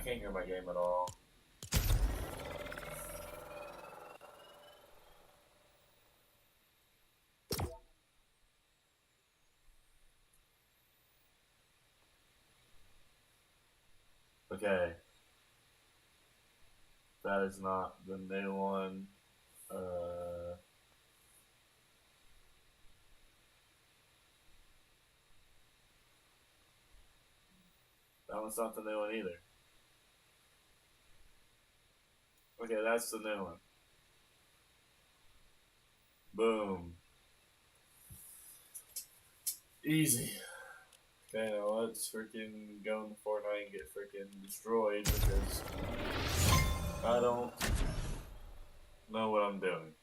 can't hear my game at all. Okay. That is not the new one. That one's not the new one either. Okay, that's the new one. Boom. Easy. Okay, now let's freaking go into Fortnite and get freaking destroyed because I don't know what I'm doing.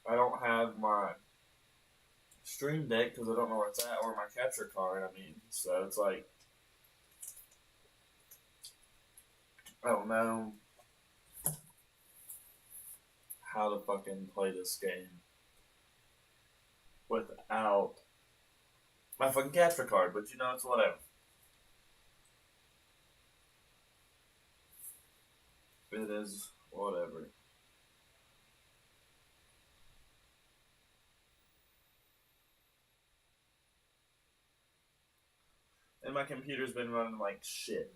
I don't have my Stream Deck because I don't know where it's at, or my capture card, I mean. So it's like, I don't know how to fucking play this game without my fucking capture card, but you know, it's whatever. It is whatever. And my computer's been running like shit.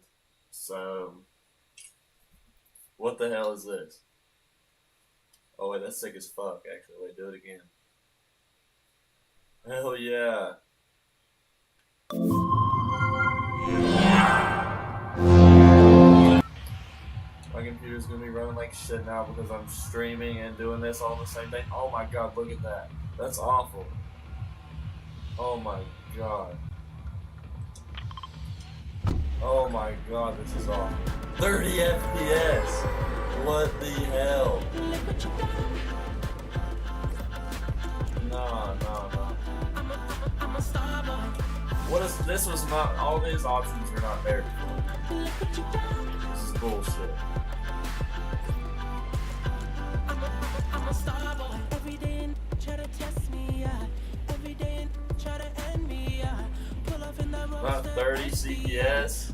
So, what the hell is this? Oh wait, that's sick as fuck, actually. Wait, do it again. Hell yeah. My computer's gonna be running like shit now because I'm streaming and doing this all the same thing. Oh my god, look at that. That's awful. Oh my god. Oh my god, this is awful. 30 FPS! What the hell? No. What is this? Was not all these options were not there before. This is bullshit. I'm a star boy. Every day try to test me, every day try to end me, pull up in the road. Not 30 CPS.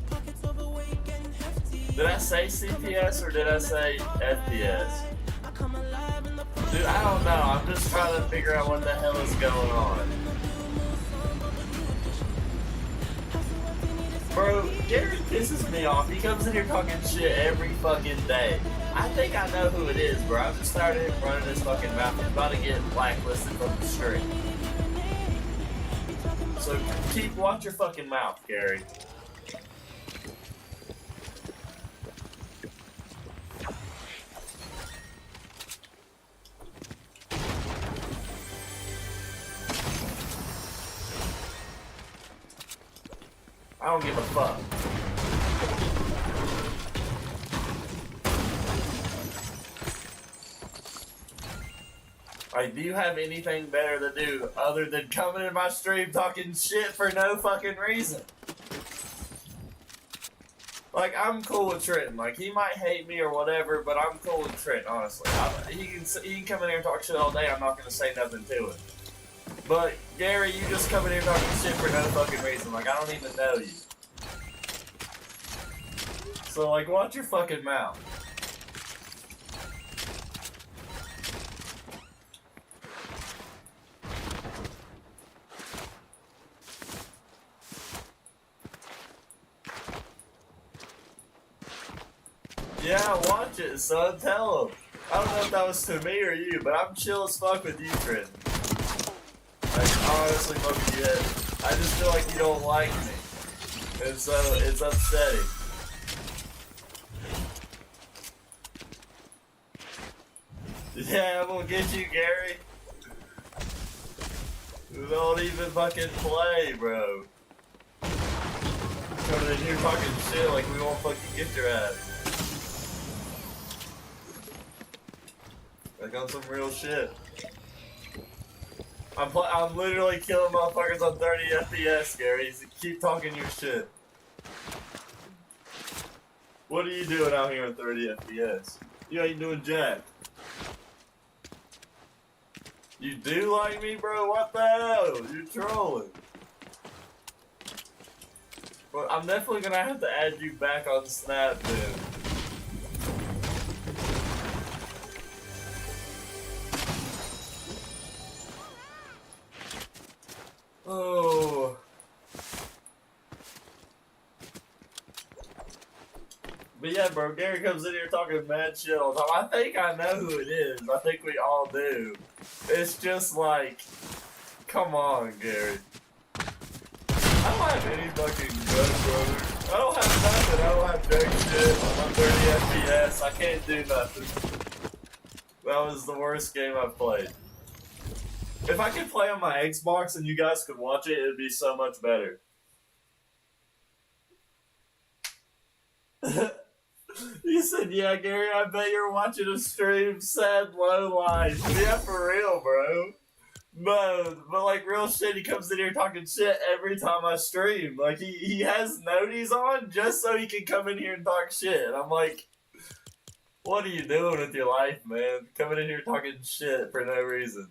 Did I say CPS or did I say FPS? Dude, I don't know. I'm just trying to figure out what the hell is going on. Bro, Gary pisses me off. He comes in here talking shit every fucking day. I think I know who it is, bro. I'm just tired of him running his fucking mouth. He's about to get blacklisted from the stream. So watch your fucking mouth, Gary. I don't give a fuck. Like, do you have anything better to do other than coming in my stream talking shit for no fucking reason? Like, I'm cool with Trenton. Like, he might hate me or whatever, but I'm cool with Trenton, honestly. He can come in here and talk shit all day. I'm not gonna say nothing to him. But, Gary, you just come in here talking shit for no fucking reason. Like, I don't even know you. So, like, watch your fucking mouth. Yeah, watch it, son. Tell him. I don't know if that was to me or you, but I'm chill as fuck with you, Trenton. Like, honestly, fuck with you. I just feel like you don't like me. And so, it's upsetting. Yeah, I'm gonna get you, Gary. Don't even fucking play, bro. Coming in here talking shit like we won't fucking get your ass. Like on some real shit. I'm literally killing motherfuckers on 30 FPS, Gary. So keep talking your shit. What are you doing out here on 30 FPS? You ain't doing jack. You do like me, bro? What the hell? You're trolling. Well, I'm definitely gonna have to add you back on Snap, dude. Oh. But yeah, bro, Gary comes in here talking mad shit all the time. I think I know who it is. I think we all do. It's just like, come on, Gary. I don't have any fucking guns, brother. I don't have nothing. I don't have jack shit. I'm 30 FPS. I can't do nothing. That was the worst game I've played. If I could play on my Xbox and you guys could watch it, it'd be so much better. You said, yeah, Gary, I bet you're watching a stream, sad low life. Yeah, for real, bro. No, but like real shit, he comes in here talking shit every time I stream. Like he has noties on just so he can come in here and talk shit. And I'm like, what are you doing with your life, man? Coming in here talking shit for no reason.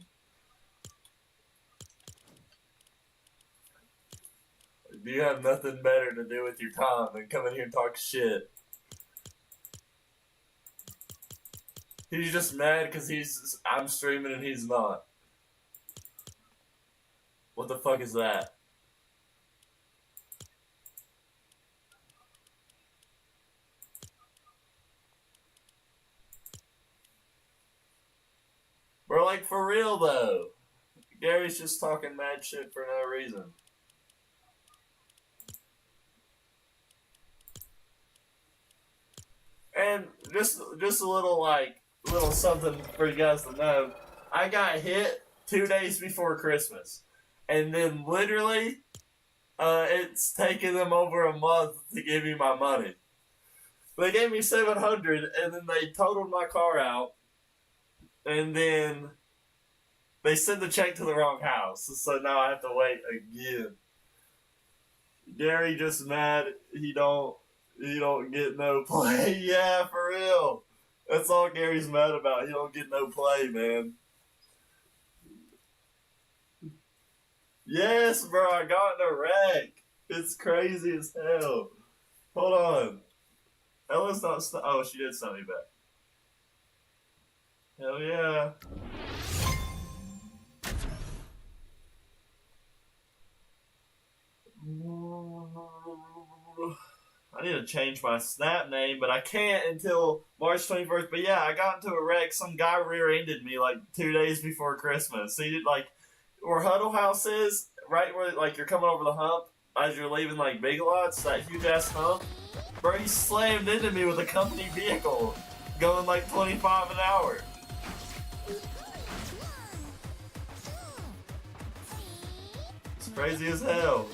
You have nothing better to do with your time than come in here and talk shit. He's just mad because I'm streaming and he's not. What the fuck is that? Bro, like for real though. Gary's just talking mad shit for no reason. And just a little something for you guys to know. I got hit 2 days before Christmas. And then literally, it's taken them over a month to give me my money. They gave me $700 and then they totaled my car out. And then they sent the check to the wrong house. So now I have to wait again. Gary just mad he don't get no play. Yeah, for real. That's all Gary's mad about. He don't get no play, man. Yes, bro, I got in a wreck. It's crazy as hell. Hold on. Ella's not oh, she did send me back. Hell yeah. I need to change my Snap name, but I can't until March 21st. But yeah, I got into a wreck. Some guy rear-ended me like 2 days before Christmas. He did like where Huddle House is, right where like you're coming over the hump as you're leaving like Big Lots, that huge ass hump. Bro, he slammed into me with a company vehicle going like 25 an hour. It's crazy as hell.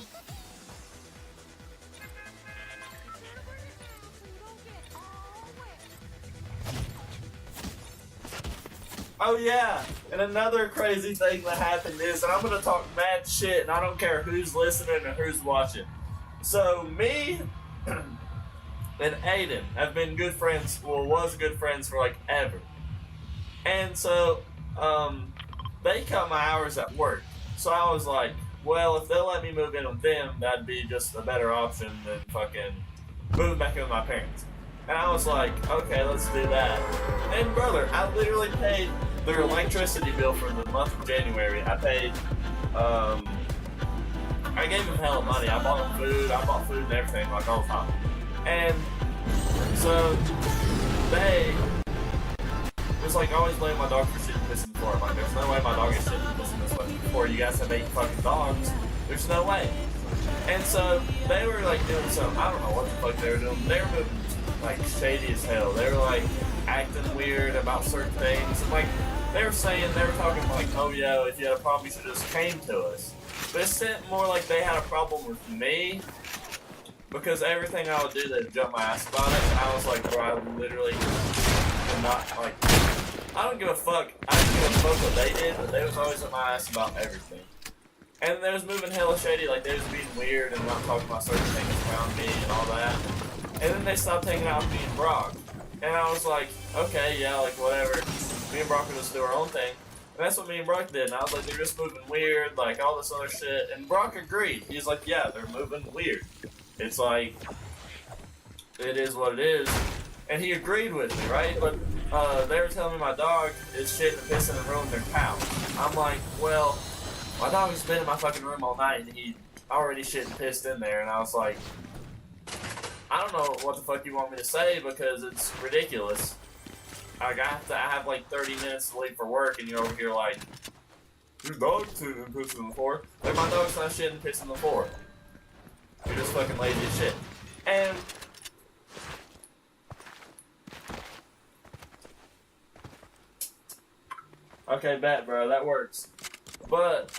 Oh yeah, and another crazy thing that happened is, and I'm gonna talk mad shit, and I don't care who's listening or who's watching. So me and Aiden have been good friends, well, was good friends for like ever. And so, they cut my hours at work. So I was like, well, if they'll let me move in with them, that'd be just a better option than fucking moving back in with my parents. And I was like, okay, let's do that. And brother, I literally paid their electricity bill for the month of January. I paid, I gave them hella money. I bought them food, and everything, like all the time. And so, they was like, always blame my dog for shit pissing before. I'm like, there's no way my dog is shit pissing this way before. You guys have 8 fucking dogs. There's no way. And so, they were like doing something, I don't know what the fuck they were doing. They were moving like shady as hell. They were like acting weird about certain things. And like they were talking like, oh yeah, if you had a problem you should just came to us. But it seemed more like they had a problem with me because everything I would do they'd jump my ass about it. And I was like, bro, I literally am not like, I don't give a fuck. I didn't give a fuck what they did, but they was always on my ass about everything. And they was moving hella shady, like they was being weird and not talking about certain things around me and all that. And then they stopped hanging out with me and Brock. And I was like, okay, yeah, like whatever. Me and Brock would just do our own thing. And that's what me and Brock did. And I was like, they're just moving weird, like all this other shit. And Brock agreed. He's like, yeah, they're moving weird. It's like, it is what it is. And he agreed with me, right? But they were telling me my dog is shitting and pissing and ruining their couch. I'm like, well, my dog has been in my fucking room all night and he already shit and pissed in there. And I was like, I don't know what the fuck you want me to say because it's ridiculous. Like, I have like 30 minutes to leave for work and you're over here like, your dog's shitting and pissing on the floor. Like, my dog's not shitting and pissing on the floor. You're just fucking lazy as shit. And okay, bet, bro, that works. But,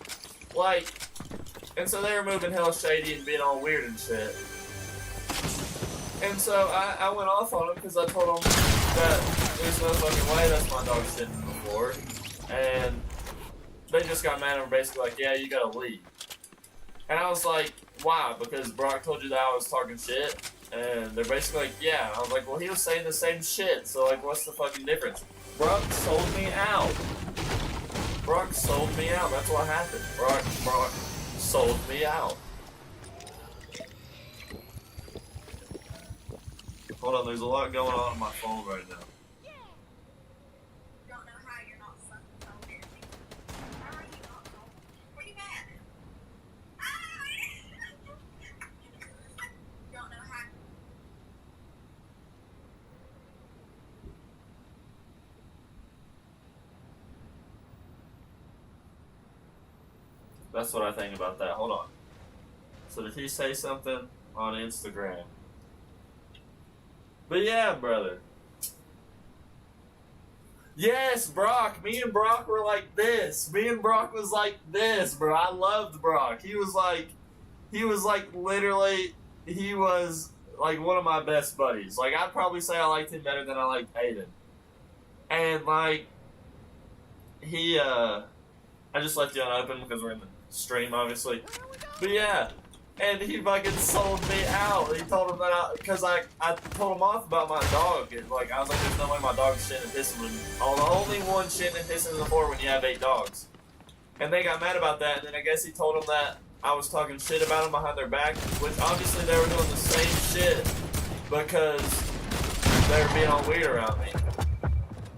like, and so they were moving hell shady and being all weird and shit. And so I went off on them because I told them that there's no fucking way that's my dog sitting on the floor. And they just got mad and were basically like, yeah, you gotta leave. And I was like, why? Because Brock told you that I was talking shit? And they're basically like, yeah. And I was like, well, he was saying the same shit, so like, what's the fucking difference? Brock sold me out. Brock sold me out. That's what happened. Brock sold me out. Hold on, there's a lot going on my phone right now. Don't know how you're not fucking home here. How are you not home? Where you at? Don't know how. That's what I think about that. Hold on. So did he say something on Instagram? But yeah, brother. Yes, Brock. Me and Brock were like this. Me and Brock was like this, bro. I loved Brock. He was like literally, he was like one of my best buddies. Like, I'd probably say I liked him better than I liked Aiden. And like, I just left you unopened because we're in the stream, obviously. But yeah. And he fucking sold me out. He told him that because I told him off about my dog. And like, I was like, there's no way my dog's shitting and pissing when I'm the only one shitting and pissing in the floor when you have 8 dogs. And they got mad about that. And then I guess he told them that I was talking shit about them behind their back, which obviously they were doing the same shit because they were being all weird around me.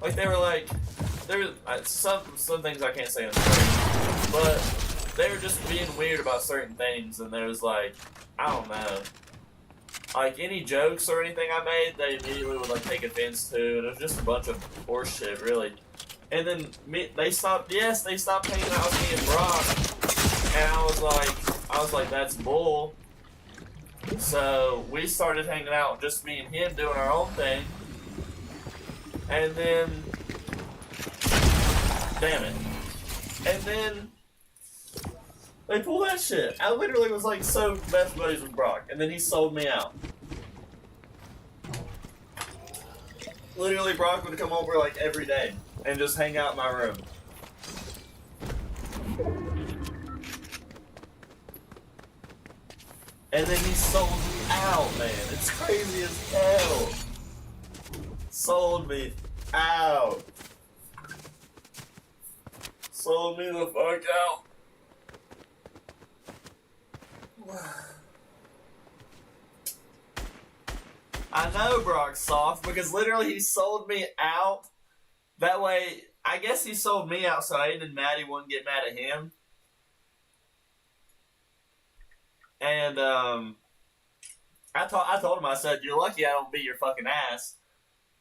Like, they were like, there was some things I can't say on screen, but they were just being weird about certain things, and there was like, I don't know, like any jokes or anything I made, they immediately would like take offense to, and it was just a bunch of horse shit, really. And then they stopped hanging out with me and Brock, and I was like, that's bull. So we started hanging out, just me and him doing our own thing, and then, damn it, and then they pulled that shit. I literally was like so best buddies with Brock, and then he sold me out. Literally, Brock would come over like every day and just hang out in my room. And then he sold me out, man. It's crazy as hell. Sold me out. Sold me the fuck out. I know Brock's soft because literally he sold me out. That way, I guess he sold me out so Aiden and Maddie wouldn't get mad at him. And I told him, I said, you're lucky I don't beat your fucking ass.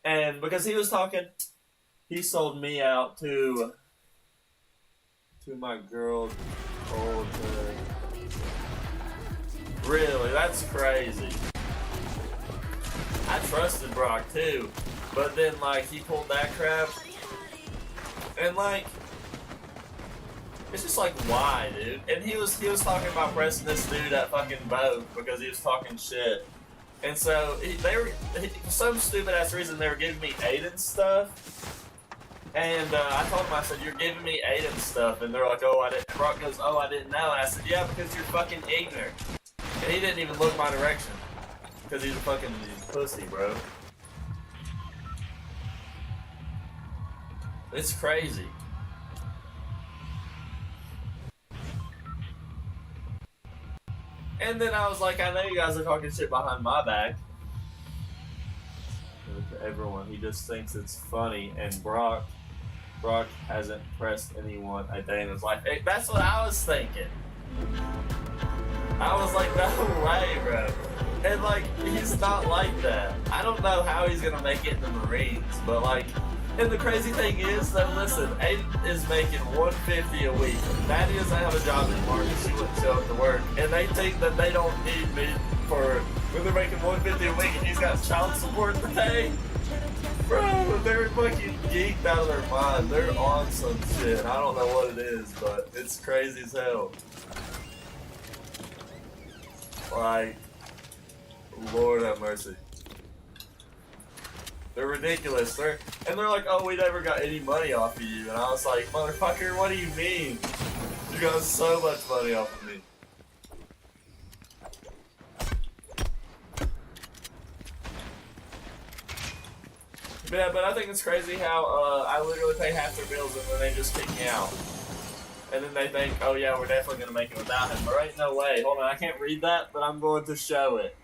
And because he was talking, he sold me out to my girl. Really, that's crazy. I trusted Brock too, but then like he pulled that crap, and like it's just like why, dude? And he was talking about pressing this dude at fucking boat because he was talking shit, and so for some stupid ass reason they were giving me Aiden stuff, and I told him, I said, you're giving me Aiden stuff, and they're like, oh I didn't. Brock goes, oh I didn't know, and I said, yeah, because you're fucking ignorant. And he didn't even look my direction. Because he's a fucking pussy, bro. It's crazy. And then I was like, I know you guys are talking shit behind my back. To everyone, he just thinks it's funny. And Brock hasn't pressed anyone a day in his life. Hey, that's what I was thinking. I was like, no way, bro. And like, he's not like that. I don't know how he's gonna make it in the Marines, but like, and the crazy thing is that, listen, Aiden is making $150 a week. Maddie doesn't have a job anymore because she wouldn't show up to work. And they think that they don't need me for, when they're making $150 a week and he's got child support to pay. Bro, they're fucking geeked out of their mind. They're on some shit. I don't know what it is, but it's crazy as hell. Like, Lord have mercy. They're ridiculous. And they're like, oh, we never got any money off of you. And I was like, motherfucker, what do you mean? You got so much money off of me. Yeah, but I think it's crazy how I literally pay half their bills and then they just kick me out. And then they think, oh yeah, we're definitely going to make it without him. There ain't no way. Hold on, I can't read that, but I'm going to show it.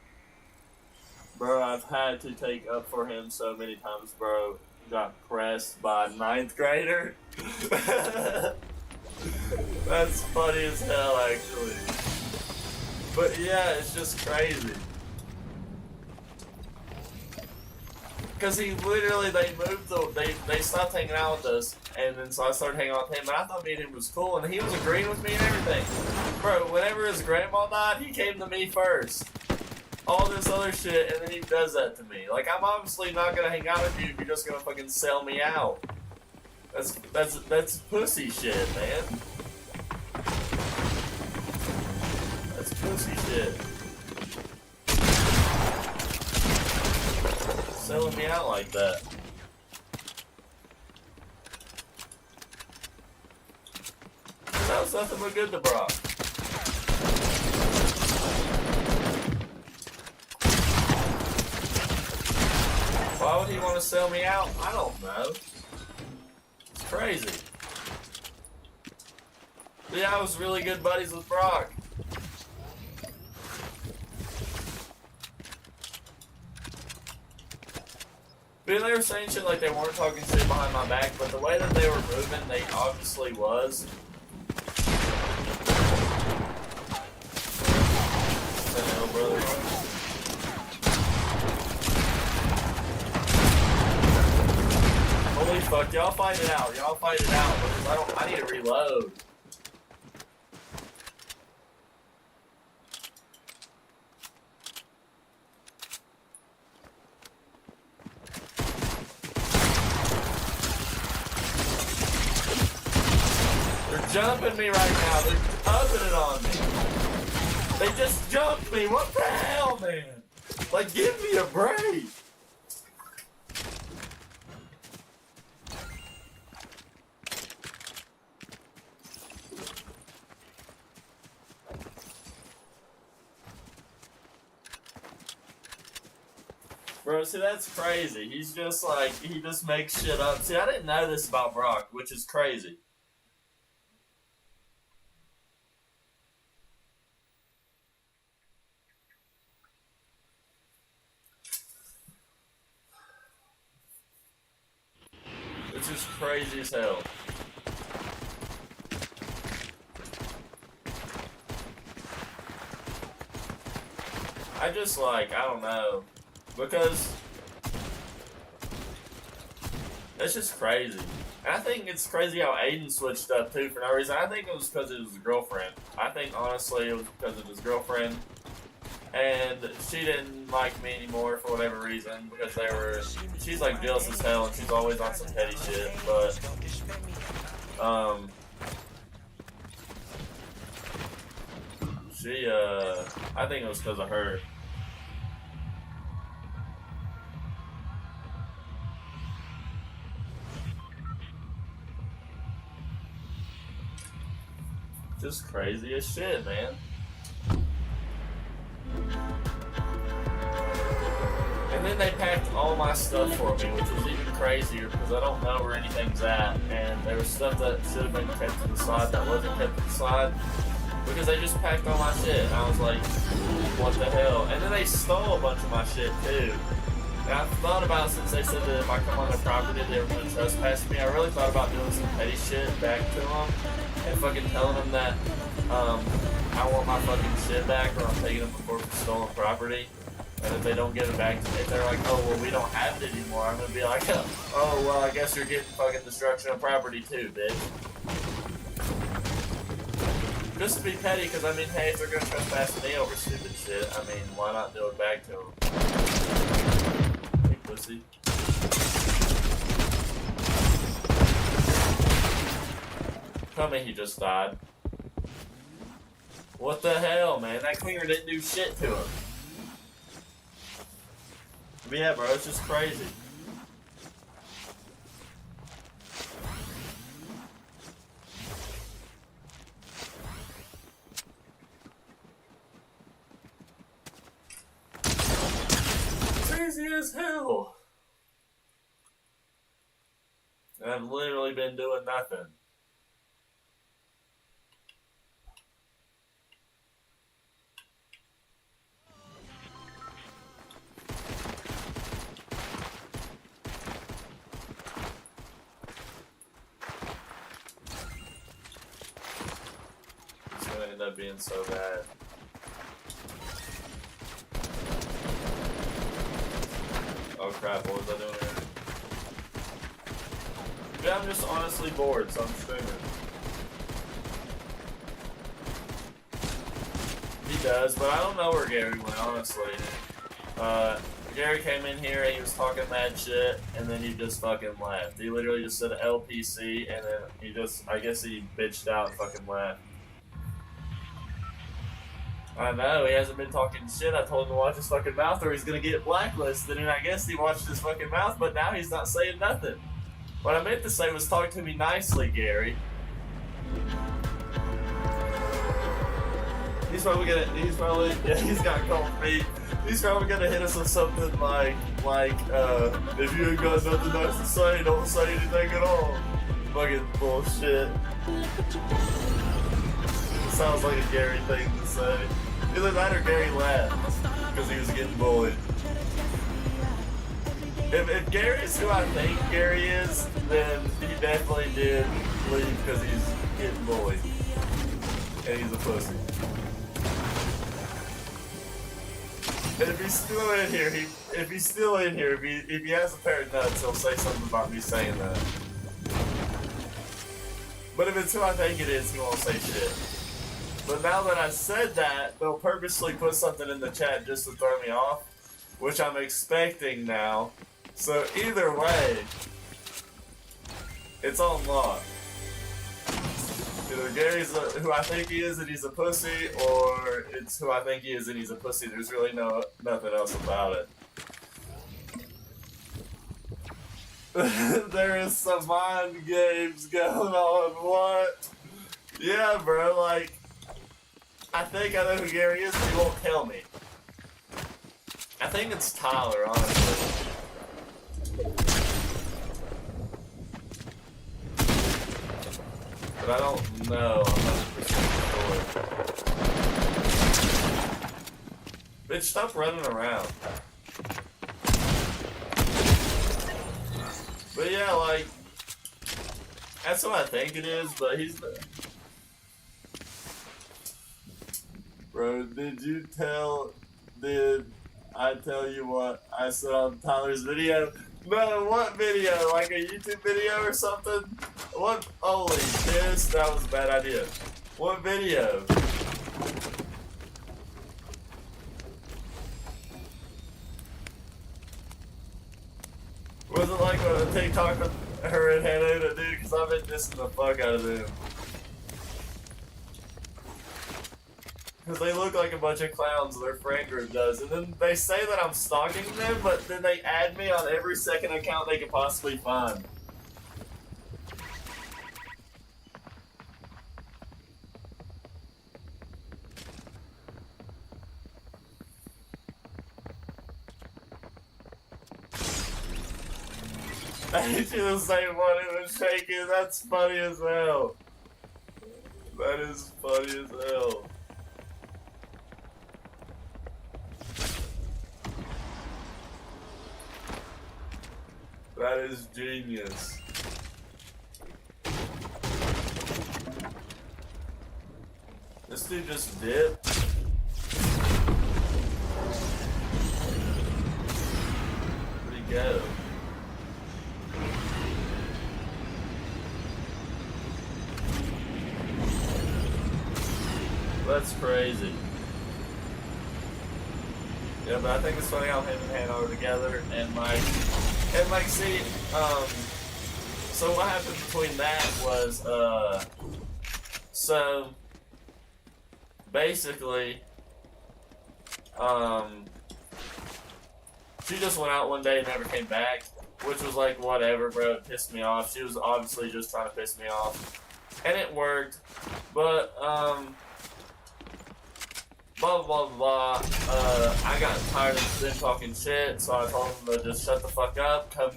Bro, I've had to take up for him so many times, bro. Got pressed by a 9th grader. That's funny as hell, actually. But yeah, it's just crazy. Because he literally, they stopped hanging out with us, and then so I started hanging out with him, and I thought me and him was cool, and he was agreeing with me and everything. Bro, whenever his grandma died, he came to me first. All this other shit, and then he does that to me. Like, I'm obviously not gonna hang out with you if you're just gonna fucking sell me out. That's pussy shit, man. That's pussy shit. Selling me out like that. That was nothing but good to Brock. Why would he want to sell me out? I don't know. It's crazy. But yeah, I was really good buddies with Brock. But they were saying shit like they weren't talking shit behind my back, but the way that they were moving, they obviously was. Hell, brother. Holy fuck, y'all fight it out. Y'all fight it out, because I need to reload. Jumping me right now. They're upping it on me. They just jumped me. What the hell, man? Like, give me a break. Bro, see, that's crazy. He's just like, he just makes shit up. See, I didn't know this about Brock, which is crazy. It's just crazy as hell. I just like, I don't know. Because it's just crazy. And I think it's crazy how Aiden switched up too for no reason. I think it was because it was his girlfriend. I think honestly it was because of his girlfriend. And she didn't like me anymore for whatever reason, because she's like jealous as hell and she's always on some petty shit, but, I think it was because of her. Just crazy as shit, man. And then they packed all my stuff for me, which was even crazier because I don't know where anything's at. And there was stuff that should have been kept to the side that wasn't kept to the side. because they just packed all my shit. And I was like, what the hell? And then they stole a bunch of my shit too. And I've thought about, since they said that if I come on their property they were going to trespass me, I really thought about doing some petty shit back to them and fucking telling them that I want my fucking shit back, or I'm taking them for stolen property. And if they don't give it back to me, if they're like, oh, well, we don't have it anymore, I'm going to be like, oh, well, I guess you're getting fucking destruction of property too, bitch. Just to be petty, because I mean, hey, if they're going to trespass me over stupid shit, I mean, why not do it back to them? Hey, pussy. Tell me he just died. What the hell, man? That cleaner didn't do shit to him. But yeah, bro, it's just crazy. Crazy as hell. And I've literally been doing nothing. It's gonna end up being so bad. Oh crap, what was I doing here? Yeah, I'm just honestly bored, so I'm streaming. He does, but I don't know where Gary went, honestly. Gary came in here and he was talking mad shit, and then he just fucking left. He literally just said LPC, and then he just, I guess he bitched out and fucking left. I know, he hasn't been talking shit. I told him to watch his fucking mouth or he's gonna get blacklisted, and I guess he watched his fucking mouth, but now he's not saying nothing. What I meant to say was talk to me nicely, Gary. He's probably, yeah, he's got cold feet. He's probably gonna hit us with something like, if you ain't got nothing nice to say, don't say anything at all. Fucking bullshit. Sounds like a Gary thing to say. Either that or Gary laughed because he was getting bullied. If Gary's who I think Gary is, then he definitely did leave because he's getting bullied. And he's a pussy. And if he's still in here, if he has a pair of nuts, he'll say something about me saying that. But if it's who I think it is, he won't say shit. But now that I said that, they'll purposely put something in the chat just to throw me off, which I'm expecting now. So either way, it's on lock. Either Gary's who I think he is and he's a pussy, or it's who I think he is and he's a pussy. There's really nothing else about it. There is some mind games going on. What? Yeah, bro, like, I think I know who Gary is, but he won't tell me. I think it's Tyler, honestly. But I don't know 100% sure. Bitch, stop running around. But yeah, like, that's what I think it is, but he's the... Bro, did I tell you what I said on Tyler's video? No, what video? Like a YouTube video or something? What? Holy piss, that was a bad idea. What video? Was it like a TikTok with her and Hannah, dude? Because I've been dissing the fuck out of them. Because they look like a bunch of clowns, their friend group does. And then they say that I'm stalking them, but then they add me on every second account they could possibly find. I hate you the same one, it was shaking, that's funny as hell. That is funny as hell. That is genius. This dude just dipped. Where'd he go? That's crazy. Yeah, but I think it's funny how him and Hannah are together, and like, see, so what happened between that was, so, basically, she just went out one day and never came back, which was like, whatever, bro, it pissed me off. She was obviously just trying to piss me off, and it worked, but, blah blah blah blah. I got tired of them talking shit, so I told them to just shut the fuck up. Come,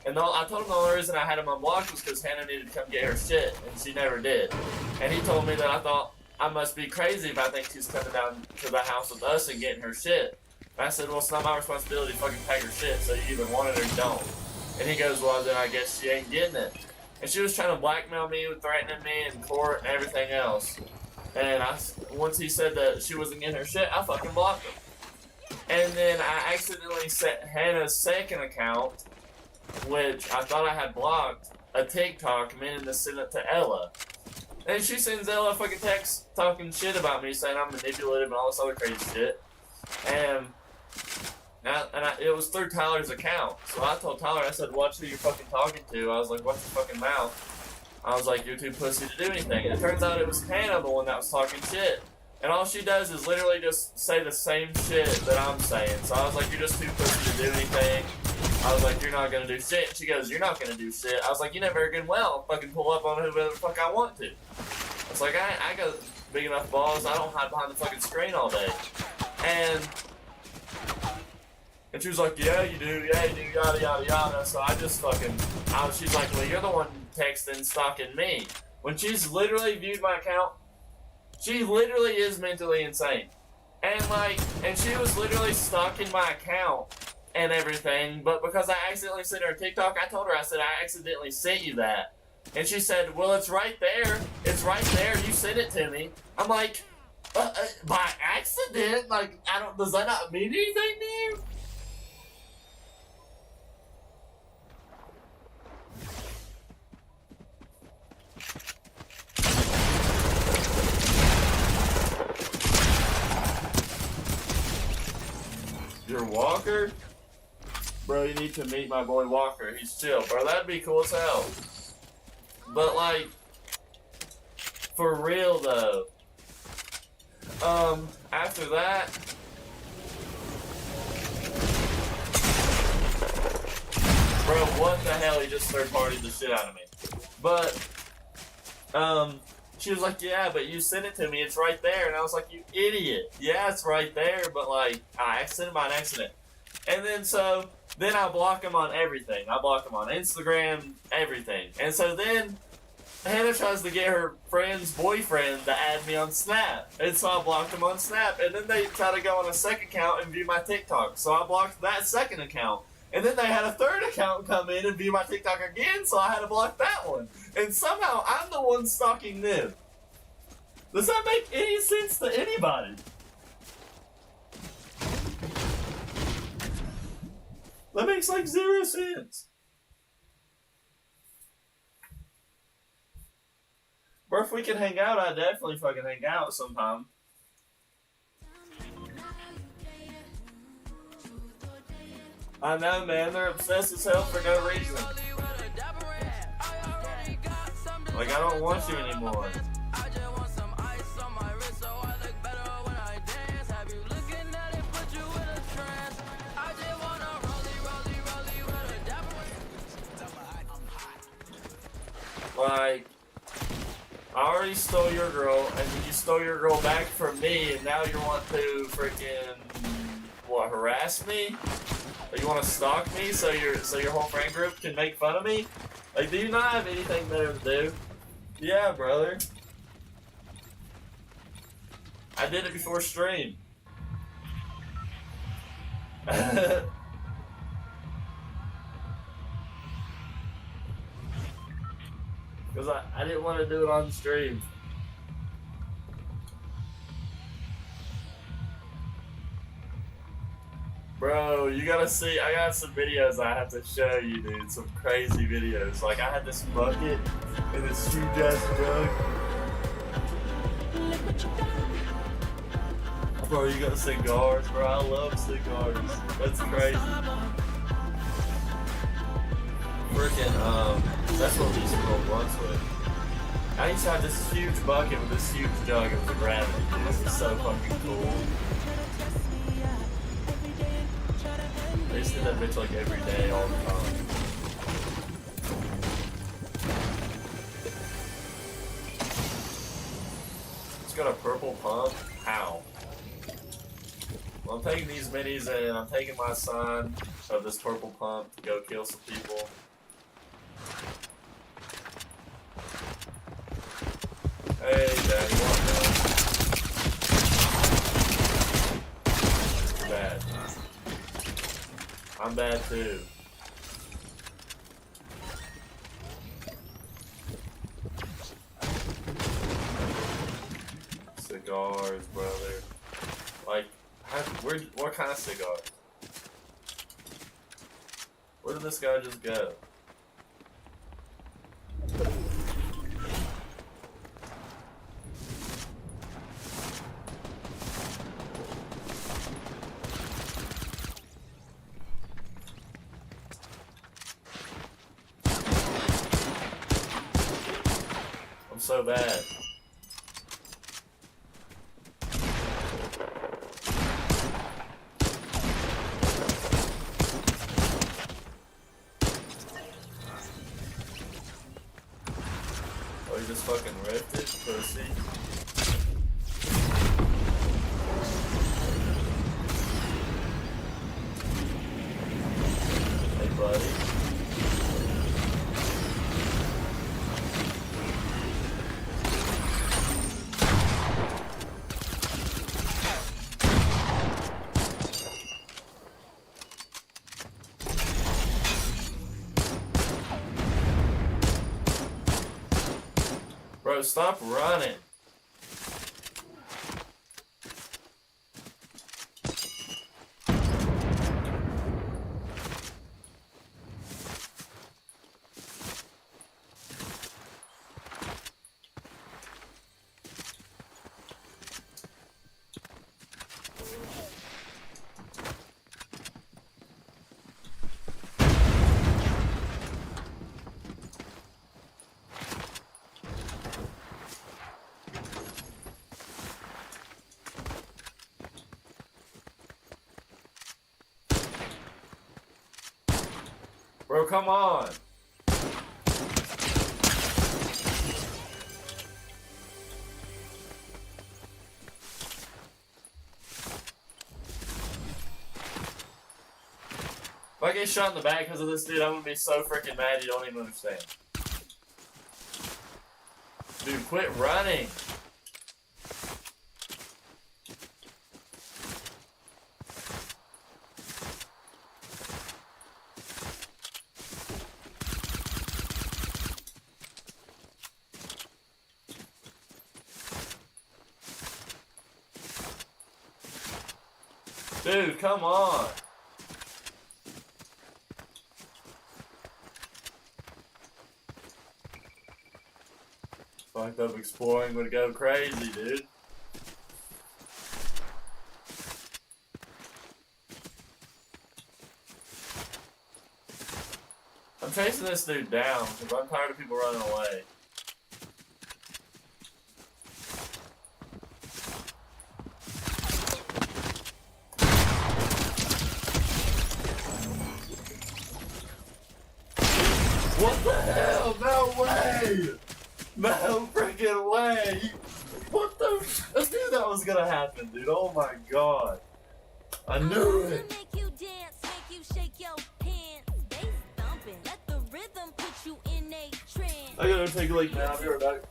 and I told him the only reason I had him unblocked was because Hannah needed to come get her shit, and she never did. And he told me that I thought I must be crazy if I think she's coming down to the house with us and getting her shit. And I said, well, it's not my responsibility to fucking pack her shit, so you either want it or you don't. And he goes, well, then I guess she ain't getting it. And she was trying to blackmail me, threatening me in court and everything else. And once he said that she wasn't getting her shit, I fucking blocked him. And then I accidentally set Hannah's second account, which I thought I had blocked, a TikTok, meaning to send it to Ella. And she sends Ella a fucking text talking shit about me, saying I'm manipulative and all this other crazy shit. And it was through Tyler's account. So I told Tyler, I said, watch who you're fucking talking to. I was like, watch your fucking mouth. I was like, you're too pussy to do anything. And it turns out it was Hannah, the one that was talking shit. And all she does is literally just say the same shit that I'm saying. So I was like, you're just too pussy to do anything. I was like, you're not gonna do shit. She goes, you're not gonna do shit. I was like, you never again well. I'll fucking pull up on whoever the fuck I want to. I was like, I got big enough balls. I don't hide behind the fucking screen all day. And she was like, yeah, you do, yada, yada, yada. So I just fucking, she's like, well, you're the one texting, stalking me. When she's literally viewed my account, she literally is mentally insane. And she was literally stalking my account and everything, but because I accidentally sent her a TikTok, I told her, I said, I accidentally sent you that. And she said, well, it's right there. It's right there. You sent it to me. I'm like, by accident? Like, does that not mean anything to you? Your Walker? Bro, you need to meet my boy Walker. He's chill, bro. That'd be cool as hell. But, like, for real, though. After that... Bro, what the hell? He just third-partied the shit out of me. But, she was like, yeah, but you sent it to me. It's right there. And I was like, you idiot. Yeah, it's right there. But, like, I sent it by an accident. And then I block him on everything. I block him on Instagram, everything. And so then Hannah tries to get her friend's boyfriend to add me on Snap. And so I blocked him on Snap. And then they try to go on a second account and view my TikTok. So I blocked that second account. And then they had a third account come in and view my TikTok again, so I had to block that one. And somehow I'm the one stalking them. Does that make any sense to anybody? That makes like 0 sense. Bro, if we can hang out, I'd definitely fucking hang out sometime. I know, man. They're obsessed as hell for no reason. Like, I don't want you anymore. Like, I already stole your girl, and then you stole your girl back from me, and now you want to freaking, what, harass me? Or you want to stalk me so your whole friend group can make fun of me? Like, do you not have anything better to do? Yeah, brother. I did it before stream. Because I didn't want to do it on stream. Bro, you gotta see, I got some videos I have to show you, dude. Some crazy videos. Like, I had this bucket and this huge ass jug. Bro, you got cigars, bro. I love cigars. That's crazy. Freaking, that's what we used to roll blunts with. I used to have this huge bucket with this huge jug. It was a gravity, dude. This is so fucking cool. I used to do that bitch like every day, all the time. It's got a purple pump. How? Well, I'm taking these minis and I'm taking my son of this purple pump to go kill some people. Hey, Daddy, what now? Bad. I'm bad too. Cigars, brother. Like, what kind of cigars? Where did this guy just go? I'm so bad. Oh, he just fucking ripped it, pussy. Hey, buddy. Bro, stop running. Bro, come on. If I get shot in the back because of this dude, I'm gonna be so freaking mad you don't even understand. Dude, quit running. Dude, come on. Fucked up exploring would go crazy, dude. I'm chasing this dude down because I'm tired of people running away. What the hell? No way! No freaking way! What the? I knew that was gonna happen, dude. Oh my god. I knew it. Make you dance, make you shake your pants. They thumping, let the rhythm put you in a trance. I gotta take a leak now. I'll be right back.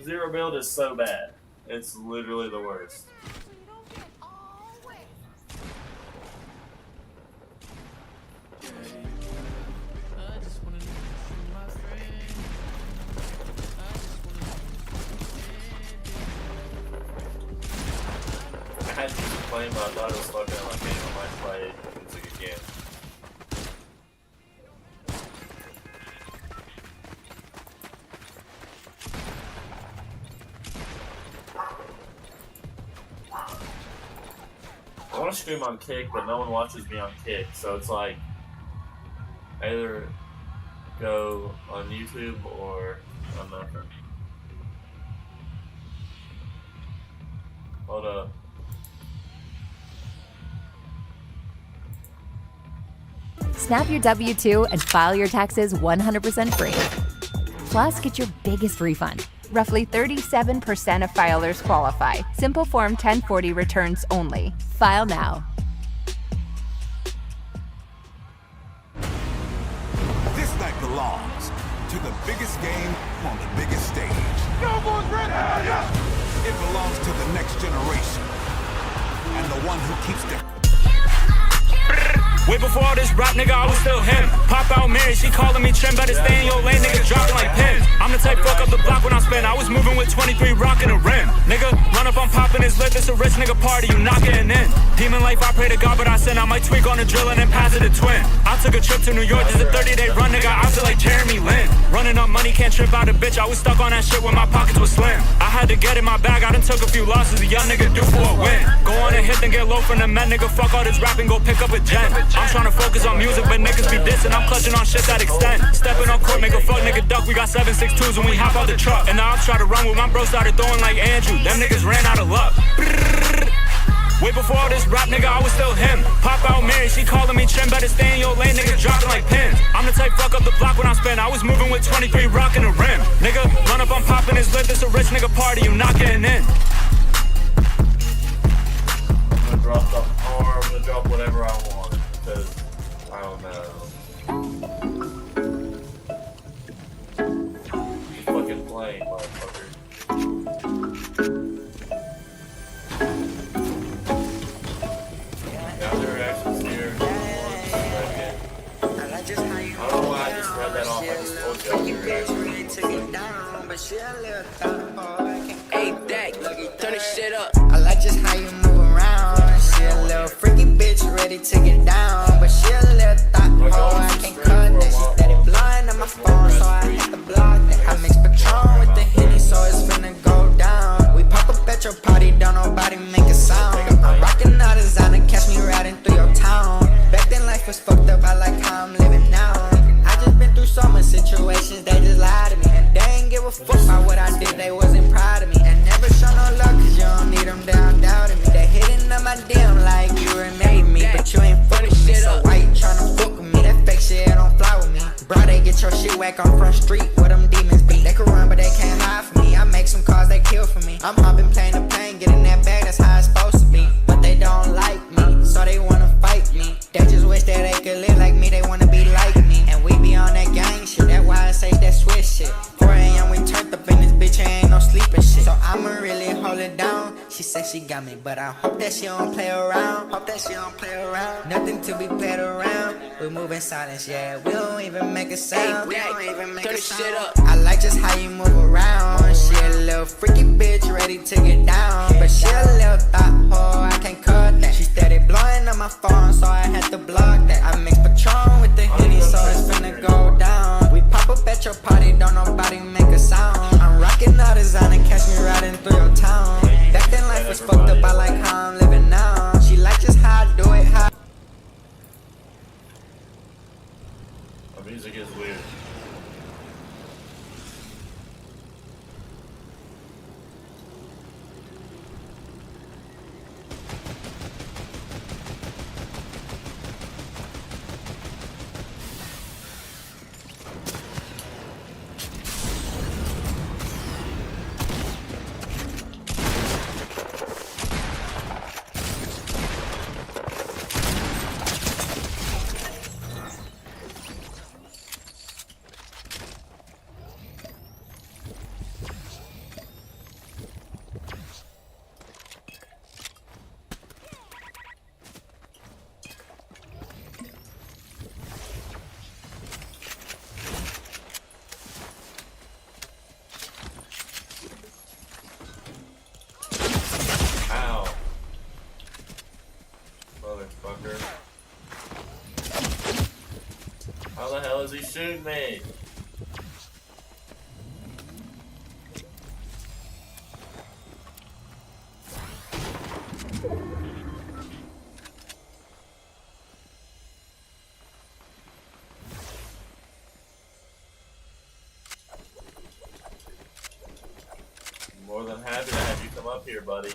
Zero build is so bad. It's literally the worst. I had to play, but I thought it was fucking on my game. I might play music again. I want to stream on Kick, but no one watches me on Kick, so it's like either go on YouTube or on nothing. Hold up. Snap your W-2 and file your taxes 100% free. Plus, get your biggest refund. Roughly 37% of filers qualify. Simple Form 1040 returns only. File now. This night belongs to the biggest game on the biggest stage. It belongs to the next generation and the one who keeps them. Way before all this rap, nigga, I was still him. Pop out Mary, she calling me Trim, better stay in your lane, nigga, dropping like pins. I'm the type fuck up the block when I spin. I was moving with 23, rocking a rim. Nigga, run up, I'm popping his lip, it's a rich nigga party, you not getting in. Demon life, I pray to God, but I sin. I might tweak on the drill and then pass it a twin. I took a trip to New York, there's a 30-day run, nigga, I feel like Jeremy Lin. Running up money, can't trip out a bitch, I was stuck on that shit when my pockets were slim. I had to get in my bag, I done took a few losses, a young nigga due for a win. Go on and hit, then get low from the men, nigga, fuck all this rapping, go pick up a gen. I'm trying to focus on music, but niggas be dissing. I'm clutching on shit that extend. Stepping on court, make a fuck nigga duck. We got 7.62s when we hop out the truck. And now I'm trying to run with my bro, started throwing like Andrew. Them niggas ran out of luck. Way before all this rap, nigga, I was still him. Pop out Mary, she calling me Trim, better stay in your lane, nigga, dropping like pins. I'm the type fuck up the block when I spin. I was moving with 23, rocking a rim. Nigga, run up, I'm popping his lip, it's a rich nigga party, you not getting in. I'm gonna drop the arm, I'm gonna drop whatever I want, because I don't know. Just fucking playing, motherfucker. Now their reactions here. I don't know why I just read that off. I just told you I Hey, Dak, turn this shit up. I like just how you move around. She a little freaky bitch ready to get down. But she a little thought, oh, I can't cut that. She steady blowing on my phone, so I had to block that. I mix Patron with the Henny, so it's finna go down. We pop up at your party, don't nobody make a sound. I'm rocking out designer, catch me riding through your town. Back then life was fucked up, I like how I'm living now. I just been through so much situations, they just lied to me. And they ain't give a fuck about what I did, they wasn't proud of me. And never show no love, cause you don't need them down, doubting me. They hitting on my DM like you remember me, but you ain't fucking me. So why you tryna fuck with me? That fake shit don't fly with me. Bro, they get your shit whack on front street where them demons be. They can run, but they can't hide from me. I make some calls, they kill for me. I'm hopping, playing the pain, getting that bag, that's how it's supposed to be. But they don't like me, so they wanna fight me. They just wish that they could live like me, they wanna be like me. And we be on that gang shit, that's why I say that switch shit. 4 a.m. we turned up in this bitch, ain't no sleeping shit. So I'ma really hold it down. She said she got me, but I hope that she don't play around. Hope that she don't play around. Nothing to be played around. We move in silence, yeah. We don't even make a sound. We don't even make a sound. I like just how you move around. She a little freaky bitch ready to get down. But she a little thought, oh, I can't cut that. She steady blowing on my phone, so I had to block that. I mix Patron with the Henny, so it's finna go down. We pop up at your party, don't nobody make a sound. I'm rocking all designer, catch me riding through your town. Back then life was fucked up, I like how I'm living now. She like just how I do it, how The music is weird. hell is he shooting me? I'm more than happy to have you come up here, buddy.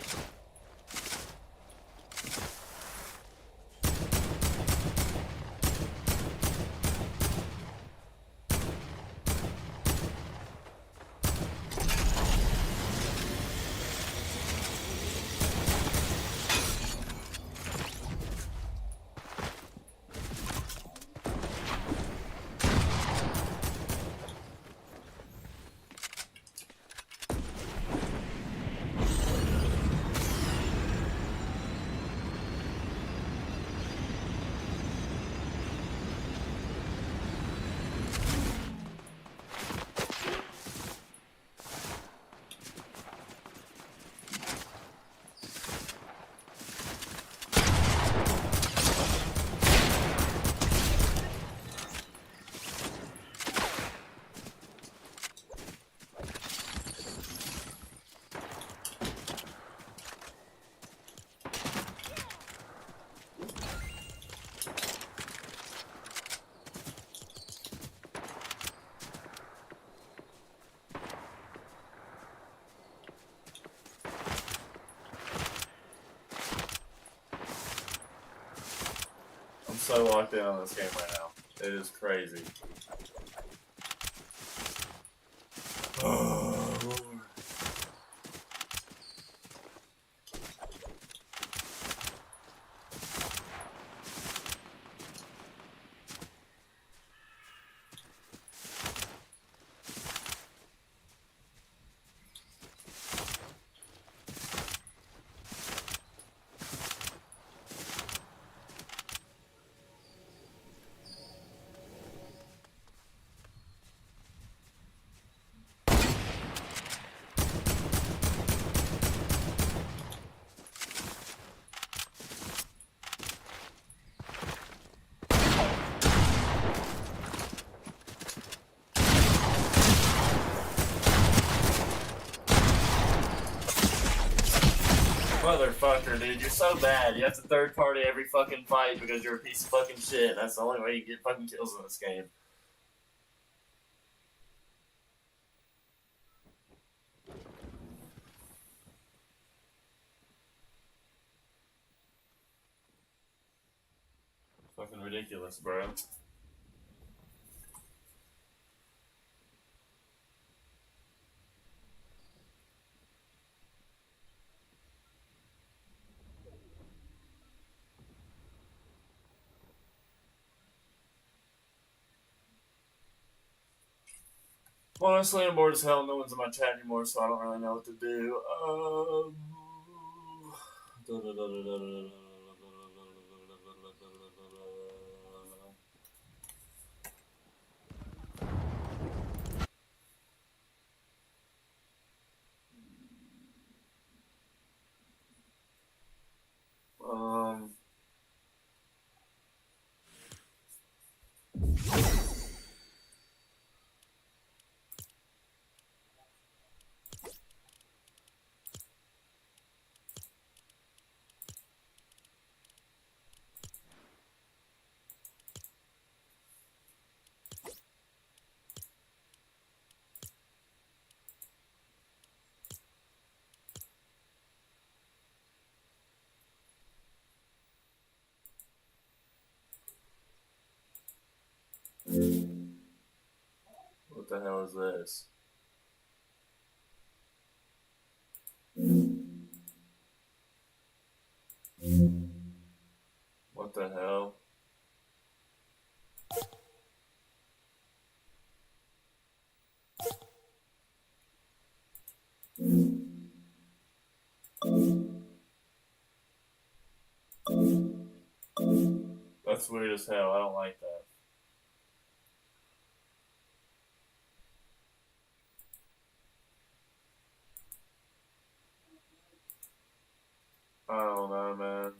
I'm so locked in on this game right now. It is crazy. Oh, Lord. Motherfucker, dude, you're so bad. You have to third party every fucking fight because you're a piece of fucking shit. That's the only way you get fucking kills in this game. Fucking ridiculous, bro. Honestly, I'm bored as hell. No one's in my chat anymore, so I don't really know what to do. Um, what the hell is this? What the hell? That's weird as hell. I don't like that. I don't know, man.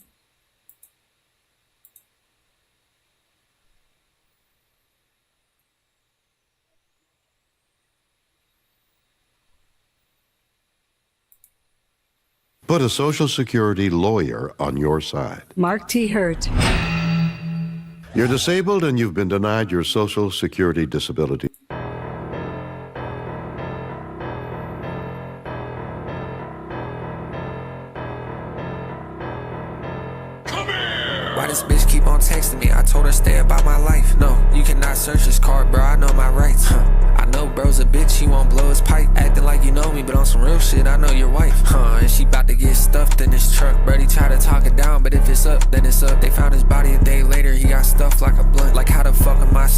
Put a Social Security lawyer on your side. Mark T. Hurt. You're disabled and you've been denied your Social Security disability. Why this bitch keep on texting me? I told her stay about my life. No, you cannot search this card, bro. I know my rights. I know bro's a bitch, he won't blow his pipe. Acting like you know me, but on some real shit, I know your wife. And she about to get stuffed in this truck. Brody tried to talk it down, but if it's up, then it's up. They found his body a day later, he got stuffed like a blunt. Like how the fuck am I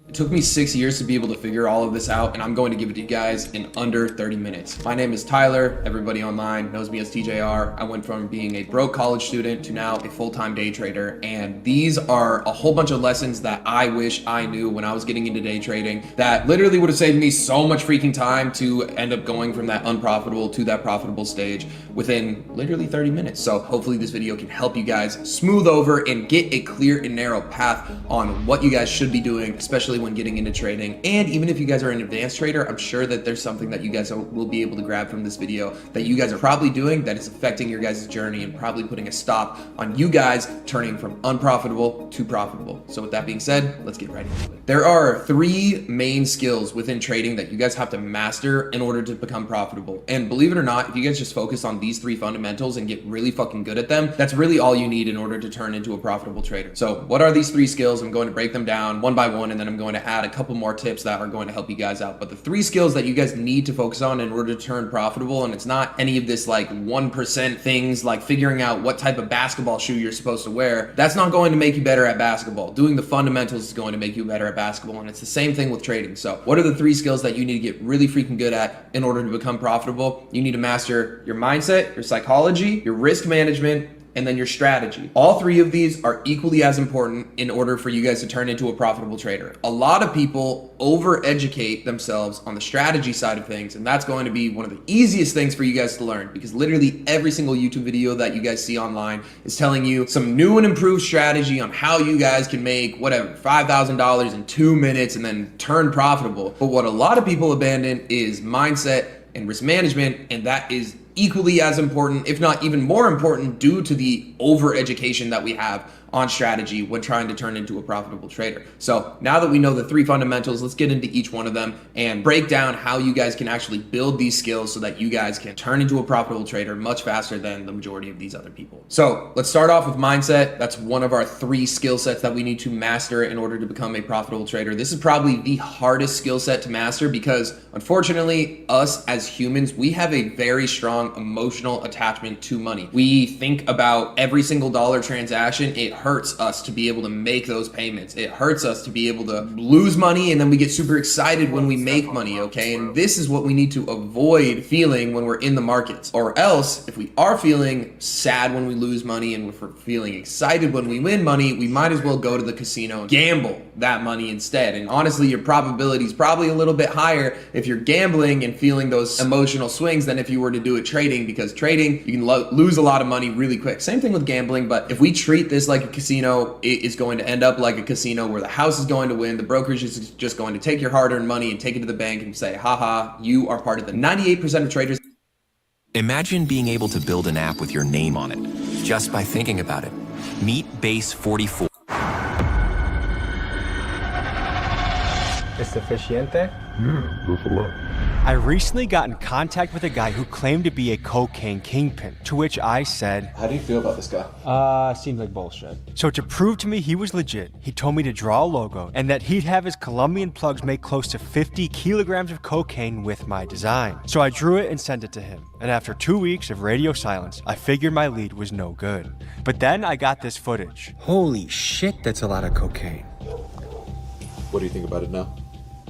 It took me 6 years to be able to figure all of this out, and I'm going to give it to you guys in under 30 minutes. My name is Tyler. Everybody online knows me as TJR. I went from being a broke college student to now a full-time day trader, and these are a whole bunch of lessons that I wish I knew when I was getting into day trading that literally would have saved me so much freaking time to end up going from that unprofitable to that profitable stage within literally 30 minutes. So hopefully this video can help you guys smooth over and get a clear and narrow path on what you guys should be doing, especially when getting into trading. And even if you guys are an advanced trader, I'm sure that there's something that you guys will be able to grab from this video that you guys are probably doing that is affecting your guys' journey and probably putting a stop on you guys turning from unprofitable to profitable. So with that being said, let's get right into it. There are 3 main skills within trading that you guys have to master in order to become profitable. And believe it or not, if you guys just focus on these 3 fundamentals and get really fucking good at them, that's really all you need in order to turn into a profitable trader. So what are these 3 skills? I'm going to break them down one by one, and then I'm going to add a couple more tips that are going to help you guys out. But the 3 skills that you guys need to focus on in order to turn profitable, and it's not any of this like 1% things like figuring out what type of basketball shoe you're supposed to wear. That's not going to make you better at basketball. Doing the fundamentals is going to make you better at basketball, and it's the same thing with trading. So what are the 3 skills that you need to get really freaking good at in order to become profitable? You need to master your mindset, your psychology, your risk management, and then your strategy. All 3 of these are equally as important in order for you guys to turn into a profitable trader. A lot of people over-educate themselves on the strategy side of things, and that's going to be one of the easiest things for you guys to learn, because literally every single YouTube video that you guys see online is telling you some new and improved strategy on how you guys can make whatever $5,000 in 2 minutes and then turn profitable. But what a lot of people abandon is mindset and risk management, and that is equally as important, if not even more important, due to the over-education that we have on strategy when trying to turn into a profitable trader. So now that we know the 3 fundamentals, let's get into each one of them and break down how you guys can actually build these skills so that you guys can turn into a profitable trader much faster than the majority of these other people. So let's start off with mindset. That's one of our 3 skill sets that we need to master in order to become a profitable trader. This is probably the hardest skill set to master because unfortunately, us as humans, we have a very strong emotional attachment to money. We think about every single dollar transaction. It hurts us to be able to make those payments. It hurts us to be able to lose money, and then we get super excited when we make money, okay? And this is what we need to avoid feeling when we're in the markets. Or else, if we are feeling sad when we lose money and if we're feeling excited when we win money, we might as well go to the casino and gamble that money instead. And honestly, your probability is probably a little bit higher if you're gambling and feeling those emotional swings than if you were to do it trading, because trading, you can lose a lot of money really quick. Same thing with gambling, but if we treat this like a casino, it is going to end up like a casino where the house is going to win. The brokerage is just going to take your hard-earned money and take it to the bank and say, haha, you are part of the 98% of traders. Imagine being able to build an app with your name on it, just by thinking about it. Meet Base 44. ¿Es suficiente? Yeah, that's a lot. I recently got in contact with a guy who claimed to be a cocaine kingpin, to which I said, how do you feel about this guy? Seems like bullshit. So to prove to me he was legit, he told me to draw a logo and that he'd have his Colombian plugs make close to 50 kilograms of cocaine with my design. So I drew it and sent it to him. And after 2 weeks of radio silence, I figured my lead was no good. But then I got this footage. Holy shit, that's a lot of cocaine. What do you think about it now?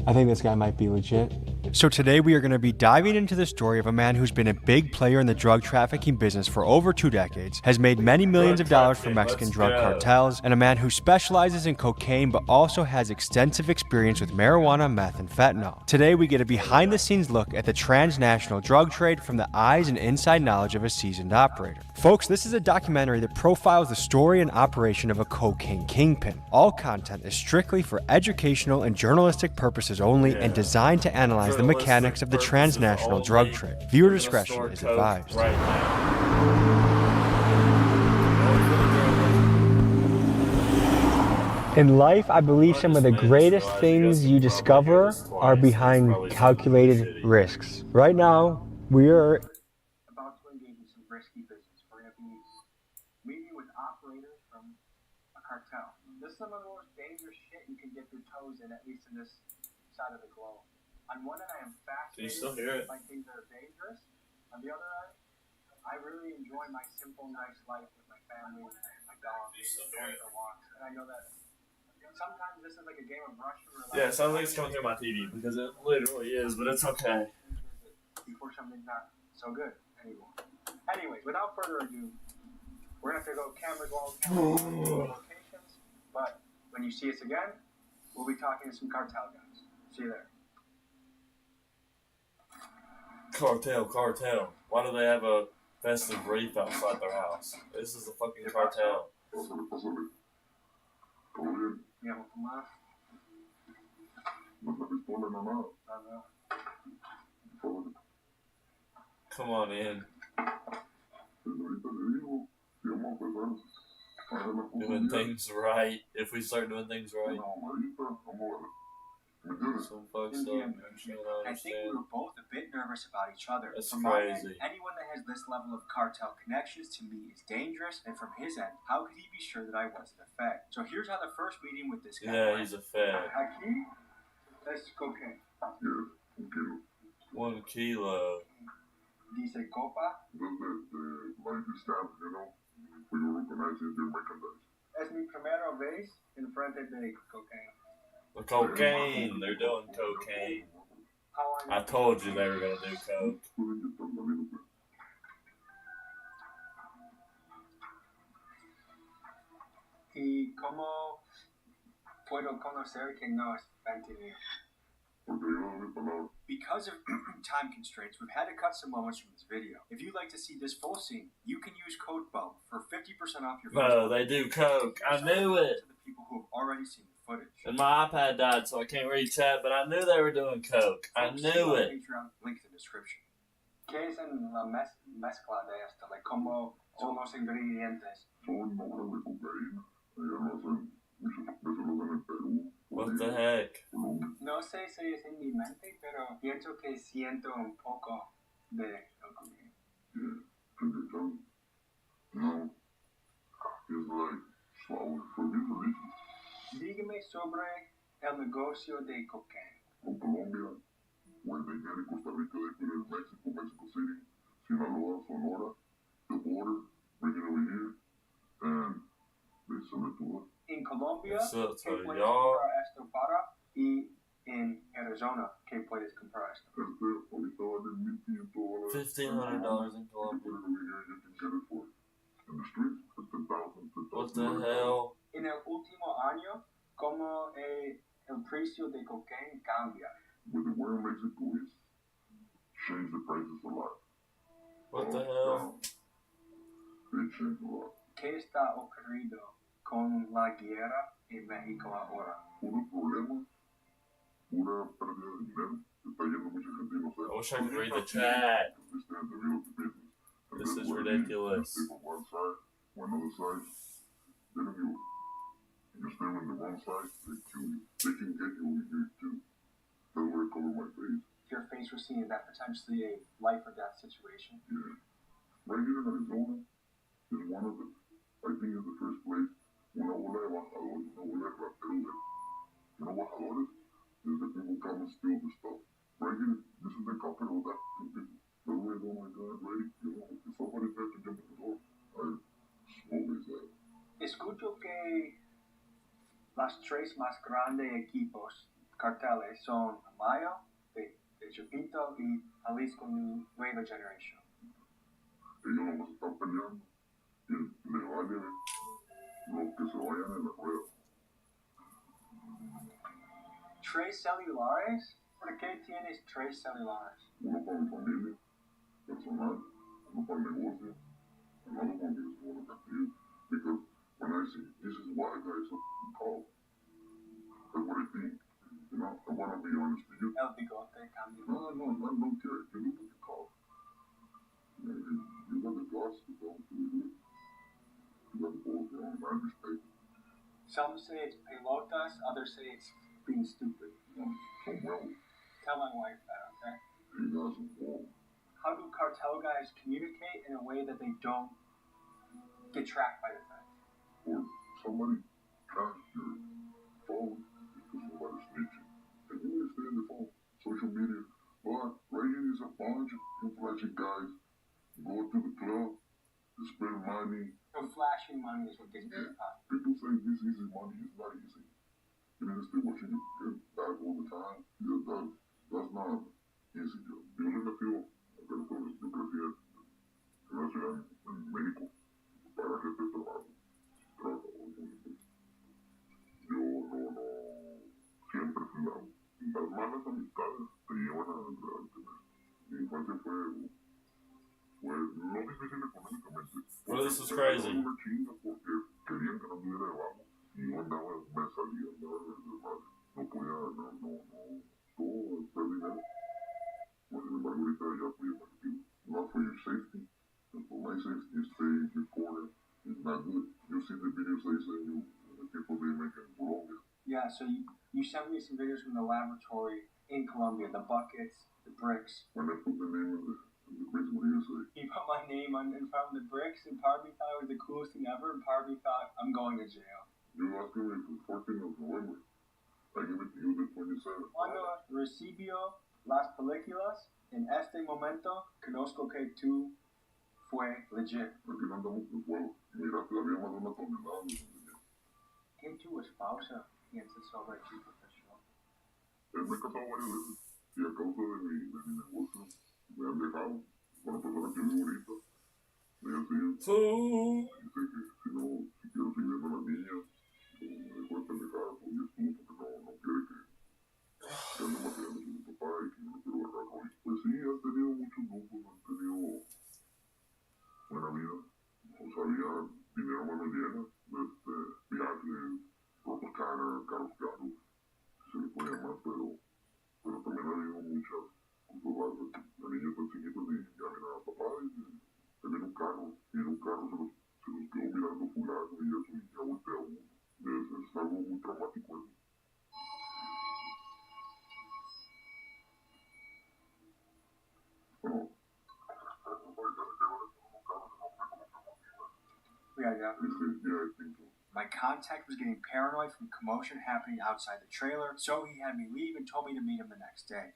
I think this guy might be legit. So today we are going to be diving into the story of a man who's been a big player in the drug trafficking business for over 2 decades, has made many millions of dollars for Mexican drug cartels, and a man who specializes in cocaine but also has extensive experience with marijuana, meth, and fentanyl. Today we get a behind-the-scenes look at the transnational drug trade from the eyes and inside knowledge of a seasoned operator. Folks, this is a documentary that profiles the story and operation of a cocaine kingpin. All content is strictly for educational and journalistic purposes only and designed to analyze the mechanics of the transnational drug trade. Viewer discretion is advised. In life, I believe some of the greatest things you discover are behind calculated risks. Right now, we are about to engage in some risky business. We're going to be meeting with operators from a cartel. This is some of the most dangerous shit you can dip your toes in, at least in this side of the globe. On one end, I am fascinated by things that are dangerous. On the other end, I really enjoy my simple, nice life with my family, my dog, going for walks. And I know that sometimes this is like a game of Russian roulette. Yeah, it sounds like it's coming through my TV because it literally is, but it's okay. Before something's not so good anymore. Anyways, without further ado, we're going to have to go camera locations. But when you see us again, we'll be talking to some cartel guys. See you there. Cartel. Why do they have a festive wreath outside their house? This is a fucking cartel. Come on in. Doing things right. If we start doing things right. Some folks don't understand. I think we were both a bit nervous about each other. That's from my crazy. end, anyone that has this level of cartel connections to me is dangerous, and from his end, how could he be sure that I wasn't a fed? So here's how the first meeting with this guy Yeah, went. he's a fed. Aquí, that's cocaine. 1 kilo. Dice copa. Es mi primera vez en frente de cocaine. The cocaine. They're doing cocaine. I told you they were going to do coke. ¿Y cómo puedo conocer que no es fentanyl? Because of time constraints, we've had to cut some moments from this video. If you'd like to see this full scene, you can use code BUMP for 50% off your No, they do coke. I knew it. To the people who have already seen the footage. And my iPad died, so I can't read chat, but I knew they were doing coke. I knew it. Patreon, link in the description. ¿Qué es en la mezcla de esto? Like, ¿cómo son los ingredientes? What the heck? No sé si es en mi mente, pero pienso que siento un poco de cocaína. Dígame sobre el negocio de cocaína. En Colombia, ¿qué puedes comprar esto para? Y en Arizona, ¿qué puedes comprar esto? $1,500 in Colombia. What the hell? En el último año, ¿cómo el precio de cocaína cambia? What the hell? ¿Qué está ocurriendo con la guerra en México ahora? I wish I could read the chat. This is ridiculous. Your face was seen in that potentially a life or death situation. Right here in Arizona is one of the, I think is the first place, una ola de bajadores, una ola de rateros. You know bajadores? Is the people come and steal the stuff. Right here, this is the capital of that people. Everybody's, oh my God, ready? You know, if somebody's there to jump in the door, I smoke his ass. Escucho que las tres más grandes equipos carteles son Amaya, de Chupito y Jalisco Nueva Generation. Ellos nomás están peleando y le vale lo que se vayan en la rueda. Tres celulares? ¿Por qué tienes tres celulares? Uno para mi familia, personal, uno para el negocio, another one is for the country. Because when I see this is why guys are called, that's what I think. You know, I want to be honest with you. El bigote cambio. No, I don't care. You look at the call. You got the gloss to go to the good. You got the balls on, I respect it. Some say it's pelotas, others say it's being stupid. So well, Tell my wife that, okay? he got some balls. How do cartel guys communicate in a way that they don't get tracked by the feds? Or somebody crashed your phone because somebody's snitching. And you understand the phone, social media. But right here is a bunch of influential guys go to the club, they spend money. So flashing money is what gets me hot. People say this easy money is not easy. You understand what you get back all the time? Yeah, that's not easy. Yo le metí a personas, yo crecí en una ciudad en México para gente de trabajo. Yo no, siempre fui lado. Las malas amistades te llevan a tener. Mi infancia fue no difícil económicamente. Well, this is crazy. Una chinga porque querían que no viviera debajo. Y yo andaba, me salía, andaba de madre. No podía, todo, hacer dinero. Sin embargo, ahorita ya fui efectivo. Not for your safety. And for my safety, stay in your corner. It's not good. You see the videos I send you, the people they make in Colombia. Yeah, so you sent me some videos from the laboratory in Colombia, the buckets, the bricks. When I put the name of the bricks, what do you say? He put my name in front of the bricks, and part of me thought it was the coolest thing ever, and part of me thought, I'm going to jail. You asking me for 14th of November. I give it to you the 27th. Cuando recibió las películas, en este momento, conozco que tú fue legit. Aquí no andamos por juego. Mira, todavía más de una tonelada. ¿Qué tu esposa piensa sobre tu profesión? Me he casado varias veces y a causa de mi negocio me han dejado con la persona que vivo ahorita. Me han seguido. Dice que si quiero seguir viendo a las niñas, me dejó de pendejar, y es tú porque no quiere que ande maquillando con mi papá y que yo no quiero agarrar hoy. Pues sí, han tenido muchos lujos, han tenido buena vida. O sea, había dinero a mano llena, viajes, ropa cara, carros caros, se le puede llamar, pero también ha habido muchas cosas bajas. Las niñas tan chiquitas y ya ven a papá y tienen un carro, y en un carro se los quedó mirando fulano y eso, y ya voltea uno. Es algo muy traumático eso. Bueno, Yeah. My contact was getting paranoid from commotion happening outside the trailer, so he had me leave and told me to meet him the next day.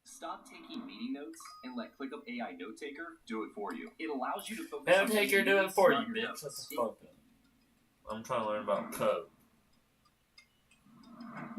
Stop taking meeting notes and let ClickUp AI Note Taker do it for you. It allows you to focus Note on Taker meeting do it notes, for you, not your bitch. notes. Shut the fuck up. I'm trying to learn about code.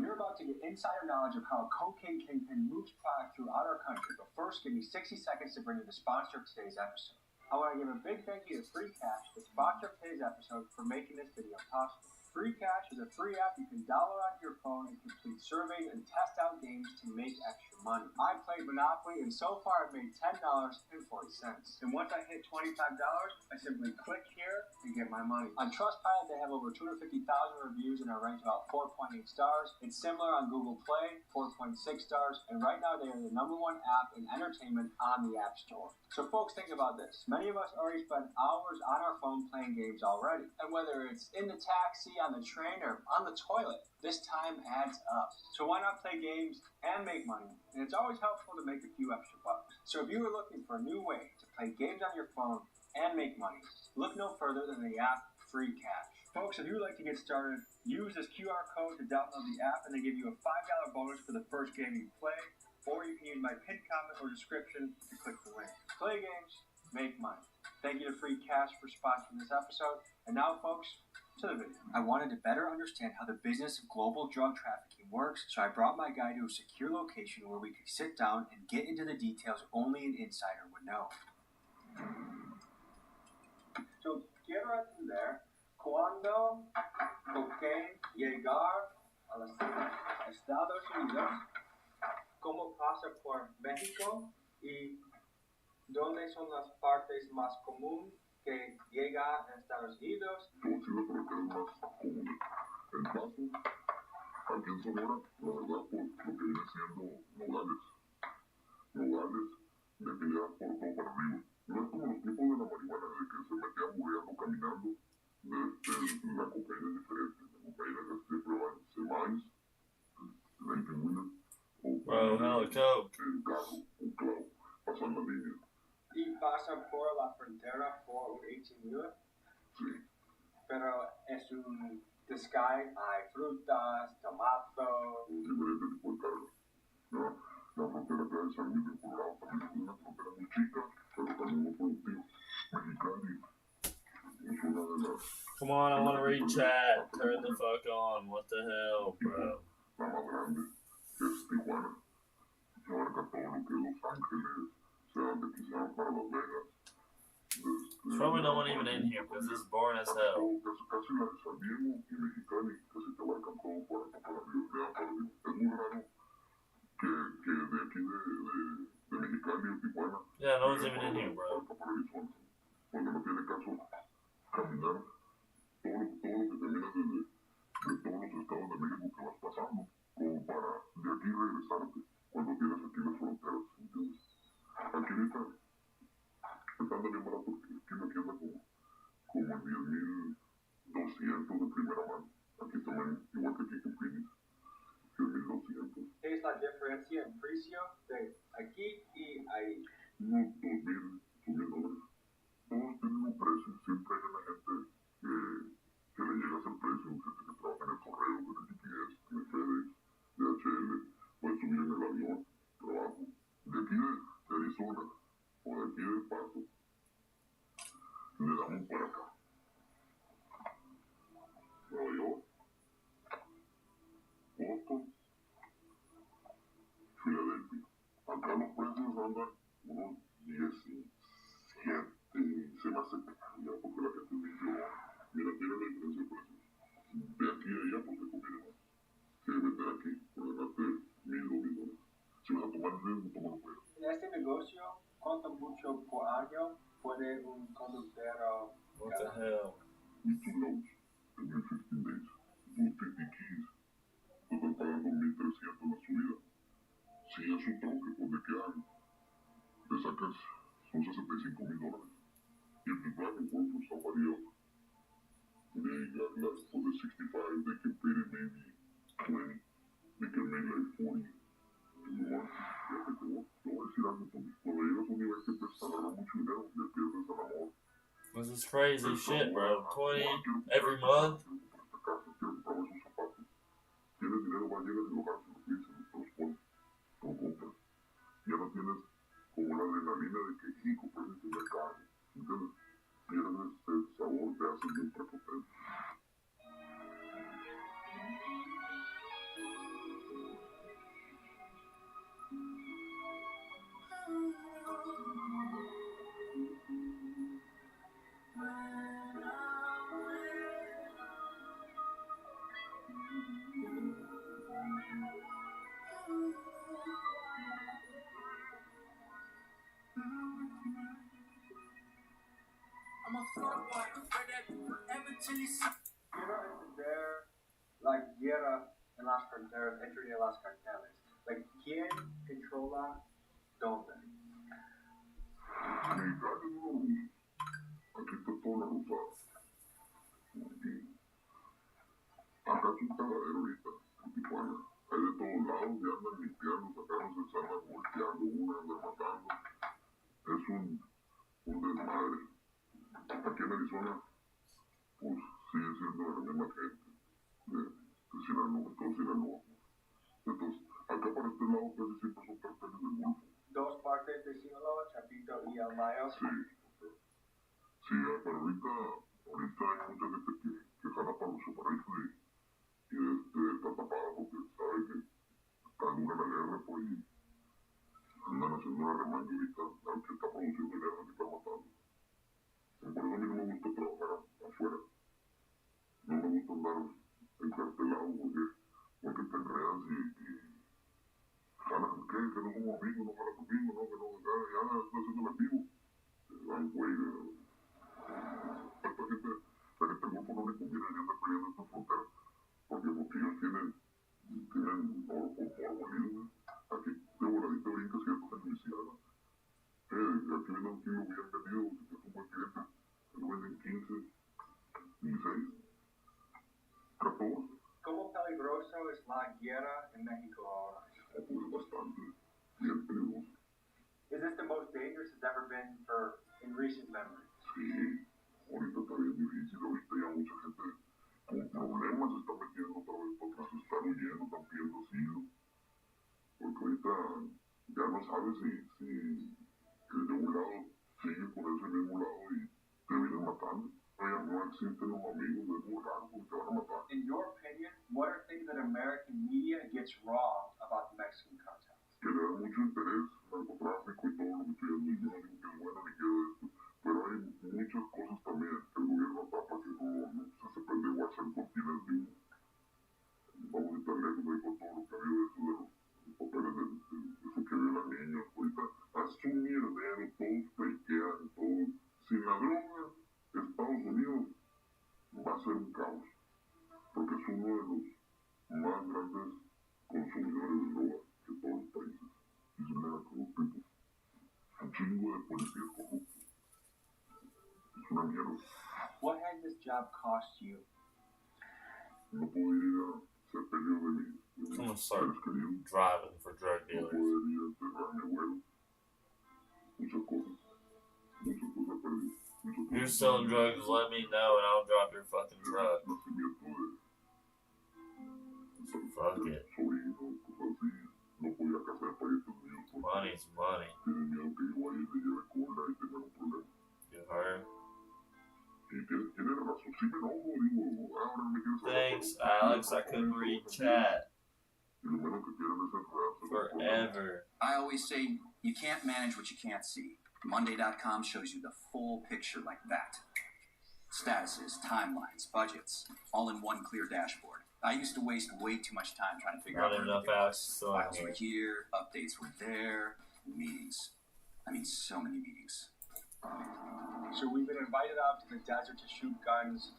You're about to get insider knowledge of how a cocaine kingpin moves product throughout our country, but first give me 60 seconds to bring you the sponsor of today's episode. I want to give a big thank you to Free Cash, the sponsor of today's episode, for making this video possible. Free Cash is a free app you can download onto your phone and complete surveys and test out games to make extra money. I played Monopoly and so far I've made $10.40. And once I hit $25, I simply click here and get my money. On Trustpilot, they have over 250,000 reviews and are ranked about 4.8 stars. It's similar on Google Play, 4.6 stars. And right now they are the #1 app in entertainment on the App Store. So folks, think about this. Many of us already spend hours on our phone playing games already. And whether it's in the taxi, on the train, or on the toilet, this time adds up. So why not play games and make money? And it's always helpful to make a few extra bucks. So if you are looking for a new way to play games on your phone and make money. Look no further than the app Free Cash. Folks, if you would like to get started, use this QR code to download the app and they give you a $5 bonus for the first game you play, or you can use my pinned comment or description to click the link. Play games, make money. Thank you to Free Cash for sponsoring this episode. And now, folks, to the video. I wanted to better understand how the business of global drug trafficking works, so I brought my guy to a secure location where we could sit down and get into the details only an insider would know. So, quiero entender cuando cocaine llegar a los Estados Unidos, cómo pasa por México y dónde son las partes más comunes que llega a Estados Unidos. El paso, aquí en Sonora, la verdad, por lo que viene siendo Nogales. Nogales, de pelear por todo para arriba. No es como los tipos de la marihuana, de que se metían muriendo caminando. La cocaína es diferente. La cocaína es que prueban semáis, Nathan Winner, Bro, hella coke. el carro, un clavo, pasan la línea. Y pasa por la frontera por un 18-wheeler. Sí. Pero es un disguise. Hay frutas, tomatos. Diferente tipo de carga. ¿No? La frontera acá de San Luis de Colorado también es una frontera muy chica, pero también muy productiva. Mexicali es una de las Come on, I want to read chat. Turn the fuck on. What the hell, bro? la más grande, que es Tijuana. Se abarca todo lo que es Los Ángeles, se van de aquí, se van para Las Vegas. There's probably no one even in here because this is boring as hell. Casi la de San Diego y Mexicali, casi te abarcan todo por acá para arriba, te dan para arriba. Es muy raro que de aquí de Mexicali o Tijuana. Yeah, no one's even in here, bro. Para Arizona. Porque no tiene caso caminar todo lo que terminas de todos los estados de México que vas pasando, como para de aquí regresarte cuando tienes aquí las fronteras, ¿entiendes? Aquí ahorita están bien barato porque aquí anda como en 10,200 de primera mano. Aquí también, igual que aquí en Phoenix, 10,200. ¿Qué es la diferencia en precio de aquí y ahí? Unos $2,000 dólares. Todos tienen un precio, siempre hay una gente que le llega a ese precio, gente que trabaja en el correo, en el GPS, en el FedEx, DHL, puede subir en el avión, trabajo. De aquí de Arizona o de aquí de Paso, le damos para acá. Nueva York, Boston, Filadelfia. Acá los precios andan unos 17. Se me hace ya porque la gente dice, mira, tiene la diferencia de precios. De aquí a allá, pues te conviene más. Si vender aquí, por ganarte $1,000 o $2,000. Si vas a tomar el riesgo, tómalo fuera. En este negocio, ¿cuánto mucho por año puede un conductor What the hell? With 2 loads, en 15 days, 250 keys, te están pagando 1,300 la subida. Si es un troque, pues de qué año, le sacas, son $65,000. If the driver works for somebody else, they got like for the 65, they can pay it maybe 20, they can make like 40. No más, ya te voy a decir algo, Tony. Cuando llegas a un nivel que te está ganando mucho dinero, le pierdes el amor. This is crazy shit, bro. 20 every month? Tienes dinero, va, llegas y lo gastas, lo piensas, te los pones, te lo compras. Ya no tienes como la adrenalina de que sí, compras el primer carro, ¿entiendes? Pierdes el sabor, te haces bien prepotente. Quiero entender la guerra en las fronteras, entre las carteles. Like, ¿quién controla dónde? Mexicanos no los rusos. Aquí está toda la rusada. Aquí. Acá es un cagadero ahorita, en Tijuana. Hay de todos lados y andan limpiando, sacándose, se andan volteando, uno andan matando. Es un desmadre. aquí en Arizona, pues siguen siendo la misma gente de Sinaloa, todo Sinaloa. Entonces, acá para este lado casi siempre son carteles del Golfo. Dos partes de Sinaloa, Chapito y El Mayo. Sí, sí, pero ahorita hay mucha gente que jala para los separados y está tapada porque sabe que está dura la guerra, pues, y andan haciendo una remanga ahorita, aunque está produciendo guerra, se está matando. Por eso a mí no me gusta trabajar afuera. No me gusta andar encartelado porque te enredas y jalas, ¿qué? Que no como amigo, no jala conmigo, no, que no, ya estoy haciendo el amigo. Ay, güey, la gente del Golfo no le conviene ya andar peleando esta frontera, porque ellos tienen oro por molido, aquí de voladita brinca cierto en Luisiana. Aquí viene un kilo bien vendido, si te es un buen cliente, te lo venden 15, 16, 14. ¿Cómo peligroso es la guerra en México ahora? Pues bastante, bien peligroso. Is this the most dangerous it's ever been in recent memory? Sí, ahorita está bien difícil, ahorita ya mucha gente con problemas se está metiendo otra vez para atrás, están huyendo, están pidiendo asilo, porque ahorita ya no sabes si de un lado sigue por ese mismo lado y te vienen matando. No existen los amigos, es muy raro porque te van a matar. In your opinion, what are things that American media gets wrong about the Mexican cartel? Que le da mucho interés al narcotráfico y todo lo que estoy haciendo. Yo no digo que es bueno ni que es esto, pero hay muchas cosas también que el gobierno tapa que no se prende igual ser cortinas de humo. Vamos a estar lejos de con todo lo que ha habido de eso, de los papeles de eso que violan niños. Ahorita es un mierdero, todos fakean, todos. Sin la droga, Estados Unidos va a ser un caos, porque es uno de los más grandes consumidores de droga de todos los países. Y se le da corruptos. Un chingo de policías corruptos. Es una mierda. What has this job cost you? No puedo ir a ser peleado de mis I'm gonna start seres queridos. driving for drug No dealers. poder ir a enterrar a mi abuelo. Muchas cosas perdidas. If you're selling drugs, let me know and I'll drop your fucking truck. Fuck it. Money's money. You heard? Thanks, Alex. I couldn't read chat. Forever. I always say you can't manage what you can't see. Monday.com shows you the full picture like that. Statuses, timelines, budgets, all in one clear dashboard. I used to waste way too much time trying to figure out Not where enough everything Alex was. Files still were here, updates were there, meetings. I mean, so many meetings. So we've been invited out to the desert to shoot guns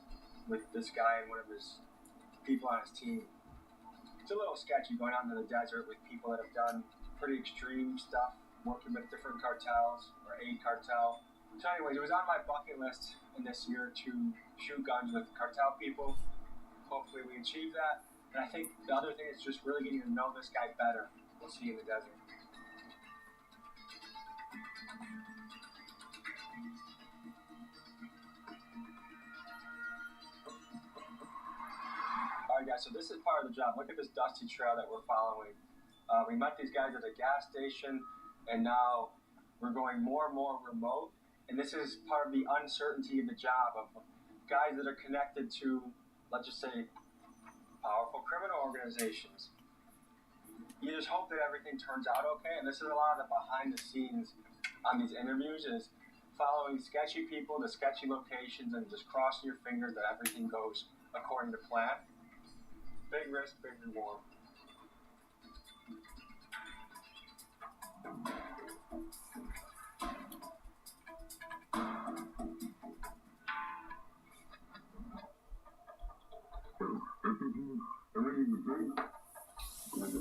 with this guy and one of his people on his team. It's a little sketchy going out into the desert with people that have done pretty extreme stuff, working with different cartels or a cartel. So anyways, it was on my bucket list in this year to shoot guns with cartel people. Hopefully we achieve that. And I think the other thing is just really getting to know this guy better. We'll see in the desert. Alright guys, so this is part of the job. Look at this dusty trail that we're following. We met these guys at a gas station, and now we're going more and more remote. And this is part of the uncertainty of the job of guys that are connected to, let's just say, powerful criminal organizations. You just hope that everything turns out okay. And this is a lot of the behind the scenes on these interviews is following sketchy people to sketchy locations and just crossing your fingers that everything goes according to plan. Big risk, big reward.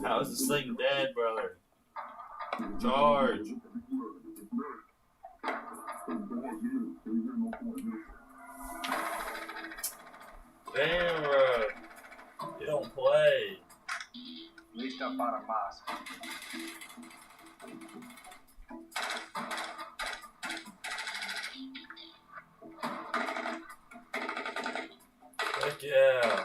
How is this thing dead, brother? Charge. Damn, bro. You don't play. Lista para más. Heck yeah.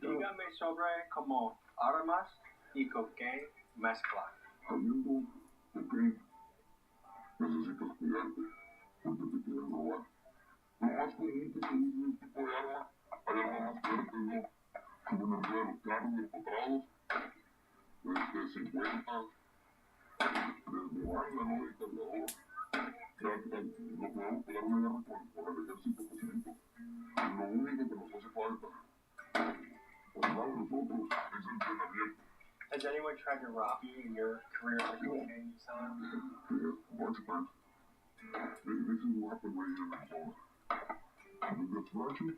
Dígame sobre como armas y cocaine mezcla. Habiendo cocaine, necesitas cuidarte porque te quieren robar. Lo más común que se usa este tipo de arma, hay armas más fuertes, ¿no? Como energía de los carros empotrados, de 50, desde banda, ¿no? De cargador. Lo podemos pegar una guerra con el ejército facilito. Lo único que nos hace falta, por nada de nosotros, es entrenamiento. Has anyone tried to rob you in your career for cocaine selling? Yes, a bunch of times. This is what happened right here in Arizona. They get flashy,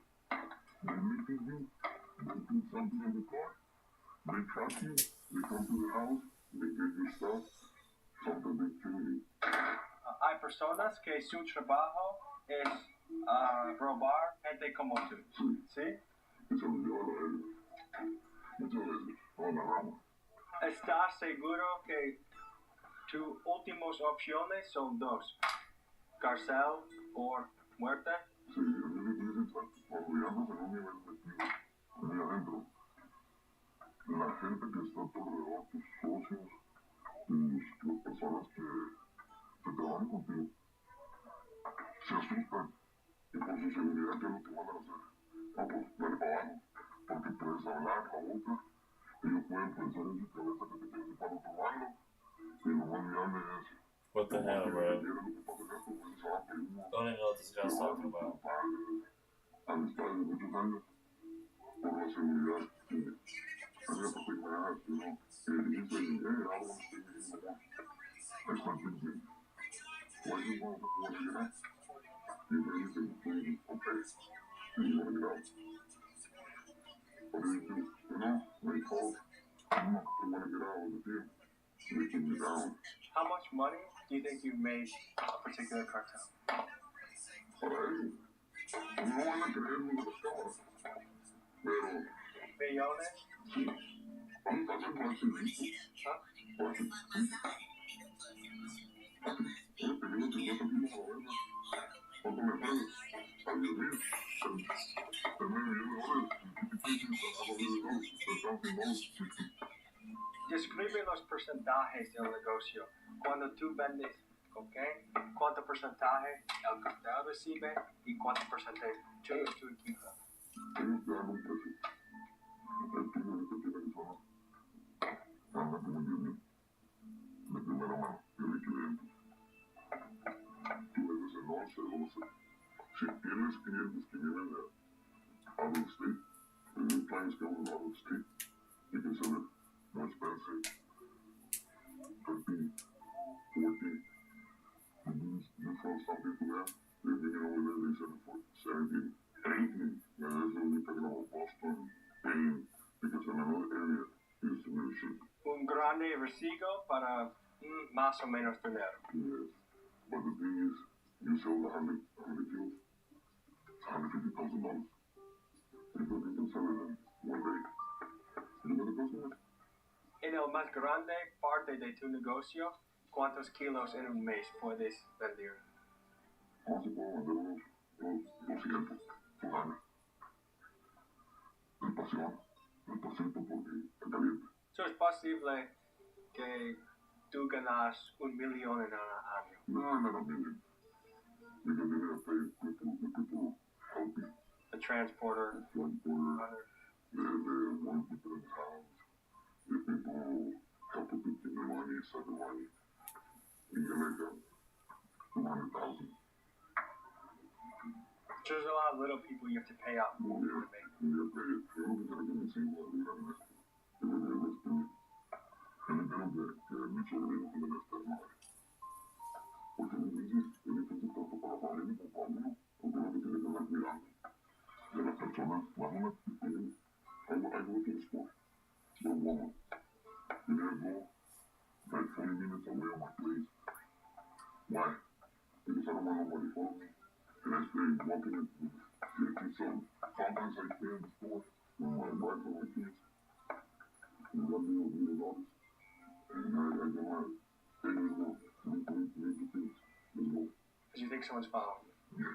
they look at you, they put something in the car, they trap you, they come to the house, they get your stuff, sometimes they kill you. Hay personas que su trabajo es robar gente como tú. ¿Sí? Eso me lleva a la verga. Muchas veces, no la rama. ¿Estás seguro que tus últimas opciones son dos? ¿Cárcel o muerte? Sí, a mí me dicen cuando ya no se ve un nivel metido, muy adentro. La gente que está alrededor, tus socios, las personas que trabajan contigo, se asustan y por su seguridad, ¿qué es lo que van a hacer? Ah, pues dale para abajo, porque puedes hablar la boca, ellos pueden pensar en su cabeza que te quieres ir para otro bando, y lo más viable es... What the hell, bro? I don't even know what this guy's talking about. Amistades de muchos años, por la seguridad que había propiedad, you know, he said, hey, I don't want to stay here anymore. I start thinking, why do you want to get out? You really think, okay, you want to get out. What do? You know, they called, they want to get out of the team. They took me down. How much money do you think you made a particular cartel? Para ellos, no van a creerlo de las cámaras, pero... ¿Millones? Sí, van a hacer más servicio. Fácil. Oye, tenemos 50 kilos a la verga. ¿Cuánto me pagas? A 10,000. Describe los porcentajes del negocio. Cuando tú vendes cocaine, ¿cuánto porcentaje el cartel recibe y cuánto porcentaje tú y tu equipo? Ellos te dan un precio. El tuyo de que tiene Arizona anda como 10,000. De primera mano, tiene clientes. Tú vendes en 11, 12. Si tienes clientes que vienen de out of state, and clients coming out of state, you can sell it more expensive. 13, 14. You sell something to them, they bring it over there, they sell it for 17, 18. And that's what we're talking about Boston, Maine, because in another area, it's really cheap. Un grande recibo para más o menos dinero. Yes. But the thing is, you sell the 100 kilos, it's $150,000. People can sell it in one day. You know the customers? En el más grande parte de tu negocio, ¿cuántos kilos en un mes puedes vender? No se puede vender unos 200, 200. El pasión, el pasito porque está caliente. So, ¿es posible que tú ganas $1 millón en un año? No, no, no, million. The transporter. There's a lot of little people you have to pay out more to make. Why? Because I don't want nobody following me. And I stay walking in sometimes I stay in the store with my wife and my kids. And got little dogs. And I go out. Hey, let's go. Let's go. Because you think someone's following you.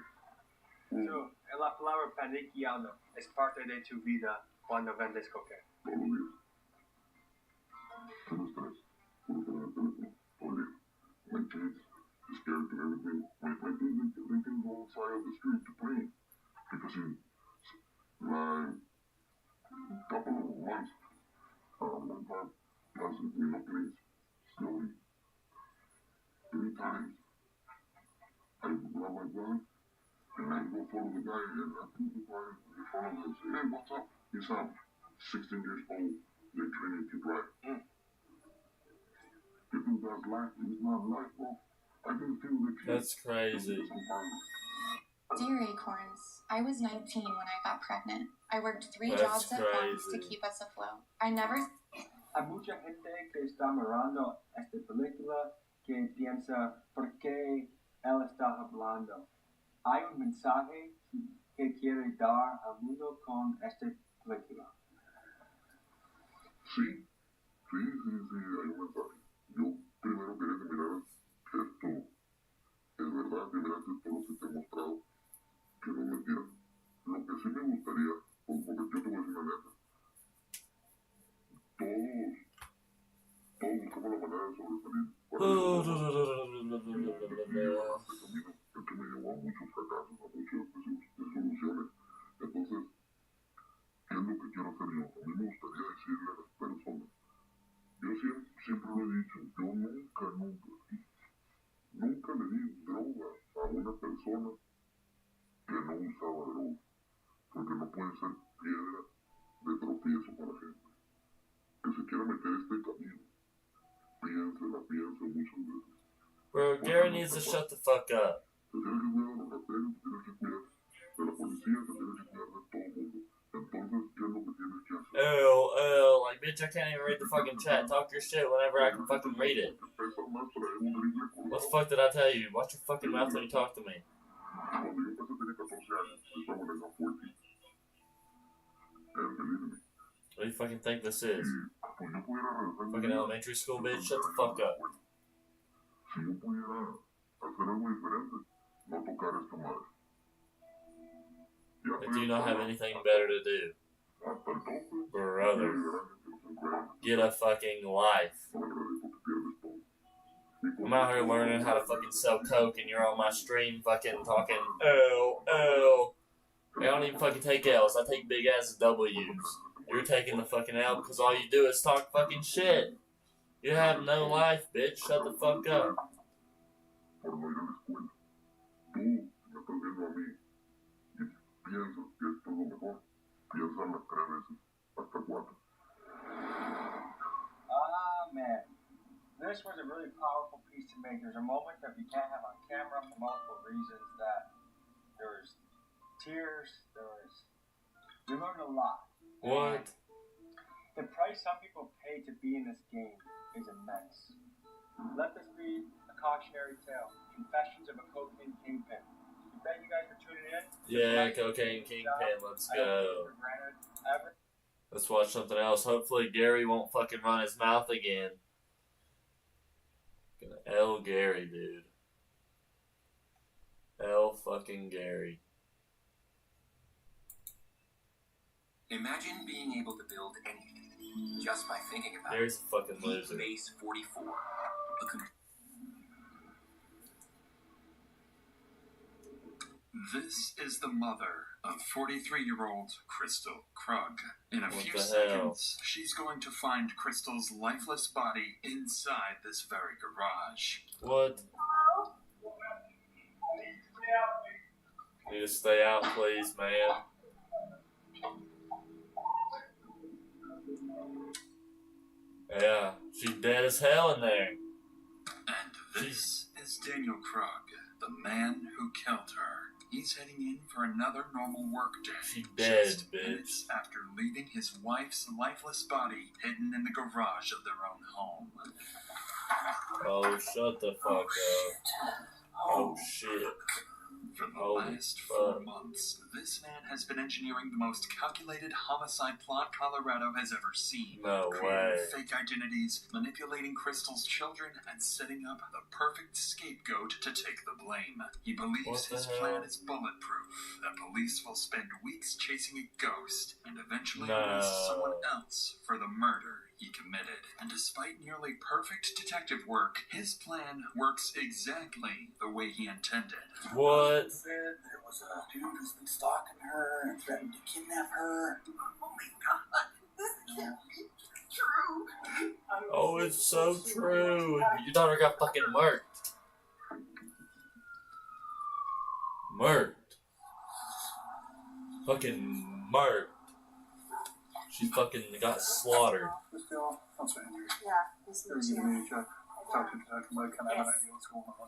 So, la palabra paniqueando es parte de tu vida cuando vendes cocaína. My kids are scared to everything. My kids, they can go outside of the street to play. Because in like a couple of months, one time, I was in the place, slowly. 3 times, I grab my gun, and I go follow the guy, and I put the guy in front of him and say, hey, what's up? He's 16 years old. They're training to drive. If you guys life, it's not life, bro. I can feel the kid. That's crazy. Dear Acorns, I was 19 when I got pregnant. I worked 3 That's jobs at once to crazy. keep us afloat. I never... Hay mucha gente que está mirando esta película que piensa, ¿por qué él está hablando? Hay un mensaje que quiere dar al mundo con esta película. Sí, hay un mensaje. Yo primero quería que miraras esto. Es verdad que miraste todo lo que te he mostrado, que no es mentira. Lo que sí me gustaría, porque yo te voy a decir una neta. Todos buscamos la manera de sobresalir. El que me llevó a muchos fracasos, a muchas desilusiones. Entonces, ¿qué es lo que quiero hacer yo? A mí me gustaría decirle a las personas. Yo siempre lo he dicho, yo nunca le di droga a una persona que no usaba droga, porque no puede ser piedra de tropiezo para la gente. Que se quiera meter este camino, piense muchas veces. Bro, Gary needs to shut the fuck up. Se tiene que cuidar de los rateros, se tiene que cuidar de la policía, se tiene que cuidar de todo el mundo. Entonces, ¿qué es lo que tienes que hacer? Like, bitch, I can't even read the fucking chat. Talk your shit whenever I can fucking read it. What the fuck did I tell you? Watch your fucking mouth when you talk to me. Cuando yo empecé tenía 14 años, estaba en la fuerte. And believe me. What do you fucking think this is? Pues yo pudiera regresar. Fucking elementary school, bitch? Shut the fuck up. Si yo pudiera hacer algo diferente, no tocar esta madre. But do you not have anything better to do? Brother. Get a fucking life. I'm out here learning how to fucking sell coke and you're on my stream fucking talking L. I don't even fucking take L's, I take big ass W's. You're taking the fucking L because all you do is talk fucking shit. You have no life, bitch. Shut the fuck up. Piensas que esto es lo mejor, piénsalo 3 veces, hasta 4. Man. This was a really powerful piece to make. There's a moment that we can't have on camera for multiple reasons. That there was tears, we learned a lot. What? The price some people pay to be in this game is immense. Let this be a cautionary tale. Confessions of a cocaine kingpin. Thank you guys for tuning in. Yeah, cocaine kingpin, let's go. Let's watch something else. Hopefully Gary won't fucking run his mouth again. Gonna L Gary, dude. L fucking Gary. Imagine being able to build anything just by thinking about Gary's a fucking loser. Base 44. This is the mother of 43-year-old Crystal Krug. In a What few the seconds, she's going to find Crystal's lifeless body inside this very garage. What? Need to stay out, please, man. Yeah, she's dead as hell in there. And this is Daniel Krug, the man who killed her. He's heading in for another normal work day. She dead, just minutes after leaving his wife's lifeless body hidden in the garage of their own home. Oh, shut the fuck up. Oh, shit. For the last 4 months, this man has been engineering the most calculated homicide plot Colorado has ever seen. No creating way. fake identities, manipulating Crystal's children, and setting up the perfect scapegoat to take the blame. He believes What the his hell? plan is bulletproof, that police will spend weeks chasing a ghost, and eventually No. arrest someone else for the murder he committed. And despite nearly perfect detective work, his plan works exactly the way he intended. What? Said there was a dude who's been stalking her and threatened to kidnap her. Oh my god, this can't be true. Oh, it's so true. Your daughter got fucking murked. Murked. Fucking murked. She fucking got slaughtered. Miss Bill, I'm sorry, Andrew. Yeah, this There is you need to talk to Detective Mike and I have an idea what's going on.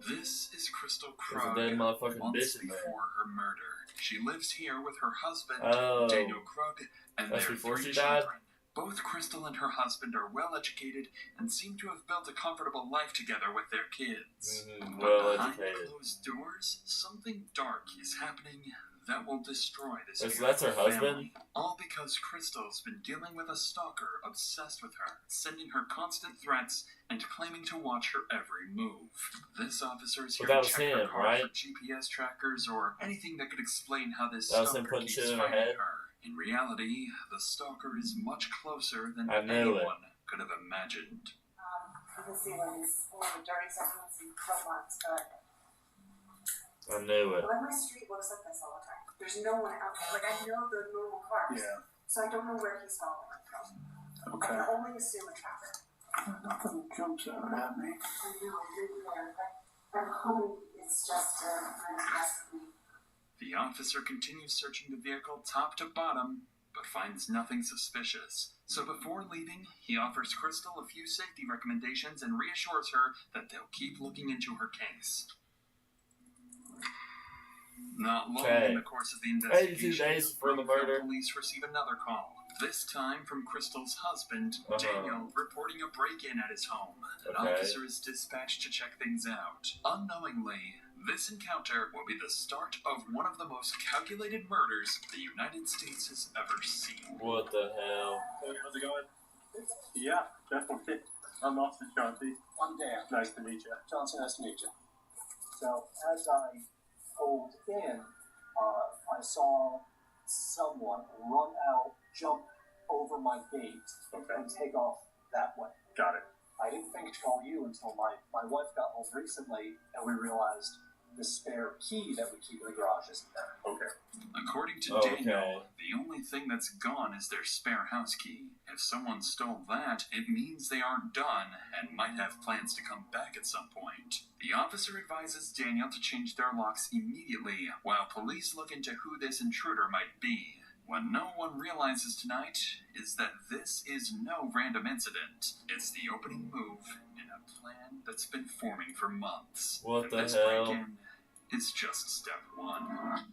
This is Crystal There's a Krug. dead motherfucking Months bitch in there. before her murder, she lives here with her husband, Oh. Daniel Krug, and That's their before 3 she died? children. Both Crystal and her husband are well educated and seem to have built a comfortable life together with their kids. Mhm, But well behind educated. closed doors, something dark is happening that will destroy this So that's her beautiful husband? family. All because Crystal's been dealing with a stalker obsessed with her, sending her constant threats and claiming to watch her every move. This officer is But here that to was check her him, car right? for GPS trackers or anything that could explain how this That was him stalker putting keeps shit in her finding head? her. In reality, the stalker is much closer than I knew it. anyone could have imagined. You can see when he's one of the dirty segments and club marks, but I knew it. my street looks like this all the time. There's no one out there. Like, I know the normal cars. Yeah. So I don't know where he's following from. Okay. I can only assume a traffic. Nothing jumps out at me. I know, maybe there, but I'm hoping it's just a mess of me. The officer continues searching the vehicle top to bottom, but finds nothing suspicious. So before leaving, he offers Crystal a few safety recommendations and reassures her that they'll keep looking into her case. Not long Okay. in the course of the 82 investigation, days before the Brookfield murder. police receive another call. This time from Crystal's husband, Uh-huh. Daniel, reporting a break-in at his home. An Okay. officer is dispatched to check things out. Unknowingly, this encounter will be the start of one of the most calculated murders the United States has ever seen. What the hell? Hey, how's it going? Yeah, definitely. I'm Austin Chauncey. I'm Dan. Nice to meet you. Johnson, nice to meet you. So, as I pulled in, I saw someone run out, jump over my gate, and take off that way. Got it. I didn't think to call you until my wife got home recently, and we realized the spare key that we keep in the garage isn't there. Okay. According to Okay. Daniel, the only thing that's gone is their spare house key. If someone stole that, it means they aren't done and might have plans to come back at some point. The officer advises Daniel to change their locks immediately, while police look into who this intruder might be. What no one realizes tonight is that this is no random incident. It's the opening move in a plan that's been forming for months. What And the this hell? break-in is just step one.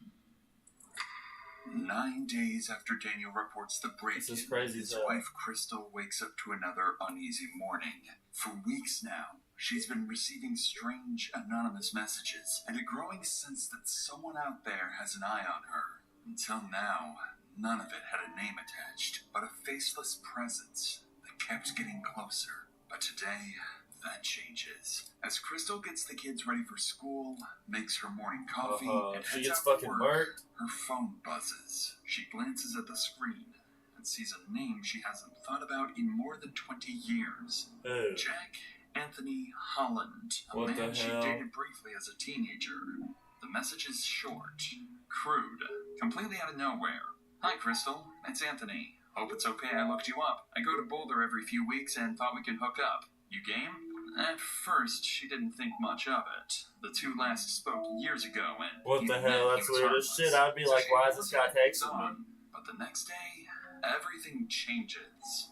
9 days after Daniel reports the break-in, This is crazy his as hell. wife Crystal wakes up to another uneasy morning. For weeks now, she's been receiving strange, anonymous messages and a growing sense that someone out there has an eye on her. Until now, none of it had a name attached, but a faceless presence that kept getting closer. But today, that changes. As Crystal gets the kids ready for school, makes her morning coffee, and She heads gets out to fucking work, murked. her phone buzzes. She glances at the screen and sees a name she hasn't thought about in more than 20 years. Who? Jack Anthony Holland, a What man the she hell? dated briefly as a teenager. The The message is short, crude, completely out of nowhere. Hi, Crystal. It's Anthony. Hope it's okay I looked you up. I go to Boulder every few weeks and thought we could hook up. You game? At first, she didn't think much of it. The two last spoke years ago, and What he the admitted hell? he That's was weird as harmless. shit. I'd be like, She why is this guy texting me? on. But the next day, everything changes.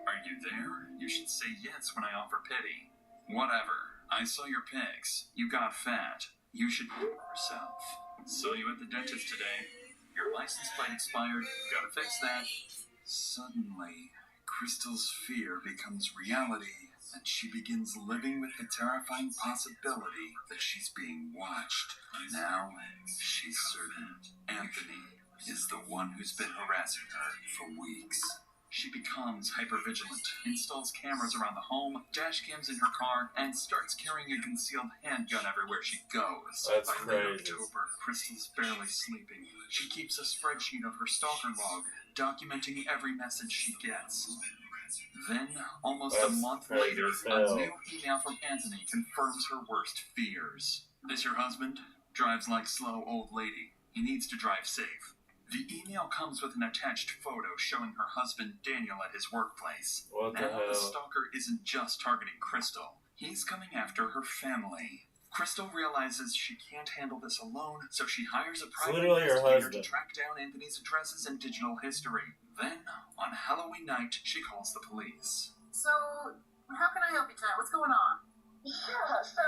Are you there? You should say yes when I offer pity. Whatever. I saw your pics. You got fat. You should know yourself. Saw you at the dentist today. Your license plate expired. Gotta fix that. Suddenly, Crystal's fear becomes reality, and she begins living with the terrifying possibility that she's being watched. Now, she's certain Anthony is the one who's been harassing her for weeks. She becomes hypervigilant, installs cameras around the home, dash cams in her car, and starts carrying a concealed handgun everywhere she goes. That's By late crazy. October, Crystal's barely sleeping. She keeps a spreadsheet of her stalker log, documenting every message she gets. Then, almost a That's month crazy later, as a hell. new email from Anthony confirms her worst fears. This your husband? Drives like slow old lady. He needs to drive safe. The email comes with an attached photo showing her husband Daniel at his workplace. What the Now hell? the stalker isn't just targeting Crystal. He's coming after her family. Crystal realizes she can't handle this alone, so she hires a private literally her investigator to husband. track down Anthony's addresses and digital history. Then, on Halloween night, she calls the police. So, how can I help you tonight? What's going on? Yeah, so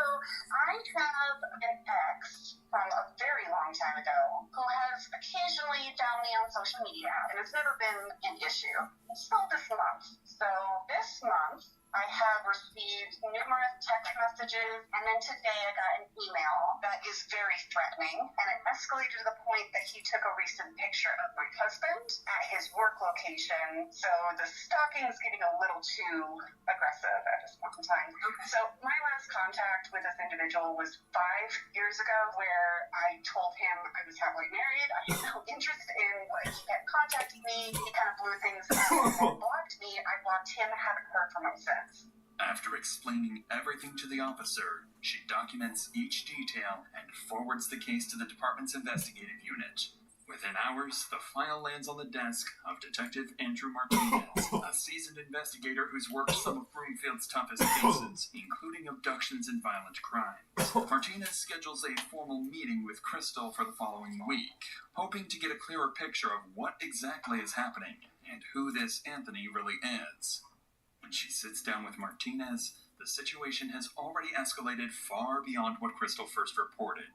I have an ex from a very long time ago who has occasionally downed me on social media, and it's never been an issue. So this month. So this month, I have received numerous text messages, and then today I got an email that is very threatening, and it escalated to the point that he took a recent picture of my husband at his work location. So the stalking is getting a little too aggressive at this point in time. Okay. So my last contact with this individual was 5 years ago, where I told him I was happily married. I had no interest in what he kept contacting me. He kind of blew things out and blocked me. I blocked him. Haven't heard from him since. After explaining everything to the officer, she documents each detail and forwards the case to the department's investigative unit. Within hours, the file lands on the desk of Detective Andrew Martinez, a seasoned investigator who's worked some of Broomfield's toughest cases, including abductions and violent crimes. Martinez schedules a formal meeting with Crystal for the following week, hoping to get a clearer picture of what exactly is happening and who this Anthony really is. When she sits down with Martinez, the situation has already escalated far beyond what Crystal first reported.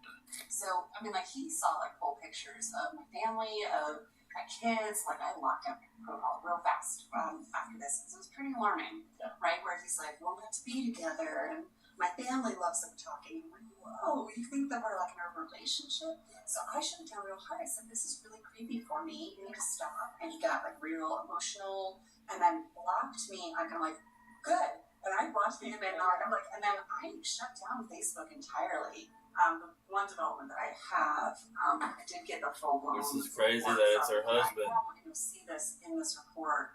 So, I mean, like, he saw, like, full pictures of my family, of my kids. Like, I locked up my profile real fast after this. So it was pretty alarming, right? Where he's like, we're meant to be together, and my family loves them talking. I'm like, whoa, you think that we're, like, in a relationship? So I shut it down real hard. I said, this is really creepy for me. You need to stop. And he got, like, real emotional, and then blocked me. I'm like, good. And I blocked him, and I'm like, and then I shut down Facebook entirely. The one development that I have, I did get the full blown. This is crazy that it's her husband. You'll see this in this report.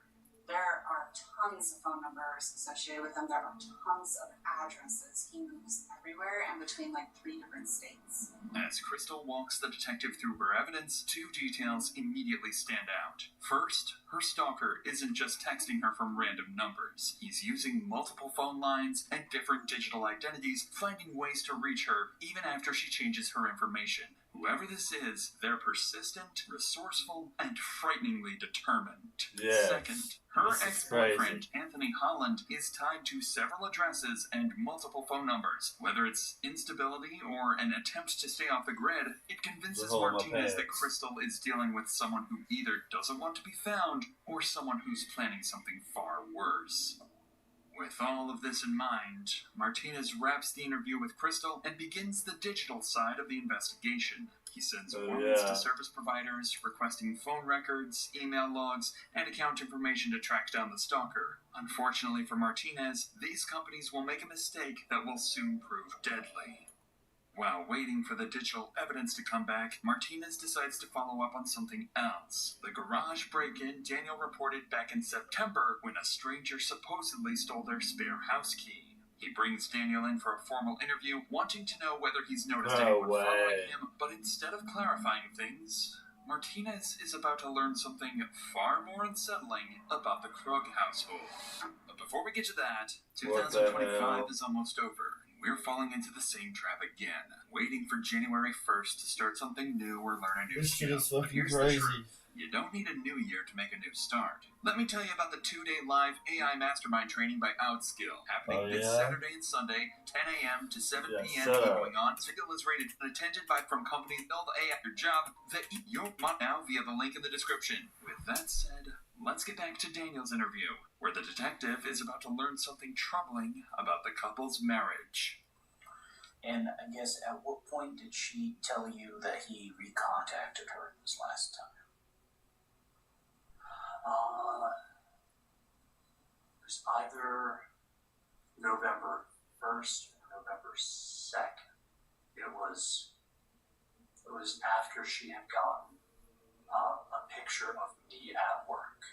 There are tons of phone numbers associated with him. There are tons of addresses. He moves everywhere and between like 3 different states. As Crystal walks the detective through her evidence, 2 details immediately stand out. First, her stalker isn't just texting her from random numbers. He's using multiple phone lines and different digital identities, finding ways to reach her even after she changes her information. Whoever this is, they're persistent, resourceful, and frighteningly determined. Yeah. Second, her This is ex-boyfriend, Anthony Holland, is tied to several addresses and multiple phone numbers. Whether it's instability or an attempt to stay off the grid, it convinces hole in my Martinez that pants. Crystal is dealing with someone who either doesn't want to be found or someone who's planning something far worse. With all of this in mind, Martinez wraps the interview with Crystal and begins the digital side of the investigation. He sends warrants to service providers, requesting phone records, email logs, and account information to track down the stalker. Unfortunately for Martinez, these companies will make a mistake that will soon prove deadly. While waiting for the digital evidence to come back, Martinez decides to follow up on something else. The garage break-in Daniel reported back in September when a stranger supposedly stole their spare house key. He brings Daniel in for a formal interview, wanting to know whether he's noticed No anyone way. following him, but instead of clarifying things, Martinez is about to learn something far more unsettling about the Krug household. But before we get to that, What the 2025 hell? is almost over. We're falling into the same trap again, waiting for January 1st to start something new or learn a new This shit skill. is But fucking here's the crazy. truth. You don't need a new year to make a new start. Let me tell you about the 2-day live AI mastermind training by Outskill, happening Oh, this yeah? Saturday and Sunday, 10 a.m. to 7 Yeah, p.m. shut up. going on. Skill is rated and attended by from companies Build AI Your Job that you want now via the link in the description. With that said, let's get back to Daniel's interview, where the detective is about to learn something troubling about the couple's marriage. And I guess at what point did she tell you that he recontacted her this last time? It was either November 1st or November 2nd. It was after she had gotten a picture of me at work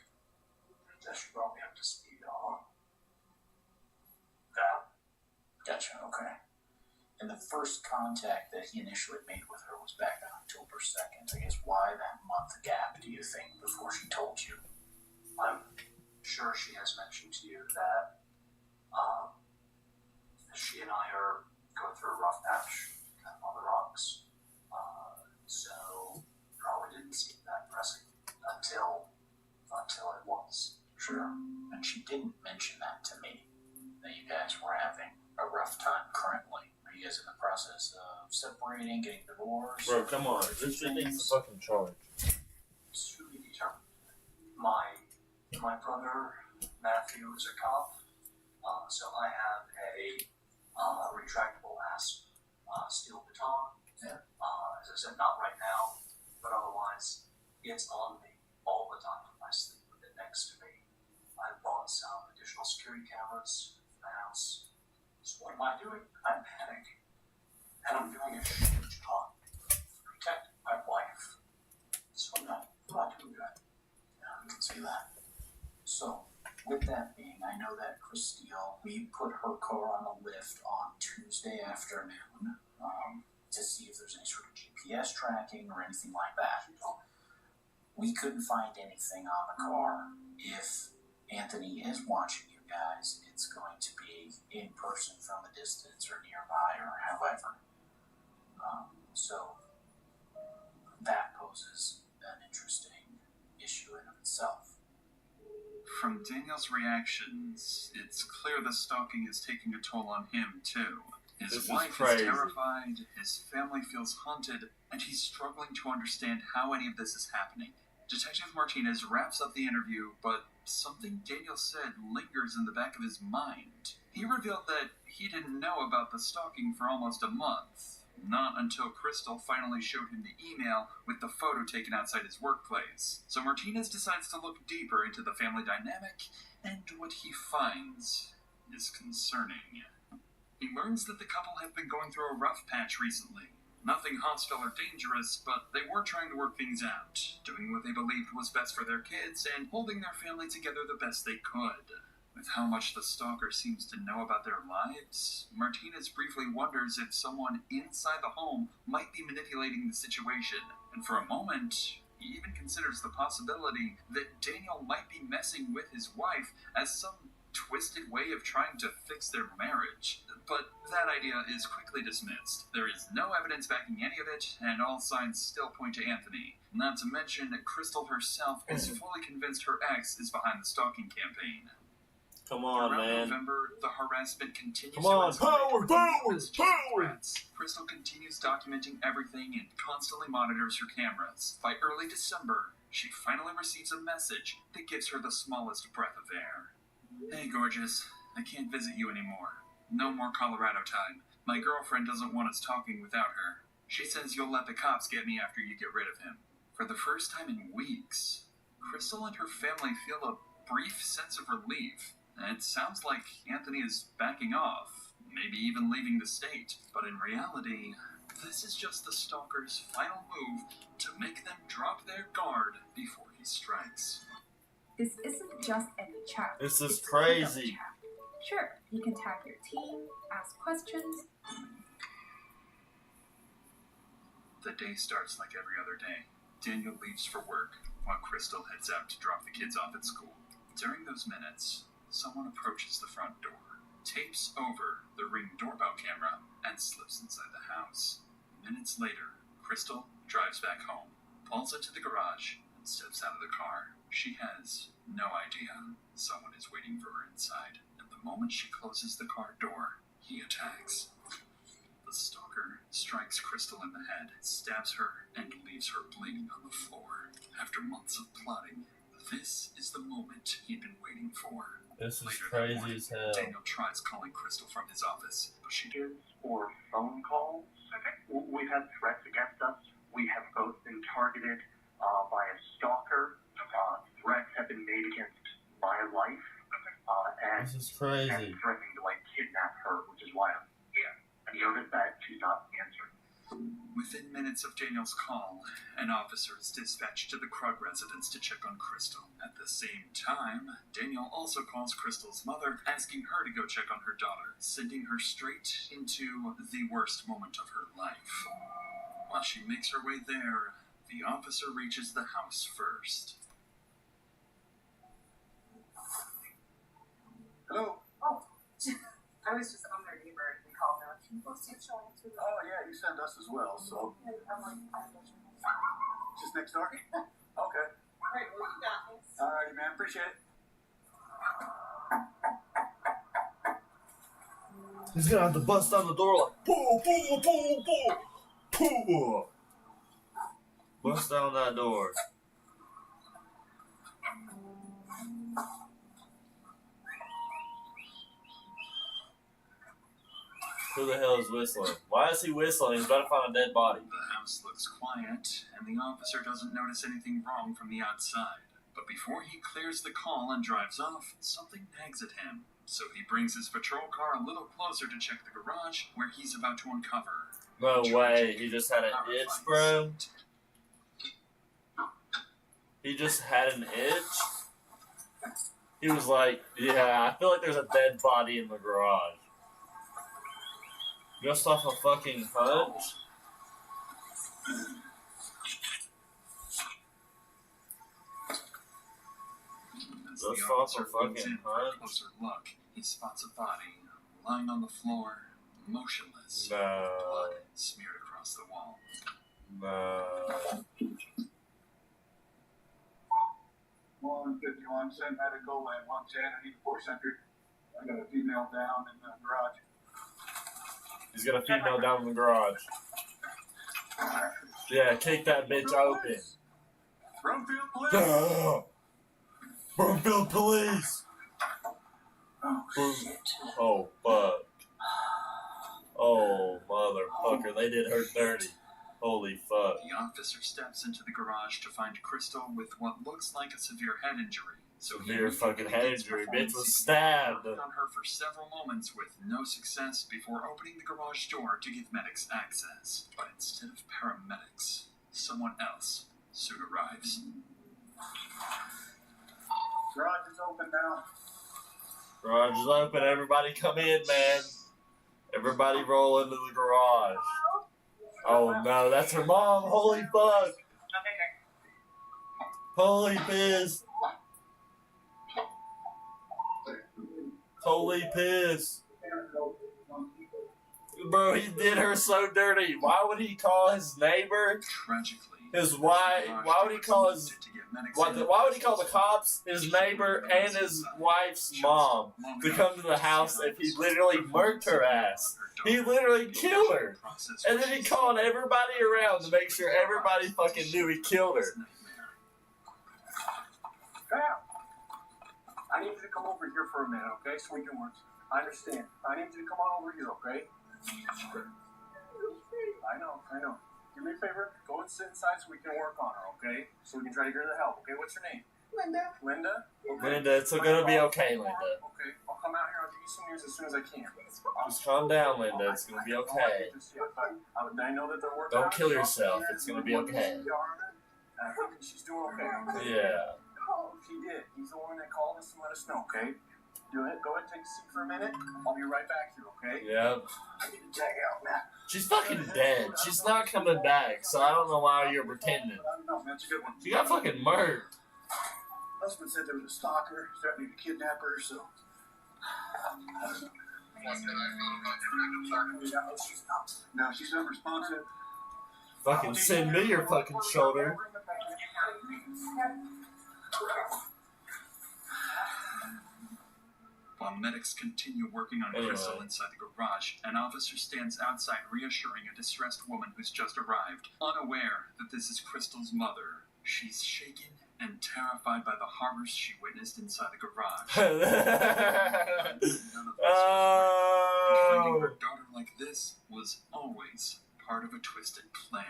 that she brought me up to speed on. That. Gotcha, okay. And the first contact that he initially made with her was back on October 2nd. I guess why that month gap, do you think, before she told you? I'm sure she has mentioned to you that she and I are going through a rough patch, kind of on the rocks. So probably didn't seem that pressing until it was. Sure. And she didn't mention that to me, that you guys were having a rough time currently. Are you guys in the process of separating, getting divorced? Bro, come on. This shit needs a fucking charge. To be determined. My brother Matthew is a cop, so I have a retractable asp steel baton. Yeah. As I said, not right now, but otherwise, it's on me all the time. I sleep with it next to me. I bought some additional security cameras for the house. So what am I doing? I'm panicking, and I'm doing a shit job to protect my wife. So I'm not doing good. Yeah, I can see that. So, with that being, I know that Christelle, we put her car on a lift on Tuesday afternoon to see if there's any sort of GPS tracking or anything like that. We couldn't find anything on the car. If Anthony is watching you guys, it's going to be in person from a distance or nearby or however. So, that poses an interesting issue in of itself. From Daniel's reactions, it's clear the stalking is taking a toll on him, too. His This is wife is crazy. terrified, his family feels haunted, and he's struggling to understand how any of this is happening. Detective Martinez wraps up the interview, but something Daniel said lingers in the back of his mind. He revealed that he didn't know about the stalking for almost a month. Not until Crystal finally showed him the email with the photo taken outside his workplace. So Martinez decides to look deeper into the family dynamic, and what he finds is concerning. He learns that the couple have been going through a rough patch recently. Nothing hostile or dangerous, but they were trying to work things out, doing what they believed was best for their kids and holding their family together the best they could. With how much the stalker seems to know about their lives, Martinez briefly wonders if someone inside the home might be manipulating the situation, and for a moment, he even considers the possibility that Daniel might be messing with his wife as some twisted way of trying to fix their marriage. But that idea is quickly dismissed. There is no evidence backing any of it, and all signs still point to Anthony. Not to mention that Crystal herself is fully convinced her ex is behind the stalking campaign. Come on, Throughout man. November, the harassment continues. Come on, to escalate power, with power, messages and power. threats. Crystal continues documenting everything and constantly monitors her cameras. By early December, she finally receives a message that gives her the smallest breath of air. Hey, gorgeous. I can't visit you anymore. No more Colorado time. My girlfriend doesn't want us talking without her. She says you'll let the cops get me after you get rid of him. For the first time in weeks, Crystal and her family feel a brief sense of relief. It sounds like Anthony is backing off, maybe even leaving the state. But in reality, this is just the stalker's final move to make them drop their guard before he strikes. This isn't just any chat. This is It's a freedom crazy. chat. Sure, you can tag your team, ask questions. The day starts like every other day. Daniel leaves for work, while Crystal heads out to drop the kids off at school. During those minutes, someone approaches the front door, tapes over the Ring doorbell camera, and slips inside the house. Minutes later, Crystal drives back home, pulls into the garage, and steps out of the car. She has no idea someone is waiting for her inside, and the moment she closes the car door, he attacks. The stalker strikes Crystal in the head, stabs her, and leaves her bleeding on the floor. After months of plotting, this is the moment he'd been waiting for. This is Later crazy that morning, as hell. Daniel tries calling Crystal from his office, but she or phone calls. We've had threats against us. We have both been targeted by a stalker. Threats have been made against my life. And This is crazy. and threatening to kidnap her, which is why I'm here. I noticed that she's not answering. Within minutes of Daniel's call, an officer is dispatched to the Krug residence to check on Crystal. At the same time, Daniel also calls Crystal's mother, asking her to go check on her daughter, sending her straight into the worst moment of her life. While she makes her way there, the officer reaches the house first. Hello? Oh, I was just on their neighbor and we called them. Can you go see if she'll answer? Oh, yeah, you sent us as well, so. I'm like, Just next door? Okay. Alright, well, you got this. Alrighty, man. Appreciate it. He's gonna have to bust down the door like, boo, boo, boo, boo, boo. Bust down that door. Who the hell is whistling? Why is he whistling? He's about to find a dead body. The house looks quiet, and the officer doesn't notice anything wrong from the outside. But before he clears the call and drives off, something nags at him. So he brings his patrol car a little closer to check the garage, where he's about to uncover. No way. He just had an itch, bro. He just had an itch. He was like, yeah, I feel like there's a dead body in the garage. Just off a fucking hunch? As Just the off a officer moves fucking in for a hunch? closer look, he spots a body lying on the floor, motionless, No. blood smeared across the wall. No. 151, send medical at 110. I need a 400. I got a female down in the garage. He's got a female down in the garage. Yeah, kick that bitch open. Brumfield Police! Duh. Broomfield Police! Oh, fuck. Oh, motherfucker. They did her dirty. Holy fuck. The officer steps into the garage to find Crystal with what looks like a severe head injury. So he Severe fucking head begins injury. performing Bitch was CPR, stabbed. worked on her for several moments with no success before opening the garage door to give medics access. But instead of paramedics, someone else soon arrives. Garage is open now. Garage is open. Everybody come in, man. Everybody roll into the garage. Oh no, that's her mom. Holy fuck. Holy piss. Holy piss. Bro, he did her so dirty. Why would he call his neighbor? Tragically, His wife. Why would he call his... Why would he call the cops, his neighbor, and his wife's mom to come to the house if he literally murked her ass? He literally killed her. And then he called everybody around to make sure everybody fucking knew he killed her. Fam, I need you to come over here for a minute, okay? So we can work. I understand. I need you to come on over here, okay? I know. Do me a favor, go and sit inside so we can work on her, okay? So we can try to get her the help, okay? What's your name? Linda. Linda? Okay. Linda, it's gonna be okay, Linda. Okay, I'll come out here. I'll give you some news as soon as I can. Just calm down, Linda. It's gonna be okay. I know that they're working. Don't kill yourself. It's gonna be okay. I think she's doing okay. Yeah. He did. He's the one that called us and let us know, okay? Do it. Go ahead and take a seat for a minute. I'll be right back here, okay? Yep. I need to check out, man. She's fucking dead. She's not coming back, so I don't know why you're pretending. No, that's a good one. She got fucking murdered. Husband said there was a stalker threatening to kidnap her, so. No, she's not responsive. Fucking send me your fucking shoulder. While medics continue working on Crystal inside the garage, an officer stands outside reassuring a distressed woman who's just arrived, unaware that this is Crystal's mother. She's shaken and terrified by the horrors she witnessed inside the garage. Finding her daughter like this was always part of a twisted plan.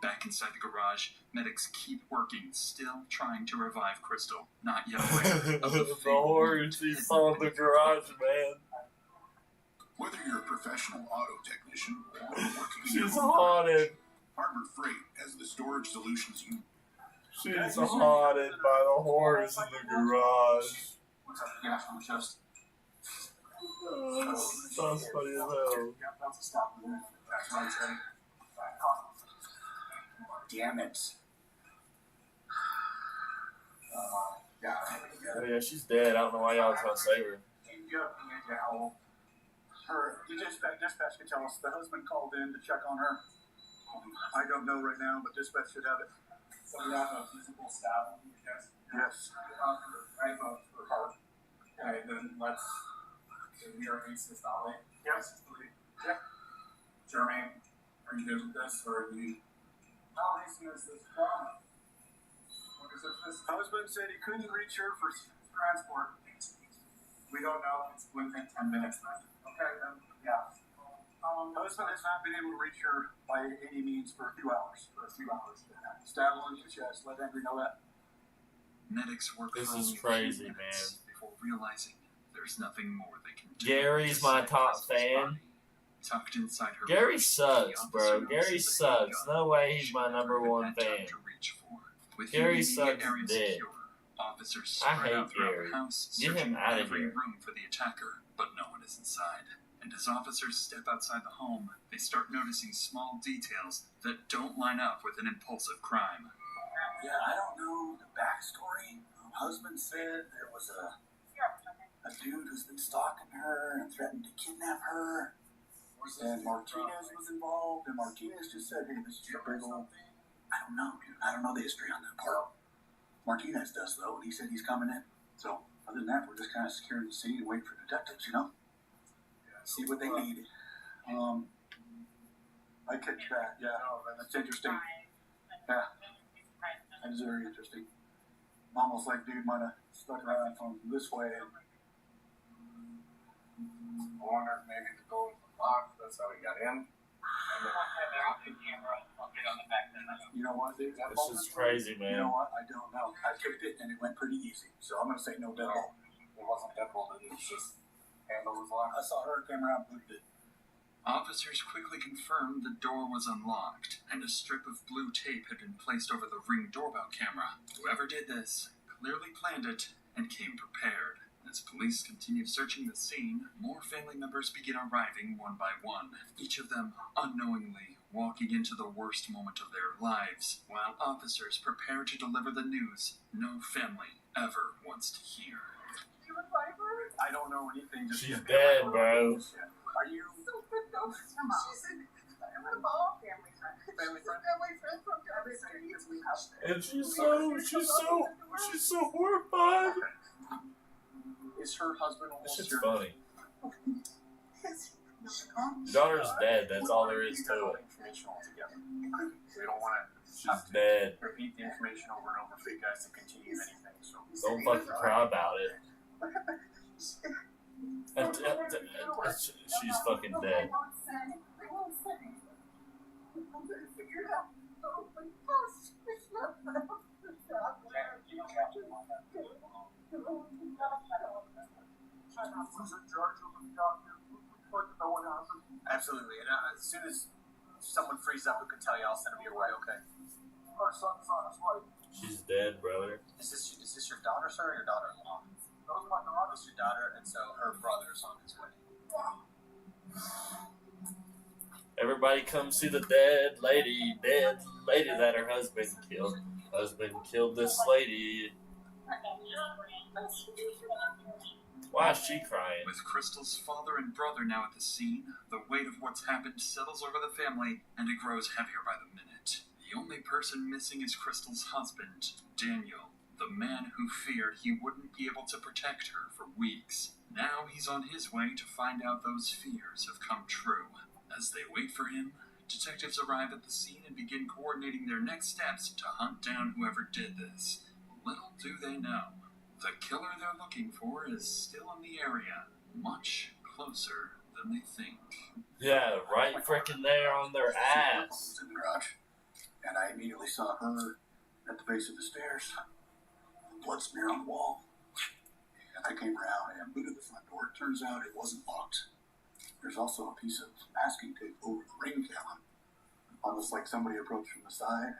Back inside the garage, medics keep working, still trying to revive Crystal. Not yet aware of the horrors he saw in the garage, man. Whether you're a professional auto technician or working in She's your haunted. Harbor Freight has the storage solutions you. She's haunted by the horrors in the garage. What's up, gas? I'm just. Sounds funny as hell. Damn it. Oh, yeah, she's dead. I don't know why y'all was trying to save her. The dispatch can tell us the husband called in to check on her. I don't know right now, but dispatch should have it. So we have a physical staff, yes? Yes. Right, for her. Okay, then let's. We are against this alley. Yes. Yeah. Jeremy, are you good with this, or are you? How recent is this from? Because if this husband said he couldn't reach her for transport, we don't know if it's within 10 minutes then. Okay, then, yeah. Husband has not been able to reach her by any means for a few hours. Stab her in the chest, let Henry know that. Medics work This for is only crazy, 2 minutes before realizing there's nothing more they can do. Gary's my top fan. Tucked inside her Gary body, sucks, the bro. officer Gary notices the sucks. gun No way he's my she number never one had time fan. to reach for. With Gary the sucks immediate area dick. secure, officers I spread hate out throughout Gary. the house, Get him searching out of every here. room for the attacker, but no one is inside. And as officers step outside the home, they start noticing small details that don't line up with an impulsive crime. Yeah, I don't know the backstory. Husband said there was a dude who's been stalking her and threatened to kidnap her. And Martinez was involved, and Martinez just said, hey, this is your big old... I don't know, dude. I don't know the history on that part. Martinez does, though, and he said he's coming in. So, other than that, we're just kind of securing the scene and waiting for detectives, you know? See what they need. I catch that, yeah. That's interesting. Yeah. That is very interesting. Almost like dude might have stuck around from this way. And I wonder if maybe the door was locked, that's how he got in. You know what, dude? This is crazy, man. You know what? I don't know. I kicked it and it went pretty easy. So I'm going to say no deadbolt. It wasn't deadbolt, it was just handle was locked. I saw her came around and moved it. Officers quickly confirmed the door was unlocked, and a strip of blue tape had been placed over the Ring doorbell camera. Whoever did this clearly planned it and came prepared. As police continue searching the scene, more family members begin arriving one by one, each of them unknowingly walking into the worst moment of their lives, while officers prepare to deliver the news no family ever wants to hear. I don't know anything. Just She's dead, bro. Are you? She's family friend from down the street. And she's so horrified. Is her husband almost This shit's here? funny. Your daughter's dead. That's all there is to it. Information altogether. We don't want to She's dead. repeat the information over and over for you guys to continue anything. So Don't fucking cry about it. She's fucking dead. Absolutely. And as soon as someone frees up who can tell you, I'll send them your way, okay? Our son's on his way. She's dead, brother. Is this your daughter, sir, or your daughter-in-law? foster daughter, and so her brother's on his way. Everybody come see the dead lady that her husband killed. Husband killed this lady. Why is she crying? With Crystal's father and brother now at the scene, the weight of what's happened settles over the family, and it grows heavier by the minute. The only person missing is Crystal's husband, Daniel, the man who feared he wouldn't be able to protect her for weeks. Now he's on his way to find out those fears have come true. As they wait for him, detectives arrive at the scene and begin coordinating their next steps to hunt down whoever did this. Little do they know, the killer they're looking for is still in the area, much closer than they think. Yeah, right freaking there on their ass. In the garage, and I immediately saw her at the base of the stairs. Blood smear on the wall. And I came around and booted the front door. It turns out it wasn't locked. There's also a piece of masking tape over the ring camera. Almost like somebody approached from the side,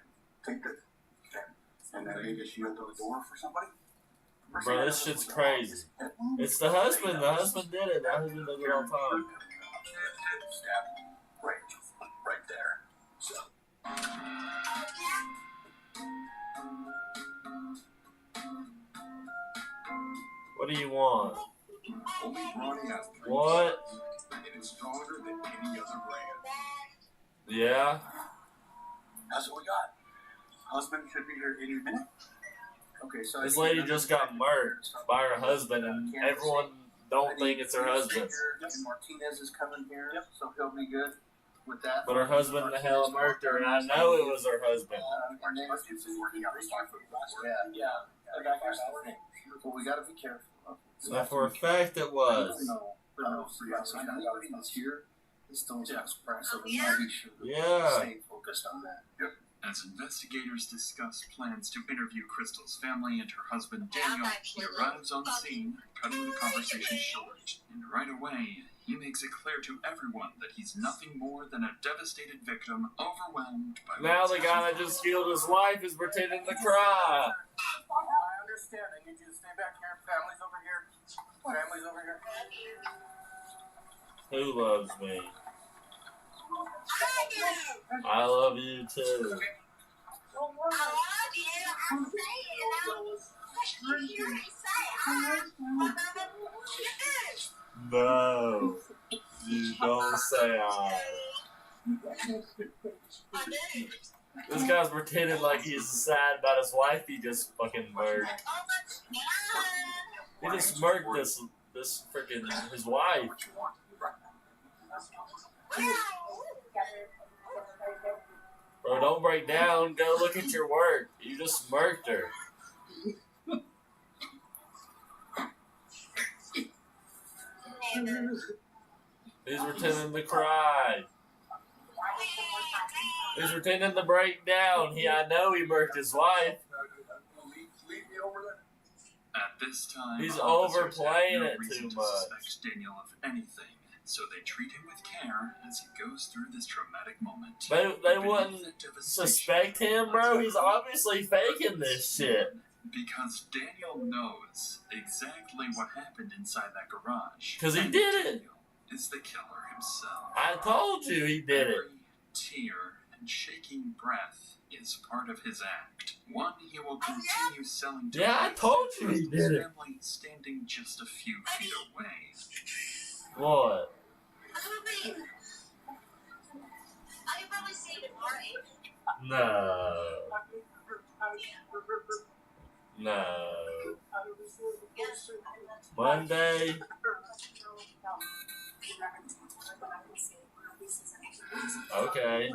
taped it, and then maybe she opened the door for somebody. Bro, this shit's crazy. It's the husband. The husband did it. The husband does it all the time. Right there. So. What do you want? Only Brawny has 3 What? and it's stronger than any other brand. Yeah? That's what we got. Husband should be here any minute. Okay, so This lady just got murdered by her husband, and everyone don't think it's her husband. And Martinez is coming here, so he'll be good with that. But her husband the hell murdered her, and I know it was her husband. And then yeah. Well, we gotta be careful. So for a fact it was. So I know everything's here. This don't just press, so we gotta be sure Yeah. stay focused on that. As investigators discuss plans to interview Crystal's family and her husband Daniel, he arrives on scene, cutting the conversation short. And right away, he makes it clear to everyone that he's nothing more than a devastated victim, overwhelmed by Now the guy that just killed his wife is pretending to cry. I understand. I need you to stay back here. Family's over here. Family's over here. Who loves me? I love you too. No, you don't say I. This guy's pretending like he's sad about his wife he just fucking murdered. He just murdered this freaking his wife. Bro, don't break down. Go look at your work. You just murked her. He's pretending to cry. He's pretending to break down. I know he murked his wife. At this time, He's officers have overplaying no it reason too to much. suspect Daniel of anything, so they treat him with care as he goes through this traumatic moment. They wouldn't suspect him, bro. He's obviously faking this shit. Because Daniel knows exactly what happened inside that garage. 'Cause he And did it. Daniel is the killer himself. I told you he did it. Every tear and shaking breath is part of his act. One he will continue selling to Yeah, I told you he his did it. family standing just a few feet away. What? No. No. Monday. Okay.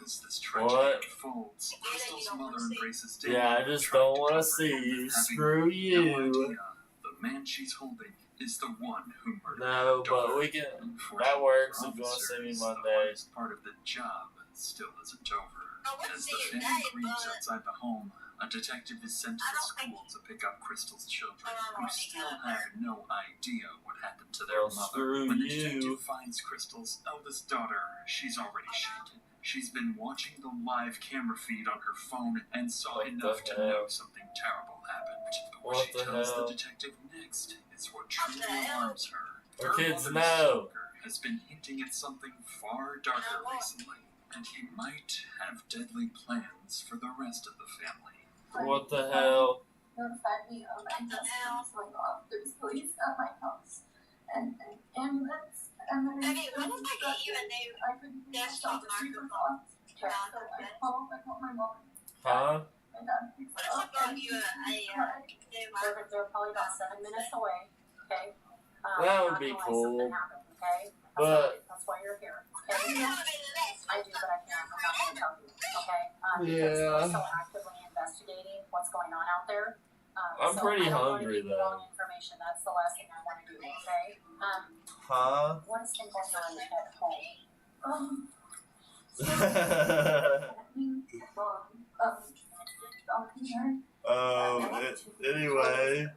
As this tragedy What? unfolds, Crystal's mother embraces Daniel. Yeah, I just don't want to see you. Screw No you. idea the man she's holding is the one who murdered No, her but daughter. we can. Unfortunately That works for if you want to see me officers, the Monday. hardest part of the job still isn't over. As the family grieves outside the home, a detective is sent to the school to pick up Crystal's children, who still have no idea what happened to their mother. Screw When the you. detective finds Crystal's eldest daughter, she's already shaken. She's been watching the live camera feed on her phone and saw enough to know something terrible happened. But what she tells the detective next is what truly alarms her. The kids mother's know. stalker has been hinting at something far darker recently, and he might have deadly plans for the rest of the family. What the hell? Notified me of my house going off. There's police at my house and an ambulance. And then I couldn't desktop microphone. I called my mom. Huh? My dad picks it up. They're probably about 7 minutes away. Okay. That would be cool. Okay. But that's why you're here. Okay. I do, but I can't. I'm not going to tell you. Okay. Yeah. We're still actively investigating what's going on out there. I'm pretty hungry though. Wrong information. That's the last thing I want to do. Okay. Huh? What has been going on at home? Anyway,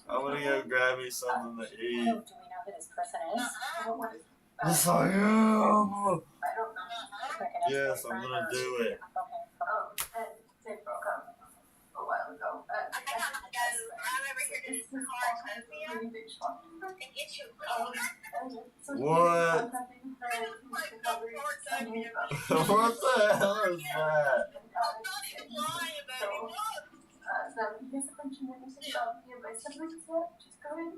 I'm gonna go grab me something to eat. Do we know who this person is? Yes, I am. I don't know. Yes, I'm gonna do it. And they broke up a while ago. I'm over here to this really big shop. What? What the hell is that? Here's a bunch of witnesses about me and my siblings yet. Just go in.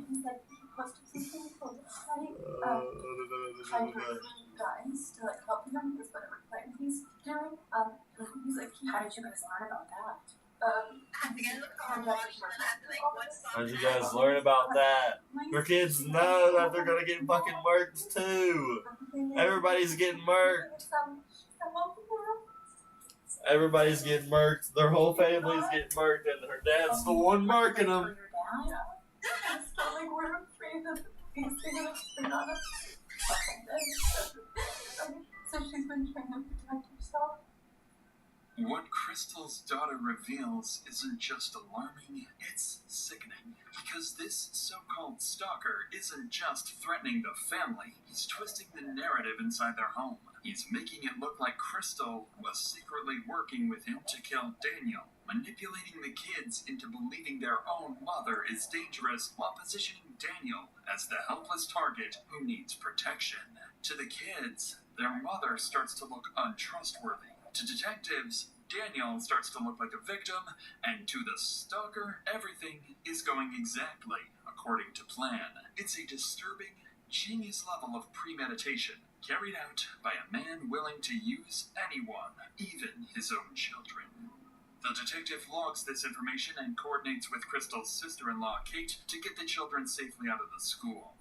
He's like, he posted something called the site. Trying to recruit guys to like help him with whatever plan he's doing. He's like, how did you guys learn about that? How'd you guys learn about that? Your kids know that they're gonna get fucking murked too. Everybody's getting murked. Everybody's getting murked. Their whole family's getting murked, and her dad's the one murking them. Like we're afraid that they're gonna spin on us. So she's been trying to protect herself. What Crystal's daughter reveals isn't just alarming, it's sickening. Because this so-called stalker isn't just threatening the family, he's twisting the narrative inside their home. He's making it look like Crystal was secretly working with him to kill Daniel, manipulating the kids into believing their own mother is dangerous while positioning Daniel as the helpless target who needs protection. To the kids, their mother starts to look untrustworthy. To detectives, Daniel starts to look like a victim, and to the stalker, everything is going exactly according to plan. It's a disturbing, genius level of premeditation, carried out by a man willing to use anyone, even his own children. The detective logs this information and coordinates with Crystal's sister-in-law, Kate, to get the children safely out of the school.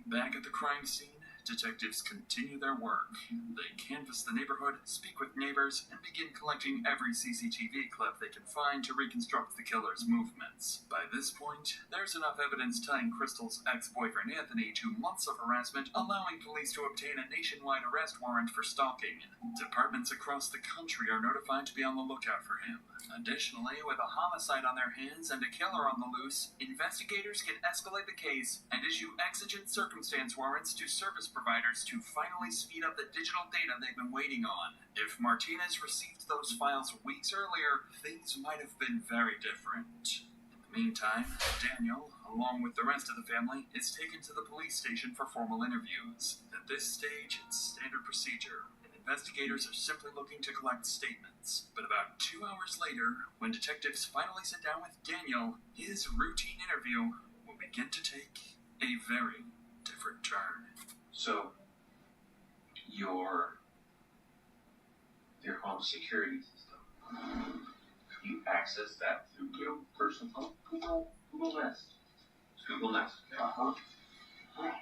Back at the crime scene, detectives continue their work. They canvass the neighborhood, speak with neighbors, and begin collecting every CCTV clip they can find to reconstruct the killer's movements. By this point, there's enough evidence tying Crystal's ex-boyfriend Anthony to months of harassment, allowing police to obtain a nationwide arrest warrant for stalking. Departments across the country are notified to be on the lookout for him. Additionally, with a homicide on their hands and a killer on the loose, investigators can escalate the case and issue exigent circumstance warrants to service providers to finally speed up the digital data they've been waiting on. If Martinez received those files weeks earlier, things might have been very different. In the meantime, Daniel, along with the rest of the family, is taken to the police station for formal interviews. At this stage, it's standard procedure. Investigators are simply looking to collect statements. But about 2 hours later, when detectives finally sit down with Daniel, his routine interview will begin to take a very different turn. So, your home security system, you access that through your personal phone? Google Nest. Google Nest. Okay.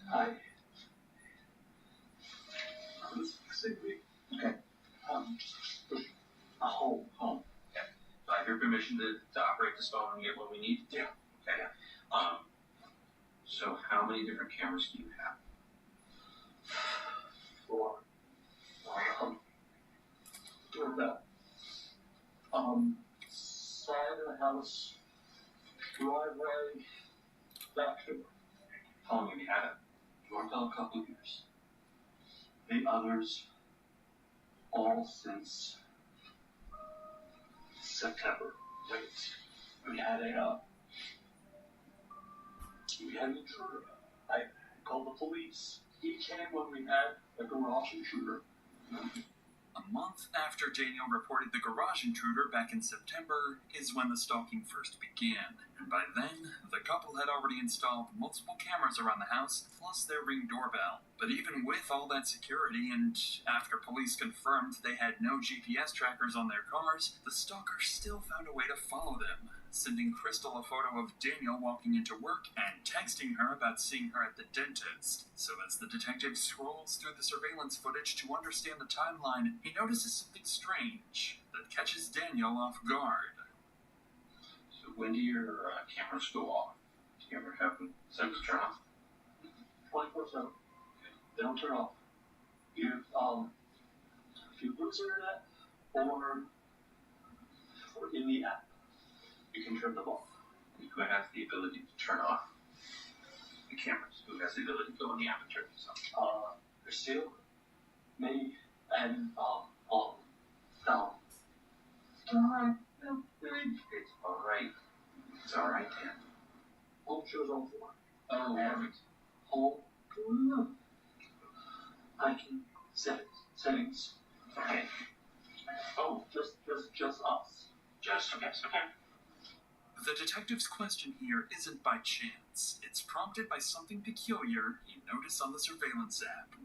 Hi. Okay. A home. Yeah. So I have your permission to operate this phone and get what we need? Yeah. Okay. So how many different cameras do you have? 4. doorbell. Side of the house, driveway, back door. How long have you had it? Doorbell, a couple of years. The others, all since September. Wait, we had an intruder. I called the police. He came when we had a garage intruder. A month after Daniel reported the garage intruder back in September is when the stalking first began. And by then, the couple had already installed multiple cameras around the house, plus their Ring doorbell. But even with all that security, and after police confirmed they had no GPS trackers on their cars, the stalker still found a way to follow them, sending Crystal a photo of Daniel walking into work and texting her about seeing her at the dentist. So as the detective scrolls through the surveillance footage to understand the timeline, he notices something strange that catches Daniel off guard. So when do your cameras go off? Do you ever have them set to turn off? 24/7. They don't turn off. If you lose internet or in the app, you can turn them off. Who has the ability to turn off the cameras? Who has the ability to go in the app and turn these off? Lucille, me, and Dawn. It's alright. It's alright, Dan. Home shows on 4. Oh, perfect. Home. I can settings. Okay. Oh, just us. Just, okay. The detective's question here isn't by chance. It's prompted by something peculiar he noticed on the surveillance app.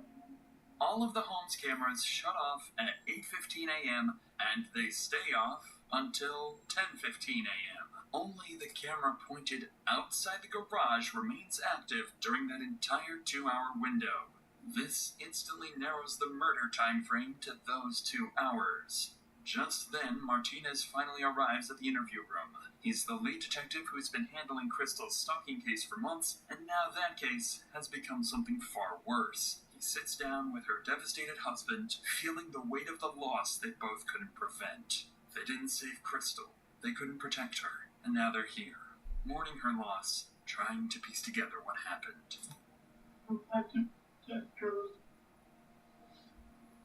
All of the home's cameras shut off at 8:15 a.m. and they stay off until 10:15 a.m. Only the camera pointed outside the garage remains active during that entire 2-hour window. This instantly narrows the murder time frame to those 2 hours. Just then, Martinez finally arrives at the interview room. He's the lead detective who's been handling Crystal's stalking case for months, and now that case has become something far worse. He sits down with her devastated husband, feeling the weight of the loss they both couldn't prevent. They didn't save Crystal, they couldn't protect her, and now they're here, mourning her loss, trying to piece together what happened.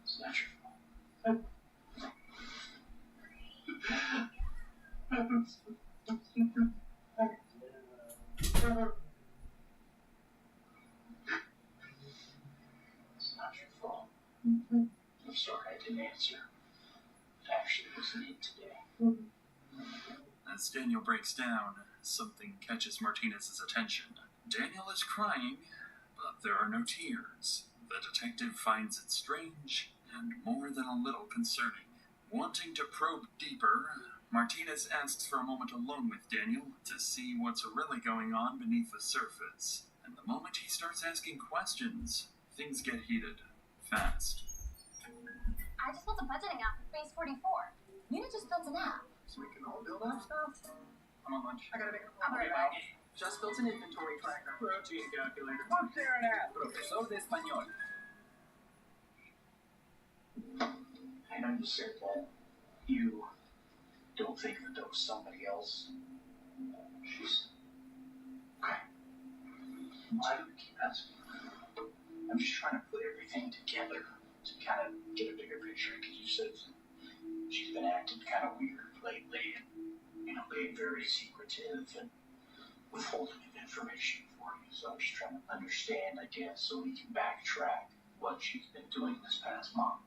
It's not your fault. It's not your fault. I'm sorry I didn't answer. It actually wasn't it today. As Daniel breaks down, something catches Martinez's attention. Daniel is crying, but there are no tears. The detective finds it strange and more than a little concerning. Wanting to probe deeper, Martinez asks for a moment alone with Daniel to see what's really going on beneath the surface. And the moment he starts asking questions, things get heated fast. I just built a budgeting app for Phase 44. Nina just built an app. So we can all build that stuff? I'm on lunch. I gotta make a I'll be right back. Just built an inventory tracker. Protein calculator. What's there an app? Profesor de Español. I know you said that you don't think that there was somebody else. She's... Okay. Why do we keep asking? I'm just trying to put everything together to kind of get a bigger picture, because you said she's been acting kind of weird lately, and, being very secretive and withholding of information for you. So I'm just trying to understand, I guess, so we can backtrack what she's been doing this past month.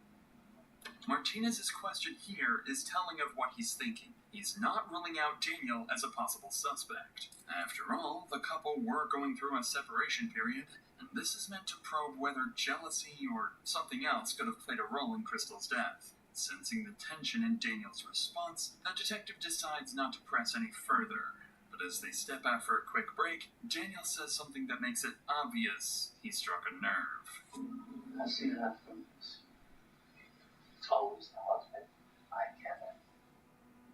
Martinez's question here is telling of what he's thinking. He's not ruling out Daniel as a possible suspect. After all, the couple were going through a separation period, and this is meant to probe whether jealousy or something else could have played a role in Crystal's death. Sensing the tension in Daniel's response, the detective decides not to press any further. But as they step out for a quick break, Daniel says something that makes it obvious he struck a nerve. I see that from this. It's always the husband. I get it.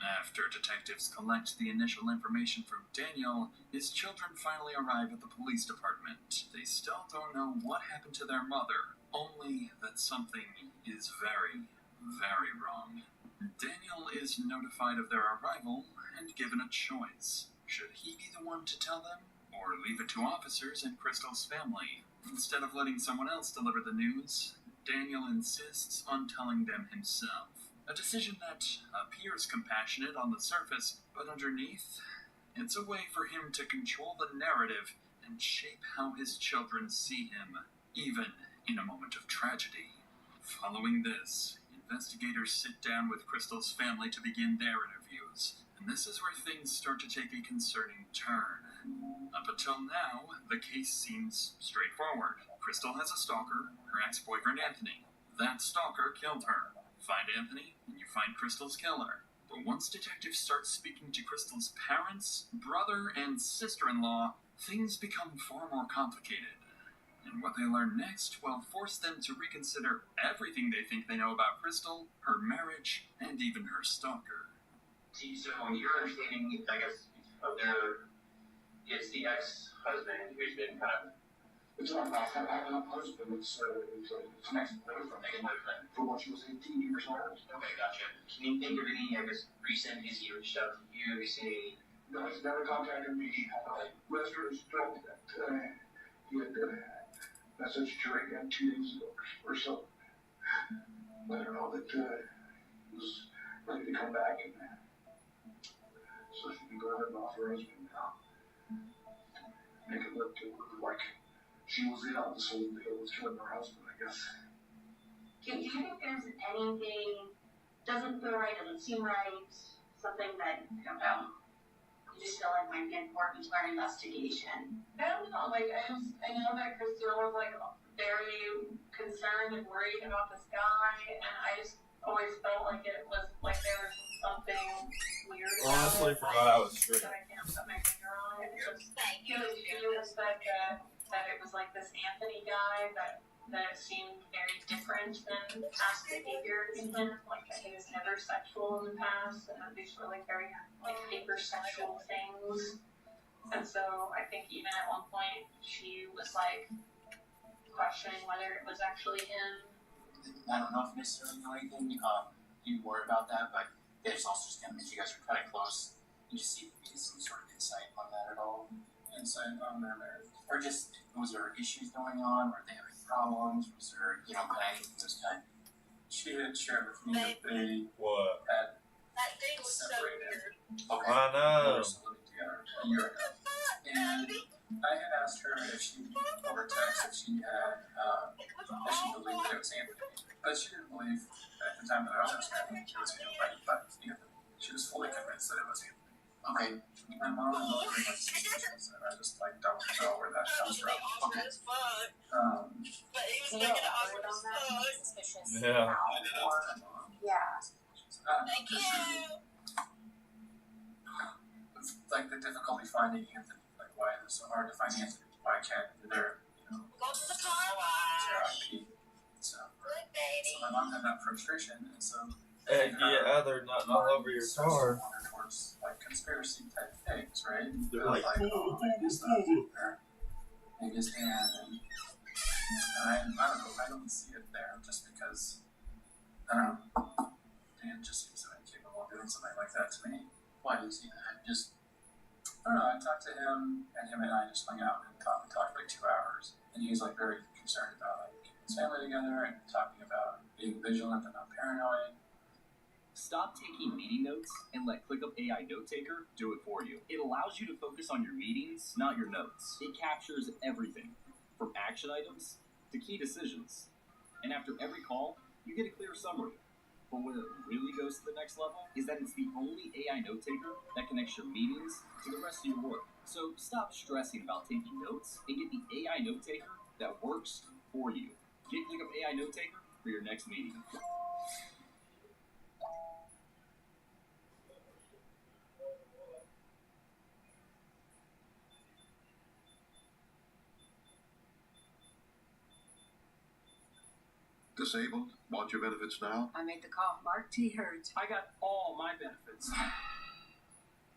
After detectives collect the initial information from Daniel, his children finally arrive at the police department. They still don't know what happened to their mother, only that something is very, very wrong. Daniel is notified of their arrival and given a choice. Should he be the one to tell them, or leave it to officers and Crystal's family? Instead of letting someone else deliver the news, Daniel insists on telling them himself. A decision that appears compassionate on the surface, but underneath, it's a way for him to control the narrative and shape how his children see him, even in a moment of tragedy. Following this, investigators sit down with Crystal's family to begin their interviews, and this is where things start to take a concerning turn. Up until now, the case seems straightforward. Crystal has a stalker, her ex-boyfriend Anthony. That stalker killed her. Find Anthony, and you find Crystal's killer. But once detectives start speaking to Crystal's parents, brother, and sister-in-law, things become far more complicated. And what they learn next will force them to reconsider everything they think they know about Crystal, her marriage, and even her stalker. So your understanding, I guess, of is the ex-husband who's been kind of... It's not my husband, it's an ex-boyfriend. For when she was 18 years old. Okay, gotcha. Can you think of any, I guess, recent, has he reached out to you? Has he... No, he's never contacted me. Lester has told me that he had messaged her again 2 days ago or so. Let her know that he was ready to come back, and so she can go ahead and offer her husband now. Make it look like she was in on this whole deal with killing her husband, I guess. Do you think there's anything doesn't feel right, doesn't seem right, something that, I don't know, you just feel like might be important to our investigation? I don't know, like, I know that Christina was, like, very concerned and worried about this guy, and I just always felt like it was, like, there was something weird about Honestly, it. from what I was straight. That I can't put my finger on it. He was that it was, like, this Anthony guy that seemed very different than past behavior in him, like that he was never sexual in the past, and that these were like very like hypersexual things. And so I think even at one point she was like questioning whether it was actually him. I don't know if you necessarily know anything you worry about that, but it's also just kind of you guys are kind of close. You just see if you get some sort of insight on that at all. Insight on their marriage, or just was there issues going on? Were they having problems? Was there, you know, kind of anything was kind of... She had shared with me that they had That date was separated. so weird. Okay. I know. They were still living together a year ago. And I had asked her if she, over text, if she had, if she believed that it was Anthony. But she didn't believe at the time that I was asking her it was Anthony. But you know, she was fully convinced that it was Anthony. Okay. My mom is also very much suspicious, and I just like don't know where that comes from. Okay. Suspicious. Yeah. Yeah. Thank you. It's like the difficulty finding Anthony. Like, why is it so hard to find Anthony? Why can't there, you know, RIP? So my mom had that frustration, and so. And yeah, they're not all over your car. Towards like conspiracy type things, right? They're like, in his hand, and I don't know. I don't see it there just because I don't know. Dan just seems so incapable of doing something like that to me. Why do you see that? Just I don't know. I talked to him, and I just hung out and talked for like 2 hours, and he was like very concerned about like getting his family together and talking about being vigilant and not paranoid. Stop taking meeting notes and let ClickUp AI Note Taker do it for you. It allows you to focus on your meetings, not your notes. It captures everything, from action items to key decisions. And after every call, you get a clear summary. But where it really goes to the next level is that it's the only AI Note Taker that connects your meetings to the rest of your work. So stop stressing about taking notes and get the AI Note Taker that works for you. Get ClickUp AI Note Taker for your next meeting. Disabled? Want your benefits now? I made the call. Mark T. Hurt. I got all my benefits.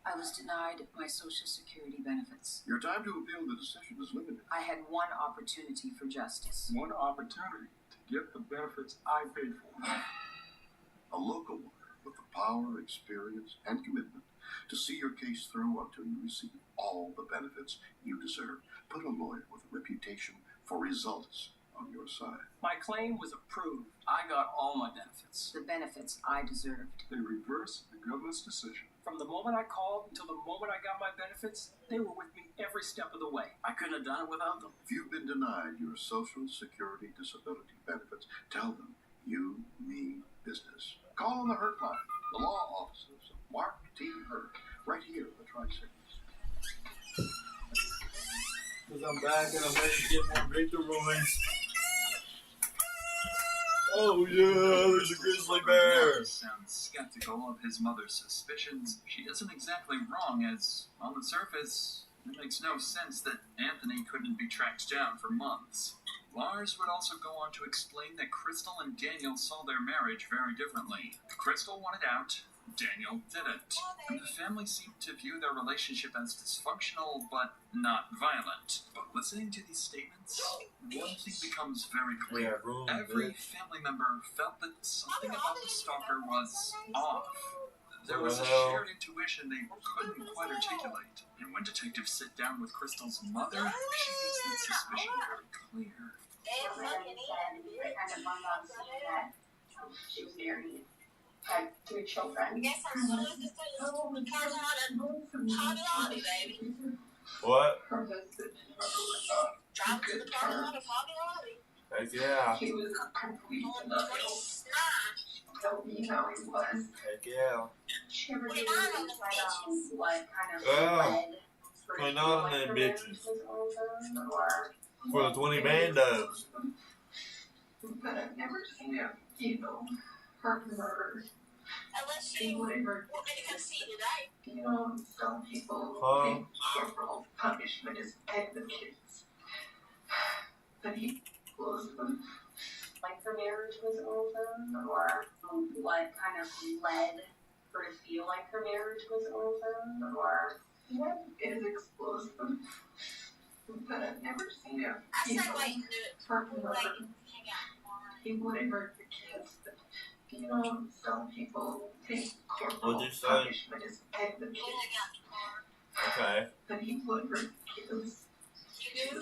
I was denied my Social Security benefits. Your time to appeal the decision is limited. I had one opportunity for justice. One opportunity to get the benefits I paid for. A local one with the power, experience, and commitment to see your case through until you receive all the benefits you deserve. Put a lawyer with a reputation for results on your side. My claim was approved. I got all my benefits. The benefits I deserved. They reverse the government's decision. From the moment I called until the moment I got my benefits, they were with me every step of the way. I couldn't have done it without them. If you've been denied your Social Security disability benefits, tell them you mean business. Call on the Hurt Line, the law offices of Mark T. Hurt, right here in the Tri-Cities. Because I'm back and I'm ready to get more Victor Royce. Oh yeah, there's a grizzly bear. Sounds skeptical of his mother's suspicions. She isn't exactly wrong, as on the surface, it makes no sense that Anthony couldn't be tracked down for months. Lars would also go on to explain that Crystal and Daniel saw their marriage very differently. Crystal wanted out, Daniel didn't. The family seemed to view their relationship as dysfunctional, but not violent. But listening to these statements, one thing becomes very clear. Every family member felt that something about the stalker was off. There was a shared intuition they couldn't quite articulate. And when detectives sit down with Crystal's mother, she makes that suspicion very clear. She was married. Had 3 children. Yes, I saw the baby. What? Her husband drive to the parking lot of Hobby Lobby. Heck yeah. He was a complete nut. Told me how he was. Heck yeah. She ever did what kind of led 29 on them bitches. For the 20 bandos. But I've never seen him, hurt murder. Unless you want me to come see you today. Some people think corporal punishment is advocates. But he was like her marriage was over, or what kind of led her to feel like her marriage was over, or what is explosive. But I've never seen him. Hurt murder. He wouldn't hurt the kids, but some people think corporal punishment is advocates. Okay. But he would hurt the kids. Yeah.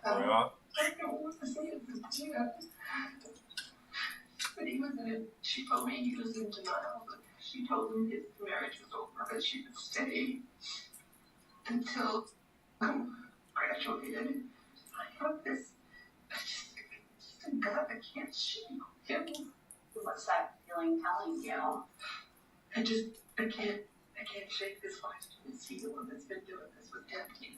I don't want to say it, but he was she told me he was in denial, but she told him his marriage was over, but she would stay until graduated. I have this, just a gut, I can't shake him. What's that feeling telling you? I can't shake this life. It's he the one that's been doing this with Anthony.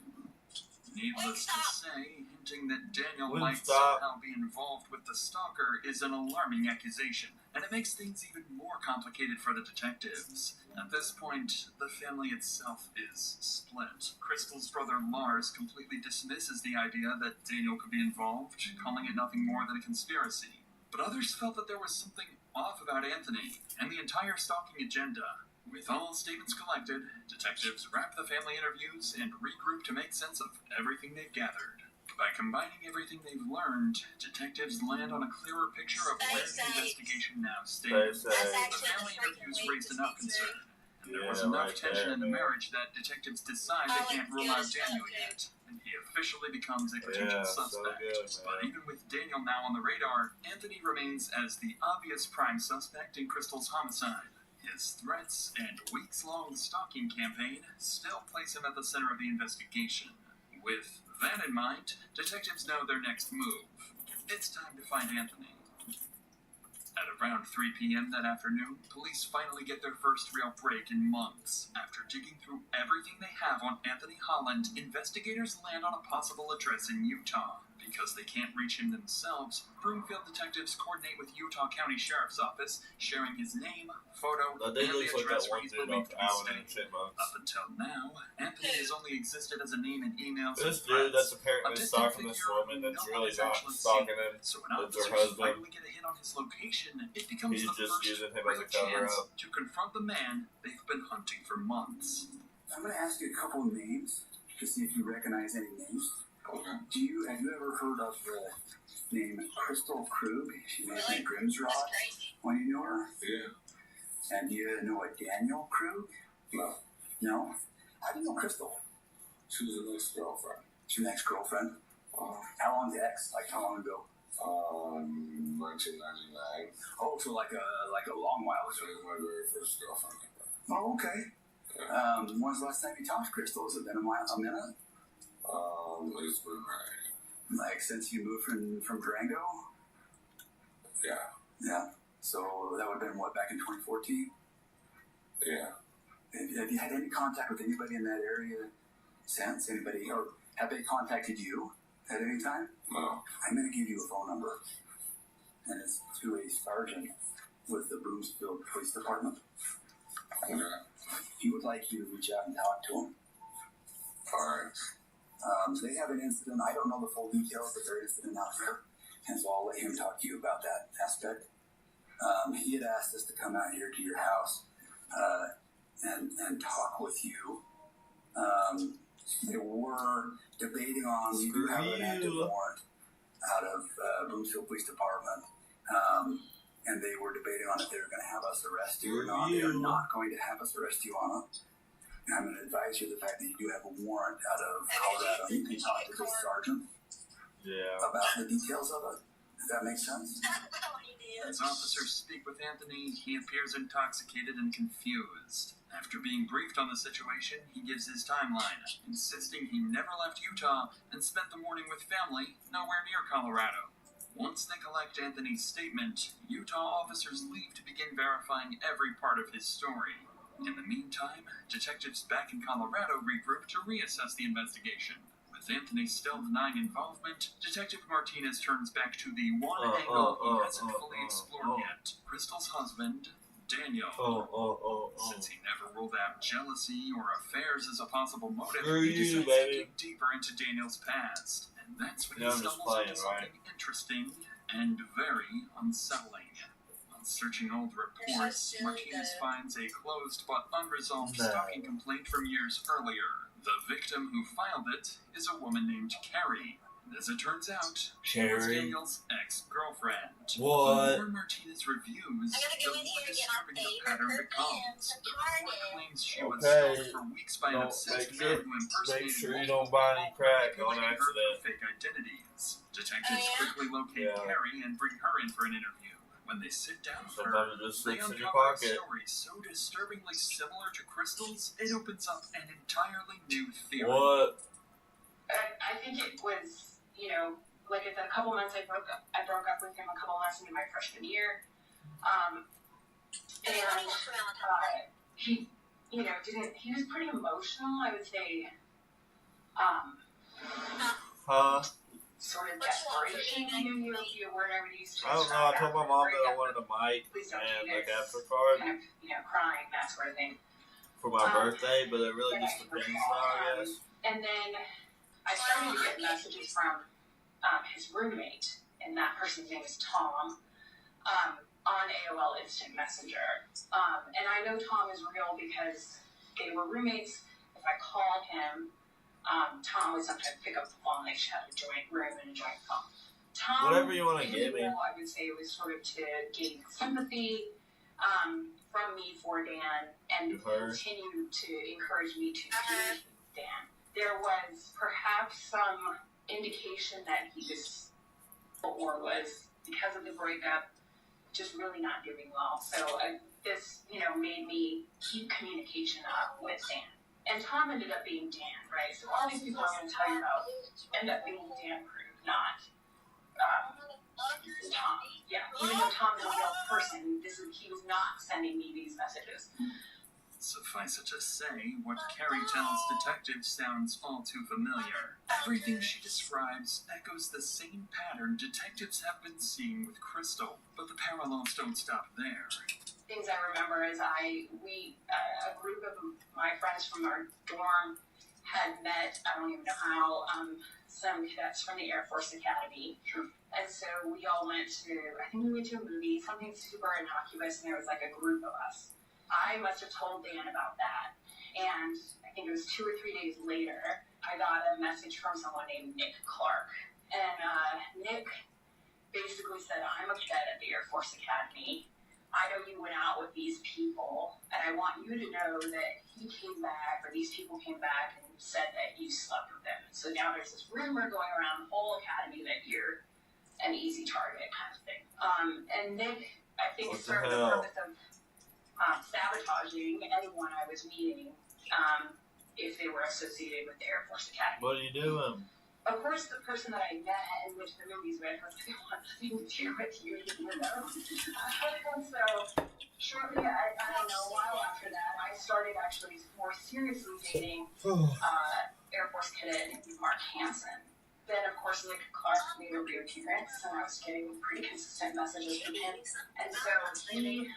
Needless to say, hinting that Daniel might somehow be involved with the stalker is an alarming accusation, and it makes things even more complicated for the detectives. At this point, the family itself is split. Crystal's brother Lars completely dismisses the idea that Daniel could be involved, calling it nothing more than a conspiracy. But others felt that there was something off about Anthony and the entire stalking agenda. With all statements collected, detectives wrap the family interviews and regroup to make sense of everything they've gathered. By combining everything they've learned, detectives land on a clearer picture of where the investigation now stands. The family interviews raised enough concern, and there was enough tension in the marriage that detectives decide they can't rule out Daniel yet, and he officially becomes a potential suspect. But even with Daniel now on the radar, Anthony remains as the obvious prime suspect in Crystal's homicide. His threats and weeks-long stalking campaign still place him at the center of the investigation. With that in mind, detectives know their next move. It's time to find Anthony. At around 3 p.m. that afternoon, police finally get their first real break in months. After digging through everything they have on Anthony Holland, investigators land on a possible address in Utah. Because they can't reach him themselves, Broomfield detectives coordinate with Utah County Sheriff's Office, sharing his name, photo, and the address where he's believed to be staying. Up until now, Anthony has only existed as a name in emails. This dude that's apparently stalking this woman that's really not stalking him. So when That's her officers husband. finally get a hit on his location, it becomes He's the just first using him real as a cover chance up. to confront the man they've been hunting for months. I'm going to ask you a couple of names to see if you recognize any names. Have you ever heard of the name Crystal Krug? She lives in Grimsrod. When you know her? Yeah. And do you know a Daniel Krug? No. No? How do you know Crystal? She was an ex-girlfriend. She's an ex-girlfriend? How long's the ex? Like how long ago? 1999. Oh, so like a long while She ago. was my very first girlfriend. Oh, okay. When's the last time you talked to Crystal? Has it been a minute? It's been Like since you moved from Durango? Yeah. Yeah. So that would have been what, back in 2014? Yeah. Have you had any contact with anybody in that area since? Anybody, or have they contacted you at any time? No. I'm going to give you a phone number, and it's to a sergeant with the Broomfield Police Department. Okay. He would like you to reach out and talk to him. Alright. They have an incident. I don't know the full details of their incident out there, and so I'll let him talk to you about that aspect. He had asked us to come out here to your house and talk with you. They were debating on, you do have an active warrant out of Broomfield Police Department, and they were debating on if they were going to have us arrest you or not. They are not going to have us arrest you on it. And I'm going to advise you the fact that you do have a warrant out of Colorado. You can talk to the sergeant about the details of it. Does that make sense? As officers speak with Anthony, he appears intoxicated and confused. After being briefed on the situation, he gives his timeline, insisting he never left Utah and spent the morning with family nowhere near Colorado. Once they collect Anthony's statement, Utah officers leave to begin verifying every part of his story. In the meantime, detectives back in Colorado regroup to reassess the investigation. With Anthony still denying involvement, Detective Martinez turns back to the one angle he hasn't fully explored yet. Crystal's husband, Daniel. Since he never ruled out jealousy or affairs as a possible motive, he decides to dig deeper into Daniel's past. And that's when he stumbles onto something interesting and very unsettling. On searching old reports, Martinez finds a closed but unresolved stalking complaint from years earlier. The victim who filed it is a woman named Carrie. And as it turns out, she was Daniel's ex-girlfriend. What? The more Martinez reviews, the more disturbing the pattern becomes. The report claims she was stalked for weeks by an obsessed man who impersonated Make sure you don't buy any crack on manipulating her accident. for fake identities. Detectives quickly locate Carrie and bring her in for an interview. When they sit down with her, Sometimes it just they slips in your uncover a pocket. story so disturbingly similar to Crystal's, it opens up an entirely new theory. What? I think it was, you know, like a couple months I broke up with him a couple months into my freshman year. He, you know, he was pretty emotional, I would say. Sort of desperation, you know, the word I would use to I don't know. I told my mom that I wanted a mic and a capture card kind of, you know, crying, that sort of thing. for my birthday, but it really just depends now, I guess. And then I started to get messages from his roommate, and that person's name is Tom, on AOL Instant Messenger. And I know Tom is real because they were roommates. If I called him, Tom would sometimes pick up the phone. They had a joint room and a joint phone. Tom, Whatever you want to give me. I would say it was sort of to gain sympathy from me for Dan and continue to encourage me to be Dan. There was perhaps some indication that he just, or was, because of the breakup, just really not doing well. So this, you know, made me keep communication up with Dan. And Tom ended up being Dan, right? So all these people I'm going to tell you about end up being Dan Krug, not Tom. Yeah, even though Tom is a real person, he was not sending me these messages. Suffice it to say, what Carrie tells detectives sounds all too familiar. Everything she describes echoes the same pattern detectives have been seeing with Crystal, but the parallels don't stop there. Things I remember is a group of my friends from our dorm had met, I don't even know how, some cadets from the Air Force Academy. And so we all went to, I think we went to a movie, something super innocuous, and there was like a group of us. I must have told Dan about that. And I think it was 2 or 3 days later, I got a message from someone named Nick Clark. And Nick basically said, I'm a cadet at the Air Force Academy. I know you went out with these people, and I want you to know that he came back, or these people came back and said that you slept with them. So now there's this rumor going around the whole academy that you're an easy target kind of thing. And Nick, I think, served the purpose of sabotaging anyone I was meeting if they were associated with the Air Force Academy. What are you doing? Of course, the person that I met and went to the movies with was like, I want nothing to do with you, you know? And so, shortly, I don't know, a while after that, I started actually more seriously dating Air Force cadet named Mark Hansen. Then, of course, Nick Clark made a reappearance, and I was getting pretty consistent messages from him. And so he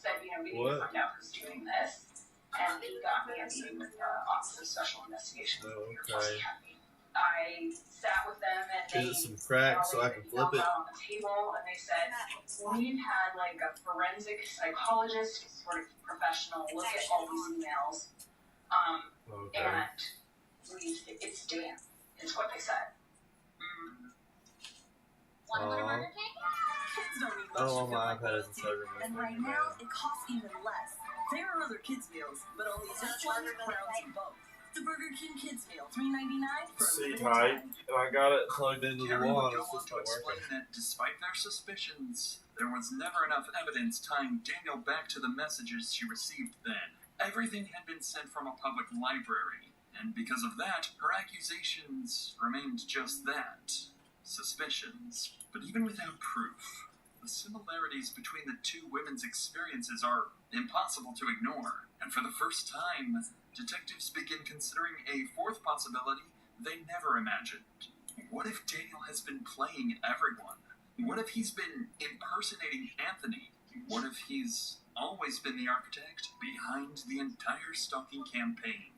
said, you know, we need to find out who's doing this. And he got me a meeting with the Office of Special Investigations of the Air Force Academy. I sat with them and they some crack so I can flip it. on the table, and they said, we've had like a forensic psychologist, sort of professional, look at all these emails. And it's Dan, is what they said. Want a little Burger King? Kids don't need much Oh, to my feel iPad like isn't loyalty. so And right now, it costs even less. There are other kids' meals, but only this one crowns them both. The Burger King Kids Meal, $3.99 for a See, limited tight. time. I got it plugged into the Terry wall. would go It's on just to not explain working. that despite their suspicions, there was never enough evidence tying Daniel back to the messages she received then. Everything had been sent from a public library, and because of that, her accusations remained just that. Suspicions. But even without proof, the similarities between the two women's experiences are impossible to ignore. And for the first time, detectives begin considering a fourth possibility they never imagined. What if Daniel has been playing everyone? What if he's been impersonating Anthony? What if he's always been the architect behind the entire stalking campaign?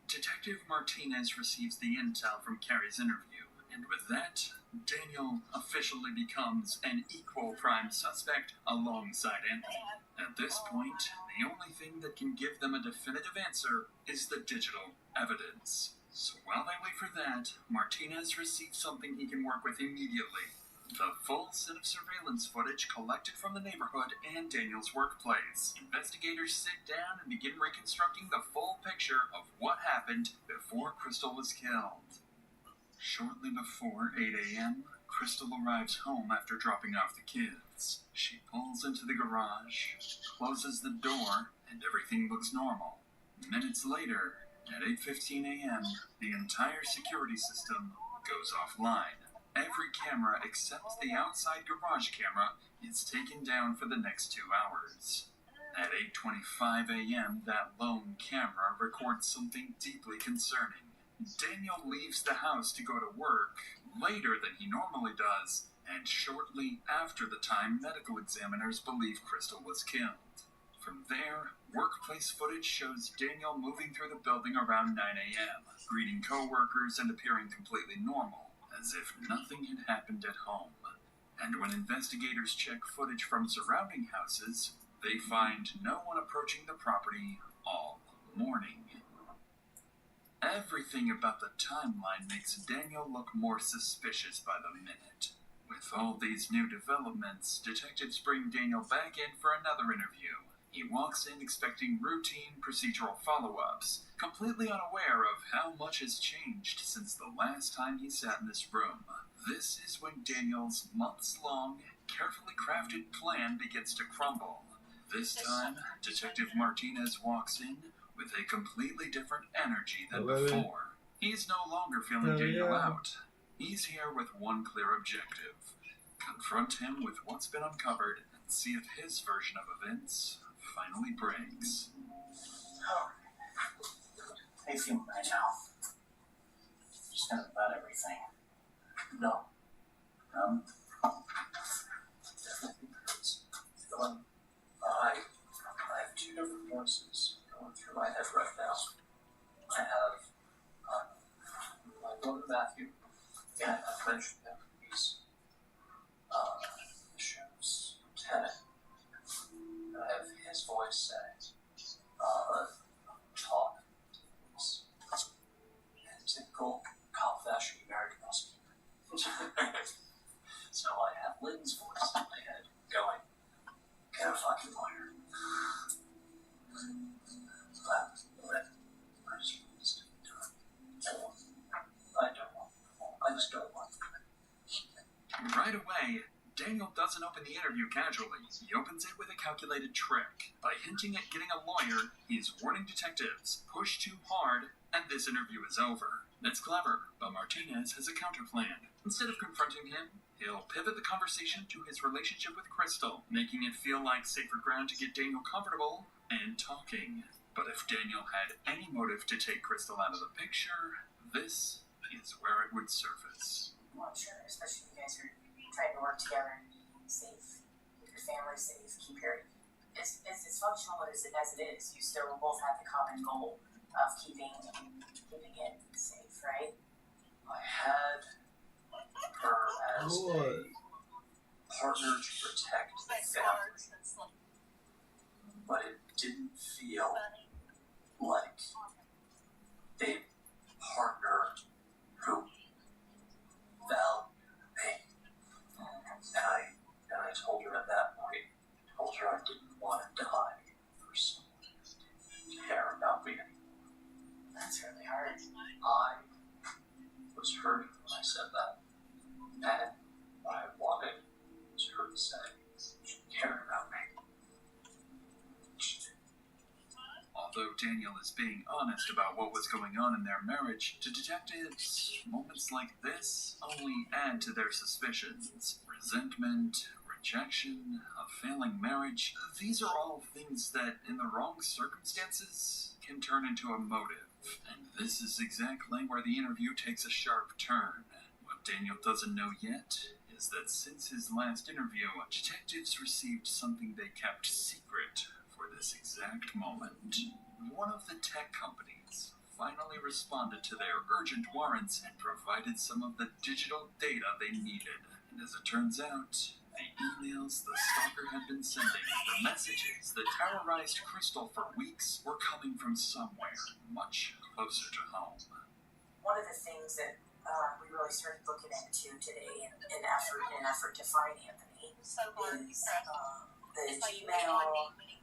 Detective Martinez receives the intel from Carrie's interview, and with that, Daniel officially becomes an equal prime suspect alongside Anthony. At this point, the only thing that can give them a definitive answer is the digital evidence. So while they wait for that, Martinez receives something he can work with immediately. The full set of surveillance footage collected from the neighborhood and Daniel's workplace. Investigators sit down and begin reconstructing the full picture of what happened before Crystal was killed. Shortly before 8 a.m., Crystal arrives home after dropping off the kids. She pulls into the garage, closes the door, and everything looks normal. Minutes later, at 8:15 a.m., the entire security system goes offline. Every camera except the outside garage camera is taken down for the next 2 hours. At 8:25 a.m., that lone camera records something deeply concerning. Daniel leaves the house to go to work later than he normally does, and shortly after the time medical examiners believe Crystal was killed. From there, workplace footage shows Daniel moving through the building around 9 a.m., greeting co-workers and appearing completely normal, as if nothing had happened at home. And when investigators check footage from surrounding houses, they find no one approaching the property all morning. Everything about the timeline makes Daniel look more suspicious by the minute. With all these new developments, detectives bring Daniel back in for another interview. He walks in expecting routine procedural follow-ups, completely unaware of how much has changed since the last time he sat in this room. This is when Daniel's months-long, carefully crafted plan begins to crumble. This time, Detective Martinez walks in with a completely different energy than before. He's no longer feeling Daniel out. He's here with one clear objective: confront him with what's been uncovered and see if his version of events finally breaks. Oh. How you feeling right now? Just kind of about everything. No. Definitely hurts. I have two different voices going through my head right now. I have my brother Matthew, and I've mentioned him. He's the show's lieutenant. I have his voice saying, talk. It's typical cop fashion American housekeeper. So I have Lynn's voice in my head going, open the interview casually, he opens it with a calculated trick. By hinting at getting a lawyer, he's warning detectives, push too hard, and this interview is over. That's clever, but Martinez has a counterplan. Instead of confronting him, he'll pivot the conversation to his relationship with Crystal, making it feel like safer ground to get Daniel comfortable and talking. But if Daniel had any motive to take Crystal out of the picture, this is where it would surface. Well, I'm sure, especially if you guys are trying to work together and be safe, keep your family safe, keep your, as dysfunctional as it is, you still both have the common goal of keeping it safe, right? I had her as a partner to protect the family, but it didn't feel like a partner who valued me. And I told her at that point, I didn't want to die for someone who didn't care about me. That's really hard. I was hurt when I said that. And what I wanted was her to say she cared about me. Although Daniel is being honest about what was going on in their marriage, to detectives, moments like this only add to their suspicions. Resentment, rejection, a failing marriage, these are all things that, in the wrong circumstances, can turn into a motive. And this is exactly where the interview takes a sharp turn. What Daniel doesn't know yet is that since his last interview, detectives received something they kept secret for this exact moment. One of the tech companies finally responded to their urgent warrants and provided some of the digital data they needed. And as it turns out, the emails the stalker had been sending, the messages that terrorized Crystal for weeks, were coming from somewhere much closer to home. One of the things that we really started looking into today in an effort to find Anthony is the Gmail.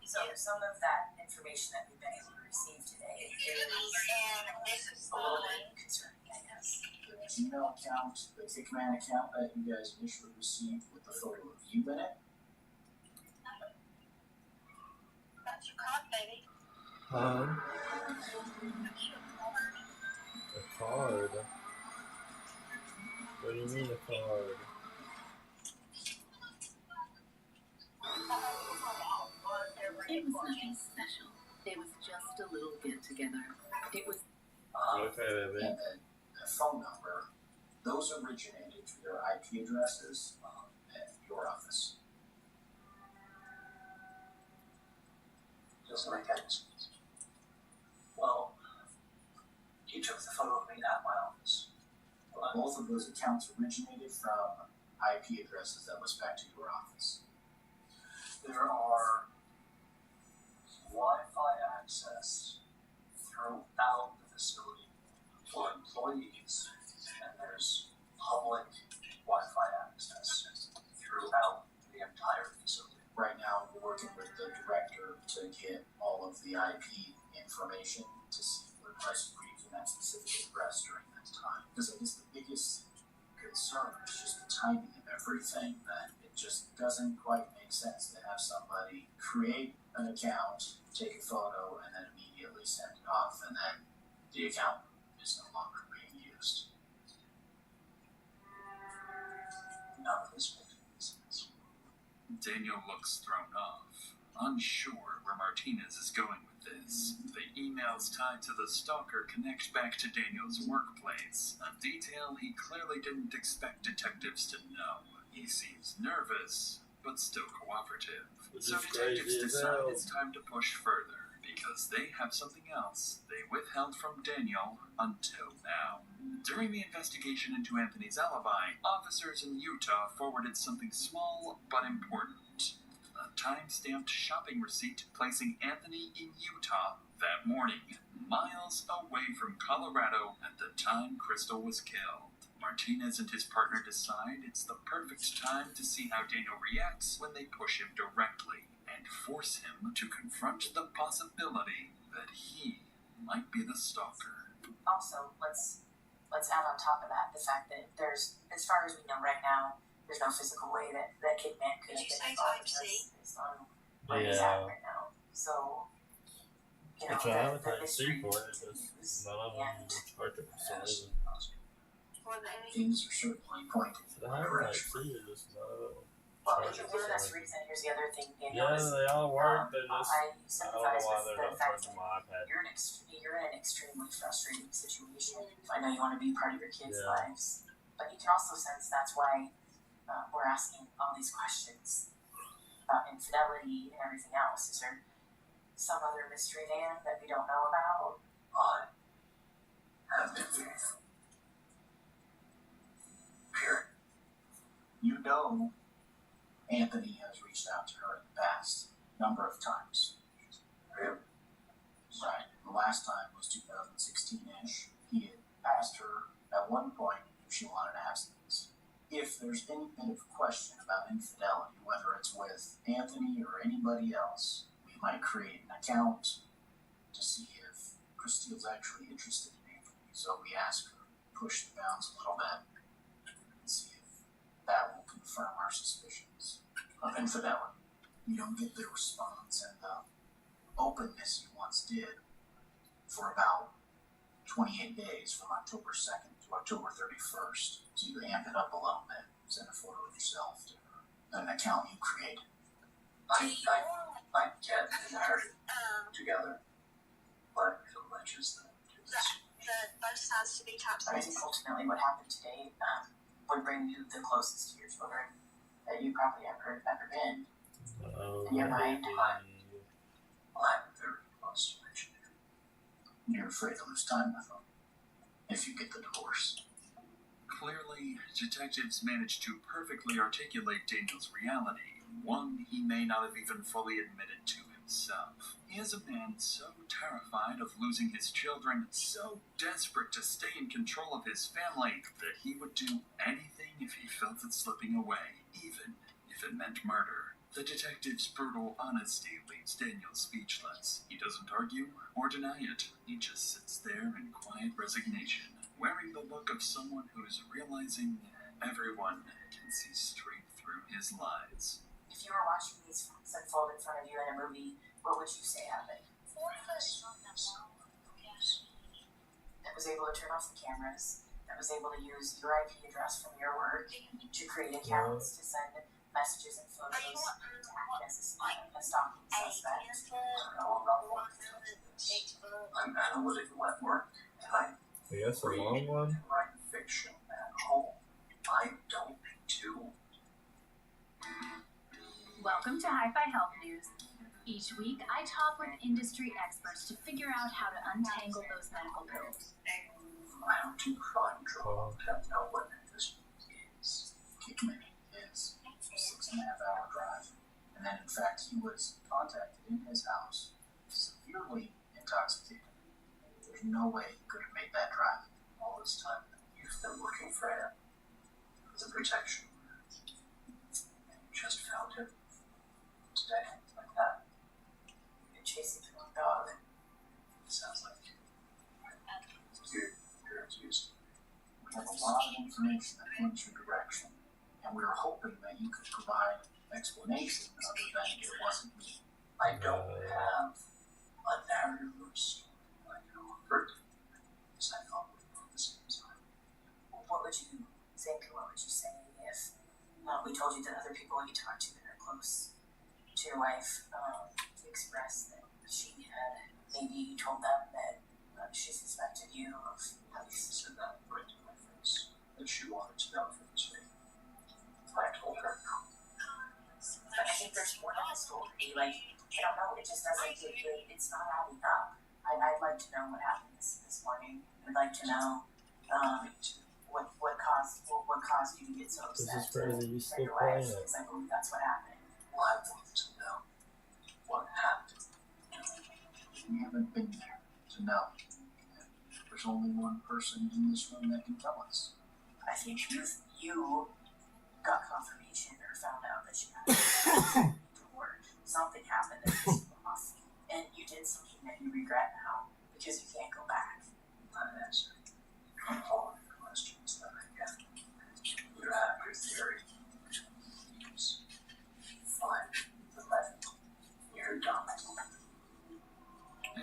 So some of that information that we've been able to receive today is a little bit concerning, I guess. The Gmail account, the Kickman account that you guys initially received with the photo of you in it. That's your card, baby. A card? What do you mean a card? It was nothing special. It was just a little get together. It was. Okay, baby. And the phone number, those originated through their IP addresses at your office. Doesn't make any sense. Well, he took the photo of me at my office. Well, both of those accounts originated from IP addresses that was back to your office. There are Wi-Fi access throughout the facility for employees, and there's public Wi-Fi access throughout the entire facility. Right now, we're working with the director to get all of the IP information to see what was used in that specific address during that time. Because I guess the biggest concern is just the timing of everything, that it just doesn't quite make sense to have somebody create an account, take a photo, and then immediately send it off, and then the account is no longer being used. None of this makes any sense. Daniel looks thrown off, unsure where Martinez is going with this. The emails tied to the stalker connect back to Daniel's workplace, a detail he clearly didn't expect detectives to know. He seems nervous, but still cooperative. So detectives decide it's time to push further, because they have something else they withheld from Daniel until now. During the investigation into Anthony's alibi, officers in Utah forwarded something small but important. A time-stamped shopping receipt placing Anthony in Utah that morning, miles away from Colorado at the time Crystal was killed. Martinez and his partner decide it's the perfect time to see how Daniel reacts when they push him directly and force him to confront the possibility that he might be the stalker. Also, let's add on top of that the fact that there's, as far as we know right now, there's no physical way that Kidman could have been involved in this based on where he's Yeah. at right now. So, you know, Which I haven't the had to see mystery for it. Just none of them are to pursue. Things are certainly pointing in the I right haven't had to direction. see it. Just none of them. Well, if you're giving us reason, here's the other thing, Daniel. Yeah, is, they all work. They just. I I don't know sympathize why with they're the not fact charging that my iPad. you're in an extremely frustrating situation. I know you want to be part of your kids' Yeah. lives, but you can also sense that's why we're asking all these questions about infidelity and everything else. Is there some other mystery, Dan, that we don't know about? I have been there. Period. You know, Anthony has reached out to her in the past number of times. Really? Right. The last time was 2016-ish. He had asked her at one point if she wanted abstinence. If there's any bit of question about infidelity, whether it's with Anthony or anybody else, we might create an account to see if Christine's actually interested in Anthony. So we ask her to push the bounds a little bit and see if that will confirm our suspicions of infidelity. You don't get the response and the openness you once did for about 28 days from October 2nd to October 31st. So you amp it up a little bit, send a photo of yourself to an account you created. I get her together, but it alleges that both sides to be top I think ultimately what happened today would bring you the closest to your children that you probably ever been. In your mind. I'm very close to my children. You're afraid to lose time with them if you get the divorce. Clearly, detectives managed to perfectly articulate Daniel's reality, one he may not have even fully admitted to himself. He is a man so terrified of losing his children, so desperate to stay in control of his family, that he would do anything if he felt it slipping away, even if it meant murder. The detective's brutal honesty leaves Daniel speechless. He doesn't argue or deny it. He just sits there in quiet resignation, wearing the look of someone who is realizing everyone can see straight through his lies. If you were watching these facts unfold in front of you in a movie, what would you say happened? That was able to turn off the cameras, that was able to use your IP address from your work to create accounts to send messages and photos to act as a stalking suspect. I know about I'm analytic network, and I Yes, a long one. write fiction at home. I don't do. Welcome to Hi-Fi Health News. Each week, I talk with industry experts to figure out how to untangle those medical bills. I don't do crime drama. Have no what this is. Kickman is 6.5-hour drive. And then, in fact, he was contacted in his house, severely intoxicated. There's no way he could have made that drive all this time. You've been looking for him as a protection. And you just found him today, like that. You're chasing your own dog. Sounds like you're accused. We have a lot of information that points your direction, and we were hoping that you could provide an explanation other than it wasn't me. I don't have a narrative story I can offer. Because I thought we were on the same side. What would you think, or what would you say if we told you that other people you talked to that are close to your wife expressed that she had, maybe you told them that she suspected you of having said that right to my face, that she wanted to know for this reason. I told her no. But I think there's more to the story. Like, I don't know, it just doesn't, it's not adding up. I'd like to know what happened this morning. I'd like to know what caused you to get so upset. This is crazy. You still your wife, playing it. because I believe that's what happened. Well, I want to know what happened. We haven't been there to know. There's only one person in this room that can tell us. I think you got confirmation or found out that you had or something happened that pissed you off, and you did something that you regret now because you can't go back. Not answering all of the questions that I get. You have your theory.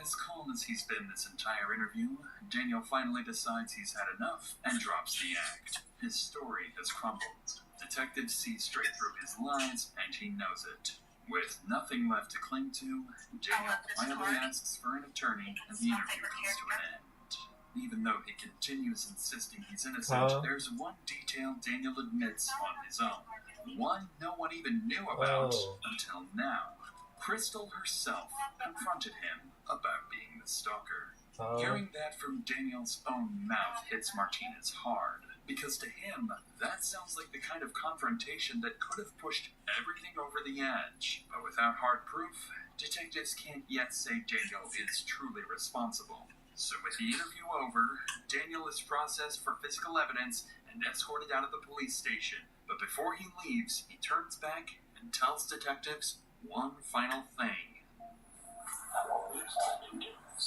As calm as he's been this entire interview, Daniel finally decides he's had enough and drops the act. His story has crumbled. Detectives see straight through his lies, and he knows it. With nothing left to cling to, Daniel quietly asks for an attorney, and the interview comes to an end. Even though he continues insisting he's innocent, there's one detail Daniel admits on his own. One no one even knew about until now. Crystal herself confronted him about being the stalker. Hearing that from Daniel's own mouth hits Martinez hard, because to him, that sounds like the kind of confrontation that could have pushed everything over the edge. But without hard proof, detectives can't yet say Daniel is truly responsible. So with the interview over, Daniel is processed for physical evidence and escorted out of the police station. But before he leaves, he turns back and tells detectives one final thing. I won't lose time to do this.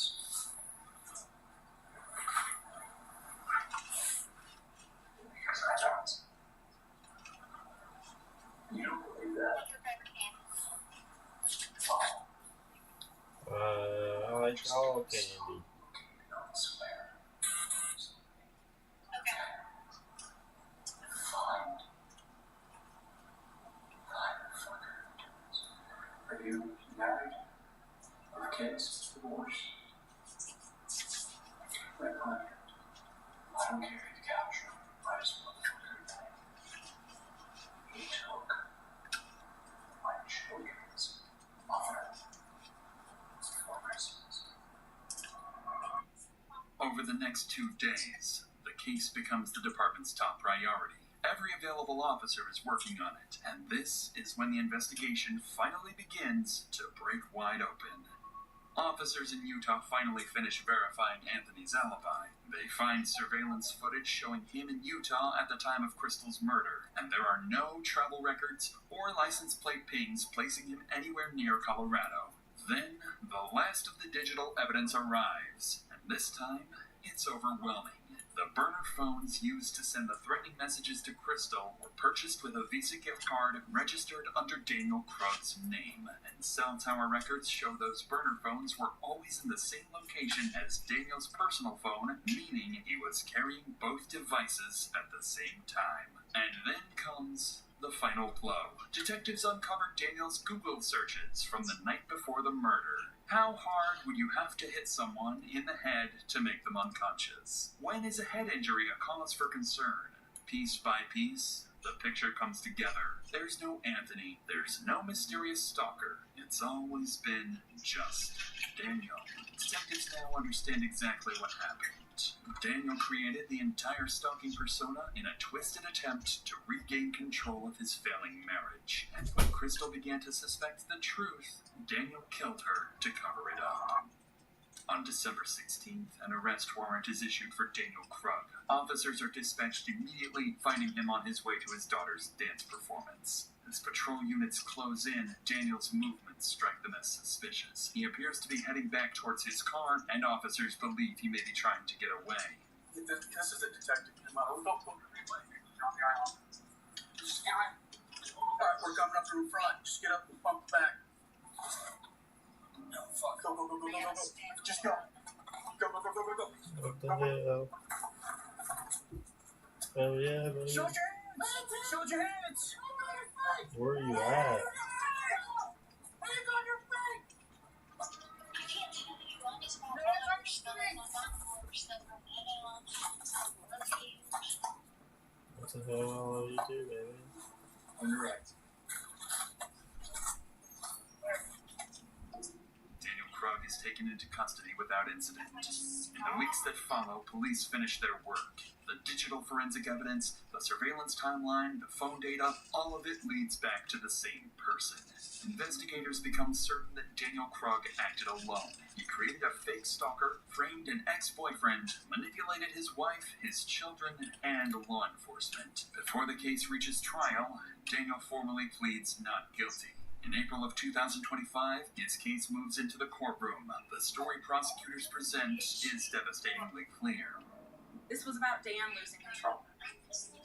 Because I don't. You don't believe that? I like all candy. Are you married? Or kids? Divorced? Red line. I don't carry the couch. I just motherfucker. He took my children's mother for Christmas. Over the next 2 days, the case becomes the department's top priority. Every available officer is working on it, and this is when the investigation finally begins to break wide open. Officers in Utah finally finish verifying Anthony's alibi. They find surveillance footage showing him in Utah at the time of Crystal's murder, and there are no travel records or license plate pings placing him anywhere near Colorado. Then, the last of the digital evidence arrives, and this time, it's overwhelming. The burner phones used to send the threatening messages to Crystal were purchased with a Visa gift card registered under Daniel Krug's name, and cell tower records show those burner phones were always in the same location as Daniel's personal phone, meaning he was carrying both devices at the same time. And then comes the final blow. Detectives uncovered Daniel's Google searches from the night before the murder. How hard would you have to hit someone in the head to make them unconscious? When is a head injury a cause for concern? Piece by piece, the picture comes together. There's no Anthony, there's no mysterious stalker. It's always been just Daniel. Detectives now understand exactly what happened. Daniel created the entire stalking persona in a twisted attempt to regain control of his failing marriage. And when Crystal began to suspect the truth, Daniel killed her to cover it up. On December 16th, an arrest warrant is issued for Daniel Krug. Officers are dispatched immediately, finding him on his way to his daughter's dance performance. As patrol units close in, Daniel's movements strike them as suspicious. He appears to be heading back towards his car, and officers believe he may be trying to get away. This is a detective. Come on, don't put me away. You're on the island. Just get in. Alright, we're coming up through front. Just get up and bump back. No, fuck. Go, go, go, go, go, go, go. Just go. Go, go, go, go, go, go. What the hell? Oh yeah, baby. Show your hands! Show your hands! Where are you at? Hands on your face! What the hell are you do, baby? On your right. Daniel Krug is taken into custody without incident. In the weeks that follow, police finish their work. The digital forensic evidence, the surveillance timeline, the phone data, all of it leads back to the same person. Investigators become certain that Daniel Krug acted alone. He created a fake stalker, framed an ex-boyfriend, manipulated his wife, his children, and law enforcement. Before the case reaches trial, Daniel formally pleads not guilty. In April of 2025, his case moves into the courtroom. The story prosecutors present is devastatingly clear. This was about Dan losing control.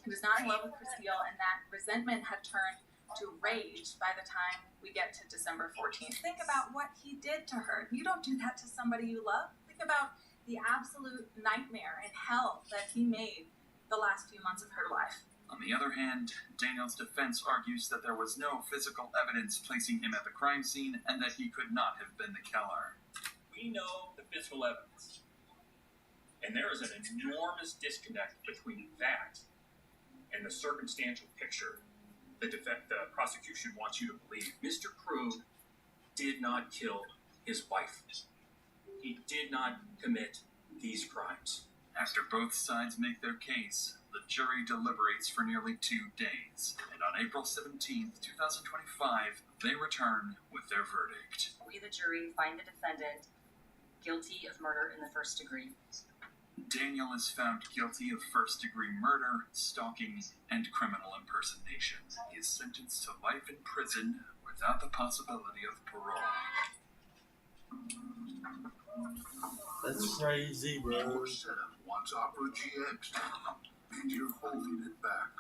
He was not in love with Christelle, and that resentment had turned to rage by the time we get to December 14th. Think about what he did to her. You don't do that to somebody you love. Think about the absolute nightmare and hell that he made the last few months of her life. On the other hand, Daniel's defense argues that there was no physical evidence placing him at the crime scene and that he could not have been the killer. We know the physical evidence. And there is an enormous disconnect between that and the circumstantial picture the prosecution wants you to believe. Mr. Krug did not kill his wife. He did not commit these crimes. After both sides make their case, the jury deliberates for nearly 2 days. And on April 17th, 2025, they return with their verdict. We, the jury, find the defendant guilty of murder in the first degree. Daniel is found guilty of first-degree murder, stalking, and criminal impersonation. He is sentenced to life in prison without the possibility of parole. That's crazy, bro. Your setup wants Opera GX now, and you're holding it back.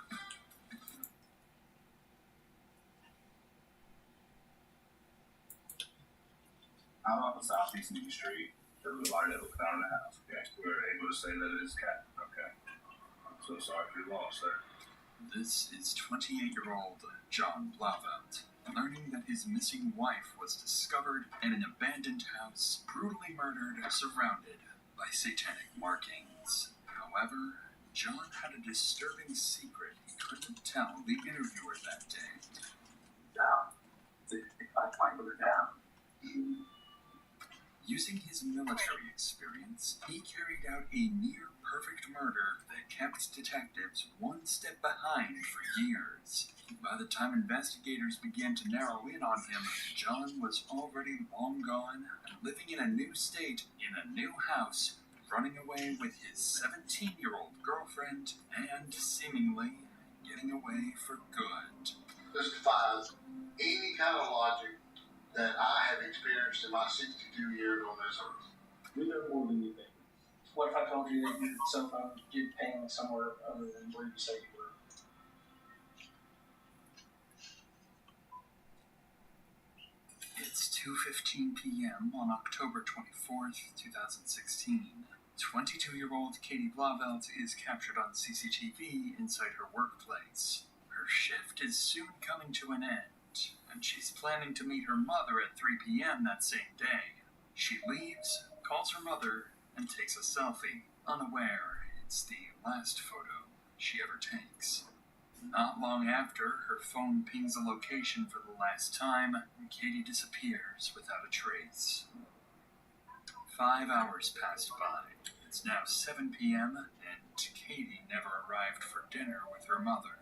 Out on the Southeast Main Street, there was a body that was found in the house. Okay, we were able to say that it is Cat. Okay, I'm so sorry for your loss there. This is 28-year-old John Blauvelt, learning that his missing wife was discovered in an abandoned house, brutally murdered, surrounded by satanic markings. However, John had a disturbing secret he couldn't tell the interviewer that day. Down. If I find her down. Using his military experience, he carried out a near-perfect murder that kept detectives one step behind for years. By the time investigators began to narrow in on him, John was already long gone and living in a new state, in a new house, running away with his 17-year-old girlfriend and seemingly getting away for good. This defies any kind of logic that I have experienced in my 62 years on this earth. You know more than you think. What if I told you that your cell phone did ping somewhere other than where you say you were? It's 2:15 p.m. on October 24th, 2016. 22-year-old Katie Blauvelt is captured on CCTV inside her workplace. Her shift is soon coming to an end, and she's planning to meet her mother at 3 p.m. that same day. She leaves, calls her mother, and takes a selfie, unaware it's the last photo she ever takes. Not long after, her phone pings a location for the last time, and Katie disappears without a trace. 5 hours passed by. It's now 7 p.m., and Katie never arrived for dinner with her mother.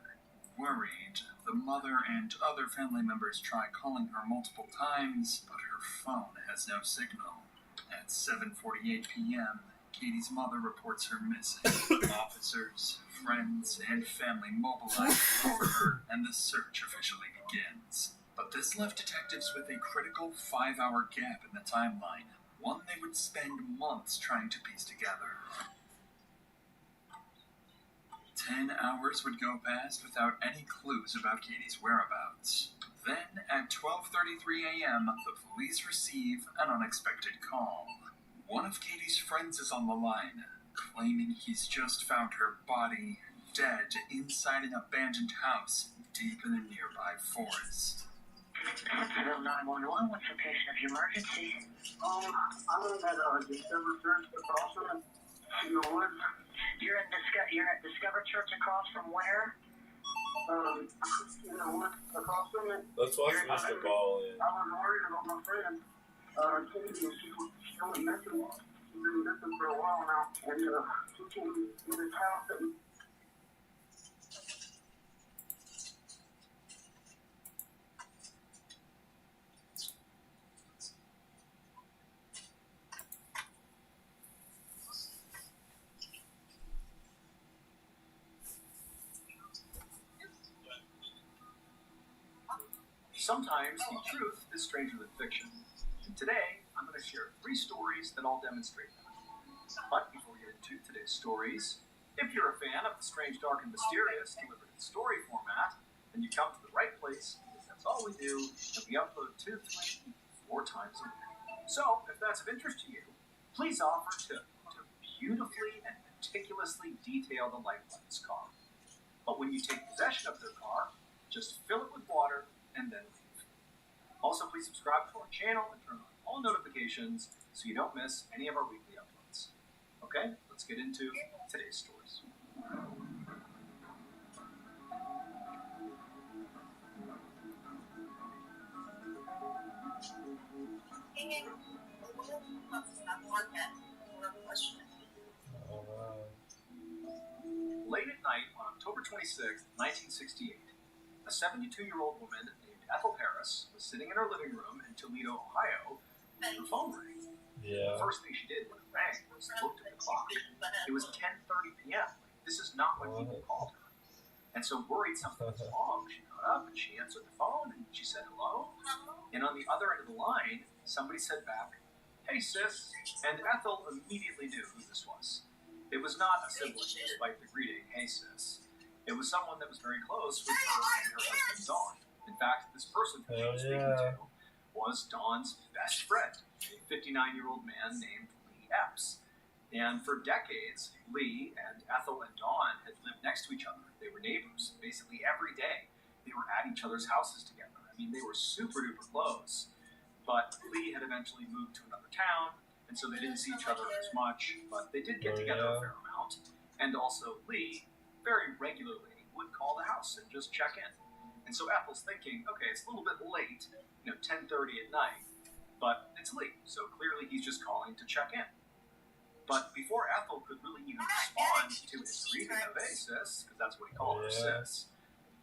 Worried, the mother and other family members try calling her multiple times, but her phone has no signal. At 7:48 p.m., Katie's mother reports her missing. Officers, friends, and family mobilize for her, and the search officially begins. But this left detectives with a critical 5-hour gap in the timeline, one they would spend months trying to piece together. 10 hours would go past without any clues about Katie's whereabouts. Then, at 12:33 a.m., the police receive an unexpected call. One of Katie's friends is on the line, claiming he's just found her body, dead, inside an abandoned house deep in a nearby forest. Hello, 911, what's the location of your emergency? I'm in that Discover Church across from in the woods. You're at Discover Church across from where? In the woods across from it. Let's watch Mr. Ball in. I was worried about my friend. Katie, she went missing. She's been missing for a while now. And she came in this house and Sometimes the truth is stranger than fiction. And today, I'm going to share 3 stories that all demonstrate that. But before we get into today's stories, if you're a fan of the strange, dark, and mysterious delivered in story format, then And you come to the right place, because that's all we do, and we upload 2, 3, 4 times a week. So, if that's of interest to you, please offer to beautifully and meticulously detail the life of this car. But when you take possession of their car, just fill it with water and then leave. Also, please subscribe to our channel and turn on all notifications so you don't miss any of our weekly uploads. Okay, let's get into today's stories. Late at night on October 26, 1968, a 72-year-old woman named Ethel Harris was sitting in her living room in Toledo, Ohio, and her phone rang. Yeah. The first thing she did when it rang was looked at the clock. It was 10:30 p.m. This is not when people called her. And so worried something was wrong, she got up and she answered the phone and she said hello. And on the other end of the line, somebody said back, "Hey sis," and Ethel immediately knew who this was. It was not a sibling, despite the greeting, "Hey sis." It was someone that was very close with her and her husband Dawn. In fact, this person who she was speaking to was Dawn's best friend, a 59-year-old man named Lee Epps. And for decades, Lee and Ethel and Dawn had lived next to each other. They were neighbors. Basically every day, they were at each other's houses together. I mean, they were super duper close. But Lee had eventually moved to another town, and so they didn't see each other as much, but they did get together a fair amount. And also, Lee, very regularly, would call the house and just check in. And so Ethel's thinking, okay, it's a little bit late, 10:30 at night, but it's Lee, so clearly he's just calling to check in. But before Ethel could really even respond to his greeting of "Hey sis," because that's what he called her, sis,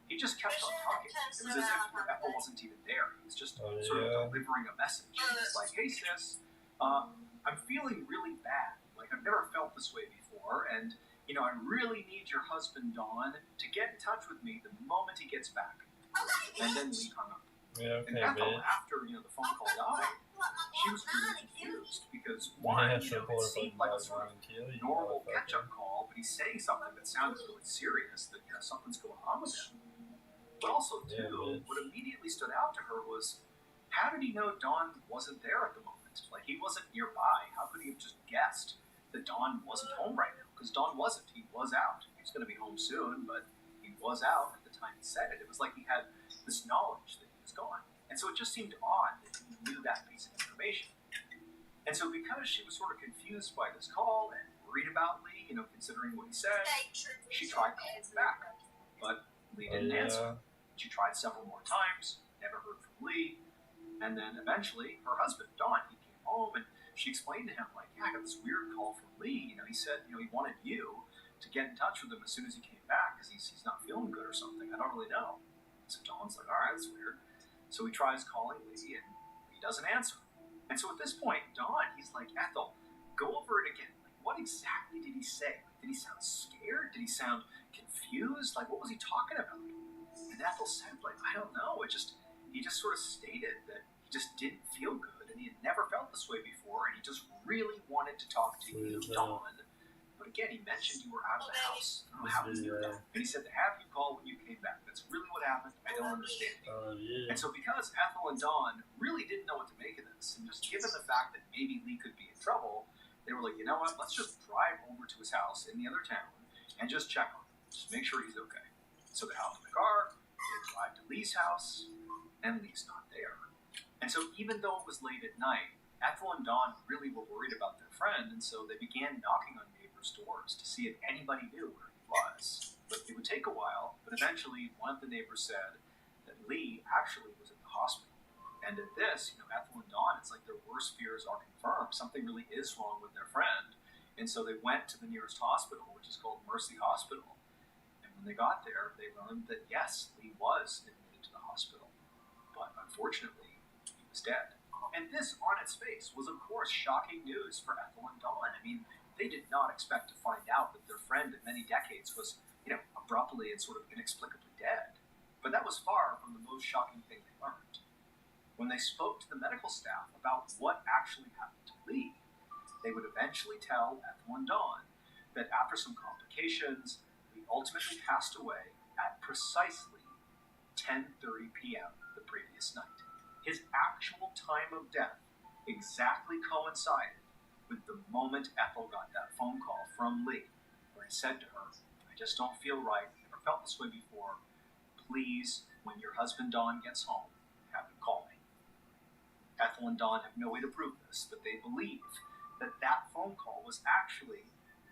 he just kept on talking. It was as if Ethel wasn't even there. He was just sort of delivering a message. He was like, "Hey sis, I'm feeling really bad. Like, I've never felt this way before, and I really need your husband Don to get in touch with me the moment he gets back." And then Lee hung up. Yeah, and Ethel, after the phone call died, she was really confused because one, it seemed like a sort of normal catch-up call, but he's saying something that sounded really serious, that something's going on with him. But also, too, what immediately stood out to her was, how did he know Dawn wasn't there at the moment? Like, he wasn't nearby. How could he have just guessed that Dawn wasn't home right now? Because Dawn wasn't. He was out. He was going to be home soon, but he was out at the time he said it. It was like he had this knowledge that he was gone. And so it just seemed odd that he knew that piece of information. And so because she was sort of confused by this call and worried about Lee, considering what he said, she tried calling him back. But Lee didn't answer. She tried several more times, never heard from Lee. And then eventually, her husband, Don, he came home and she explained to him, like, "Yeah, I got this weird call from Lee. He said, he wanted you to get in touch with him as soon as he came back because he's not feeling good or something. I don't really know." So Dawn's like, "All right, that's weird." So he tries calling Lee and he doesn't answer. And so at this point, Dawn, he's like, "Ethel, go over it again. Like, what exactly did he say? Like, did he sound scared? Did he sound confused? Like, what was he talking about?" And Ethel said, like, "I don't know. He just sort of stated that he just didn't feel good and he had never felt this way before and he just really wanted to talk to you, Dawn. But again, he mentioned you were out of the house. I don't know how he knew that. And he said to have you call when you came back. That's really what happened. I don't understand you." And so because Ethel and Dawn really didn't know what to make of this, and just given the fact that maybe Lee could be in trouble, they were like, "You know what, let's just drive over to his house in the other town and just check on him. Just make sure he's okay." So they hopped in the car, they drive to Lee's house, and Lee's not there. And so even though it was late at night, Ethel and Dawn really were worried about their friend, and so they began knocking on neighbors' doors to see if anybody knew where he was. But it would take a while, but eventually one of the neighbors said that Lee actually was in the hospital. And at this, Ethel and Dawn, it's like their worst fears are confirmed. Something really is wrong with their friend. And so they went to the nearest hospital, which is called Mercy Hospital. And when they got there, they learned that yes, Lee was admitted to the hospital. But unfortunately, he was dead. And this, on its face, was of course shocking news for Ethel and Dawn. I mean, they did not expect to find out that their friend of many decades was, abruptly and sort of inexplicably dead. But that was far from the most shocking thing they learned. When they spoke to the medical staff about what actually happened to Lee, they would eventually tell Ethel and Dawn that after some complications, Lee ultimately passed away at precisely 10:30 p.m. the previous night. His actual time of death exactly coincided with the moment Ethel got that phone call from Lee, where he said to her, "I just don't feel right. I've never felt this way before. Please, when your husband Don gets home, have him call me." Ethel and Don have no way to prove this, but they believe that that phone call was actually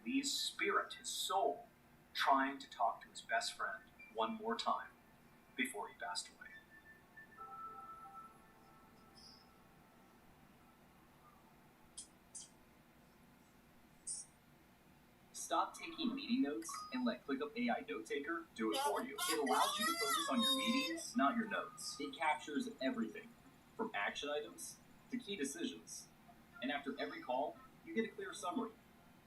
Lee's spirit, his soul, trying to talk to his best friend one more time before he passed away. Stop taking meeting notes and let ClickUp AI Note Taker do it for you. It allows you to focus on your meetings, not your notes. It captures everything, from action items to key decisions. And after every call, you get a clear summary.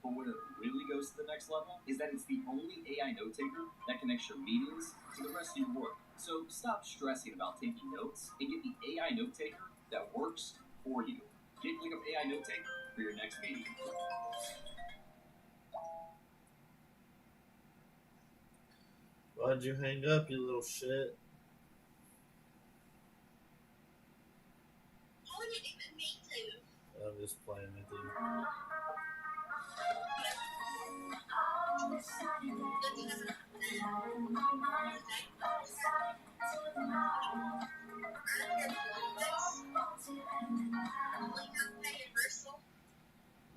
But what it really goes to the next level is that it's the only AI note taker that connects your meetings to the rest of your work. So stop stressing about taking notes and get the AI note taker that works for you. Get ClickUp AI Note Taker for your next meeting. Why'd you hang up, you little shit? I'm just playing with you.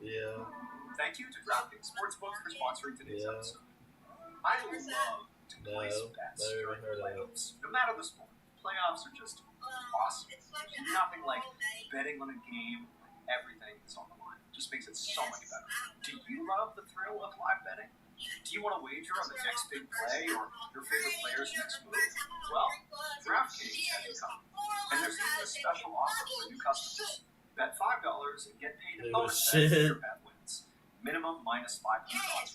Yeah. Thank you to DraftKings Sportsbook for sponsoring today's episode. I love to place bets during the playoffs. No matter the sport, playoffs are just awesome. There's nothing like betting on a game when everything is on the line. It just makes it so much better. Do you love the thrill of live betting? Do you want to wager on the next big play or your favorite player's next move? Well, DraftKings has you covered. And there's even a special offer for new customers. Bet $5 and get paid a bonus bet if your bet wins. Minimum minus $500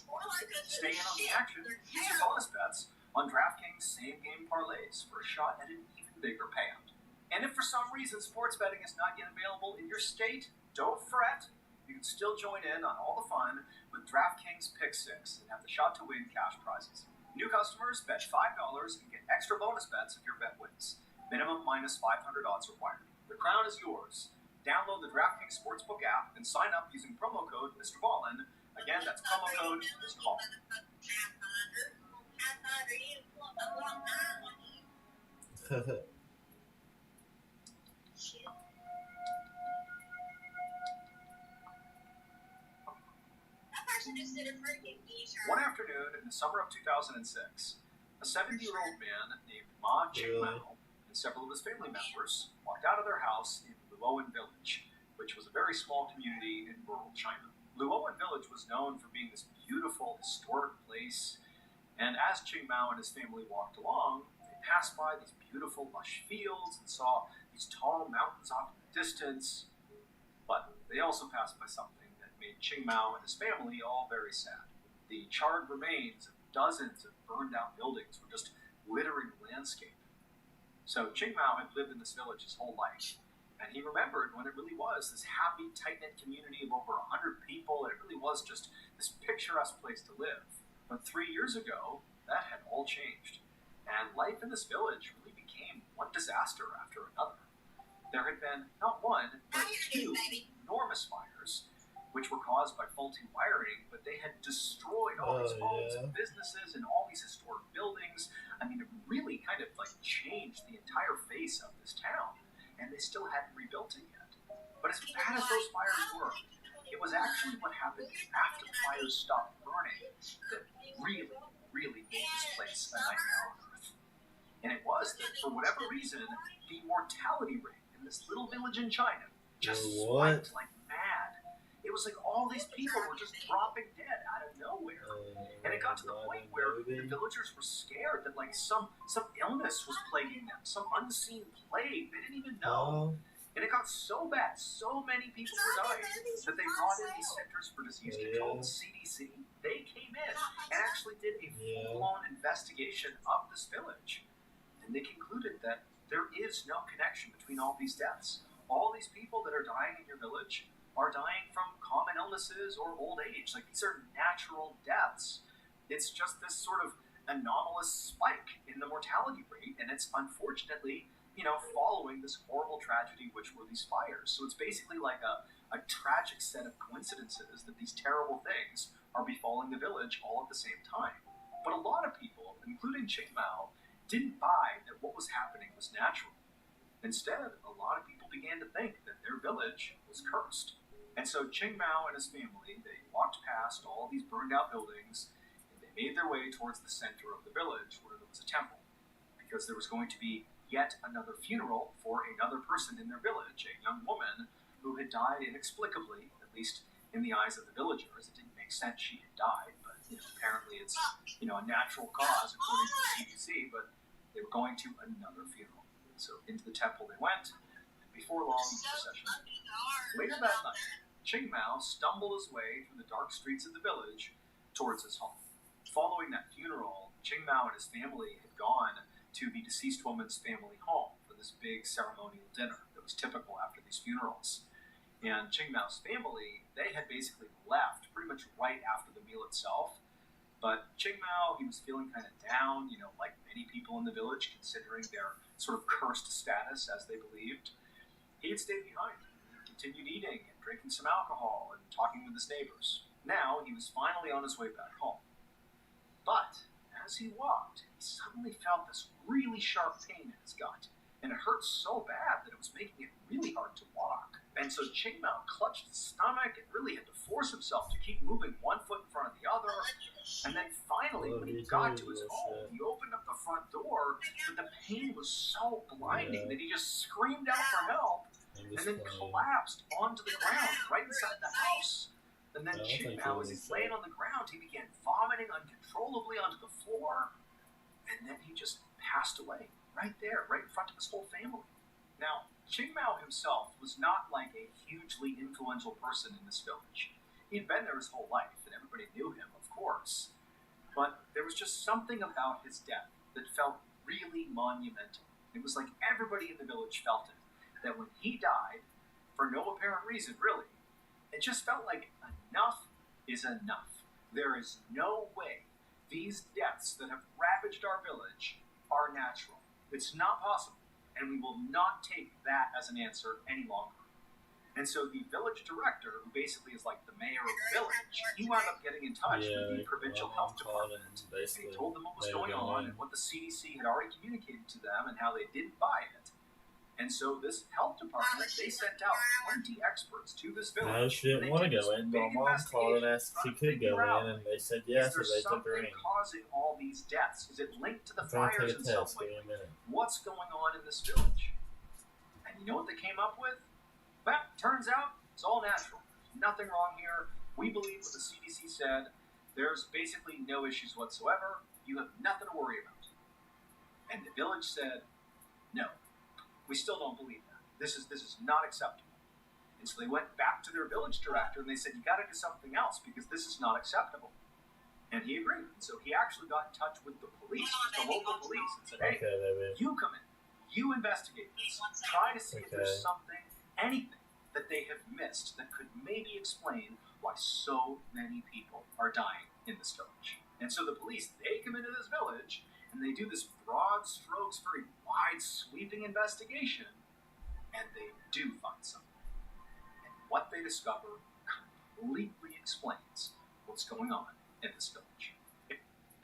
required. Stay in on the action. Use your bonus bets on DraftKings same-game parlays for a shot at an even bigger payout. And if for some reason sports betting is not yet available in your state, don't fret. You can still join in on all the fun with DraftKings Pick 6 and have the shot to win cash prizes. New customers bet $5 and get extra bonus bets if your bet wins. Minimum minus $500 required. The crown is yours. Download the DraftKings Sportsbook app and sign up using promo code Mr. Ballin. Again, that's promo code Mr. Ballin. One afternoon in the summer of 2006, a 70-year-old man named Ma Qingmao and several of his family members walked out of their house in Luowan Village, which was a very small community in rural China. Luowan Village was known for being this beautiful, historic place, and as Qingmao and his family walked along, they passed by these beautiful, lush fields and saw these tall mountains off in the distance, but they also passed by something that made Qingmao and his family all very sad. The charred remains of dozens of burned-out buildings were just littering the landscape. So Qingmao had lived in this village his whole life, and he remembered when it really was this happy, tight-knit community of over 100 people, and it really was just this picturesque place to live. But 3 years ago, that had all changed, and life in this village really became one disaster after another. There had been not one, but two enormous fires, which were caused by faulty wiring, but they had destroyed all these homes and businesses and all these historic buildings. I mean, it really kind of like changed the entire face of this town, and they still hadn't rebuilt it yet. But as bad as those fires were, it was actually what happened after the fires stopped burning that really, really made this place a nightmare on Earth. And it was that, for whatever reason, the mortality rate in this little village in China just spiked like mad. It was like all these people were just dropping dead out of nowhere. And it got to the point where the villagers were scared that like some illness was plaguing them, some unseen plague they didn't even know. And it got so bad, so many people were dying, that they brought in these Centers for Disease Control, the CDC. They came in and actually did a full-blown investigation of this village. And they concluded that there is no connection between all these deaths. All these people that are dying in your village are dying from common illnesses or old age. Like, these are natural deaths. It's just this sort of anomalous spike in the mortality rate, and it's unfortunately, following this horrible tragedy, which were these fires. So it's basically like a tragic set of coincidences that these terrible things are befalling the village all at the same time. But a lot of people, including Ching Mao, didn't buy that what was happening was natural. Instead, a lot of people began to think that their village was cursed. And so Ching Mao and his family, they walked past all these burned out buildings, and they made their way towards the center of the village where there was a temple, because there was going to be yet another funeral for another person in their village, a young woman who had died inexplicably, at least in the eyes of the villagers. It didn't make sense she had died, but apparently it's a natural cause according to the CDC, but they were going to another funeral. So into the temple they went, and before long, the procession. Later that night, Ching Mao stumbled his way through the dark streets of the village towards his home. Following that funeral, Ching Mao and his family had gone to the deceased woman's family home for this big ceremonial dinner that was typical after these funerals. And Ching Mao's family, they had basically left pretty much right after the meal itself. But Ching Mao, he was feeling kind of down, like many people in the village, considering their sort of cursed status, as they believed. He had stayed behind. He continued eating and drinking some alcohol and talking with his neighbors. Now he was finally on his way back home. But as he walked, he suddenly felt this really sharp pain in his gut. And it hurt so bad that it was making it really hard to walk. And so Ching Mao clutched his stomach and really had to force himself to keep moving one foot in front of the other. And then finally, when he got to his home, he opened up the front door, but the pain was so blinding that he just screamed out for help and then collapsed onto the ground right inside the house. And then Ching Mao, as he's laying on the ground, he began vomiting uncontrollably onto the floor. And then he just passed away right there, right in front of his whole family. Now, Ching Mao himself was not like a hugely influential person in this village. He'd been there his whole life, and everybody knew him, of course. But there was just something about his death that felt really monumental. It was like everybody in the village felt it, that when he died, for no apparent reason, really, it just felt like enough is enough. There is no way these deaths that have ravaged our village are natural. It's not possible, and we will not take that as an answer any longer. And so the village director, who basically is like the mayor of the village, he wound up getting in touch with the provincial health department. And he told them what was going on and what the CDC had already communicated to them and how they didn't buy it. And so this health department, they sent out 20 experts to this village. No, she didn't want to go in, but mom called and asked if she could go in, and they said yes, so they took her in. Causing all these deaths? Is it linked to the I'm trying to fires take a and test, stuff like give me a minute. what's going on in this village? And you know what they came up with? Well, turns out it's all natural. There's nothing wrong here. We believe what the CDC said. There's basically no issues whatsoever. You have nothing to worry about. And the village said, no, we still don't believe that. This is not acceptable. And so they went back to their village director and they said, you got to do something else because this is not acceptable. And he agreed. And so he actually got in touch with the police, the local police, and said, hey, you come in, you investigate this, try to see if there's something, anything that they have missed that could maybe explain why so many people are dying in this village. And so the police, they come into this village and they do this broad strokes, very wide sweeping investigation, and they do find something. And what they discover completely explains what's going on in this village.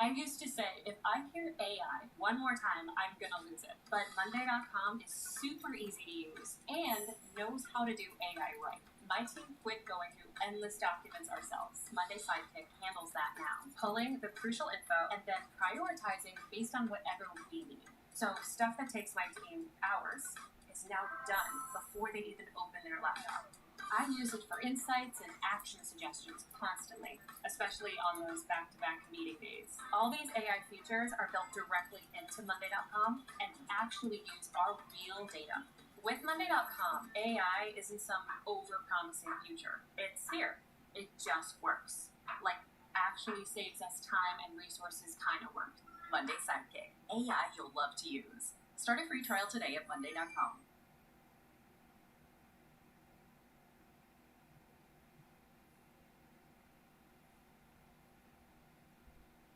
I used to say, if I hear AI one more time, I'm gonna lose it. But Monday.com is super easy to use and knows how to do AI right. My team quit going through endless documents ourselves. Monday Sidekick handles that now, pulling the crucial info and then prioritizing based on whatever we need. So stuff that takes my team hours is now done before they even open their laptop. I use it for insights and action suggestions constantly, especially on those back-to-back meeting days. All these AI features are built directly into Monday.com and actually use our real data. With Monday.com, AI isn't some over-promising future. It's here. It just works. Like, actually saves us time and resources kind of work. Monday Sidekick. AI you'll love to use. Start a free trial today at Monday.com.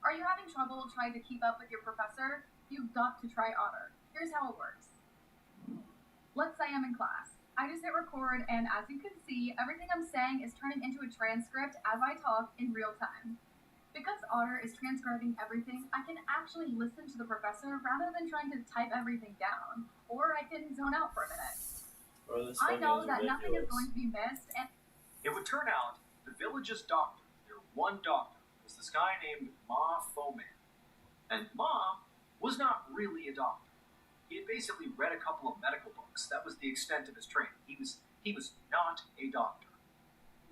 Are you having trouble trying to keep up with your professor? You've got to try Otter. Here's how it works. Let's say I'm in class. I just hit record, and as you can see, everything I'm saying is turning into a transcript as I talk in real time. Because Otter is transcribing everything, I can actually listen to the professor rather than trying to type everything down. Or I can zone out for a minute. I know that nothing is going to be missed, and It would turn out the village's doctor, their one doctor, was this guy named Ma Foman. And Ma was not really a doctor. He had basically read a couple of medical books. That was the extent of his training. He was not a doctor.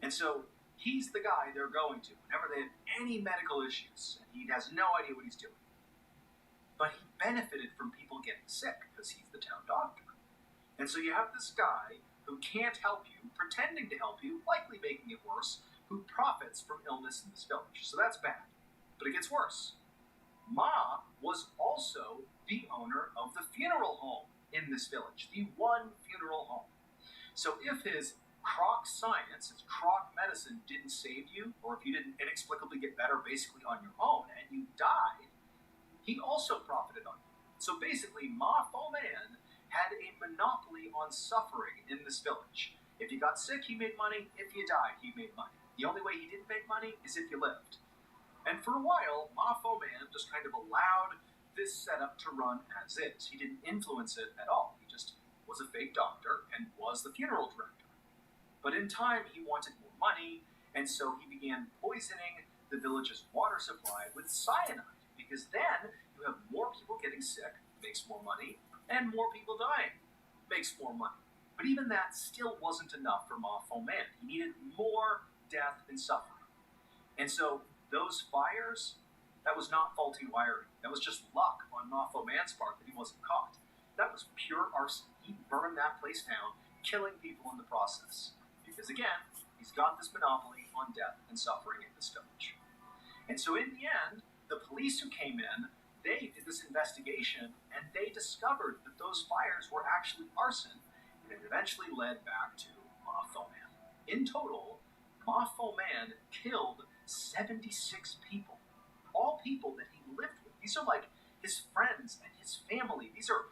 And so he's the guy they're going to whenever they have any medical issues, and he has no idea what he's doing. But he benefited from people getting sick because he's the town doctor. And so you have this guy who can't help you, pretending to help you, likely making it worse, who profits from illness in this village. So that's bad. But it gets worse. Ma was also the owner of the funeral home in this village, the one funeral home. So if his croc science, his croc medicine didn't save you, or if you didn't inexplicably get better basically on your own and you died, he also profited on you. So basically, Ma Foman had a monopoly on suffering in this village. If you got sick, he made money. If you died, he made money. The only way he didn't make money is if you lived. And for a while, Ma Foman just kind of allowed this setup to run as is. He didn't influence it at all. He just was a fake doctor and was the funeral director. But in time, he wanted more money, and so he began poisoning the village's water supply with cyanide, because then you have more people getting sick, makes more money, and more people dying, makes more money. But even that still wasn't enough for Ma Foman. He needed more death and suffering. And so those fires, that was not faulty wiring. That was just luck on Ma Foman's part that he wasn't caught. That was pure arson. He burned that place down, killing people in the process. Because again, he's got this monopoly on death and suffering in this village. And so in the end, the police who came in, they did this investigation, and they discovered that those fires were actually arson, and it eventually led back to Ma Foman. In total, Ma Foman killed 76 people. All people that he lived with. These are like his friends and his family. These are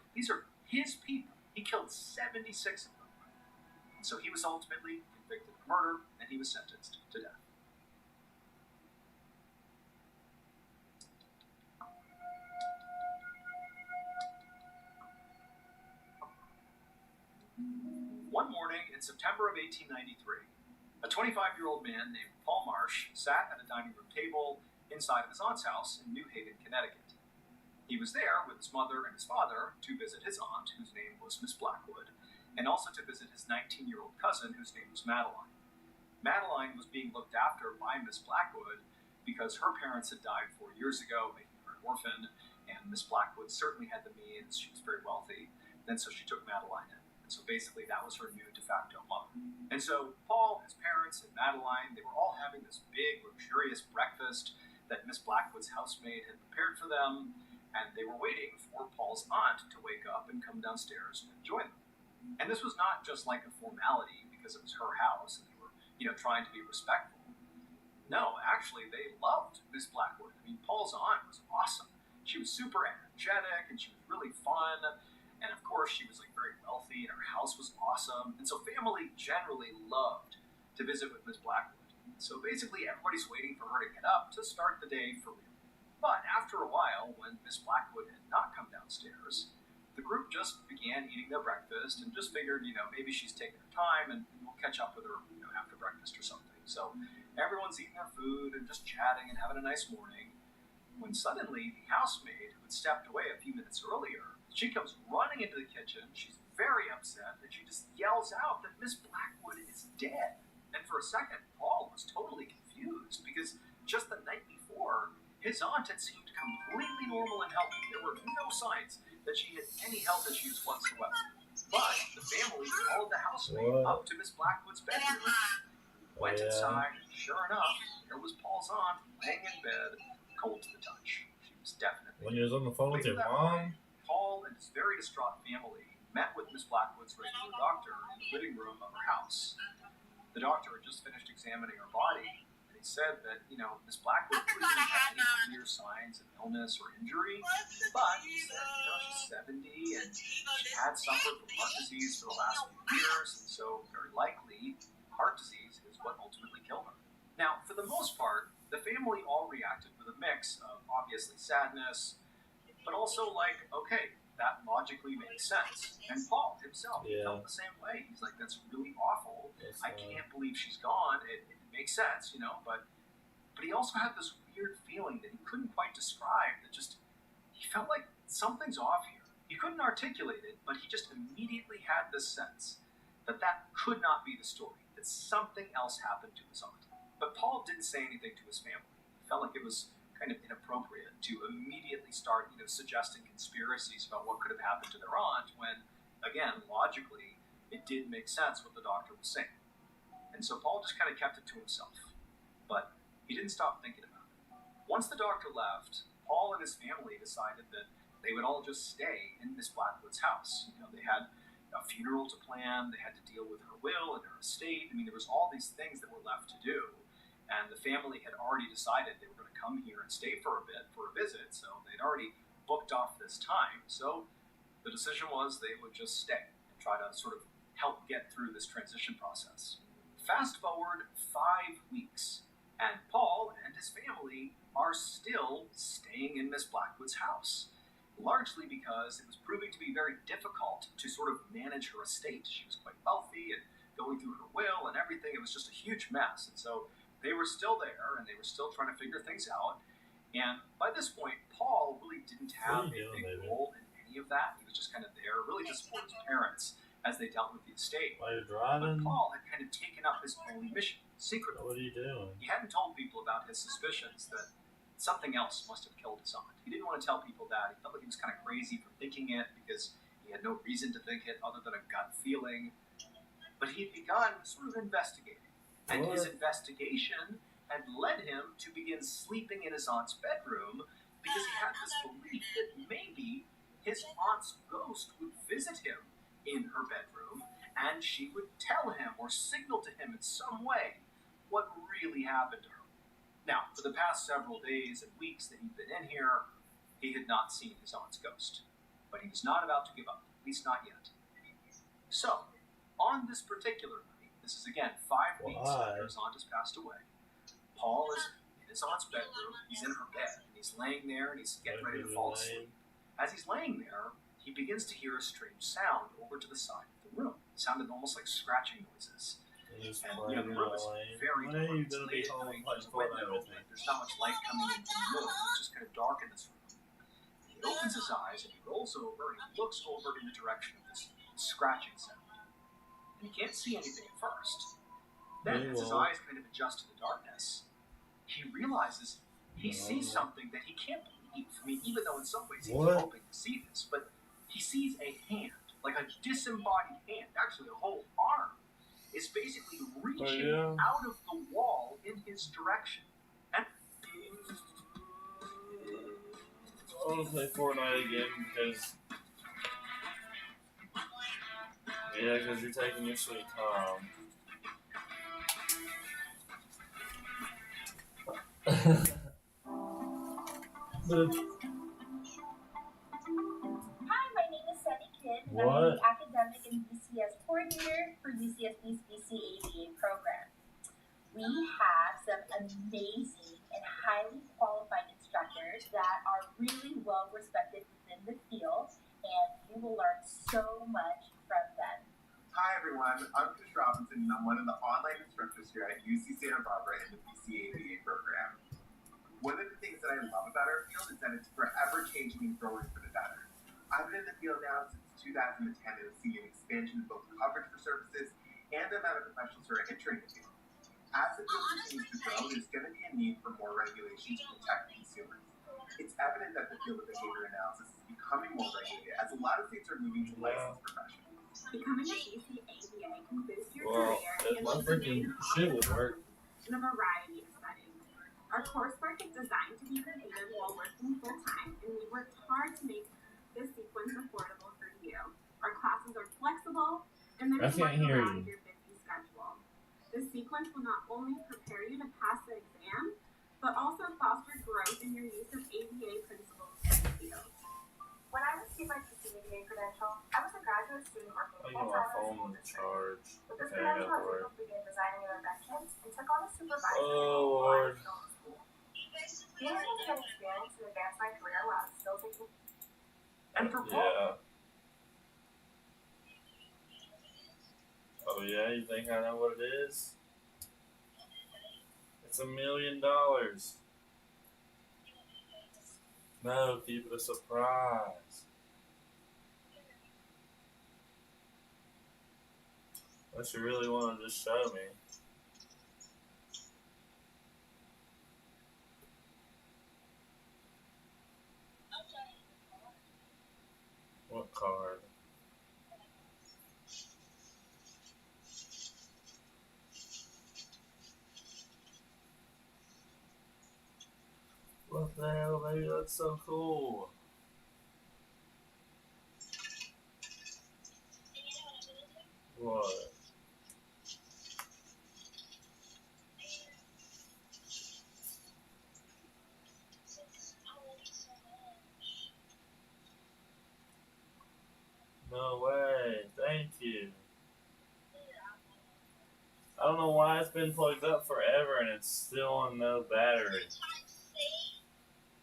his people. He killed 76 of them. And so he was ultimately convicted of murder, and he was sentenced to death. One morning in September of 1893, a 25-year-old man named Paul Marsh sat at a dining room table inside of his aunt's house in New Haven, Connecticut. He was there with his mother and his father to visit his aunt, whose name was Miss Blackwood, and also to visit his 19-year-old cousin, whose name was Madeline. Madeline was being looked after by Miss Blackwood because her parents had died 4 years ago, making her an orphan, and Miss Blackwood certainly had the means. She was very wealthy, and so she took Madeline in. So basically, that was her new de facto mother. And so Paul, his parents, and Madeline, they were all having this big, luxurious breakfast that Miss Blackwood's housemaid had prepared for them, and they were waiting for Paul's aunt to wake up and come downstairs and join them. And this was not just like a formality because it was her house and they were, trying to be respectful. No, actually, they loved Miss Blackwood. I mean, Paul's aunt was awesome. She was super energetic and she was really fun. And of course, she was like very wealthy, and her house was awesome. And so family generally loved to visit with Miss Blackwood. So basically, everybody's waiting for her to get up to start the day for real. But after a while, when Miss Blackwood had not come downstairs, the group just began eating their breakfast and just figured, maybe she's taking her time, and we'll catch up with her, after breakfast or something. So everyone's eating their food and just chatting and having a nice morning, when suddenly the housemaid, who had stepped away a few minutes earlier, she comes running into the kitchen. She's very upset, and she just yells out that Miss Blackwood is dead. And for a second, Paul was totally confused because just the night before, his aunt had seemed completely normal and healthy. There were no signs that she had any health issues whatsoever. But the family followed the housemaid up to Miss Blackwood's bedroom, went inside, and sure enough, there was Paul's aunt laying in bed, cold to the touch. She was definitely When you're on the phone with your mom. Paul and his very distraught family met with Miss Blackwood's regular doctor in the living room of her house. The doctor had just finished examining her body, and he they said that, Miss Blackwood really didn't have any clear signs of illness or injury, but she said, she's 70 and she had suffered from heart disease for the last few years, and so very likely heart disease is what ultimately killed her. Now, for the most part, the family all reacted with a mix of obviously sadness, but also like, okay, that logically makes sense. And Paul himself felt the same way. He's like, that's really awful. I can't believe she's gone. It makes sense, but he also had this weird feeling that he couldn't quite describe, that just, he felt like something's off here. He couldn't articulate it, but he just immediately had this sense that could not be the story, that something else happened to his aunt. But Paul didn't say anything to his family. He felt like it was kind of inappropriate to immediately start, suggesting conspiracies about what could have happened to their aunt when, again, logically, it did make sense what the doctor was saying. And so Paul just kind of kept it to himself. But he didn't stop thinking about it. Once the doctor left, Paul and his family decided that they would all just stay in Miss Blackwood's house. They had a funeral to plan, they had to deal with her will and her estate. I mean, there was all these things that were left to do. And the family had already decided they were going to come here and stay for a bit for a visit, so they'd already booked off this time. So the decision was they would just stay and try to sort of help get through this transition process. Fast forward 5 weeks, and Paul and his family are still staying in Miss Blackwood's house, largely because it was proving to be very difficult to sort of manage her estate. She was quite wealthy and going through her will and everything. It was just a huge mess, and so they were still there, and they were still trying to figure things out. And by this point, Paul really didn't have a big role in any of that. He was just kind of there, really to support his parents as they dealt with the estate. While you're driving? But Paul had kind of taken up his own mission, secretly. What are you doing? He hadn't told people about his suspicions that something else must have killed his aunt. He didn't want to tell people that. He felt like he was kind of crazy for thinking it because he had no reason to think it other than a gut feeling. But he had begun sort of investigating. And his investigation had led him to begin sleeping in his aunt's bedroom because he had this belief that maybe his aunt's ghost would visit him in her bedroom and she would tell him or signal to him in some way what really happened to her. Now, for the past several days and weeks that he'd been in here, he had not seen his aunt's ghost. But he was not about to give up, at least not yet. So, on this particular night, this is again 5 weeks after his aunt has passed away, Paul is in his aunt's bedroom, he's in her bed, and he's laying there and he's getting ready to fall asleep. As he's laying there, he begins to hear a strange sound over to the side of the room. It sounded almost like scratching noises. And the room is very dark. It's late at night, there's a window open, there's not much light coming in from the room, it's just kind of dark in this room. He opens his eyes and he rolls over and he looks over in the direction of this scratching sound. And he can't see anything at first. Then, as his eyes kind of adjust to the darkness, he realizes he sees something that he can't believe. I mean, even though in some ways he's hoping to see this, but he sees a hand, like a disembodied hand, actually a whole arm, is basically reaching out of the wall in his direction. And I want to play Fortnite again because... Yeah, because you're taking your sweet time. Hi, my name is Sunny Kidd. I'm the academic and BCS coordinator for UCSB's BCABA program. We have some amazing and highly qualified instructors that are really well respected within the field, and you will learn so much from them. Hi everyone, I'm Chris Robinson and I'm one of the online instructors here at UC Santa Barbara in the BCABA program. One of the things that I love about our field is that it's forever changing and growing for the better. I've been in the field now since 2010 and have seen an expansion in both coverage for services and the amount of professionals who are entering the field. As the field continues to grow, there's going to be a need for more regulation to protect consumers. It's evident that the field of behavior analysis is becoming more regulated as a lot of states are moving to licensed professionals. Becoming a BCABA can boost your career if my freaking shit would work. in a variety of settings. Our coursework is designed to be completed while working full-time, and we worked hard to make this sequence affordable for you. Our classes are flexible, and they're designed around your busy schedule. This sequence will not only prepare you to pass the exam, but also foster growth in your use of ABA principles and skills. When I received my PCABA credential, I was a graduate student working I got my phone in charge. With this Okay, I credential, got I the was word. able to begin designing interventions and took on a supervisor Oh, role while I Lord. was still in school. Being able to get experience and advance my career while I'm still taking and for Yeah. Oh, yeah? You think I know what it is? It's $1 million. No, keep it a surprise. Unless you really want to just show me. What card? What the hell, baby? That's so cool. What? No way. Thank you. I don't know why it's been plugged up forever and it's still on no battery.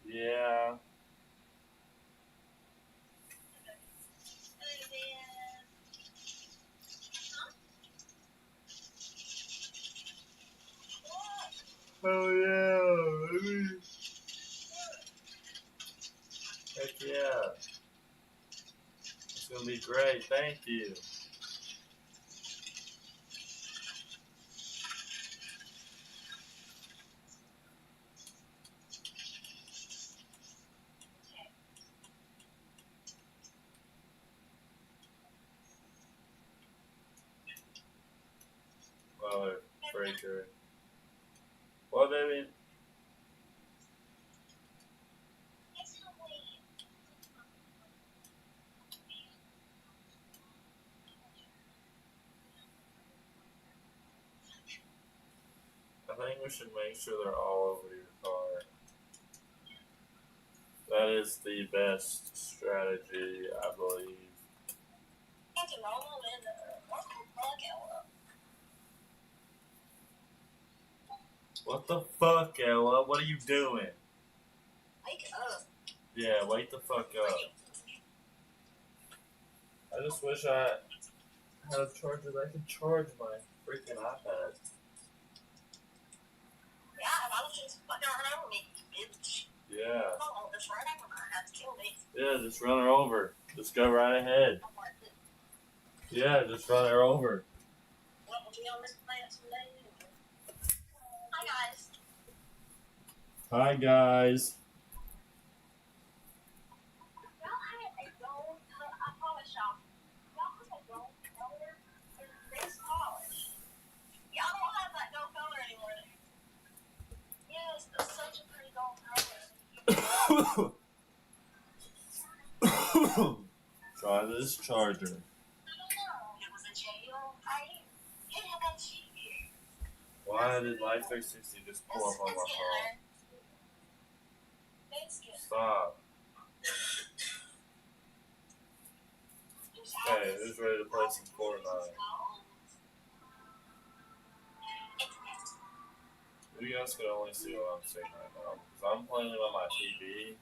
Yeah. Oh yeah, baby. Heck yeah. It's gonna be great, thank you. Oh, breaker. What, baby? I think we should make sure they're all over your car. That is the best strategy, I believe. What the fuck, Ella? What are you doing? Wake up. Yeah, wake the fuck up. I just wish I had a charger that I could charge my freaking iPad. Yeah, and I was just fucking run over me, bitch. Yeah. Oh, just run over her. That's kill me. Yeah, just run her over. Just go right ahead. Yeah, just run her over. What will be on this planet someday? Hi, guys. Hi, guys. Y'all had a gold, I promise y'all, y'all had a gold color in this polish. Y'all don't have that gold color anymore. Yes, it's such a pretty gold color. Try this charger. It was a jail. I didn't have that cheap here. Why did Life 360 just pull up on my phone? Stop. Hey, who's ready to play some Fortnite? You guys can only see what I'm seeing right now. Because I'm playing it on my TV.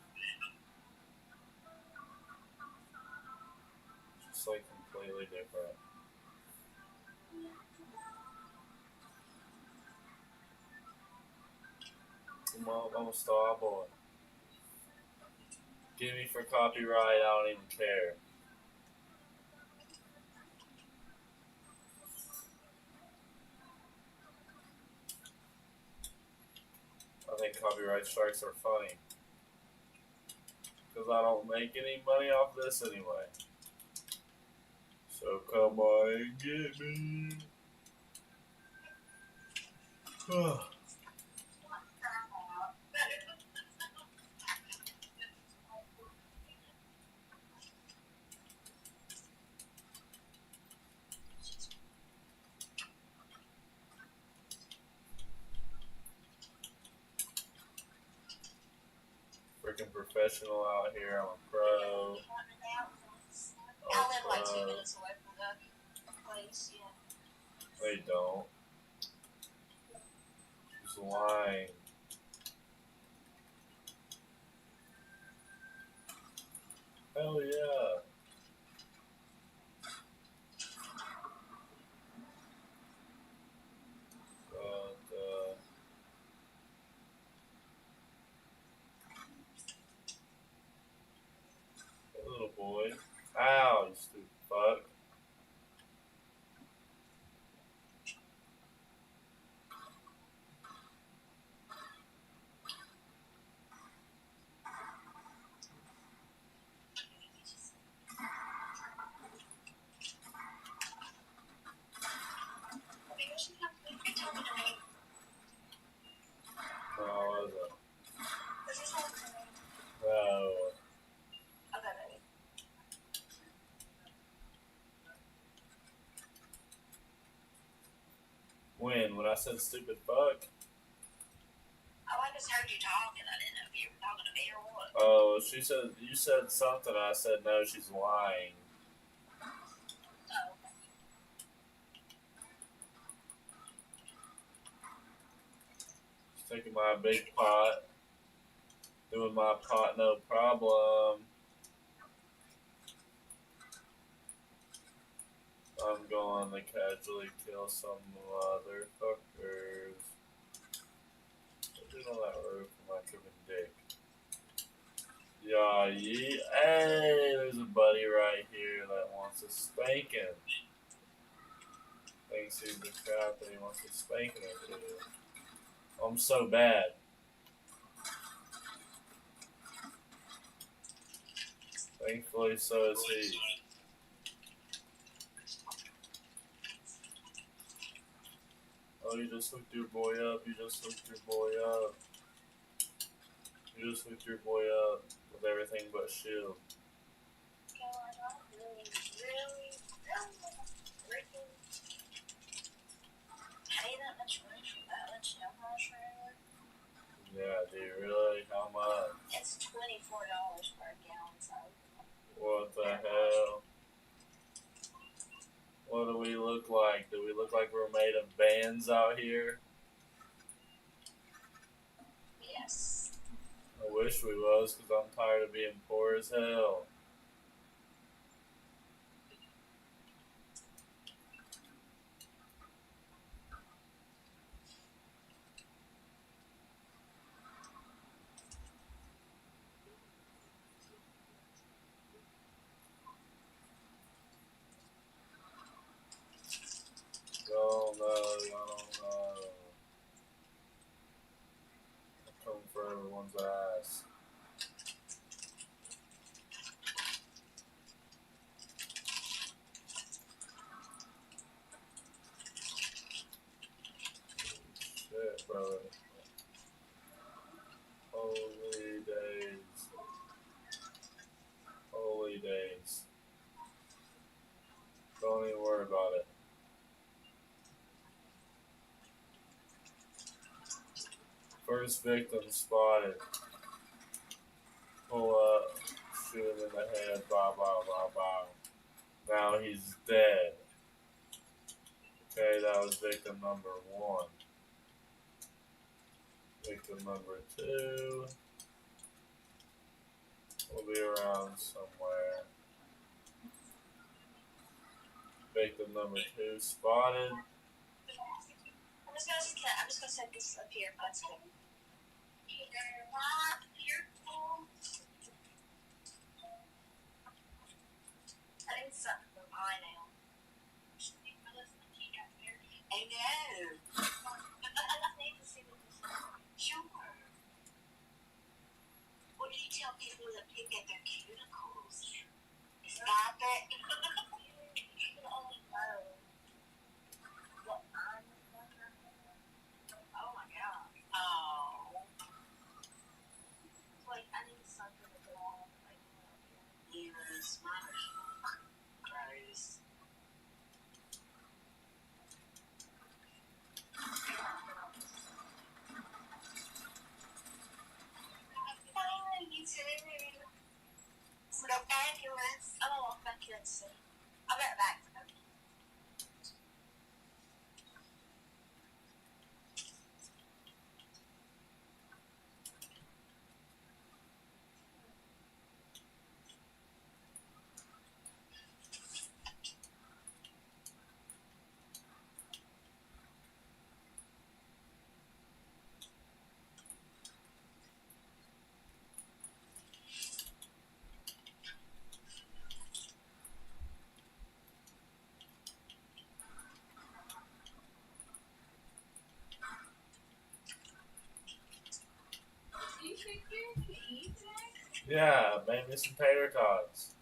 It's just like completely different. Come on, I'm a star boy. Give me for copyright, I don't even care. I think copyright strikes are funny. Because I don't make any money off this anyway. So come on and get me. freaking professional out here. I'm a pro. I live like 2 minutes away from the place, yeah. They don't. He's lying. Hell yeah. Little boy. Ow, you stupid fuck. No, was it? No. When I said stupid fuck? Oh, I just heard you talking. I didn't know if you were talking to me or what. Oh, she said, you said something. I said, no, she's lying. Oh, okay. She's taking my big pot. Doing my pot, no problem. I'm going to casually kill some motherfuckers. What's on that roof for my tripping dick? Yeah, hey, there's a buddy right here that wants a spanking. Thinks he's the crap and he wants a spanking or two. I'm so bad. Thankfully, so is he. Oh, you just hooked your boy up. You just hooked your boy up. You just hooked your boy up with everything but shield. Pay that much money for that much dumbass trailer? Yeah, dude, really? How much? It's $24 for a gallon, so. What the hell? What do we look like? Do we look like we're made of bands out here? Yes. I wish we was, because I'm tired of being poor as hell. Y'all know, y'all know. I come for everyone's ass. Shit, brother. Holy days. Holy days. Don't even worry about it. First victim spotted. Pull up, shoot him in the head, blah, blah, blah, blah. Now he's dead. Okay, that was victim number 1. Victim number 2 will be around somewhere. Victim number 2 spotted. I'm just gonna set this up here. Let's go. I need something from I now. I know. I need to see what this is. Sure. What do you tell people that pick at their cuticles? Stop it. You can only know what I'm. Oh my god. Oh. Wait, I need to Yeah, made me some tater tots.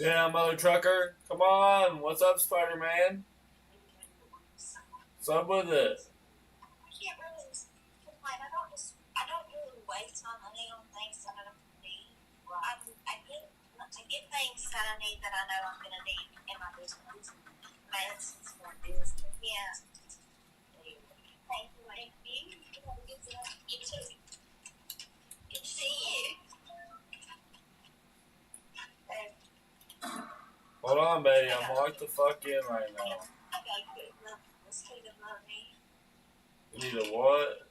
Yeah, mother trucker. Come on. What's up, Spider-Man? What's up with it? I can't really complain. I don't really waste my money on things that I don't need. I get things that I need that I know I'm gonna need in my business. Medicines for business. Yeah. Thank you, thank you. You too. Good to see you. Hold on, baby. I'm locked the fuck in right now. I gotta quit this kid of money. You need a what?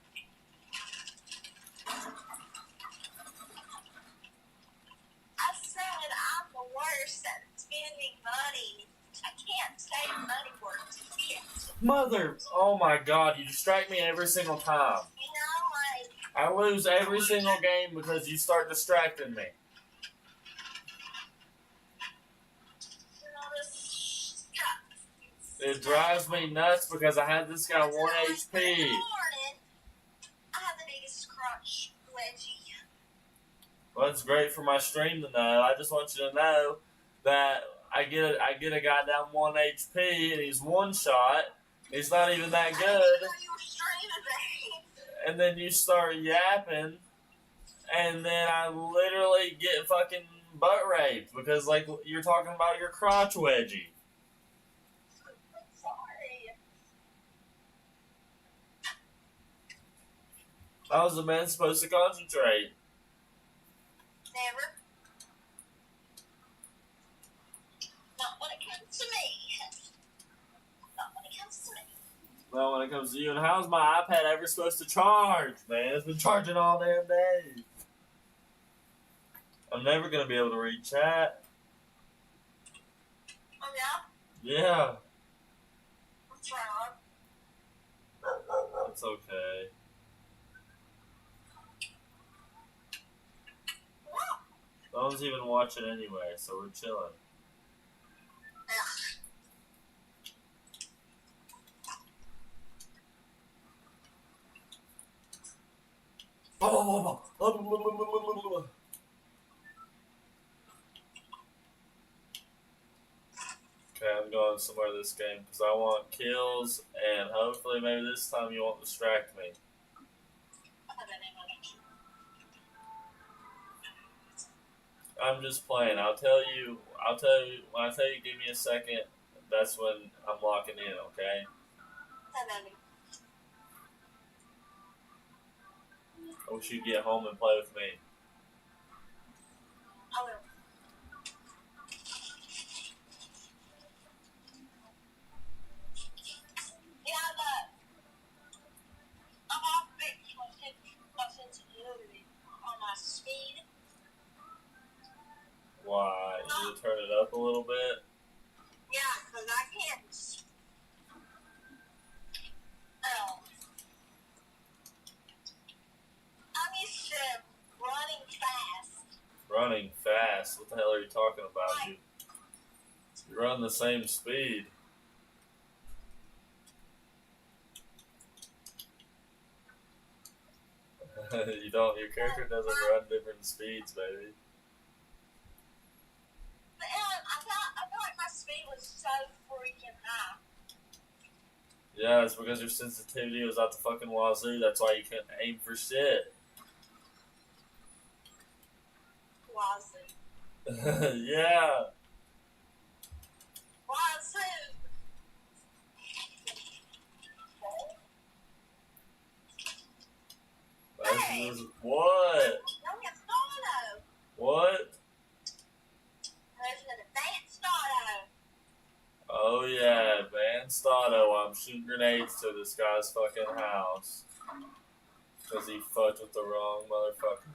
I said I'm the worst at spending money. I can't save money for shit. Mother! Oh my god, you distract me every single time. You know, I lose every single game because you start distracting me. It drives me nuts because I had this guy 1 HP. I have the biggest crotch wedgie. Well, that's great for my stream to know. I just want you to know that I get a guy down 1 HP and he's one shot. He's not even that good. And then you start yapping, and then I literally get fucking butt raped because like you're talking about your crotch wedgie. How was the man supposed to concentrate? Never. Not when it comes to me. Not when it comes to me. Well, when it comes to you, and how's my iPad ever supposed to charge, man? It's been charging all damn day. I'm never gonna be able to read chat. Oh yeah? Yeah. What's wrong? It's okay. No one's even watching anyway, so we're chilling. Okay, I'm going somewhere this game because I want kills, and hopefully maybe this time you won't distract me. I'm just playing. I'll tell you when I tell you give me a second, that's when I'm locking in, okay? I wish you'd get home and play with me. I will. I'm off fixed my sensitivity on my speed. Why? You need to turn it up a little bit? Yeah, because I can't. I'm used to running fast. Running fast? What the hell are you talking about? You run the same speed. You don't. Your character doesn't run different speeds, baby. But I feel like my speed was so freaking high. Yeah, it's because your sensitivity was out the fucking wazoo. That's why you couldn't aim for shit. Wazoo. Yeah. Wazoo. Hey. What? What? There's an advanced auto. Oh yeah, advanced auto. I'm shooting grenades to this guy's fucking house. Because he fucked with the wrong motherfucker.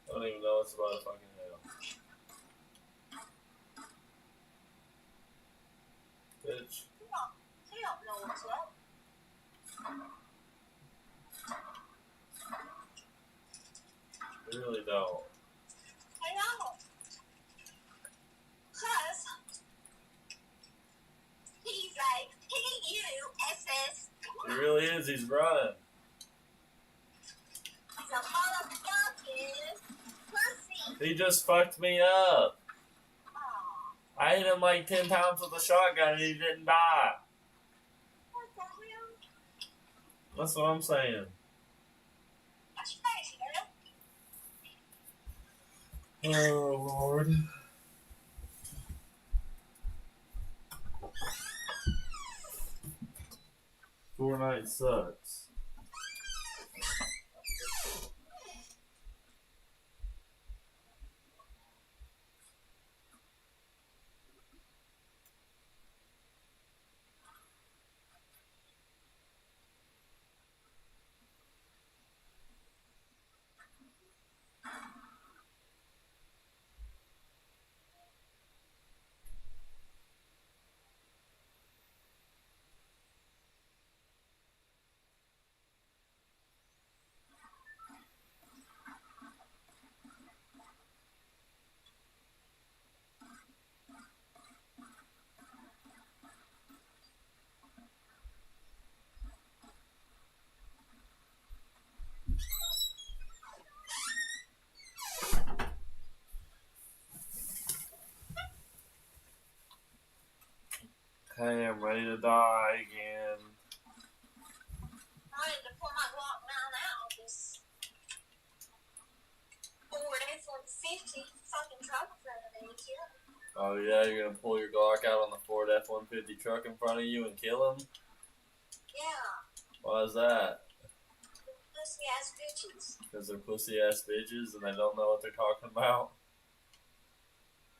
I don't even know what's about to fucking hell. Bitch. You don't know what's up. You really don't. I know. Because he's a P-U-S-S. He really is. He's running. He's a motherfucking pussy. He just fucked me up. I hit him like 10 times with a shotgun and he didn't die. What the hell? That's what I'm saying. That's crazy, girl. Oh, Lord. Fortnite sucks. Okay, I'm ready to die again. I had to pull my Glock 9 out of this Ford F-150 fucking truck in front of me and kill him. Oh yeah, you're gonna pull your Glock out on the Ford F-150 truck in front of you and kill him? Yeah. Why is that? Pussy ass bitches. Because they're pussy ass bitches and they don't know what they're talking about?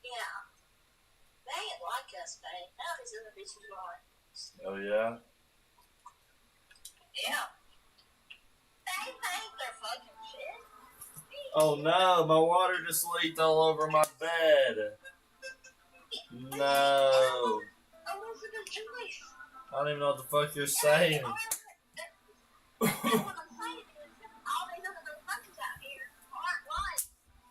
Yeah. They ain't like us, babe. Now these other bitches are. Oh yeah? Yeah. They think they're fucking shit. Oh no, my water just leaked all over my bed. No. Elizabeth Joyce. I don't even know what the fuck you're saying. What I'm saying is, all these other motherfuckers out here aren't like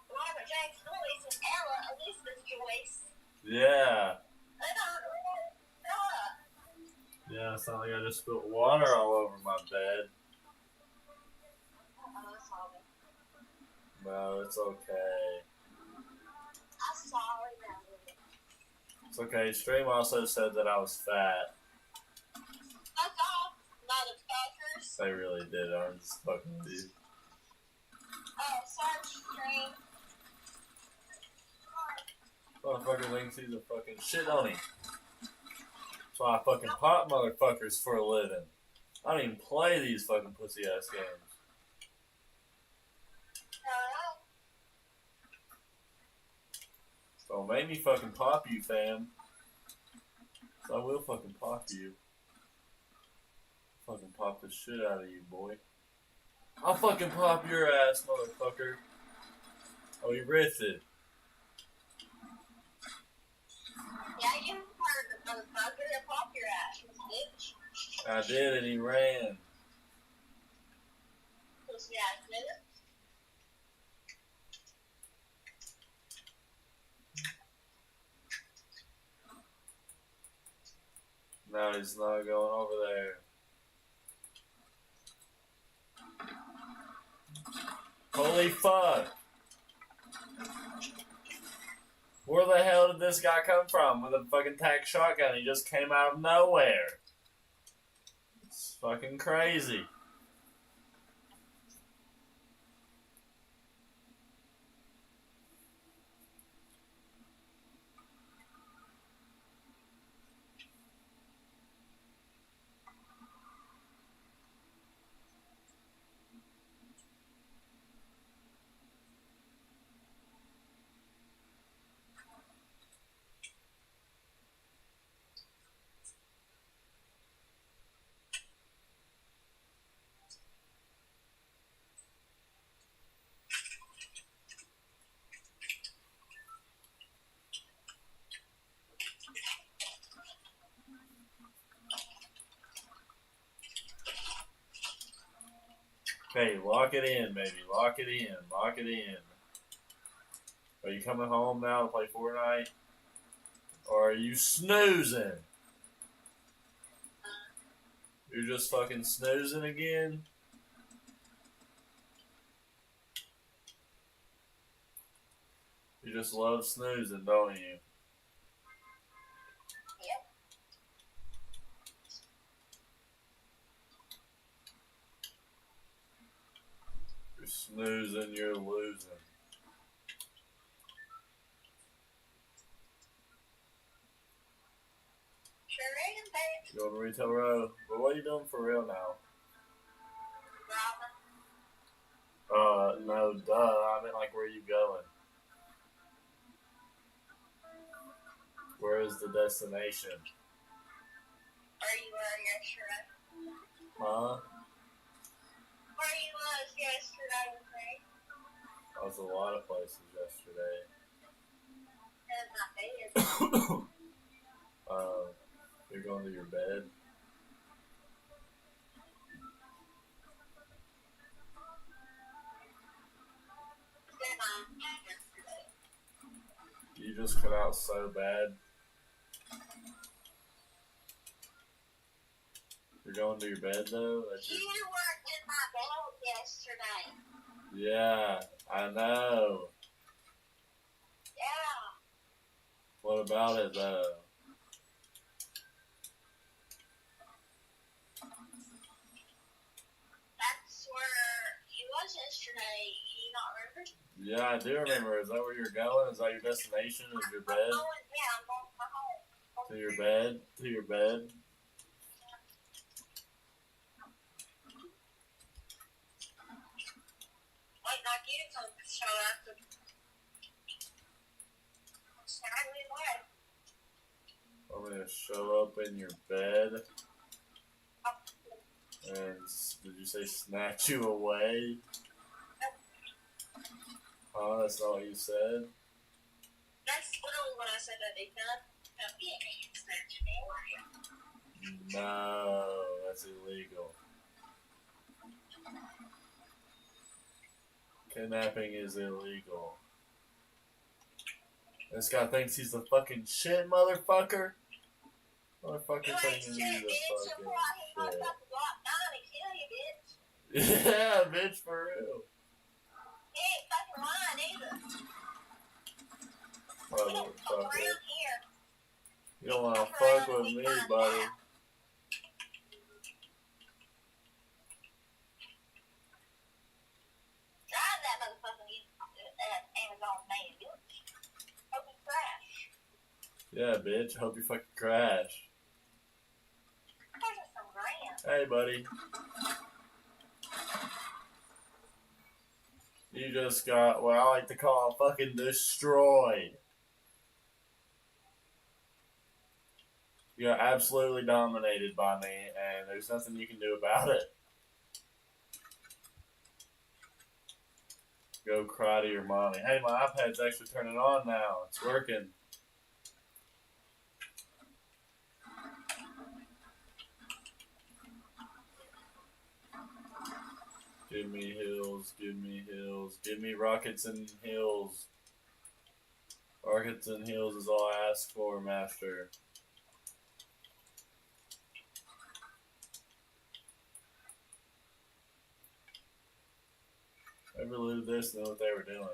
Barbara Jackson Joyce and Ella Elizabeth Joyce. Yeah. They don't know. Yeah, it's not like I just spilled water all over my bed. No, it's okay. I'm sorry, Melody. It's okay. Stream also said that I was fat. Fuck off, motherfuckers. They really did. I'm just fucking with you. Oh, Motherfucker thinks he's a fucking shit on him. That's why I fucking pop motherfuckers for a living. I don't even play these fucking pussy ass games. Don't make me fucking pop you, fam. So I will fucking pop you. Fucking pop the shit out of you, boy. I'll fucking pop your ass, motherfucker. Oh, you riffed it. Yeah, you heard the motherfucker that pop your ass, bitch. I did, and he ran. Pussy ass nigga. No, he's not going over there. Holy fuck! Where the hell did this guy come from with a fucking tac shotgun? He just came out of nowhere. It's fucking crazy. Okay, lock it in, baby. Lock it in. Lock it in. Are you coming home now to play Fortnite? Or are you snoozing? You're just fucking snoozing again? You just love snoozing, don't you? You're snoozing, you're losing. You going to Retail Row? But what are you doing for real now? No, duh. I mean, like, where are you going? Where is the destination? Where you were yesterday. Huh? Where you was yesterday with me. I was a lot of places yesterday. And my bed. You're going to your bed? You just cut out so bad. You're going to your bed though? You weren't in my bed yesterday. Yeah, I know. Yeah. What about it though? That's where you was yesterday. You not remember? Yeah, I do remember. Is that where you're going? Is that your destination? Is your bed? I'm going home. To your bed? To your bed? Wait, not you to come show up. I'm gonna show up in your bed. And did you say snatch you away? Huh? That's not what you said? That's literally what I said that they done. Snatch me away. No, that's illegal. Kidnapping is illegal. This guy thinks he's the fucking shit, motherfucker. Motherfucker thinking he's the fucking shit. Yeah, bitch, for real. He ain't fucking lying either. Motherfucker. You don't wanna fuck with me, buddy. Drive that motherfucker, you Yeah, bitch. I hope you fucking crash. Hey, buddy. You just got what I like to call fucking destroyed. You got absolutely dominated by me, and there's nothing you can do about it. Go cry to your mommy. Hey, my iPad's actually turning on now. It's working. Give me hills, give me hills, give me rockets and hills. Rockets and hills is all I ask for, master. Whoever looted this knew what they were doing.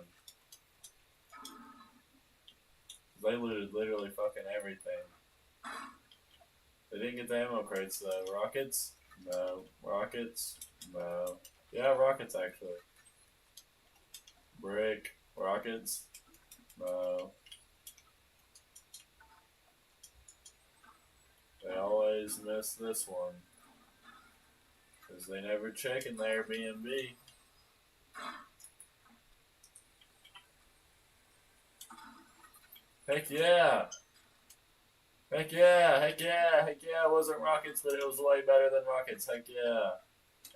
They looted literally fucking everything. They didn't get the ammo crates though. Rockets? No. Rockets? No. Yeah, rockets actually. Brick. Rockets? No. They always miss this one. Because they never check in the Airbnb. Heck yeah! Heck yeah! Heck yeah! Heck yeah! It wasn't rockets, but it was way better than rockets. Heck yeah!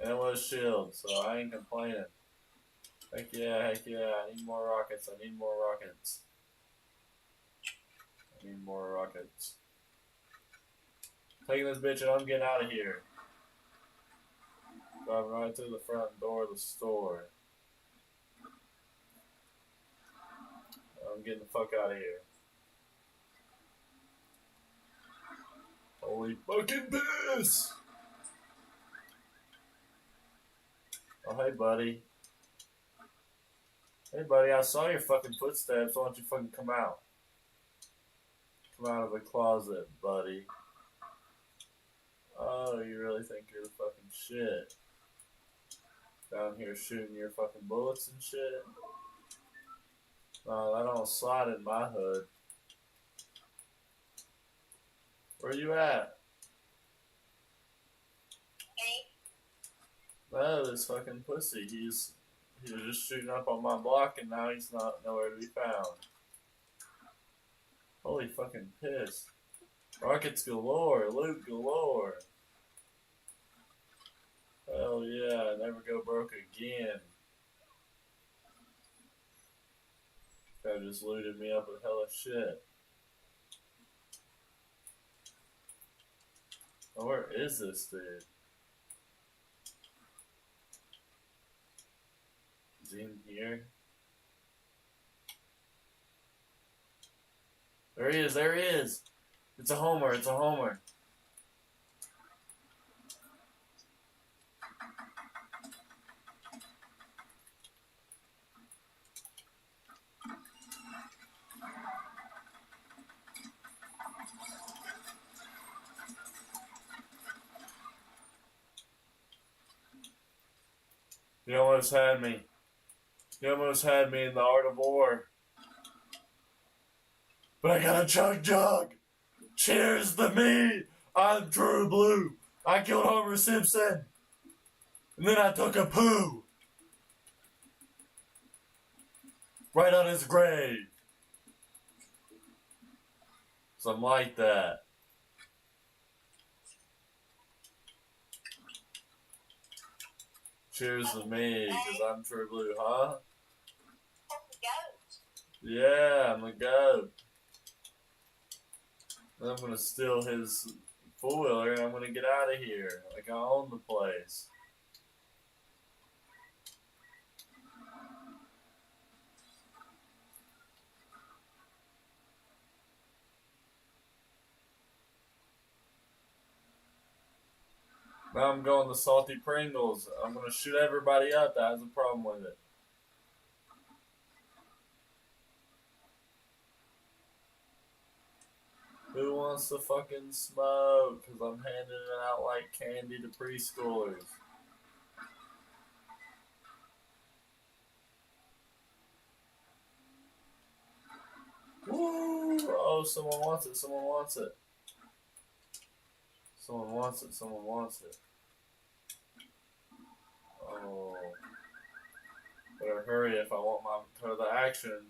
And it was shields, so I ain't complaining. Heck yeah! Heck yeah! I need more rockets. I need more rockets. I need more rockets. Taking this bitch and I'm getting out of here. Driving right to the front door of the store. I'm getting the fuck out of here. Holy fucking piss! Oh, hey, buddy. Hey, buddy, I saw your fucking footsteps. Why don't you fucking come out? Come out of the closet, buddy. Oh, you really think you're the fucking shit? Down here shooting your fucking bullets and shit? No, that don't slide in my hood. Where you at? No, this fucking pussy. He was just shooting up on my block and now he's not nowhere to be found. Holy fucking piss. Rockets galore, loot galore. Hell yeah, never go broke again. Guy just looted me up with hella shit. Oh, where is this dude? Is he in here? There he is, there he is! It's a homer, it's a homer. You almost had me. You almost had me in the art of war. But I got a chug jug. Cheers to me. I'm True Blue. I killed Homer Simpson. And then I took a poo. Right on his grave. Something like that. Cheers to me, because I'm True Blue, huh? Yeah, I'm a goat. I'm gonna steal his four-wheeler and I'm gonna get out of here. Like I own the place. Now I'm going to Salty Pringles. I'm gonna shoot everybody up that has a problem with it. Who wants to fucking smoke? Because I'm handing it out like candy to preschoolers. Woo! Oh, someone wants it. Someone wants it. Someone wants it. Someone wants it. Oh. Better hurry if I want my turn of the action.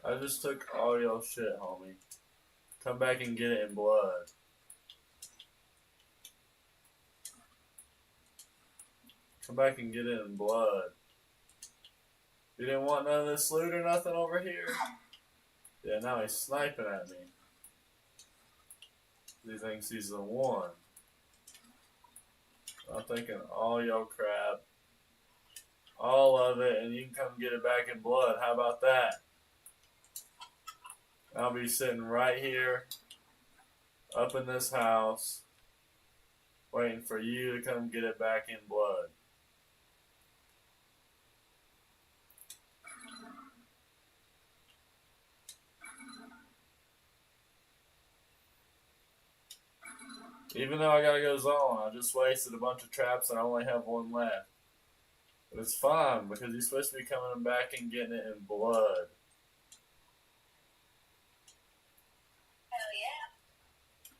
I just took all your shit, homie. Come back and get it in blood. Come back and get it in blood. You didn't want none of this loot or nothing over here? Yeah, now he's sniping at me. He thinks he's the one. I'm thinking all your crap. All of it, and you can come get it back in blood. How about that? I'll be sitting right here, up in this house, waiting for you to come get it back in blood. Even though I gotta go zone, I just wasted a bunch of traps and I only have one left. But it's fine, because he's supposed to be coming back and getting it in blood.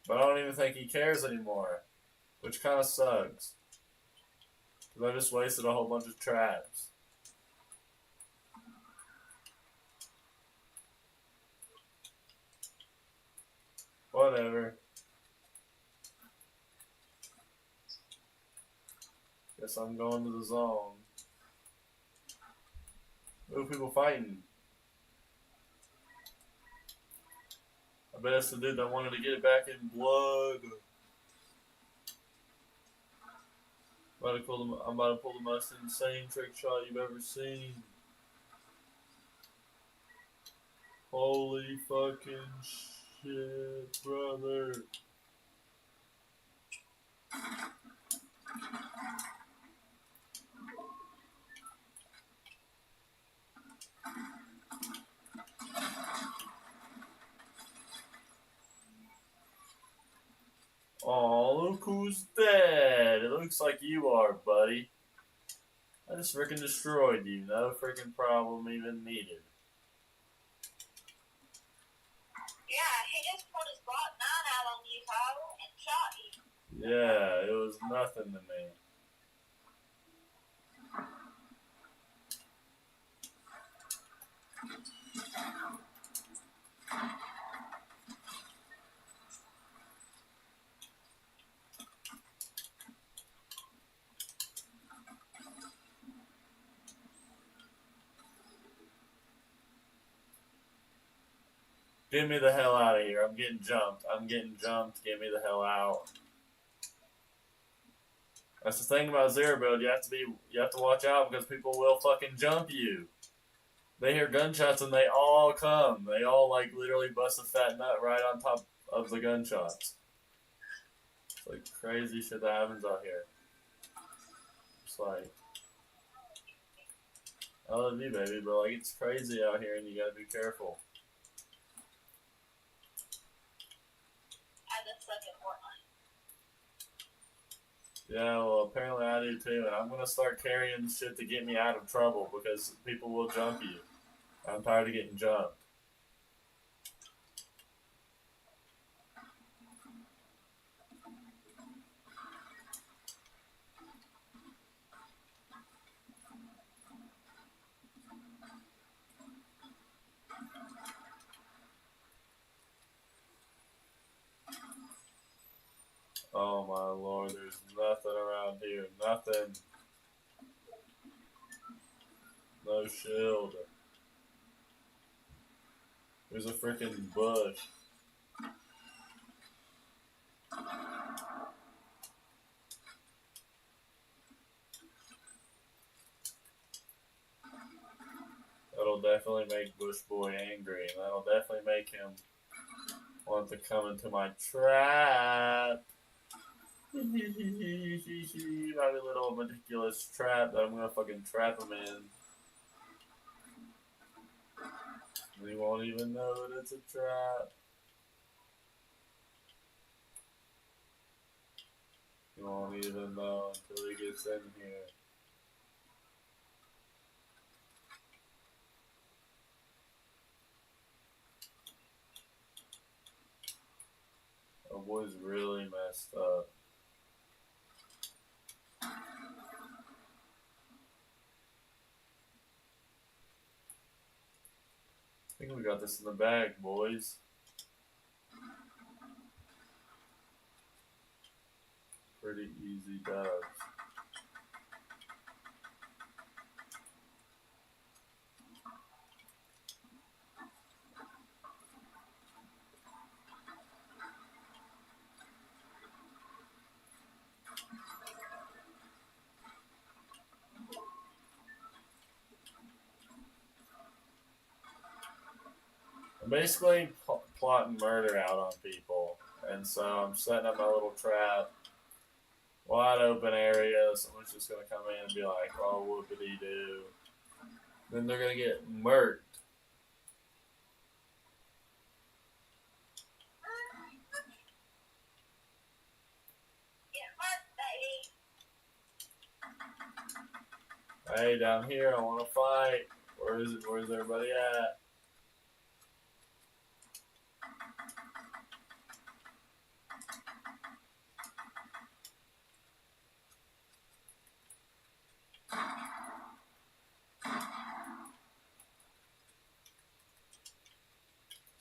But I don't even think he cares anymore, which kind of sucks. Because I just wasted a whole bunch of traps. Whatever. Guess I'm going to the zone. Ooh, people fighting. I bet it's the dude that wanted to get it back in blood. I'm about to pull the most insane trick shot you've ever seen. Holy fucking shit, brother. Oh, look who's dead. It looks like you are, buddy. I just freaking destroyed you. No freaking problem even needed. Yeah, he just put his Glock 9 out on you, Kyle, and shot you. Yeah, it was nothing to me. Get me the hell out of here. I'm getting jumped. I'm getting jumped. Get me the hell out. That's the thing about zero build. You have to watch out because people will fucking jump you. They hear gunshots and they all come. They all like literally bust a fat nut right on top of the gunshots. It's like crazy shit that happens out here. It's like, I love you, baby, but like it's crazy out here and you gotta be careful. I just suck at Fortnite. Yeah, well, apparently I do too, and I'm gonna start carrying shit to get me out of trouble because people will jump you. I'm tired of getting jumped. Oh my lord, there's nothing around here. Nothing. No shield. There's a freaking bush. That'll definitely make Bush Boy angry, and that'll definitely make him want to come into my trap. My little ridiculous trap that I'm gonna fucking trap him in. He won't even know that it's a trap. He won't even know until he gets in here. Oh boy's really messed up. I think we got this in the bag, boys. Pretty easy dubs. I'm basically plotting murder out on people, and so I'm setting up my little trap. Wide open area, someone's just gonna come in and be like, oh, whoopity doo. Then they're gonna get murked. Hey, down here, I wanna fight. Where is it? Where's everybody at?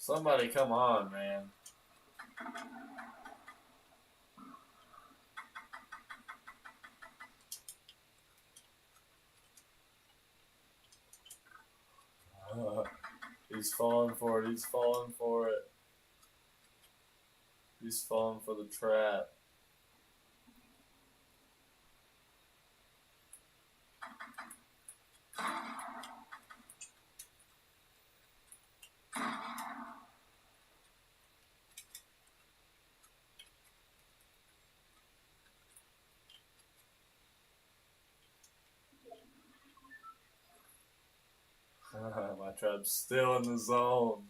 Somebody come on, man. He's falling for it, he's falling for it. He's falling for the trap. My trap's still in the zone.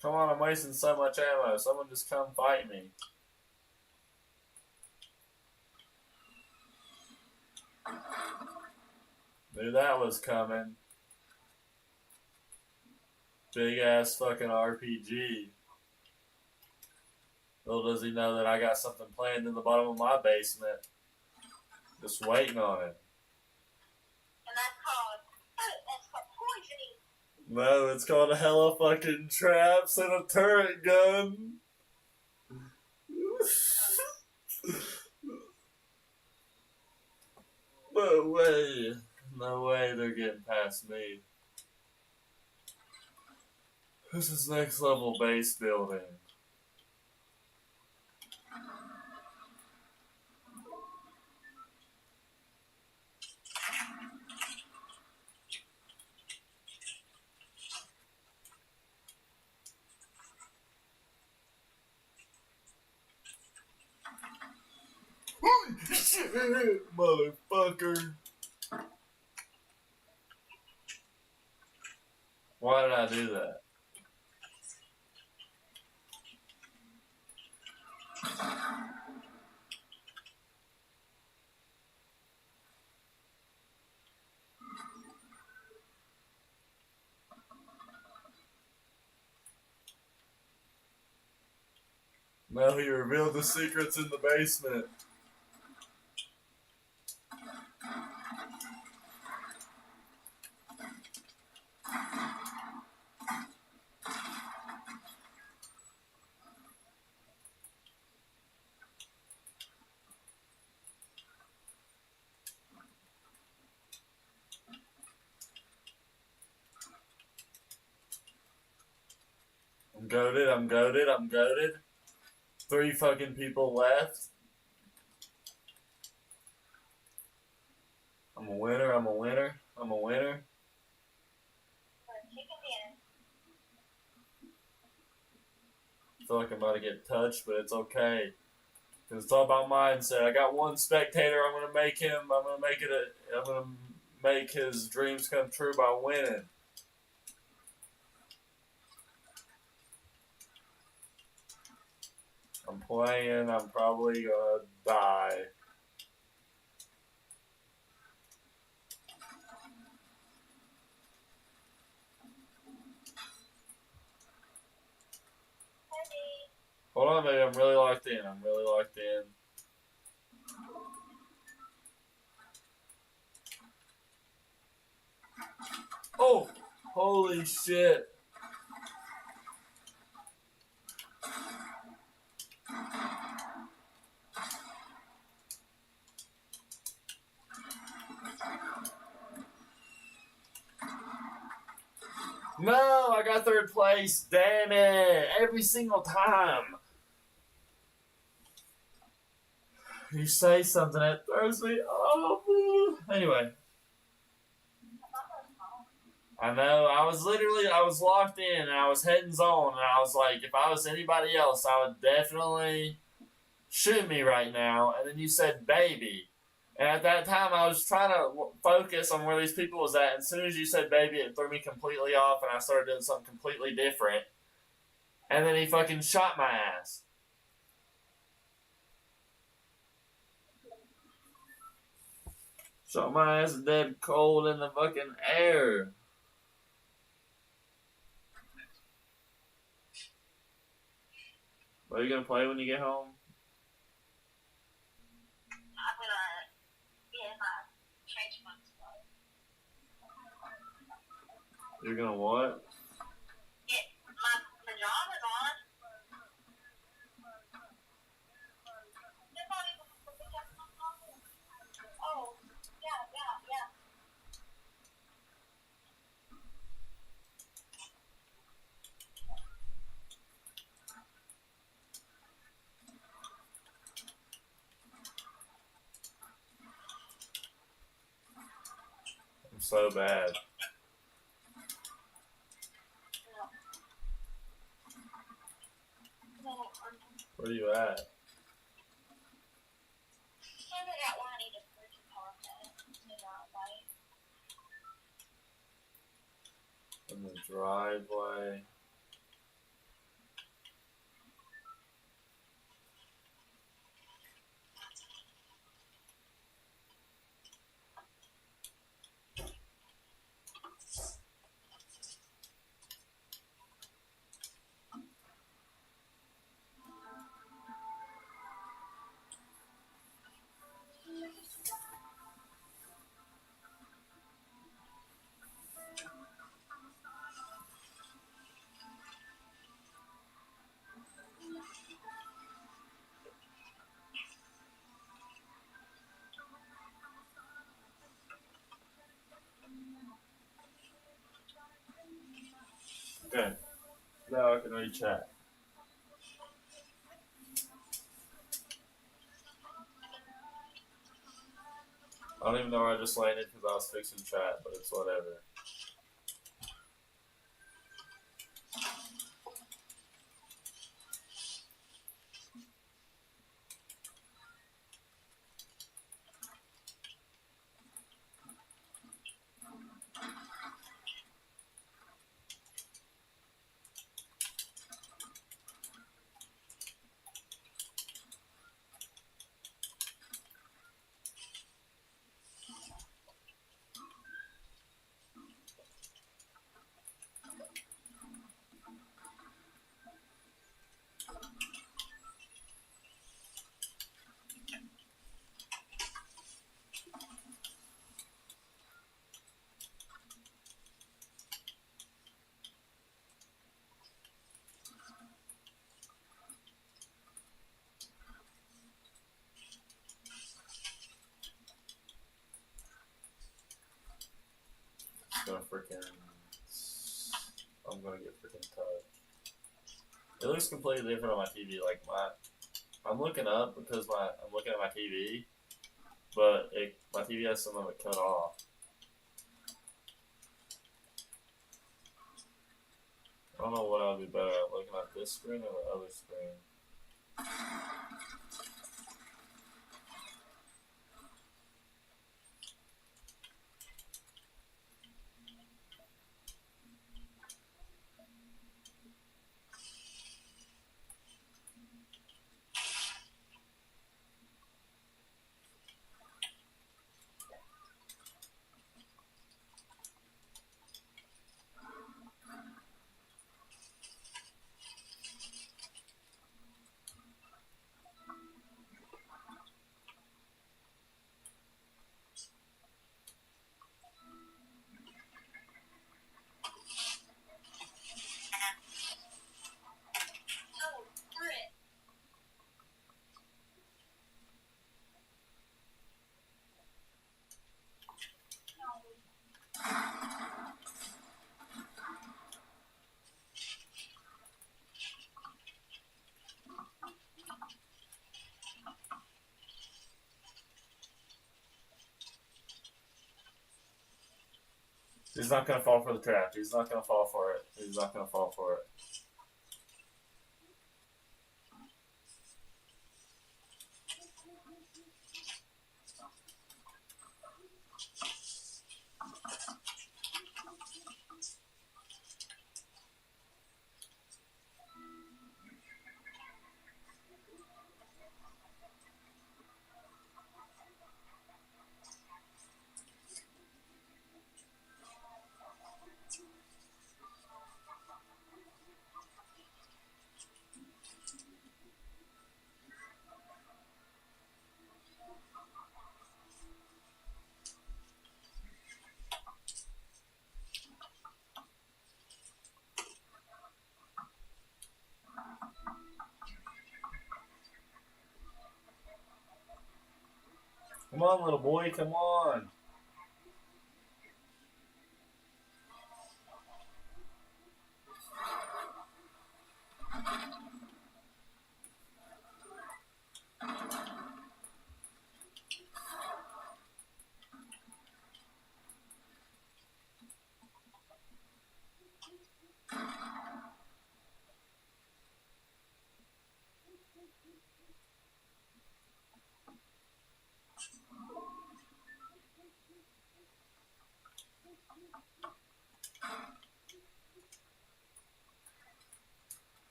Come on, I'm wasting so much ammo. Someone just come fight me. Knew that was coming. Big ass fucking RPG. Little does he know that I got something planned in the bottom of my basement. Just waiting on it. And that's called poisoning. No, it's called a hella fucking traps and a turret gun. No way. No way they're getting past me. This is next level base building. Shit, motherfucker. Why did I do that? No, he revealed the secrets in the basement. I'm goated, I'm goated, I'm goated. 3 fucking people left. I'm a winner, I'm a winner, I'm a winner. I feel like I'm about to get touched, but it's okay. Because it's all about mindset. I got one spectator, I'm gonna make his dreams come true by winning. I'm playing, I'm probably gonna die. Hold on, baby, I'm really locked in. I'm really locked in. Oh, holy shit. No, I got third place. Damn it. Every single time. You say something that throws me off. Anyway. I know. I was locked in and I was heading zone and I was like, if I was anybody else, I would definitely shoot me right now. And then you said baby. And at that time, I was trying to focus on where these people was at. And as soon as you said baby, it threw me completely off and I started doing something completely different. And then he fucking shot my ass. Shot my ass dead cold in the fucking air. What are you gonna play when you get home? I'm gonna get my change my clothes. You're gonna what? Get my pajamas on. Oh, yeah. I'm so bad. Where are you at? In the driveway. Okay. Now I can read chat. I don't even know where I just landed because I was fixing chat, but it's whatever. I'm gonna get freaking touched. It looks completely different on my TV. Like I'm looking up because I'm looking at my TV, but my TV has some of it cut off. I don't know what I'll be better at, looking at this screen or the other screen. He's not gonna fall for the trap. He's not gonna fall for it. He's not gonna fall for it. Come on, little boy, come on.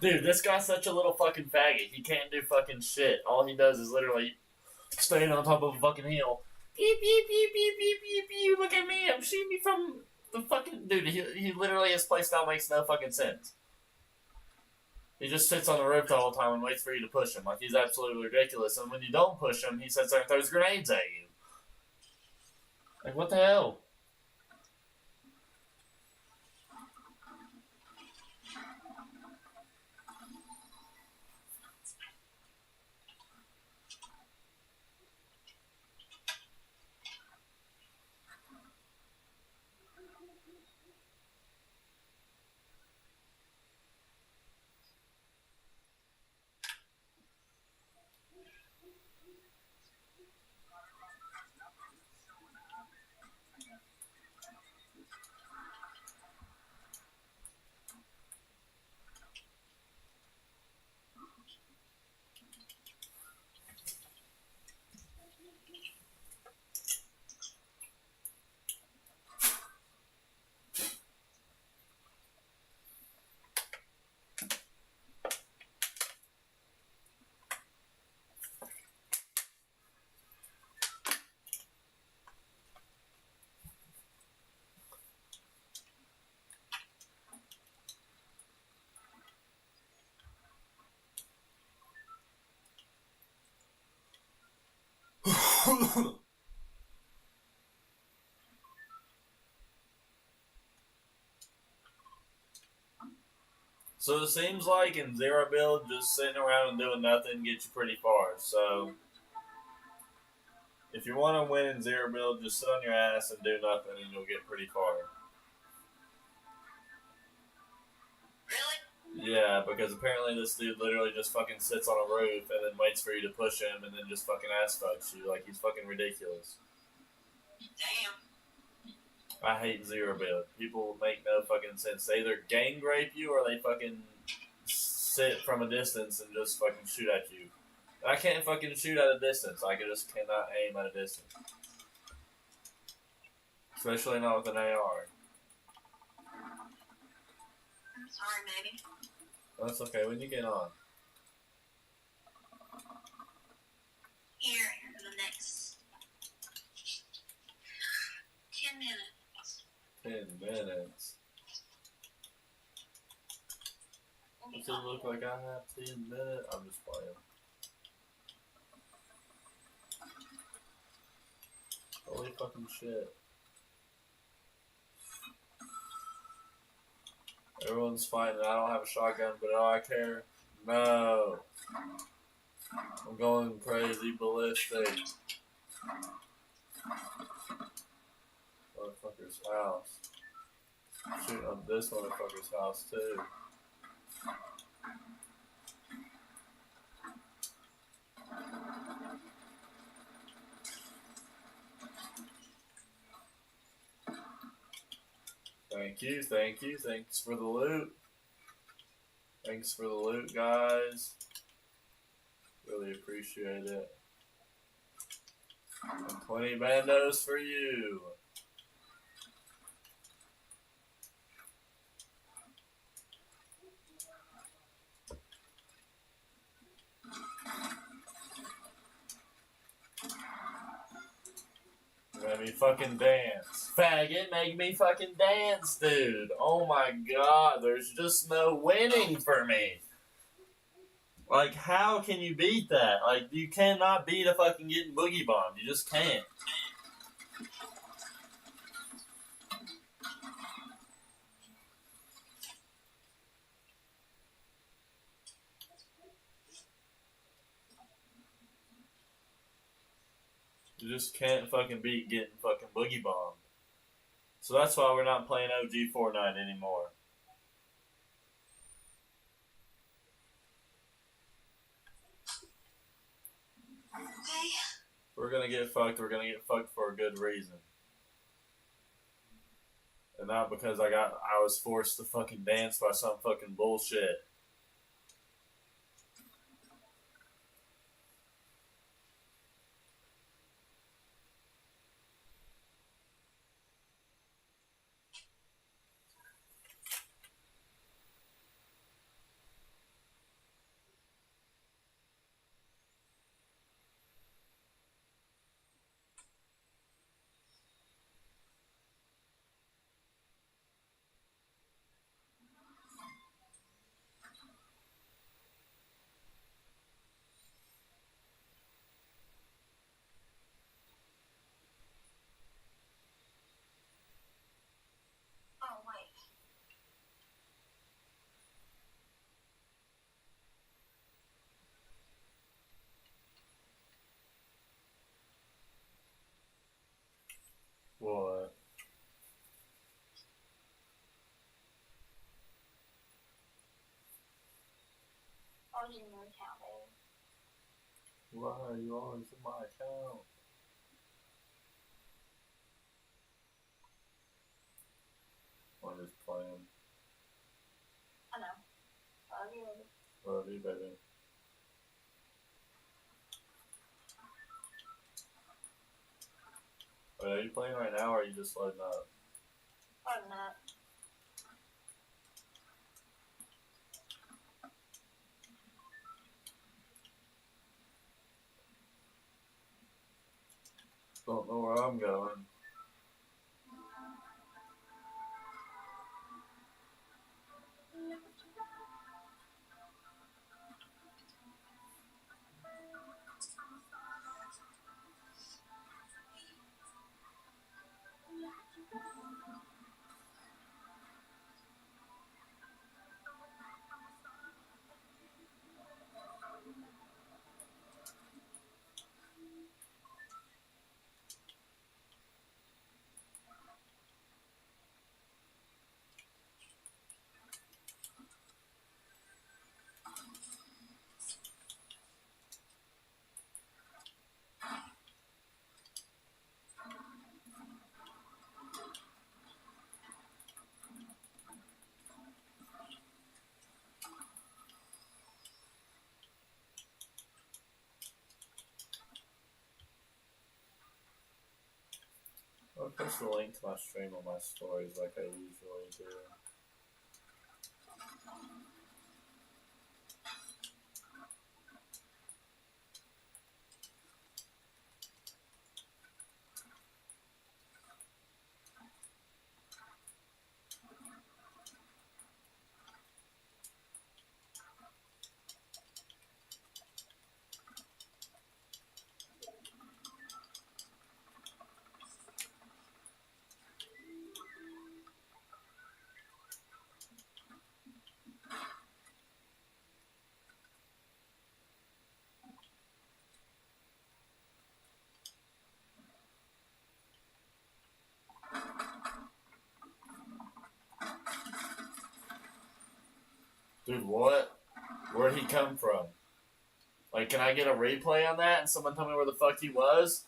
Dude, this guy's such a little fucking faggot. He can't do fucking shit. All he does is literally stand on top of a fucking hill. Beep, beep, beep, beep, beep, beep, beep. Look at me. I'm shooting me from the fucking... Dude, he literally, his playstyle makes no fucking sense. He just sits on the roof all the time and waits for you to push him. Like, he's absolutely ridiculous. And when you don't push him, he sits there and throws grenades at you. Like, what the hell? So it seems like in Zero Build, just sitting around and doing nothing gets you pretty far. So if you want to win in Zero Build, just sit on your ass and do nothing and you'll get pretty far. Really? Yeah, because apparently this dude literally just fucking sits on a roof and then waits for you to push him and then just fucking ass fucks you. Like, he's fucking ridiculous. Damn. I hate Zero Build. People make no fucking sense. They either gang rape you or they fucking sit from a distance and just fucking shoot at you. I can't fucking shoot at a distance. I just cannot aim at a distance. Especially not with an AR. I'm sorry, Manny. That's okay. When you get on. Here in the next 10 minutes. 10 minutes. Does it look like I have 10 minutes? I'm just playing. Holy fucking shit. Everyone's fighting. I don't have a shotgun, but do I care? No. I'm going crazy ballistic. Motherfucker's house. Shooting up this motherfucker's house too. Thank you, thank you, thanks for the loot. Thanks for the loot, guys. Really appreciate it. And 20 bandos for you. Make me fucking dance. Faggot, make me fucking dance, dude. Oh my god, there's just no winning for me. Like, how can you beat that? Like, you cannot beat a fucking getting boogie bombed. You just can't. You just can't fucking beat getting fucking boogie bombed. So that's why we're not playing OG Fortnite anymore. Okay. We're gonna get fucked. We're gonna get fucked for a good reason. And not because I was forced to fucking dance by some fucking bullshit. Oh, wait. What? Oh, you know account, babe. Why are you always in my account? I'm just playing. I know. Love you, baby. Love you, baby. Wait, are you playing right now or are you just loading up? Loading up. Don't know where I'm going. I'll post the link to my stream on my stories like I usually do. Dude, what? Where'd he come from? Like, can I get a replay on that and someone tell me where the fuck he was?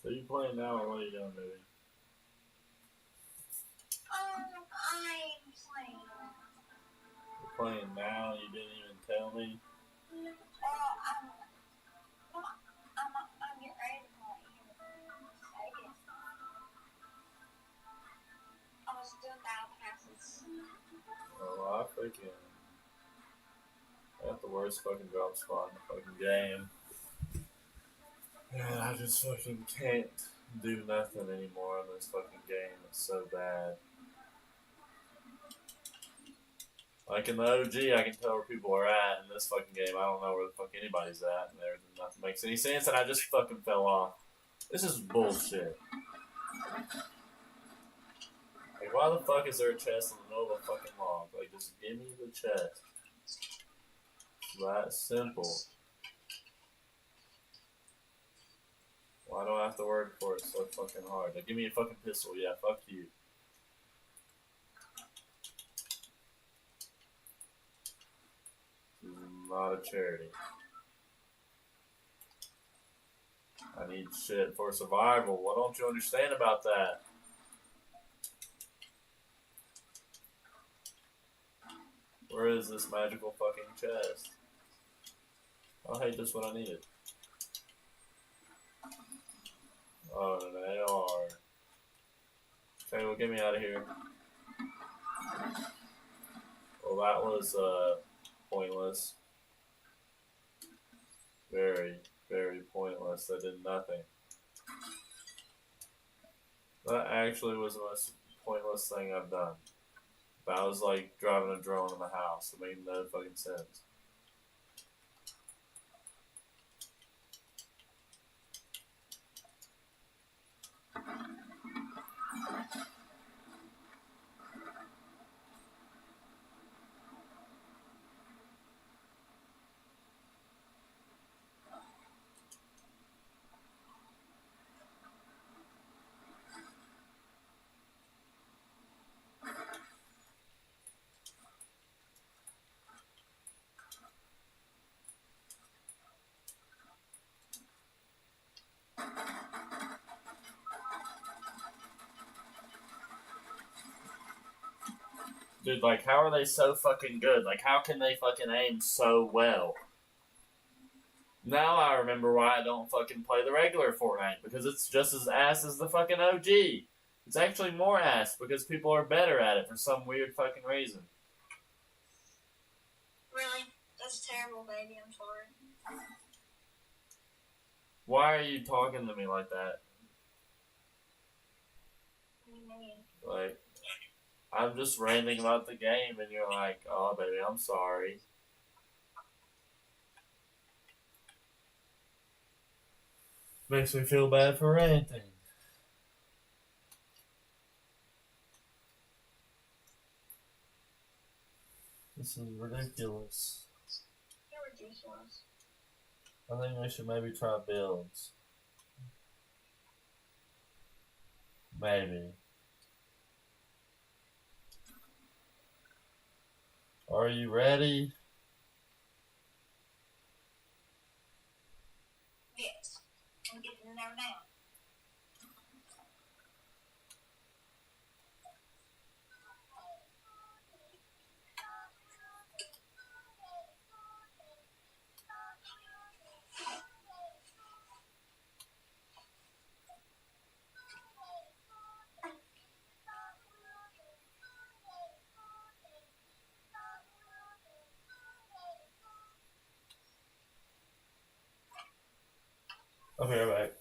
So you playing now or what are you doing, baby? I'm playing. You're playing now and you didn't even tell me? I'm getting ready to play. I was doing battle passes. Oh, I freaking... I got the worst fucking drop spot in the fucking game. And I just fucking can't do nothing anymore in this fucking game. It's so bad. Like in the OG, I can tell where people are at. In this fucking game, I don't know where the fuck anybody's at. And there's nothing makes any sense. And I just fucking fell off. This is bullshit. Like, why the fuck is there a chest in the middle of a fucking log? Like, just give me the chest. It's that simple. Why do I have to work for it so fucking hard? Like, give me a fucking pistol. Yeah, fuck you. This is not a charity. I need shit for survival. What don't you understand about that? Where is this magical fucking chest? Oh, hey, just what I needed. Oh, an AR. Okay, well, get me out of here. Well, that was, pointless. Very, very pointless. That did nothing. That actually was the most pointless thing I've done. That was like driving a drone in the house. It made no fucking sense. Dude, like, how are they so fucking good? Like, how can they fucking aim so well? Now I remember why I don't fucking play the regular Fortnite, because it's just as ass as the fucking OG. It's actually more ass, because people are better at it for some weird fucking reason. Really? That's terrible, baby. I'm sorry. Why are you talking to me like that? What do you mean? Like, I'm just ranting about the game, and you're like, oh, baby, I'm sorry. Makes me feel bad for ranting. This is ridiculous. You're ridiculous. I think we should maybe try builds. Maybe. Are you ready? Yes. I'm getting in there now. Okay, right.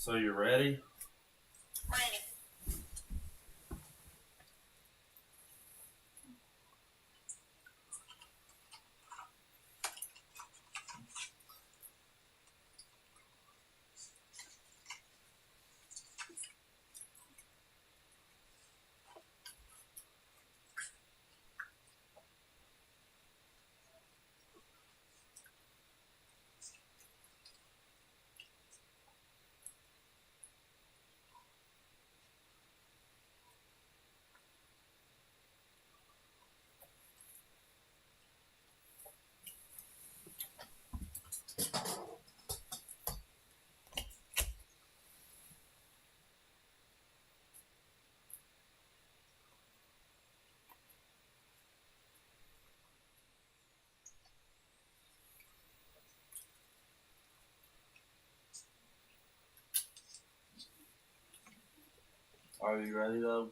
So you ready? Ready. Are you ready though?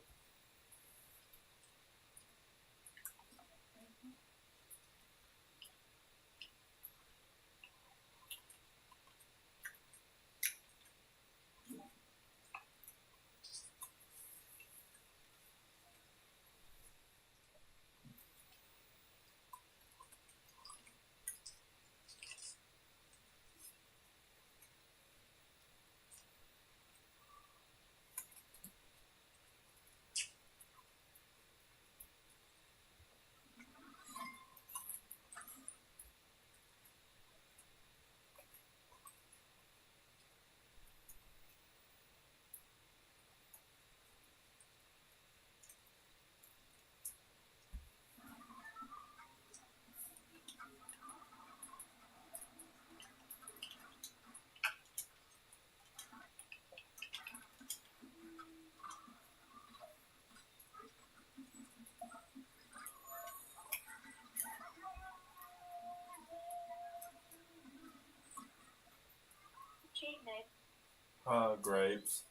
Grapes.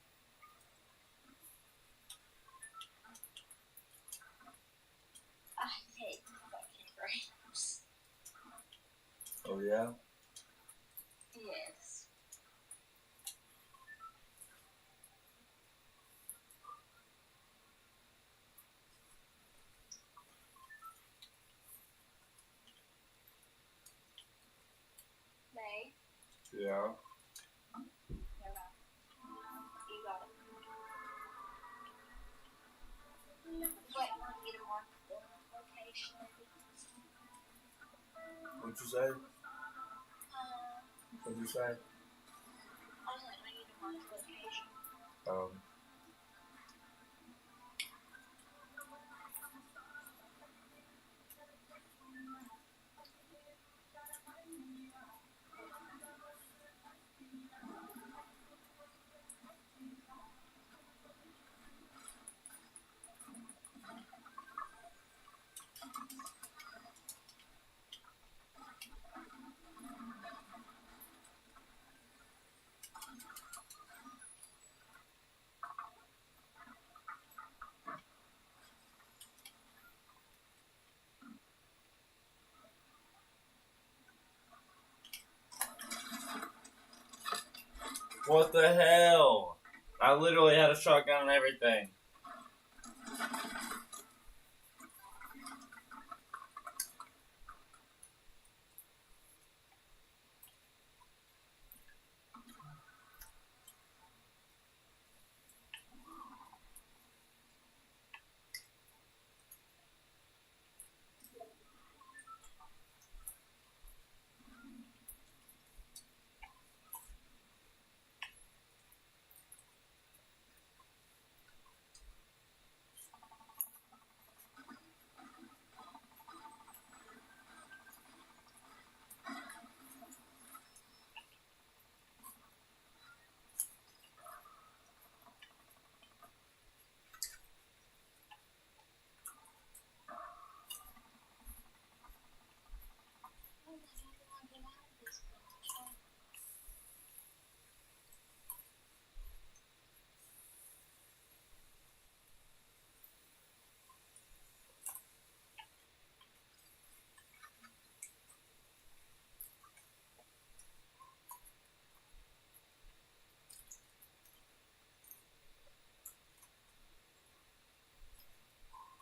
I hate fucking grapes. Oh yeah? Yeah. You got it. Wait, want to get a more location? What'd you say? What'd you say? I was like, I need a mark location. What the hell? I literally had a shotgun and everything.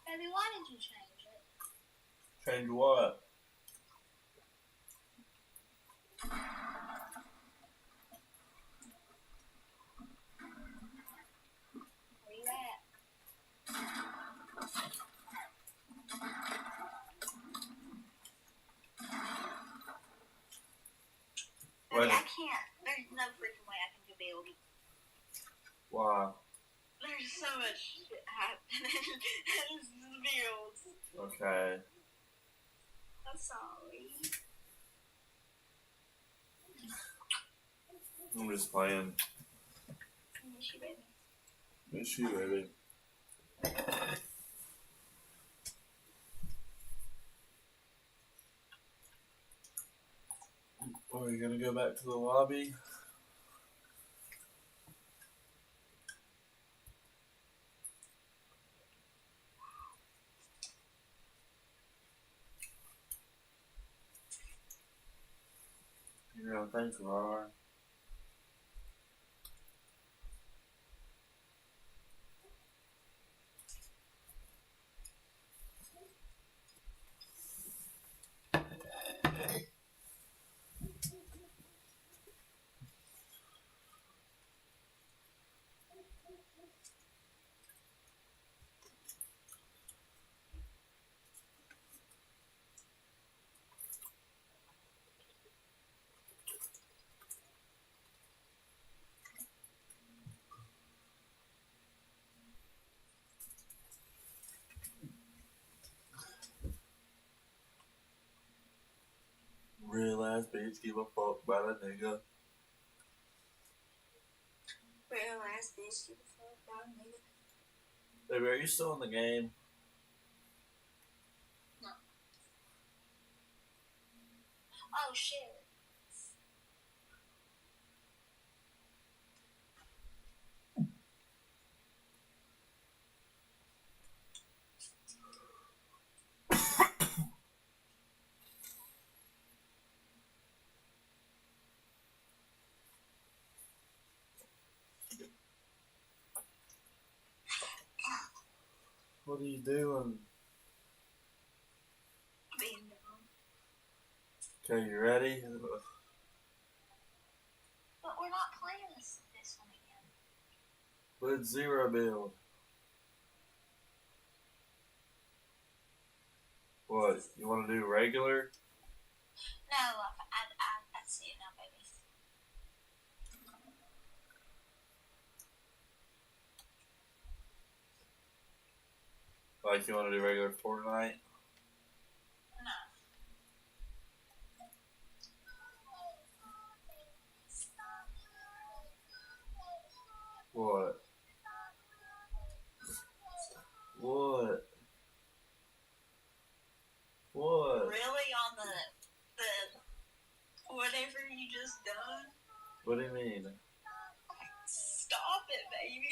Baby, why did you change it? Change what? Where you at? Baby, I can't. There's no freaking way I can do building. Why? There's so much shit happening in this builds. Okay. I'm sorry. I'm just playing. I miss you, baby. Miss you, baby. Are you gonna go back to the lobby? Yeah, thanks, Laura. Real ass bitch, give a fuck about a nigga. Real ass bitch, give a fuck about a nigga. Baby, are you still in the game? No. Oh shit. What are you doing? Being dumb. Okay, you ready? With zero build. What? You want to do regular? No, I see it now, baby. Like you want to do regular Fortnite? No. What? What? What? Really on the whatever you just done? What do you mean? Stop it, baby.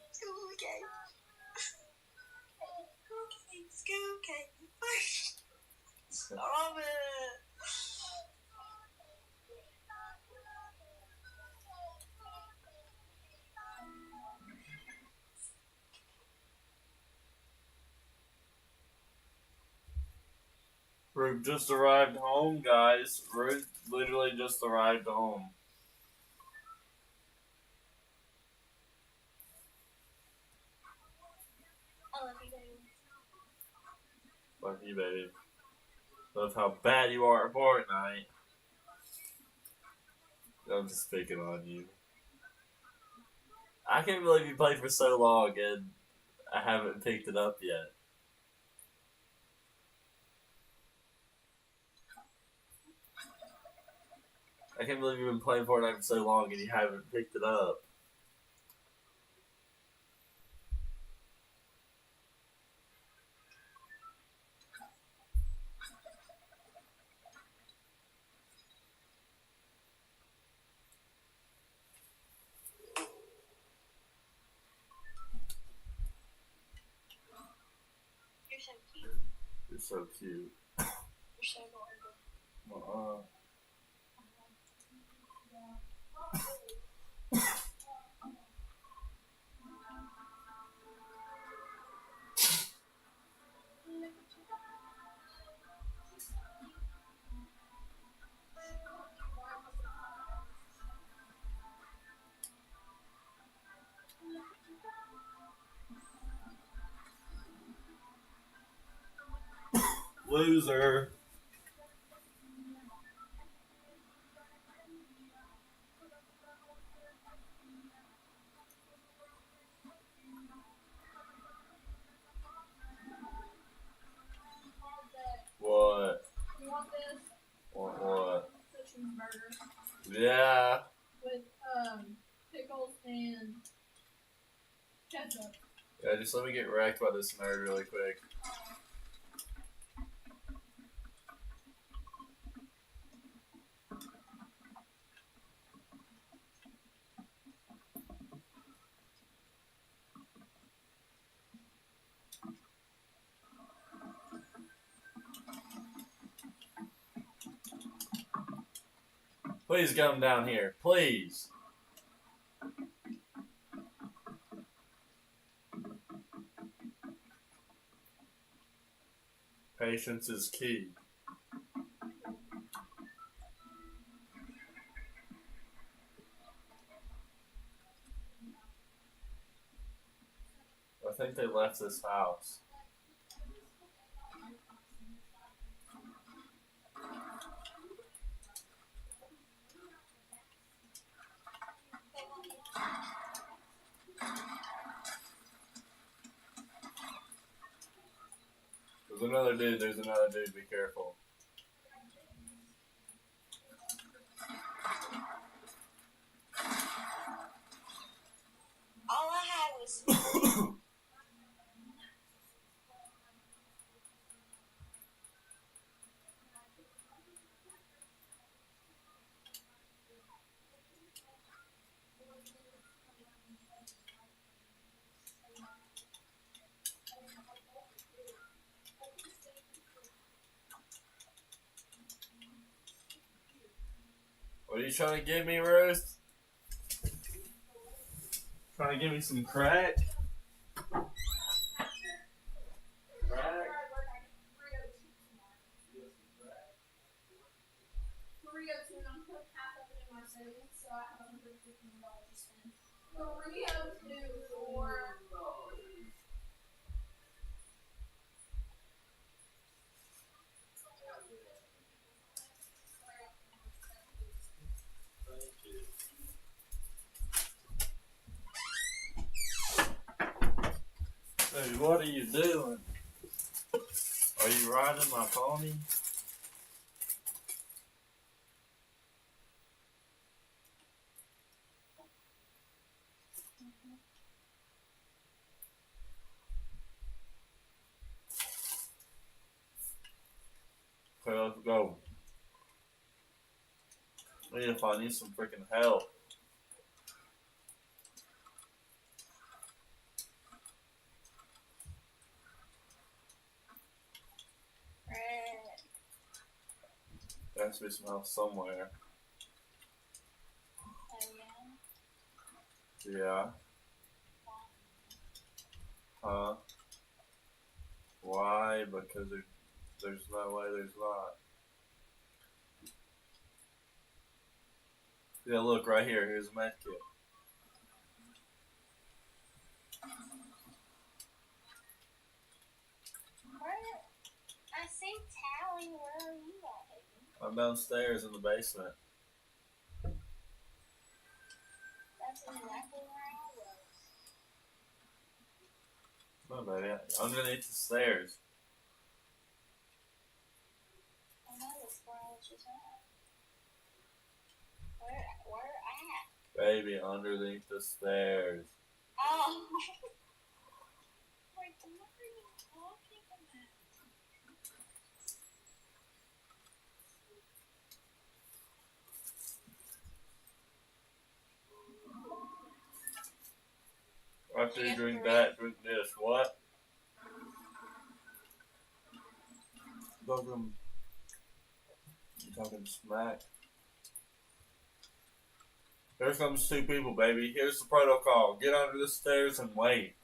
It's okay. Okay, it's okay. Stop it. Ruth just arrived home, guys. Ruth literally just arrived home. I love you, baby. Love you, baby. Love how bad you are at Fortnite. I'm just picking on you. I can't believe you played for so long and I haven't picked it up yet. I can't believe you've been playing Fortnite for so long and you haven't picked it up. You're so cute. You're so cute. You're so adorable. Loser. What? You want this? What? The cheeseburger. Yeah. With pickles and ketchup. Yeah, just let me get wrecked by this nerd really quick. Please come down here. Please. Patience is key. I think they left this house. There's another dude, be careful. All I had was What are you trying to give me, Ruth? Trying to give me some crack? Burrito too, and I'm putting half of it in my savings, so I have $150 to spend. 302. Hey, what are you doing? Are you riding my pony? Okay, let's go. If I need some freaking help. There has to be some help somewhere. Yeah. Huh? Why? Because there's no way there's not. Yeah, look right here. Here's a med kit. I see Tally. Where are you at? I'm downstairs in the basement. That's exactly where I was. No, baby. Underneath the stairs. I know that's where I was just at. Where at? Baby, underneath the stairs. Oh. Wait, what are you talking about? After you drink that, drink this. What? You talking smack? Here comes two people, baby. Here's the protocol. Get under the stairs and wait.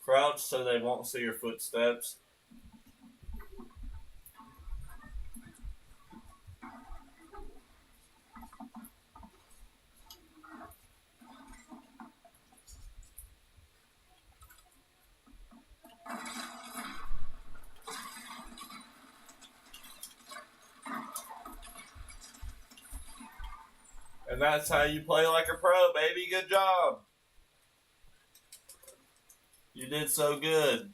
Crouch so they won't see your footsteps. And that's how you play like a pro, baby. Good job. You did so good.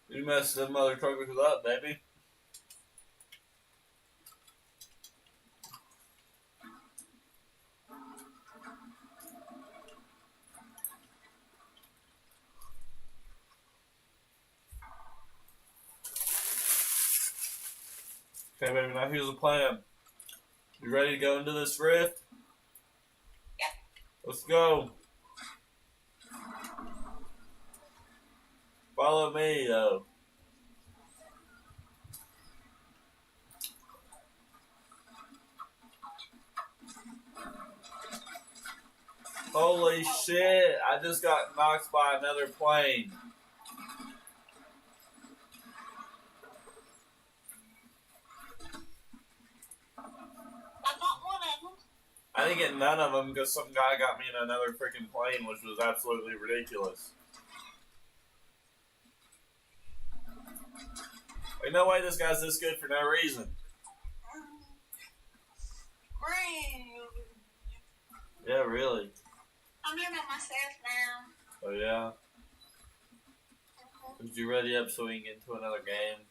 You messed them mother truckers up, baby. Okay, baby, now here's the plan. You ready to go into this rift? Yep. Let's go. Follow me, though. Holy shit, I just got knocked by another plane. I didn't get none of them because some guy got me in another freaking plane, which was absolutely ridiculous. Ain't no way this guy's this good for no reason. Yeah, really. I'm here by myself now. Oh, yeah? Did you ready up so we can get into another game?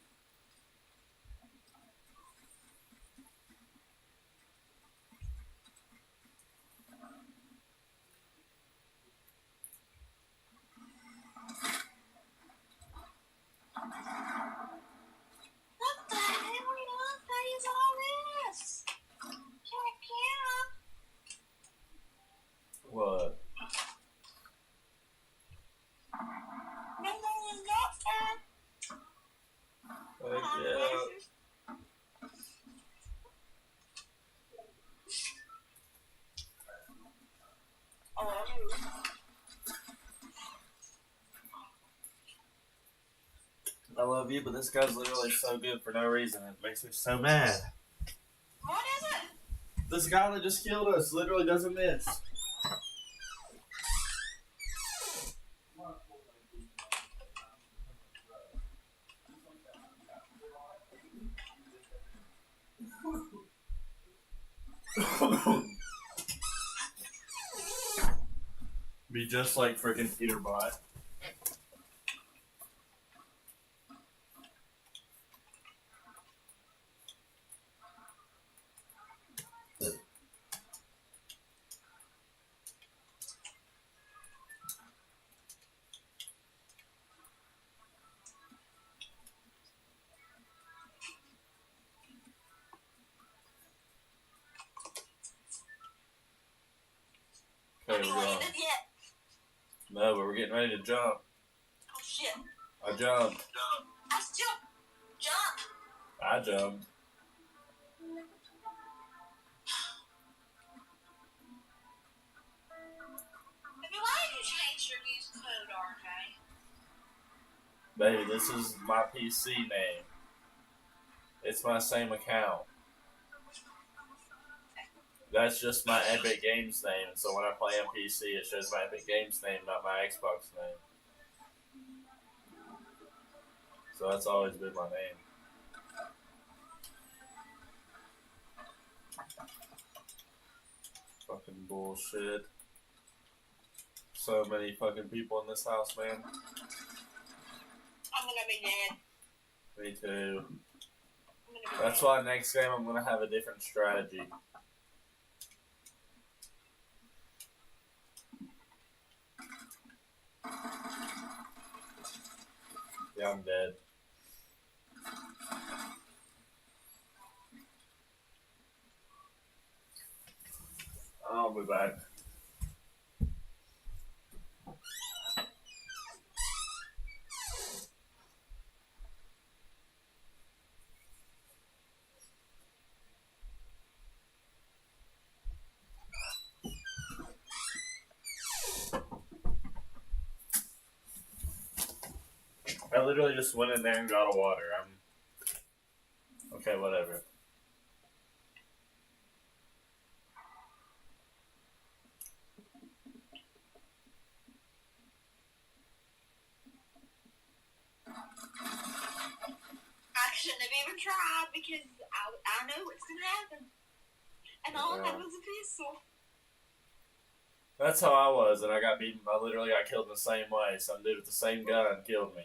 What the hell is all this? What? you, but this guy's literally so good for no reason. It makes me so mad. What is it? This guy that just killed us literally doesn't miss. Be just like freaking Peterbot. Okay, we're going. No, but we're getting ready to jump. Oh shit. I jumped. Let's jump. Jump. I jumped. Baby, why did you change your use code, RJ? Baby, this is my PC name. It's my same account. That's just my Epic Games name, so when I play on PC, it shows my Epic Games name, not my Xbox name. So that's always been my name. Fucking bullshit. So many fucking people in this house, man. I'm gonna be dead. Me too. That's why next game I'm gonna have a different strategy. Yeah, I'm dead. I'll be back. I literally just went in there and got a water. Okay, whatever. I shouldn't have even tried because I know what's gonna happen. And all I had was a pistol. That's how I was, and I got beaten. I literally got killed in the same way. Some dude with the same gun killed me.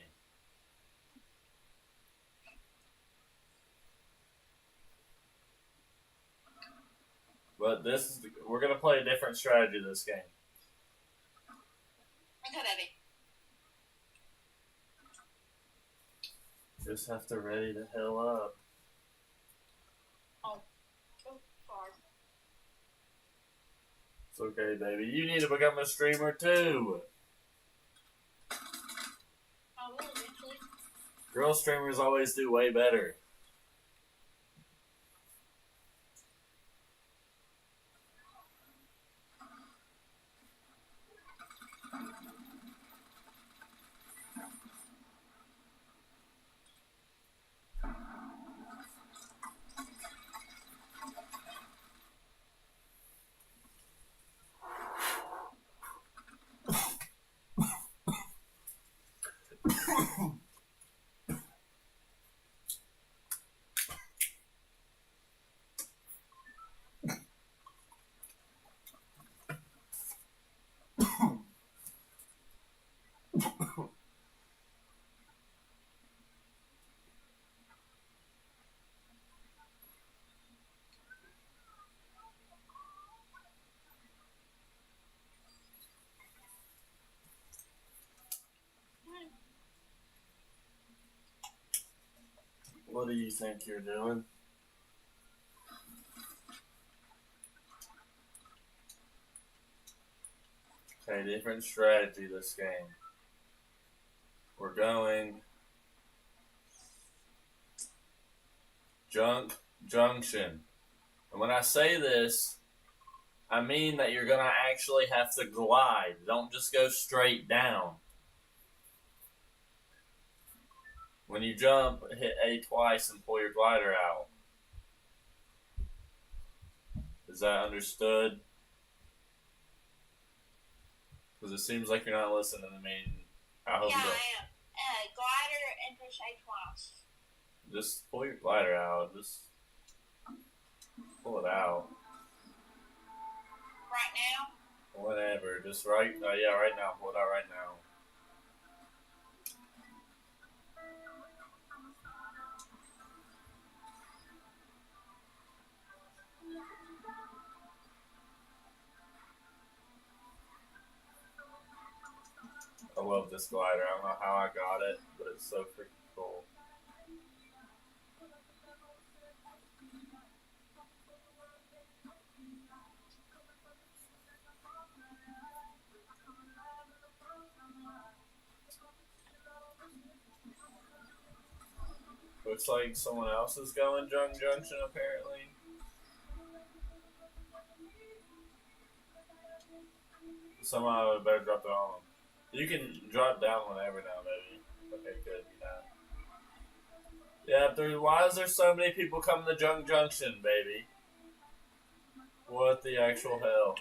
But we're gonna play a different strategy this game. Okay, baby. Just have to ready the hell up. Oh, sorry. It's okay, baby. You need to become a streamer too. I will eventually. Girl streamers always do way better. What do you think you're doing? Okay, different strategy this game. We're going junction. And when I say this, I mean that you're gonna actually have to glide. Don't just go straight down. When you jump, hit A twice and pull your glider out. Is that understood? Because it seems like you're not listening to me. I hope Yeah, you don't. I am. Glider and push A twice. Just pull your glider out. Just pull it out. Right now? Whatever. Just right. Yeah, right now. Pull it out right now. I love this glider. I don't know how I got it, but it's so freaking cool. Looks like someone else is going Junction apparently. Somehow I better drop it on them. You can drop down whenever now, baby. Okay, good. Yeah, why is there so many people coming to Junction, baby? What the actual hell?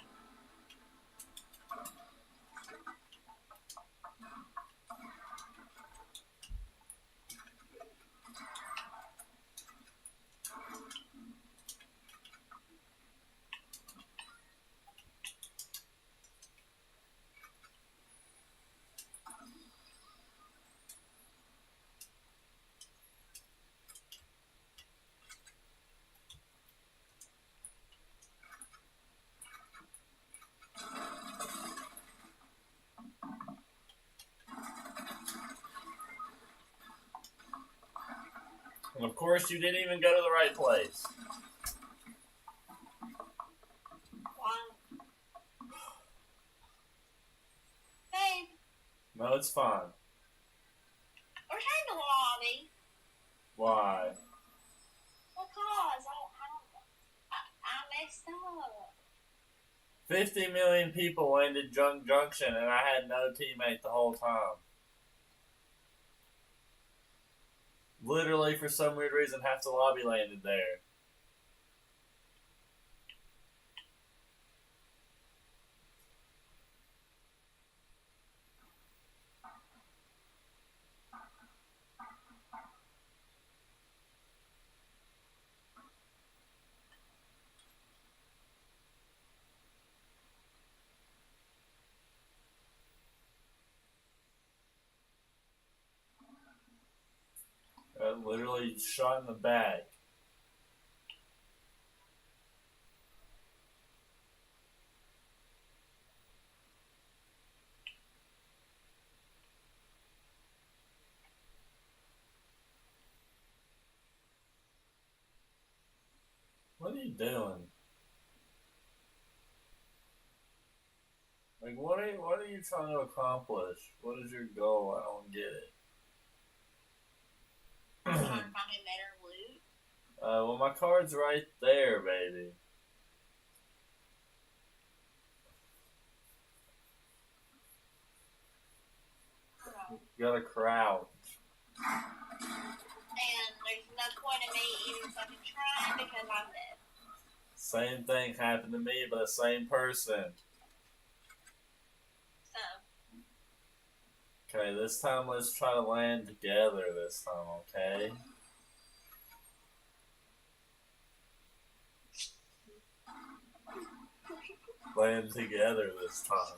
And of course, you didn't even go to the right place. Babe, No, it's fine. we're trying to lobby. Why? Because I messed up. 50 million people landed Junction, and I had no teammate the whole time. Literally, for some weird reason, half the lobby landed there. Literally shot in the back. What are you doing? Like, what are you trying to accomplish? What is your goal? I don't get it. Trying to find me better loot. Well, my card's right there, baby. You gotta crouch. And there's no point in me even fucking trying because I'm dead. Same thing happened to me, but the same person. So. Okay, this time let's try to land together this time, okay? Land together this time.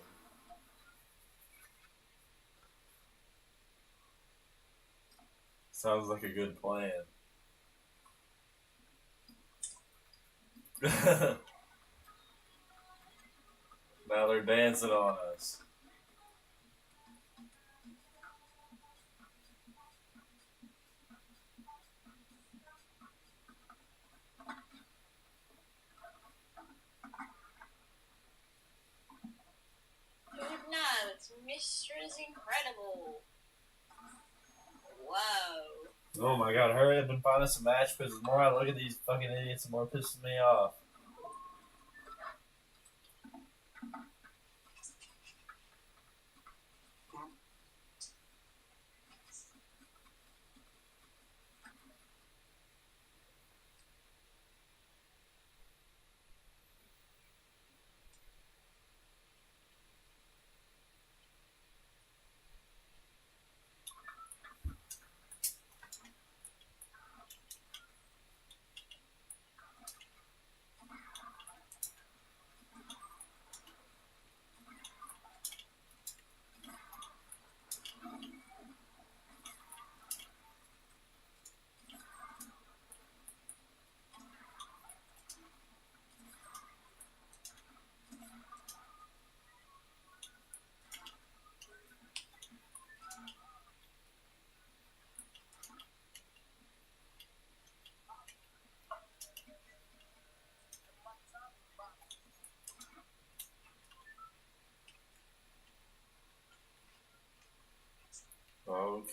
Sounds like a good plan. Now they're dancing on us. Who would know? It's Mistress Incredible. Whoa. Oh my god, hurry up and find us a match, because the more I look at these fucking idiots, the more it pisses me off.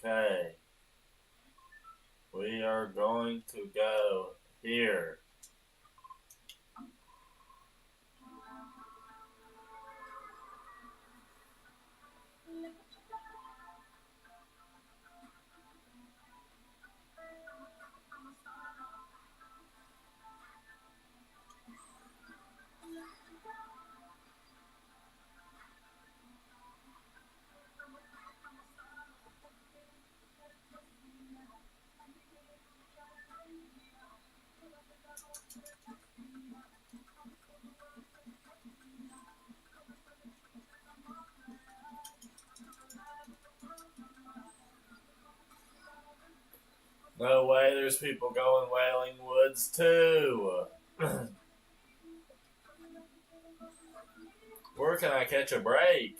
Okay. We are going to go here. No way, there's people going Wailing Woods too. Where can I catch a break?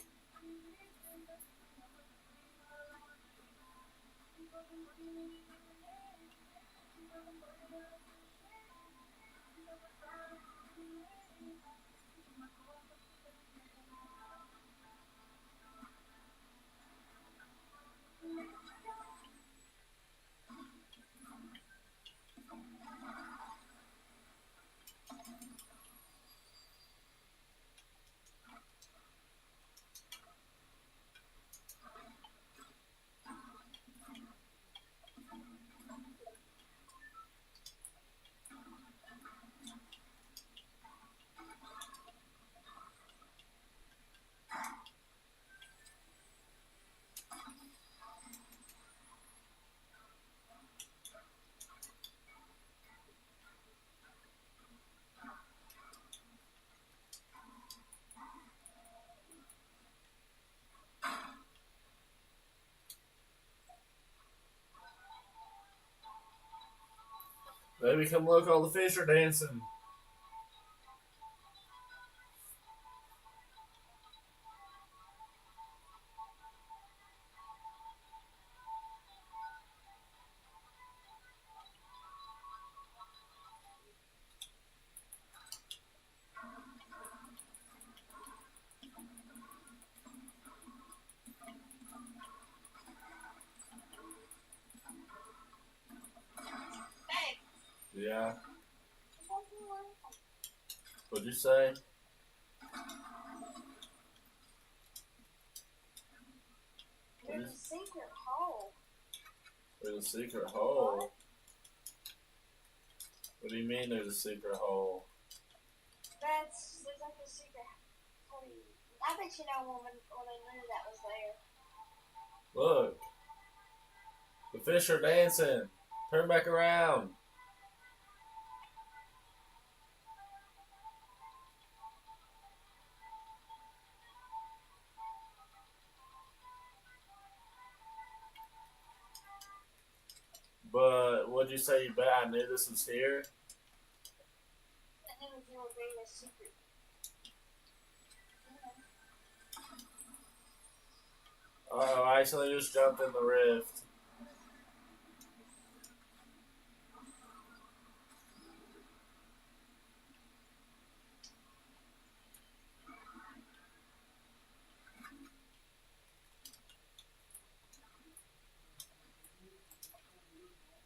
Baby, come look, all the fish are dancing. Yeah. What'd you say? There's a secret hole. There's a secret hole? What do you mean there's a secret hole? There's like a secret hole. I bet you know when I knew that was there. Look. The fish are dancing. Turn back around. But what'd you say? You bet I knew this was here? I knew you were being a secret. Oh, I actually just jumped in the rift.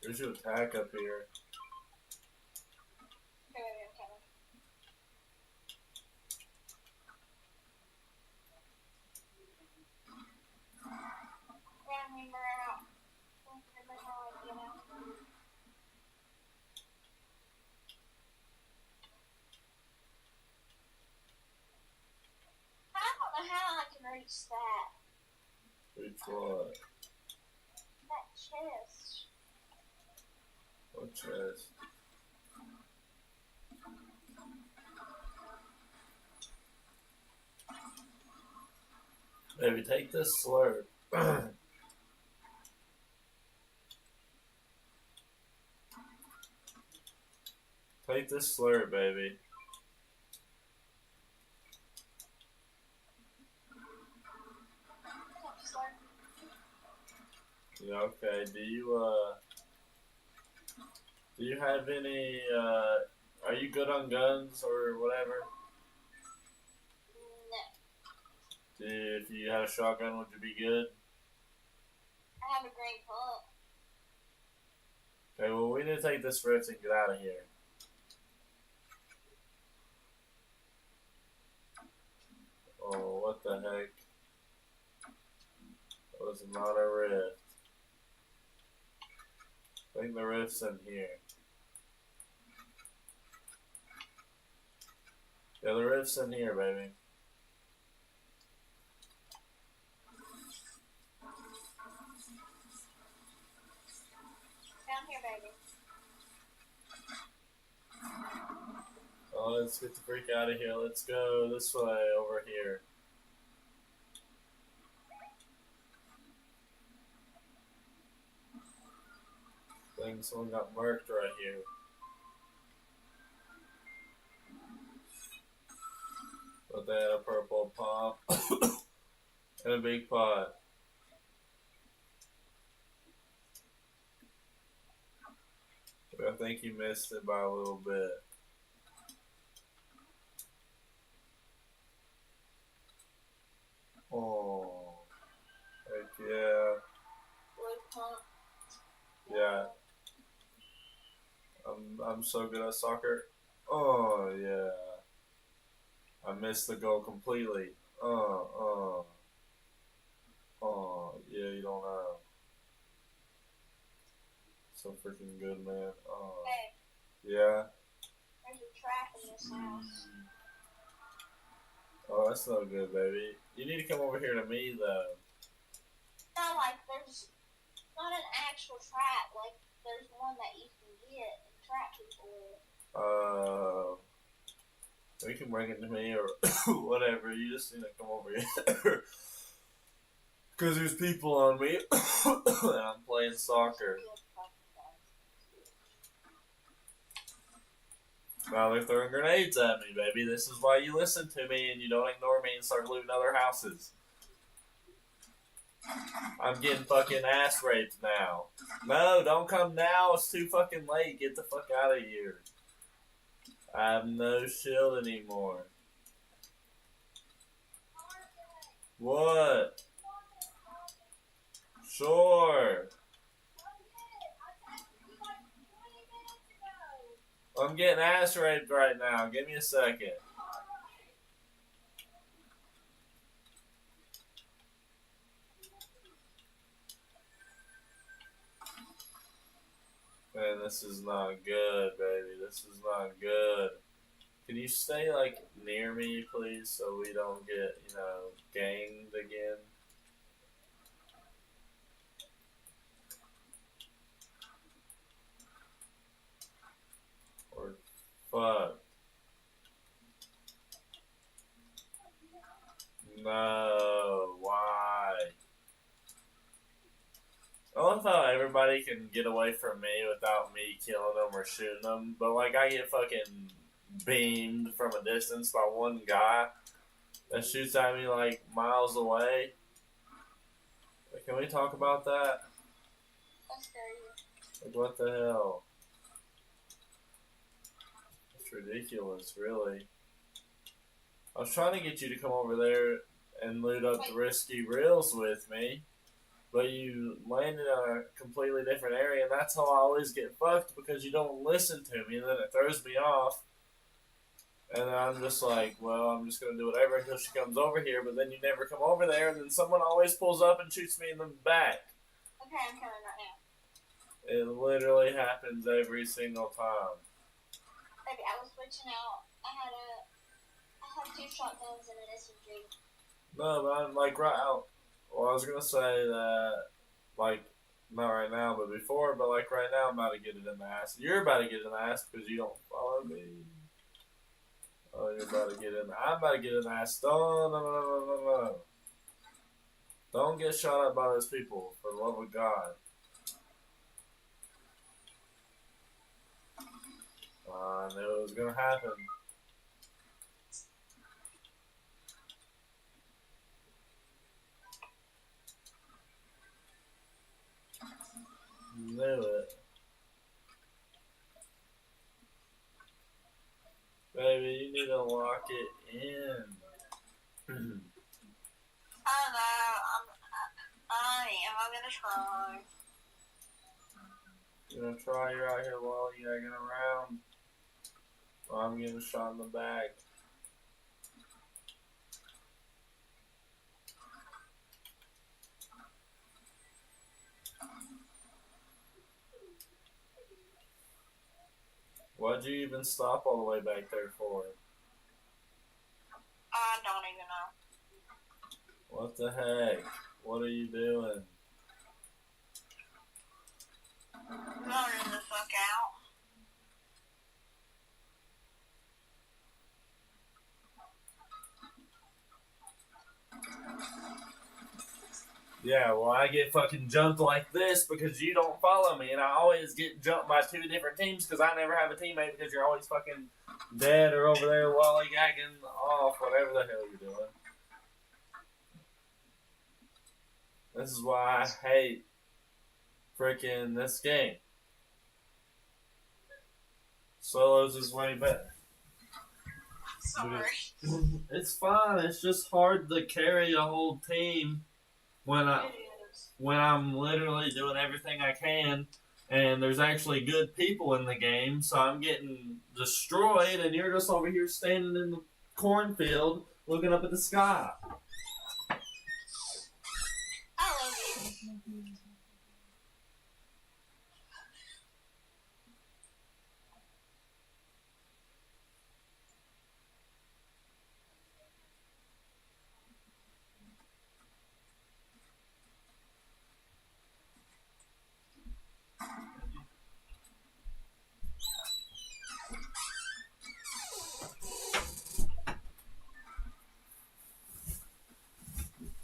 There's your attack up here. Okay, baby, I'm coming. Run me out. Don't remember how I get out. I don't know how I can reach that. Reach what? That chest. What chest? Baby, take this slurp. Take this slurp, baby. Yeah, okay. Do you have any, are you good on guns or whatever? No. If you had a shotgun, would you be good? I found a green pump. Okay, well, we need to take this rift and get out of here. Oh, what the heck? That was not a rift. I think the rift's in here. Yeah, the rift's in here, baby. Down here, baby. Oh, let's get the freak out of here. Let's go this way, over here. I think someone got murked right here. But they had a purple pop and a big pot. But I think you missed it by a little bit. Oh, heck yeah. Blue pump. Yeah. I'm so good at soccer. Oh yeah. I missed the goal completely. Oh yeah, you don't know. So freaking good, man. Oh. Hey, Yeah. there's a trap in this house. Oh, that's no good, baby. You need to come over here to me though. Not like there's not an actual trap. Like there's one that you can get and trap people with. You can bring it to me or whatever. You just need to come over here. Because there's people on me and I'm playing soccer. Now they're throwing grenades at me, baby. This is why you listen to me and you don't ignore me and start looting other houses. I'm getting fucking ass raped now. No, don't come now. It's too fucking late. Get the fuck out of here. I have no shield anymore. What? Sure. I'm getting ass raped right now. Give me a second. Man, this is not good, baby. This is not good. Can you stay, like, near me, please, so we don't get, you know, ganged again? Or fuck. No, why? I love how everybody can get away from me without me killing them or shooting them, but like I get fucking beamed from a distance by one guy that shoots at me like miles away. Can we talk about that? Like what the hell? It's ridiculous, really. I was trying to get you to come over there and loot up the risky reels with me. But you landed in a completely different area, and that's how I always get fucked, because you don't listen to me, and then it throws me off. And then I'm just like, well, I'm just going to do whatever until she comes over here, but then you never come over there, and then someone always pulls up and shoots me in the back. Okay, I'm coming right now. It literally happens every single time. Baby, I was switching out. I had 2 shotguns and an SMG. No, but I'm like right out. Well, I was gonna say that, like, not right now, but before, but like right now, I'm about to get it in the ass. You're about to get it in the ass because you don't follow me. Oh, you're about to get in. I'm about to get in the ass. No. Don't get shot at by those people, for the love of God. I knew it was gonna happen. Knew it. Baby, you need to lock it in. I don't know. I gonna try. You're gonna try, you're out here lollygagging around. Well, I'm getting shot in the back. Why'd you even stop all the way back there for? I don't even know. What the heck? What are you doing? Running the fuck out. Yeah, well, I get fucking jumped like this because you don't follow me, and I always get jumped by 2 different teams because I never have a teammate because you're always fucking dead or over there lollygagging off, whatever the hell you're doing. This is why I hate freaking this game. Solos is way better. Sorry. It's fine. It's just hard to carry a whole team when I'm literally doing everything I can, and there's actually good people in the game, so I'm getting destroyed, and you're just over here standing in the cornfield looking up at the sky. I love you.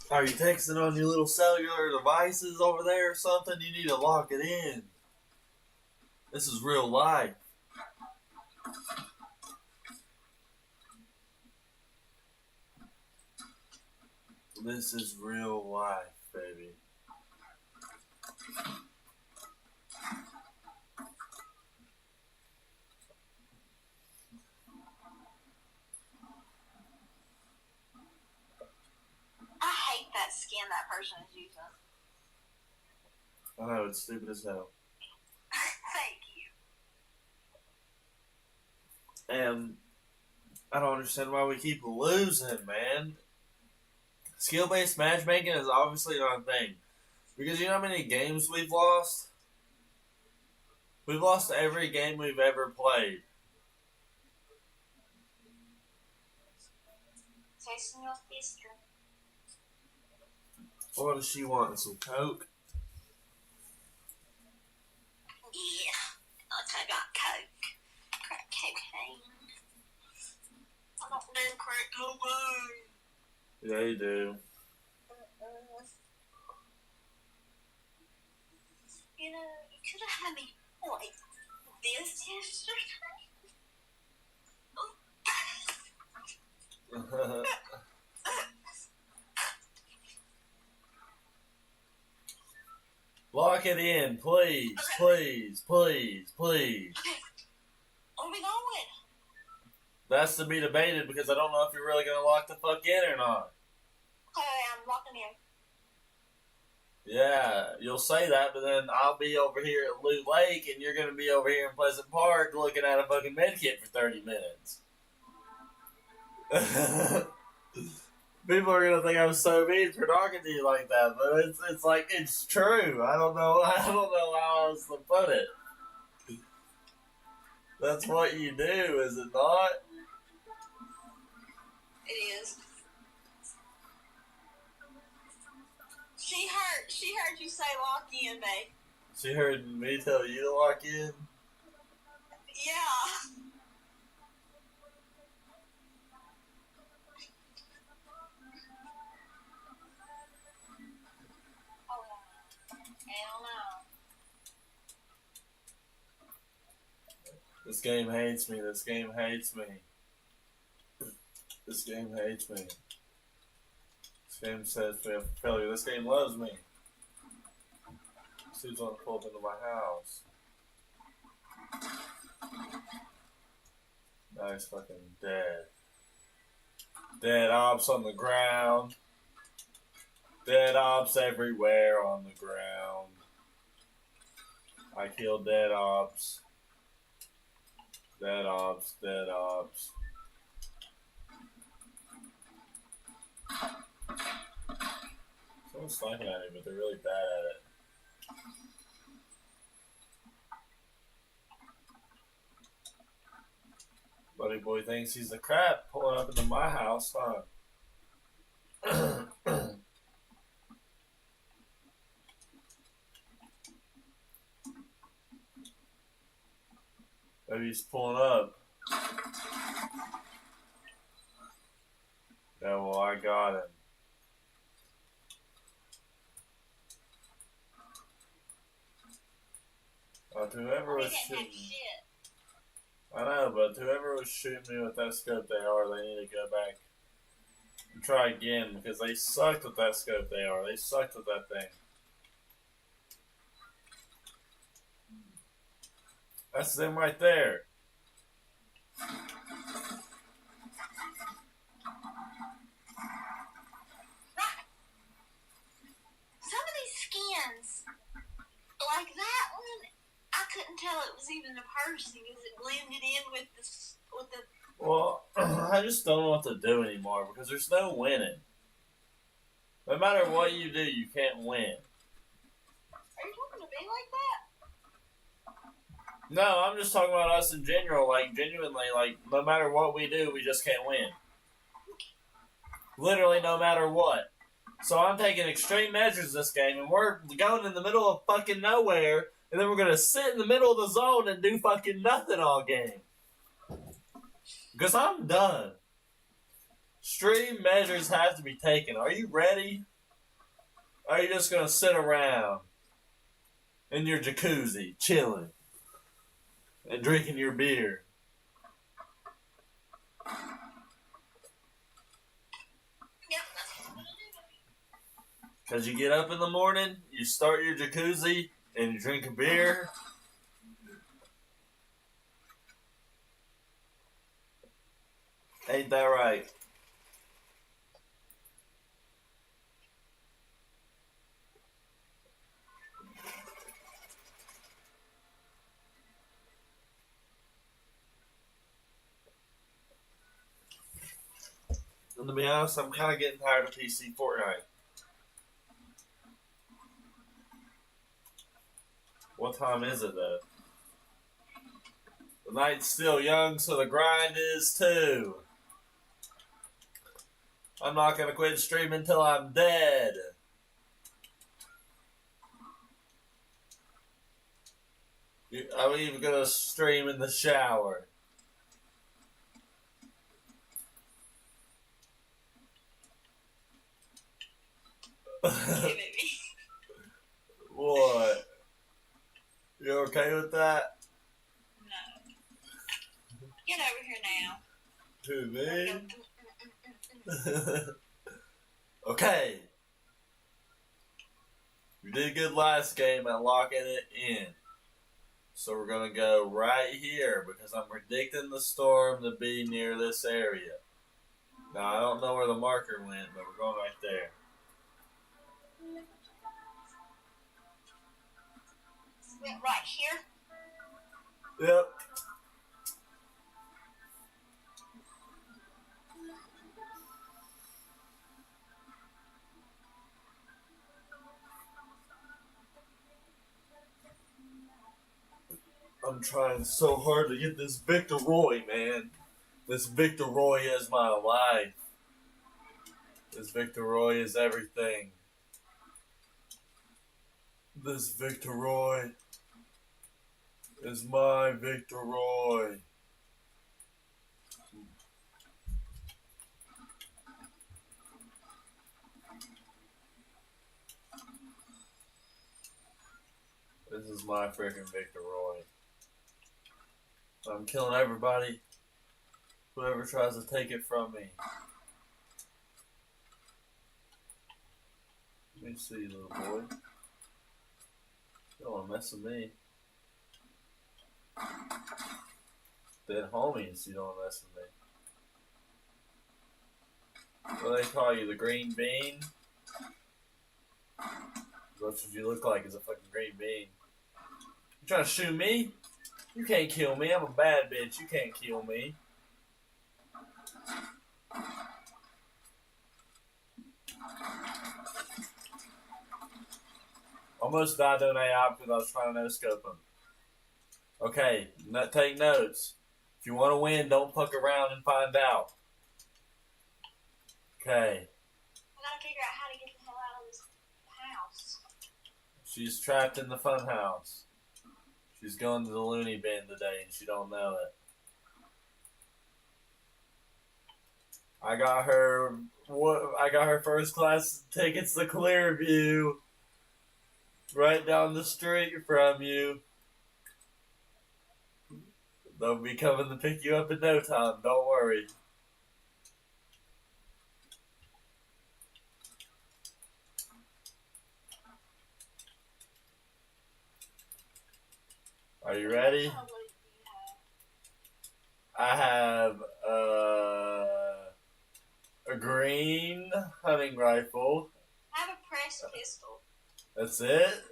Are you texting on your little cellular devices over there or something? You need to lock it in. This is real life. This is real life, baby. I hate that skin that person is using. I know, it's stupid as hell. Thank you. And I don't understand why we keep losing, man. Skill-based matchmaking is obviously not a thing. Because you know how many games we've lost? We've lost every game we've ever played. Tasting your sister. What does she want? Some Coke? Yeah, I got coke. Crack cocaine. I don't do crack cocaine. Yeah, you do. You know, you could have had me like this yesterday. Lock it in, please, please, please, please. Where are we going? That's to be debated because I don't know if you're really going to lock the fuck in or not. Okay, I'm locking in. Yeah, you'll say that, but then I'll be over here at Loot Lake and you're going to be over here in Pleasant Park looking at a fucking medkit for 30 minutes. People are going to think I'm so mean for talking to you like that, but it's like, it's true. I don't know how else to put it. That's what you do, is it not? It is. She heard you say lock in, babe. She heard me tell you to lock in? Yeah. Hell no. This game hates me. This game hates me. This game hates me. This game says failure. This game loves me. This dude's want to pull up into my house. Now he's fucking dead. Dead ops on the ground. Dead ops everywhere on the ground. I killed dead ops. Dead ops, dead ops. Someone's sniping at me, but they're really bad at it. Buddy boy thinks he's the crap pulling up into my house, huh? Maybe he's pulling up. Yeah, well, I got him. Whoever was shooting me. I know, but whoever was shooting me with that scope AR, they need to go back and try again because they sucked with that scope AR. They sucked with that thing. That's them right there. Some of these skins, like that one, I couldn't tell it was even a person because it blended in with the. Well, I just don't know what to do anymore because there's no winning. No matter what you do, you can't win. Are you talking to me like that? No, I'm just talking about us in general. Like, genuinely, like, no matter what we do, we just can't win. Literally, no matter what. So I'm taking extreme measures this game, and we're going in the middle of fucking nowhere, and then we're gonna sit in the middle of the zone and do fucking nothing all game. Because I'm done. Extreme measures have to be taken. Are you ready? Or are you just gonna sit around in your jacuzzi, chilling, and drinking your beer? Because you get up in the morning, you start your jacuzzi, and you drink a beer. Ain't that right? And to be honest, I'm kind of getting tired of PC Fortnite. What time is it, though? The night's still young, so the grind is too. I'm not going to quit streaming until I'm dead. I'm even going to stream in the shower. What? You okay with that? No. Get over here now. Who, me? Okay. You did good last game at locking it in. So we're going to go right here because I'm predicting the storm to be near this area. Now, I don't know where the marker went, but we're going right there. Right here? Yep. I'm trying so hard to get this Victor Roy, man. This Victor Roy is my life. This Victor Roy is everything. This Victor Roy is my Victor Roy. This is my freaking Victor Roy. I'm killing everybody. Whoever tries to take it from me. Let me see, little boy. You don't want to mess with me. Dead homies, you don't want to mess with me. What do they call you, the green bean? That's what you look like, is a fucking green bean. You trying to shoot me? You can't kill me. I'm a bad bitch. You can't kill me. Almost died on AI because I was trying to no-scope him. Okay, take notes. If you want to win, don't fuck around and find out. Okay. I gotta figure out how to get the hell out of this house. She's trapped in the fun house. She's going to the loony bin today and she don't know it. I got her first class tickets to Clearview. Right down the street from you. They'll be coming to pick you up in no time, don't worry. Are you ready? I have a green hunting rifle. I have a pressed pistol. That's it?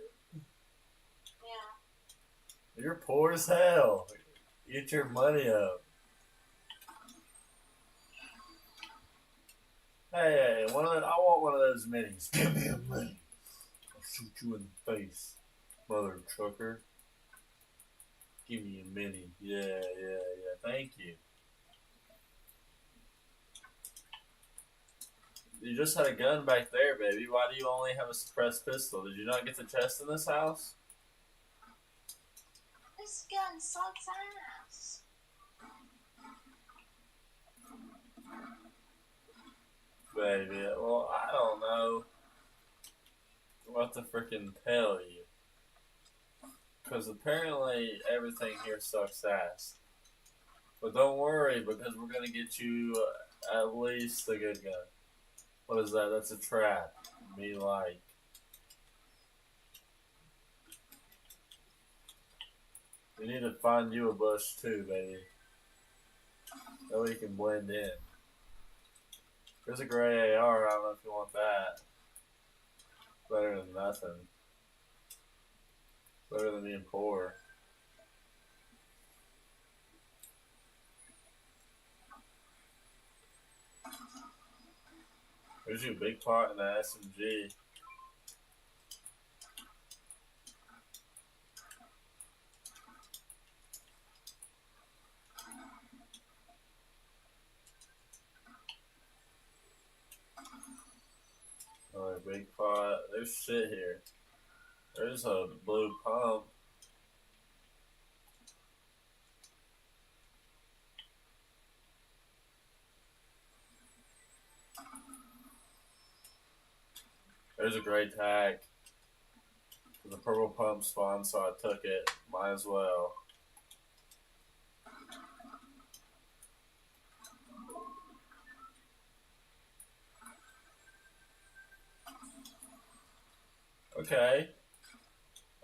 Yeah. You're poor as hell. Get your money up. Hey, I want one of those minis. Give me a mini. I'll shoot you in the face, mother trucker. Give me a mini. Yeah. Thank you. You just had a gun back there, baby. Why do you only have a suppressed pistol? Did you not get the chest in this house? This gun sucks ass. Baby, well, I don't know what to freaking tell you. Because apparently everything here sucks ass. But don't worry, because we're going to get you at least a good gun. What is that? That's a trap. Me like. We need to find you a bush too, baby. That way you can blend in. There's a gray AR, I don't know if you want that. Better than nothing. Better than being poor. There's your big pot in the SMG. Another big pot. There's shit here. There's a blue pump. There's a gray tag. The purple pump spawned, so I took it. Might as well. Okay.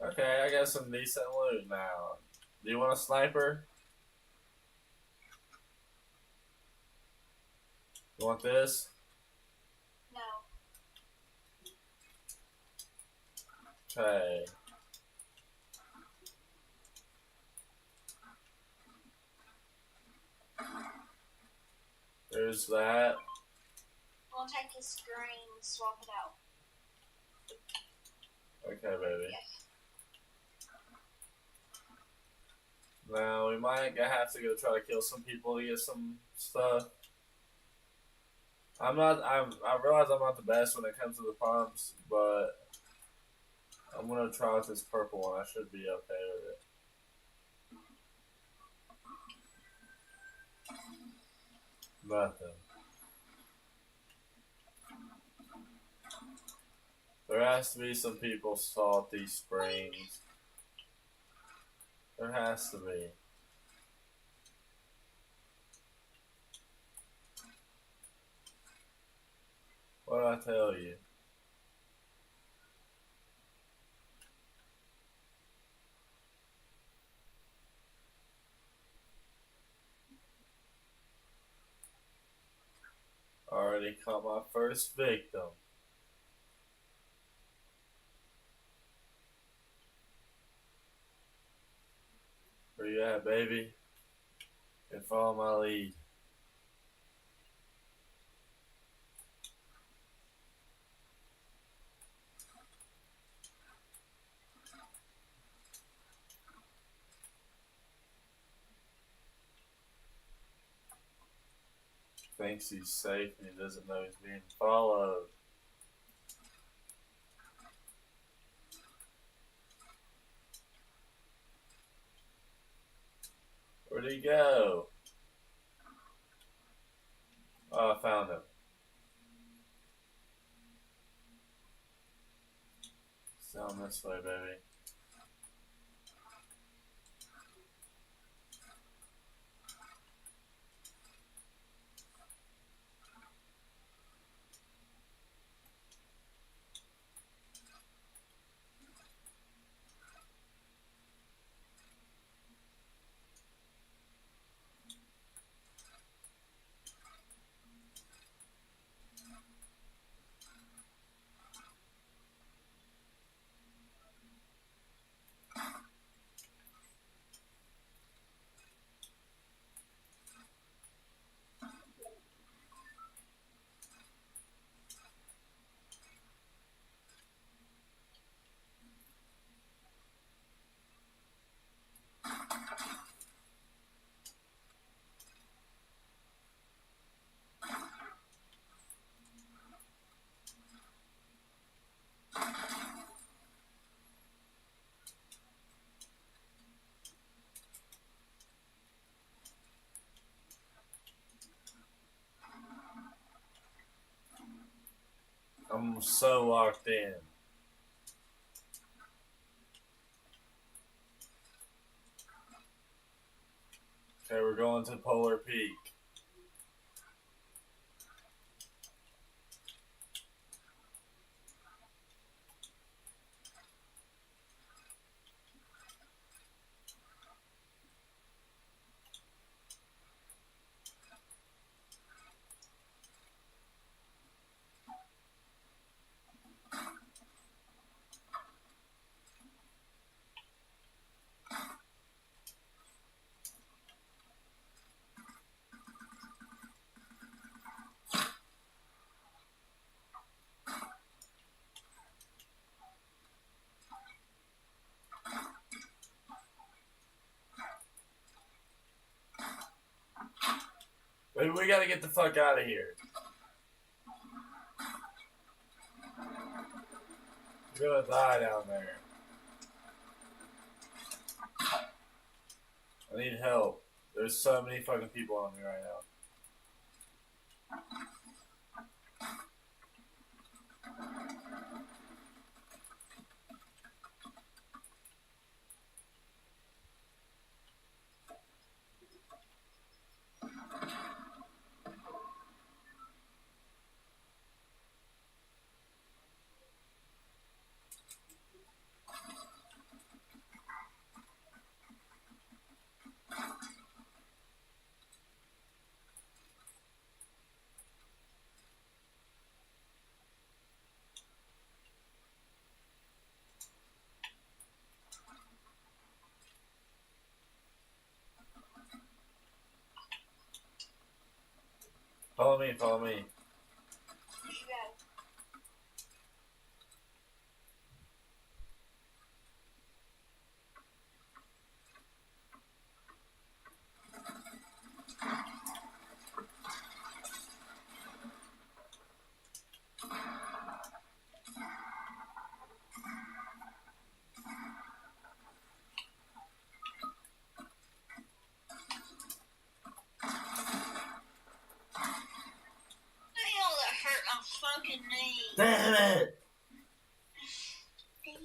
Okay, I got some decent loot now. Do you want a sniper? You want this? No. Okay. There's that. We'll take this green and swap it out. Okay, baby. Now we might have to go try to kill some people to get some stuff. I realize I'm not the best when it comes to the pumps, but I'm gonna try with this purple one. I should be okay with it. Nothing. There has to be some people salty springs. There has to be. What did I tell you? Already caught my first victim. you at, baby? And follow my lead. Thinks he's safe and he doesn't know he's being followed. Where'd he go? Oh, I found him. It's down this way, baby. I'm so locked in. Okay, we're going to Polar Peak. Wait, we gotta get the fuck out of here. You're gonna die down there. I need help. There's so many fucking people on me right now. Follow me, follow me. Damn it! Damn.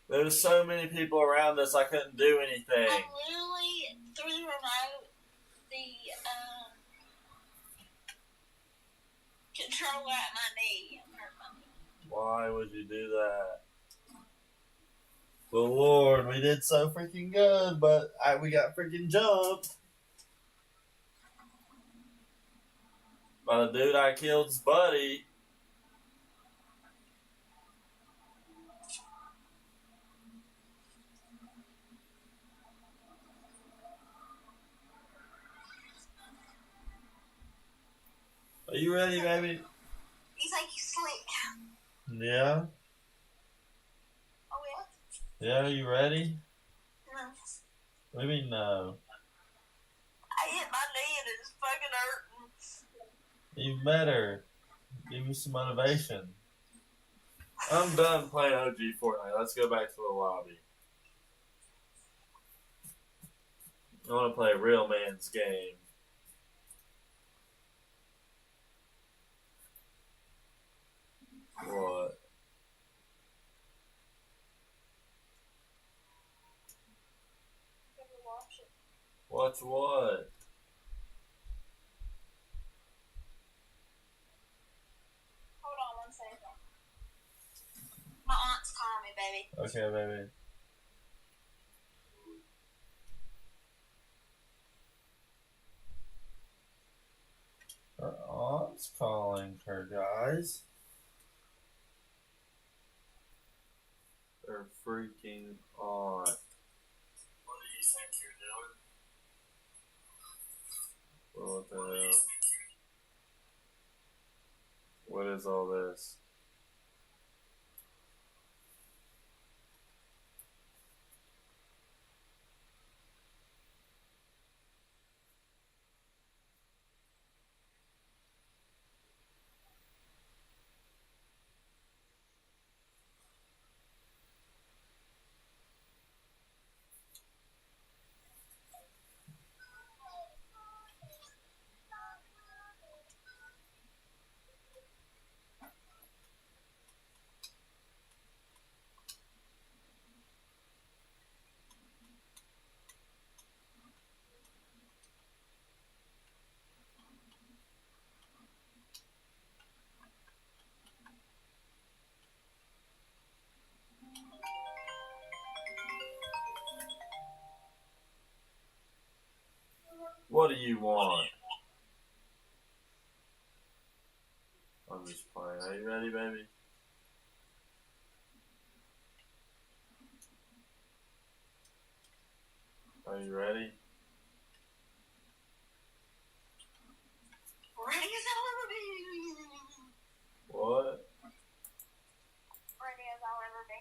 There's so many people around us, I couldn't do anything. I literally threw the remote, the controller at my knee. Why would you do that? Well, Lord, we did so freaking good, but we got freaking jumped by the dude I killed's buddy. Are you ready, baby? He's like, he's slick. Yeah? Oh, yeah? Yeah, are you ready? No. What do you mean no? I hit my knee and it's fucking hurting. Even better. Give me some motivation. I'm done playing OG Fortnite. Let's go back to the lobby. I want to play a real man's game. What? Watch what? Hold on 1 second. My aunt's calling me, baby. Okay, baby. Her aunt's calling her, guys. Her freaking aunt. What do you think you're doing? What the hell? What is all this? What do you want? I'm just playing. Are you ready, baby? Are you ready? Ready as I'll ever be. What? Ready as I'll ever be.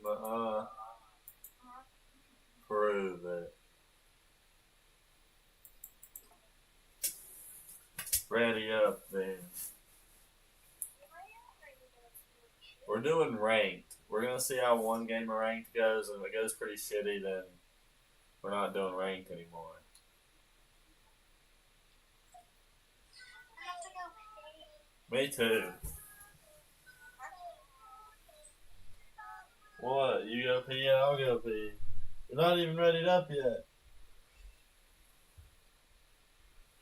But, prove it. Ready up, then. We're doing ranked. We're gonna see how one game of ranked goes, and if it goes pretty shitty, then we're not doing ranked anymore. Me too. What? You go pee and I'll go pee. You're not even readied up yet.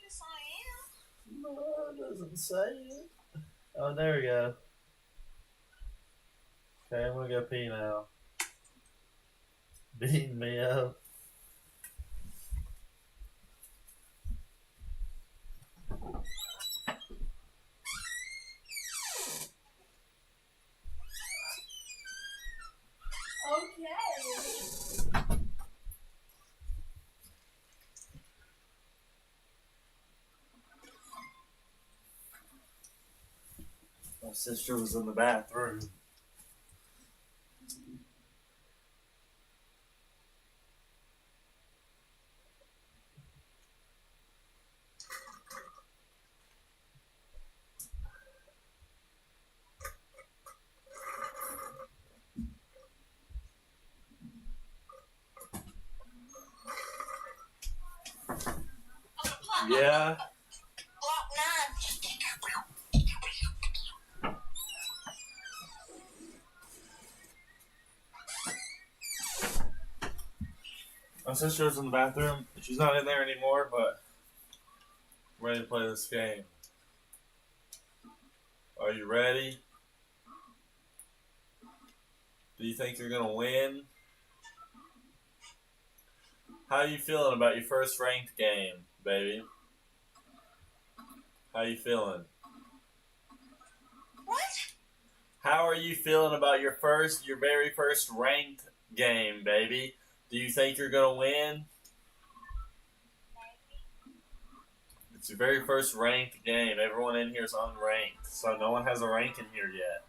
Yes, I am. No, it doesn't say it. Oh, there we go. Okay, I'm gonna go pee now. Beating me up. Okay. My sister was in the bathroom. Yeah. Block 9. My sister was in the bathroom. She's not in there anymore, but I'm ready to play this game. Are you ready? Do you think you're gonna win? How are you feeling about your first ranked game, baby? How you feeling? What? How are you feeling about your very first ranked game, baby? Do you think you're gonna win? It's your very first ranked game. Everyone in here is unranked, so no one has a rank in here yet.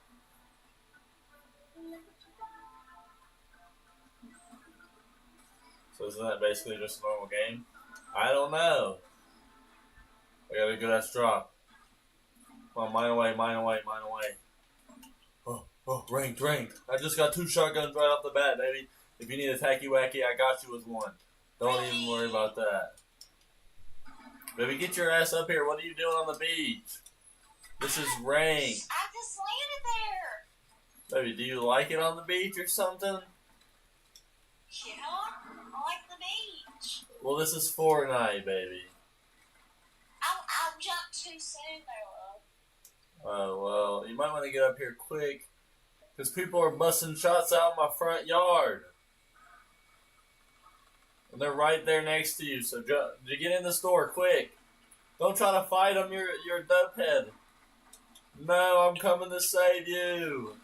So isn't that basically just a normal game? I don't know. I got a good ass drop. Come on, mine away, mine away, mine away. Oh, ranked. I just got 2 shotguns right off the bat, baby. If you need a tacky wacky, I got you with 1. Don't even worry about that. Baby, get your ass up here. What are you doing on the beach? This is ranked. I just landed there. Baby, do you like it on the beach or something? Yeah, I like the beach. Well, this is Fortnite, baby. I jumped too soon there, love. Oh, well, you might want to get up here quick, because people are busting shots out in my front yard. And they're right there next to you, so get in the store, quick. Don't try to fight them, you're a dopehead. No, I'm coming to save you.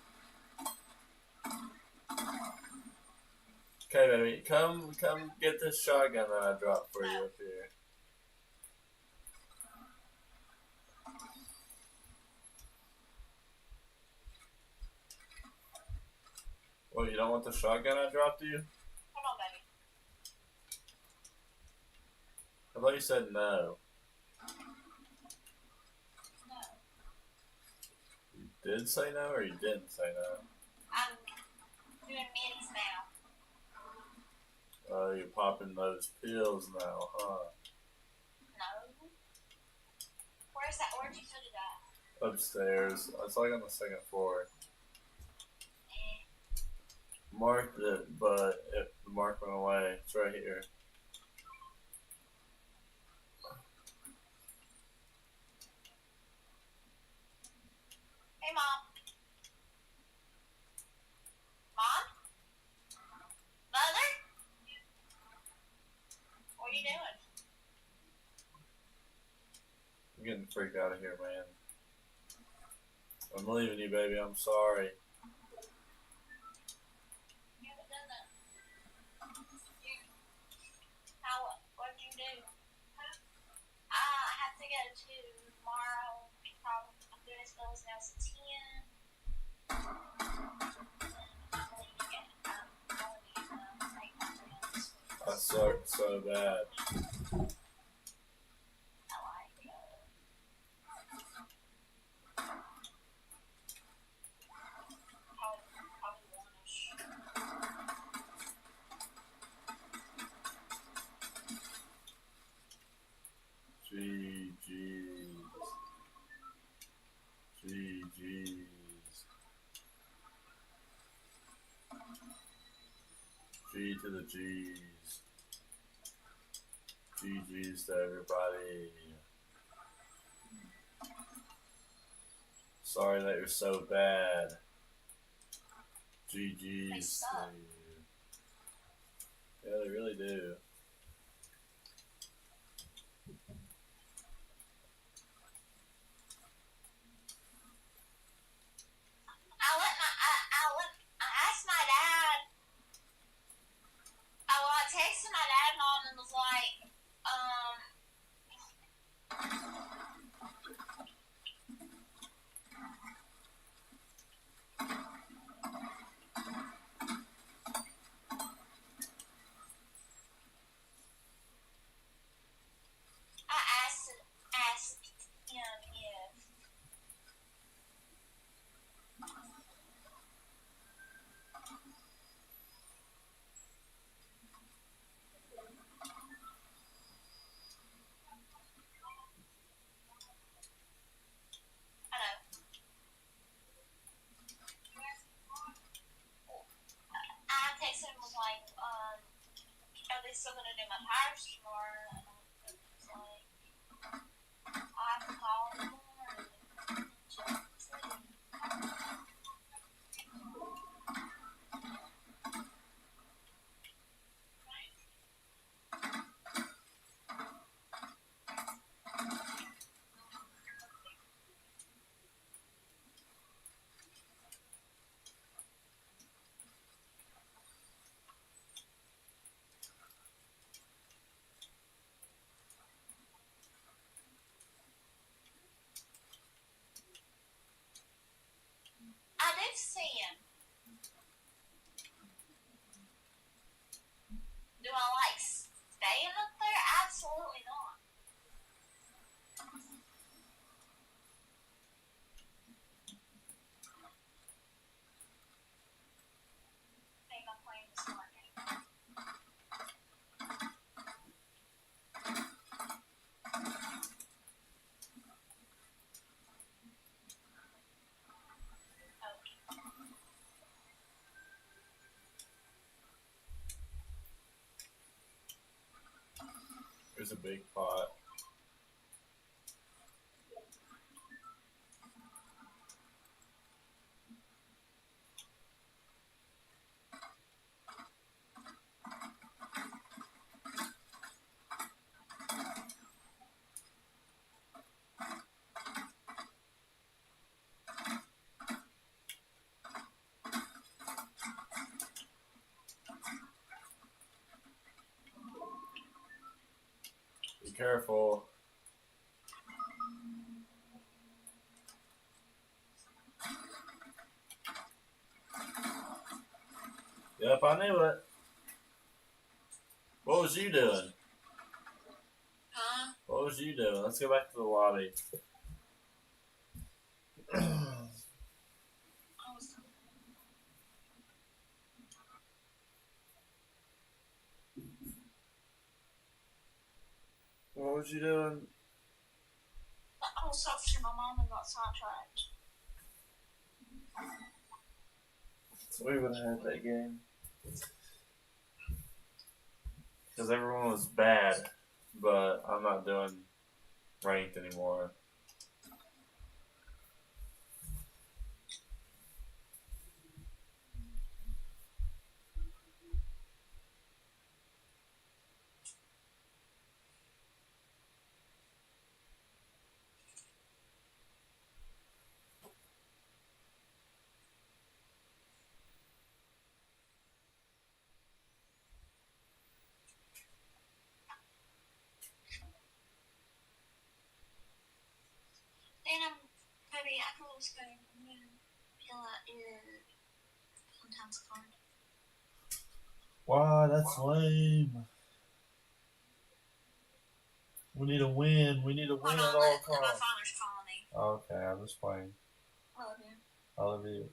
Okay, baby, come get this shotgun that I dropped for you up here. Well, you don't want the shotgun I dropped you? Hold on, baby. I thought you said no. No. You did say no, or you didn't say no? I'm doing minis now. Oh, you're popping those pills now, huh? No. Where's that? Where'd you put it at? Upstairs. It's like on the 2nd floor. Marked it, but the mark went away. It's right here. Hey, Mom. Mom? Mother? What are you doing? I'm getting freaked out of here, man. I'm leaving you, baby. I'm sorry. What'd you do? I have to go to tomorrow. I'm doing schools now, so 10. I sucked so bad. GG's. G to the G's. GG's to everybody. Sorry that you're so bad. GG's to you. Yeah, they really do. I asked my dad. I texted my dad mom and was like, I asked him if I texted him was like, are they still gonna do my tires tomorrow? And I was like, I have to call them tomorrow and check and see. saying. Do I like staying up there? Absolutely not. I think I'm playing the smart game. There's a big pot. Be careful. Yep, I knew it. What was you doing? Huh? What was you doing? Let's go back to the lobby. What was you doing? I was talking to my mom and got sidetracked. So we would have had that game. Because everyone was bad, but I'm not doing ranked anymore. Then maybe I can always go and fill out your sometimes card. Wow, that's lame. We need a win. We need a win at all My costs. father's calling me. Okay, I'm just playing. I love you. I love you.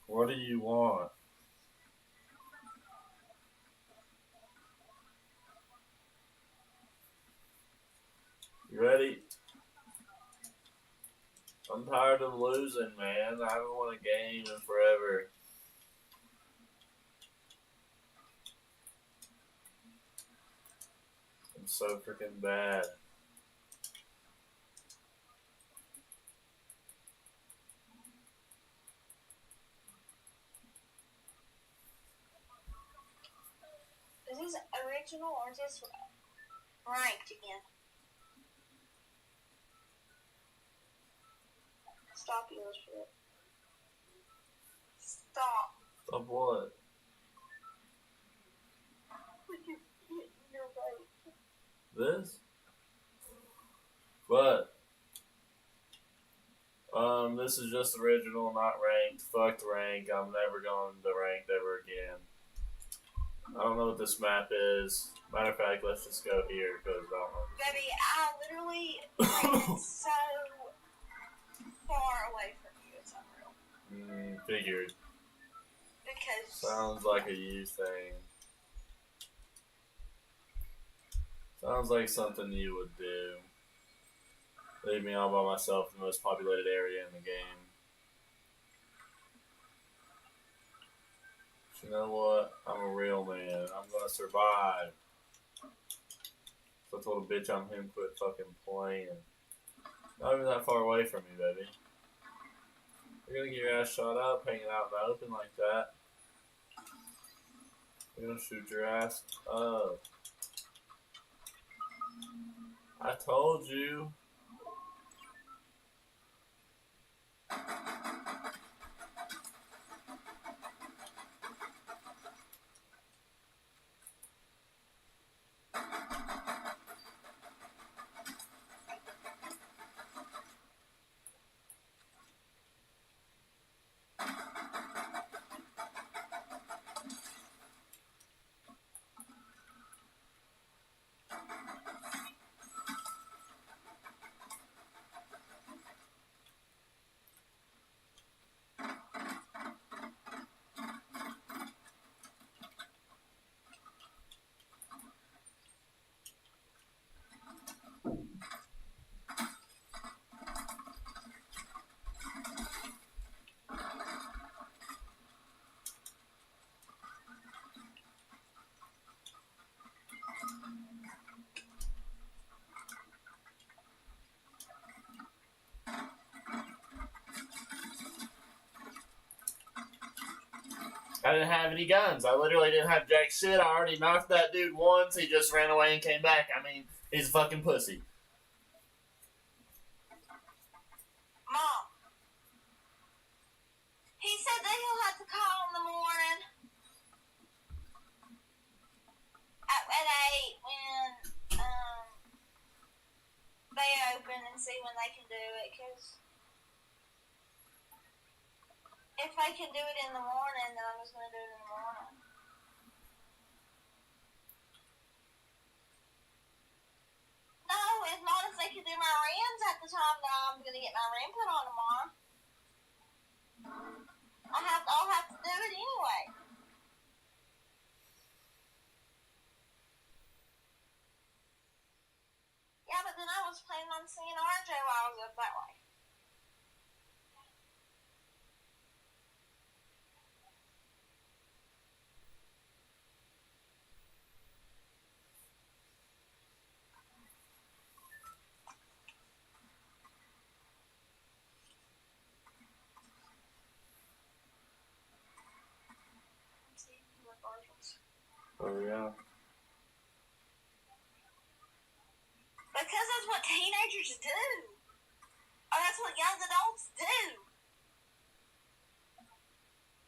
What do you want? You ready? I'm tired of losing, man. I haven't won a game in forever. I'm so freaking bad. Is this original or is this ranked again? Stop your shit. Stop. Of what? You're right. This? But this is just original, not ranked. Fuck the rank. I'm never going to ranked ever again. I don't know what this map is. Matter of fact, let's just go here because I don't know. Baby, I literally am so far away from you. It's unreal. Figured. because Sounds like a you thing. Sounds like something you would do. Leave me all by myself in the most populated area in the game. But you know what? I'm a real man. I'm gonna survive. So I told a bitch I'm him, quit fucking playing. Not even that far away from me, baby. You're gonna get your ass shot up hanging out in the open like that. You're gonna shoot your ass up. I told you. I didn't have any guns. I literally didn't have jack shit. I already knocked that dude once. He just ran away and came back. I mean, he's a fucking pussy. Mom, he said that he'll have to call in the morning at 8 when they open and see when they can do it, because if I can do it in the morning, then I'm just going to do it in the morning. No, as long as they can do my rims at the time that I'm going to get my rim put on tomorrow. I'll have to do it anyway. Yeah, but then I was planning on seeing RJ while I was up that way. Oh, yeah. Because that's what teenagers do. Or that's what young adults do.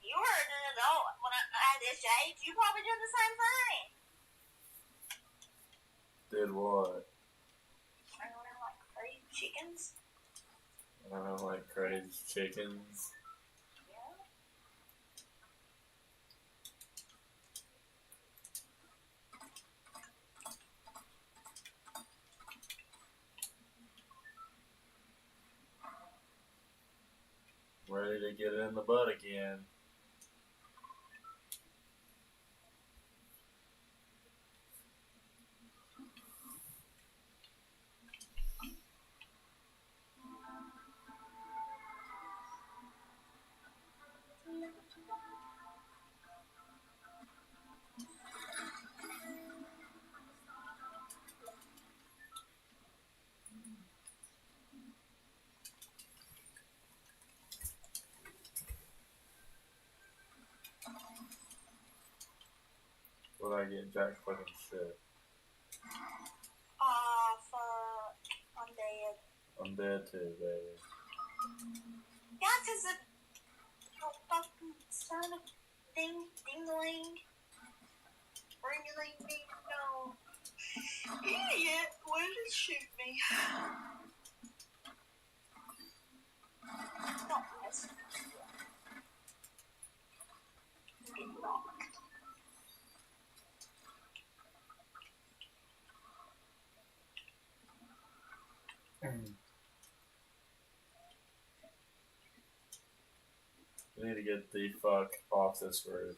You were an adult when at this age. You probably did the same thing. Did what? I don't know, like crazy chickens. I don't like crazy chickens. Ready to get it in the butt again. What I get jack fucking shit. Fuck. I'm dead. I'm dead too, baby. Yeah, 'cause the fucking son of ding-a-ling. Ring-a-ling-ding, no. Idiot, where did it shoot me? Don't mess with me. Get rocked. You need to get the fuck off this roof.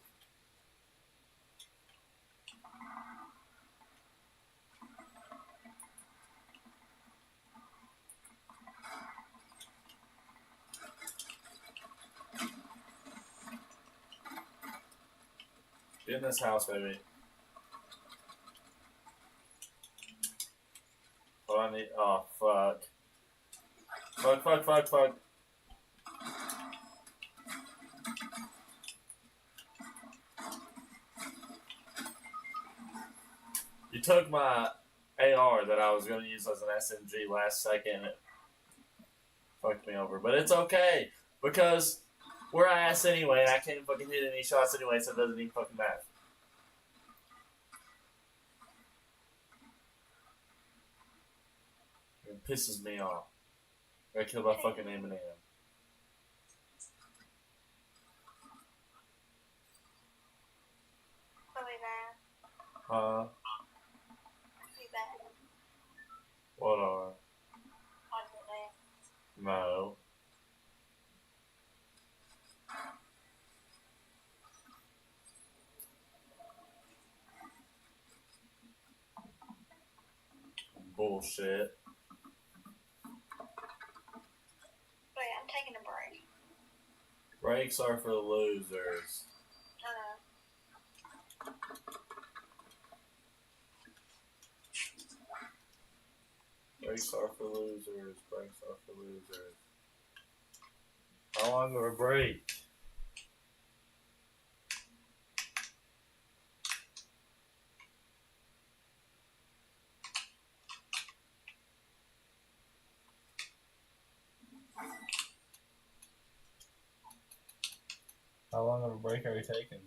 Get in this house, baby. What I need? Oh, fuck. Fuck. You took my AR that I was going to use as an SMG last second. It fucked me over. But it's okay, because we're ass anyway, and I can't fucking hit any shots anyway, so it doesn't even fucking matter. It pisses me off. I killed my fucking Eminem. Huh? What are? No. Bullshit. Wait, I'm taking a break. Breaks are for the losers. Breaks are for losers. Breaks are for losers. How long of a break? How long of a break are you taking?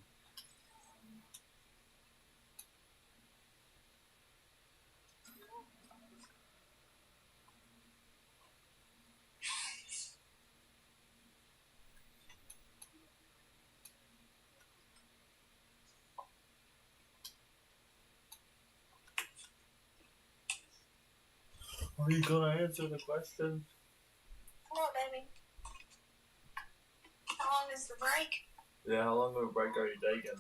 Are you gonna answer the question? Come on, baby. How long is the break? Yeah, how long of a break are you taking?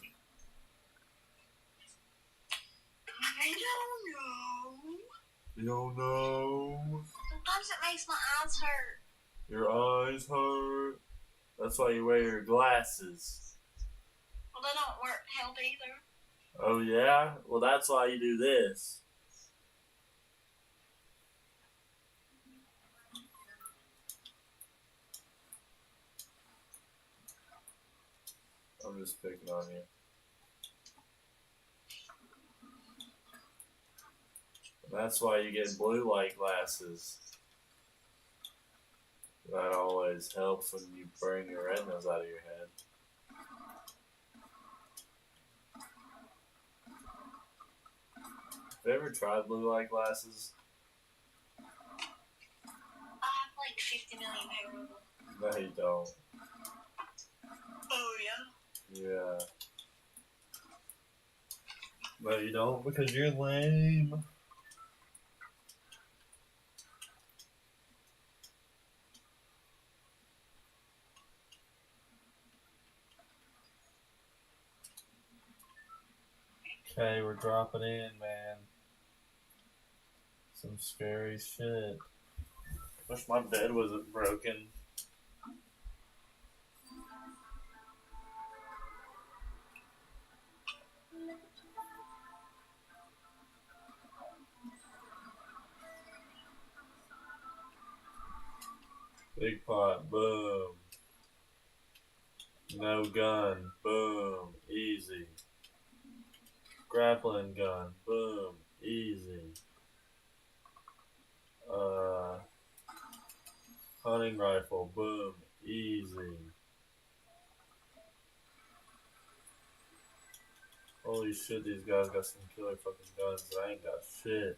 I don't know. You don't know. Sometimes it makes my eyes hurt. Your eyes hurt. That's why you wear your glasses. Well, they don't work help either. Oh yeah? Well, that's why you do this. I'm just picking on you. And that's why you get blue light glasses. That always helps when you burn your retinas out of your head. Have you ever tried blue light glasses? I have like 50 million pair of them. No, you don't. Oh, yeah? Yeah. No, you don't, because you're lame. Okay, we're dropping in, man. Some scary shit. Wish my bed wasn't broken. Big pot, boom. No gun, boom, easy. Grappling gun, boom, easy. Hunting rifle, boom, easy. Holy shit, these guys got some killer fucking guns. I ain't got shit.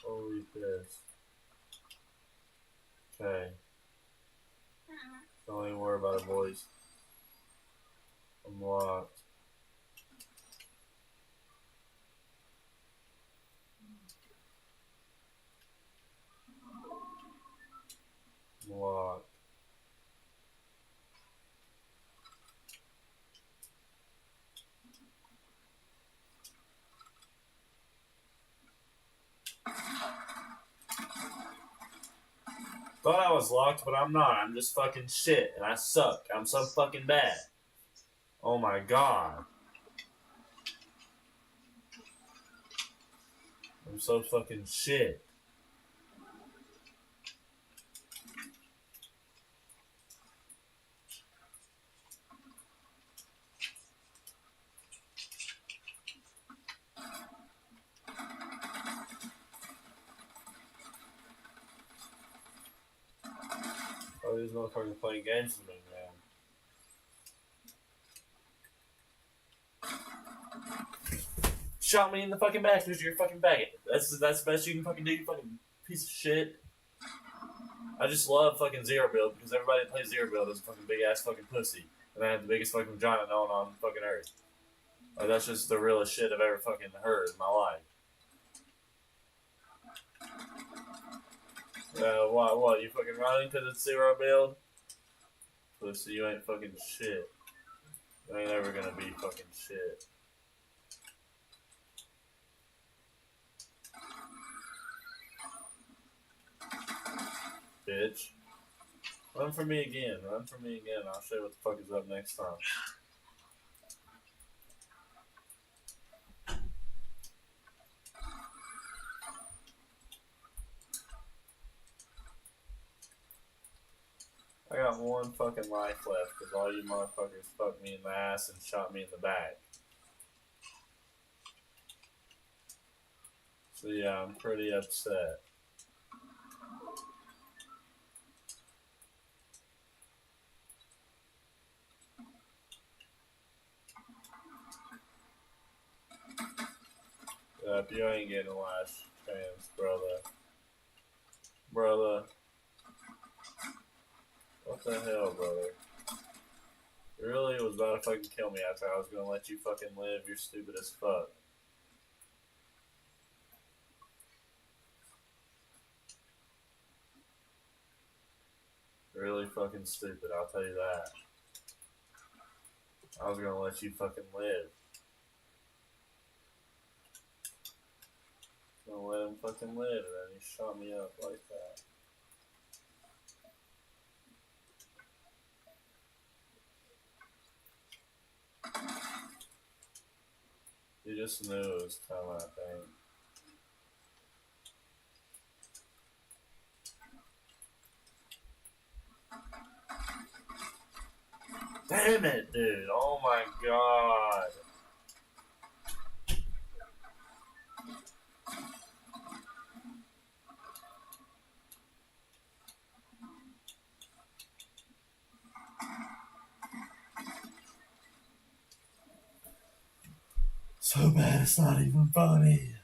Holy piss. Okay. Don't even worry about it, boys. I'm locked. I'm locked. Thought I was locked, but I'm not. I'm just fucking shit, and I suck. I'm so fucking bad. Oh my god. I'm so fucking shit. Oh, these motherfuckers playing games with me, man. Shot me in the fucking back because you're a fucking faggot. That's the best you can fucking do, you fucking piece of shit. I just love fucking Zero Build because everybody that plays Zero Build is a fucking big ass fucking pussy. And I have the biggest fucking vagina known on fucking earth. Like, that's just the realest shit I've ever fucking heard in my life. What? You fucking running because it's Zero Build? Pussy, you ain't fucking shit. You ain't ever gonna be fucking shit. Bitch. Run for me again. Run for me again. I'll show you what the fuck is up next time. I got one fucking life left because all you motherfuckers fucked me in the ass and shot me in the back. So yeah, I'm pretty upset. Yep, you ain't getting a last chance, brother. Brother. What the hell, brother? You really was about to fucking kill me after I was gonna let you fucking live. You're stupid as fuck. Really fucking stupid, I'll tell you that. I was gonna let you fucking live. Gonna let him fucking live, and then he shot me up like that. You just knew it was coming, I think. Damn it, dude. Oh my god. So bad it's not even funny.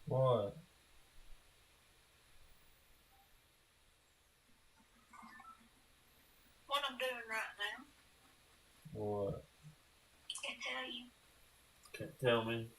What? What I'm doing right now. What? Can't tell you. Can't tell me.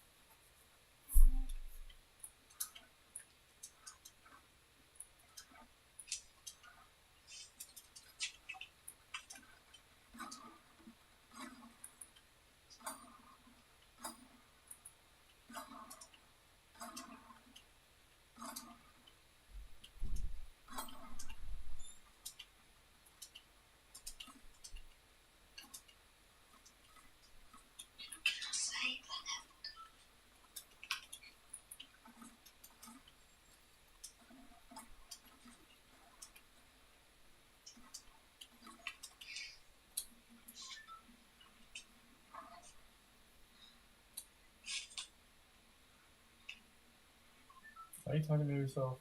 Are you talking to yourself?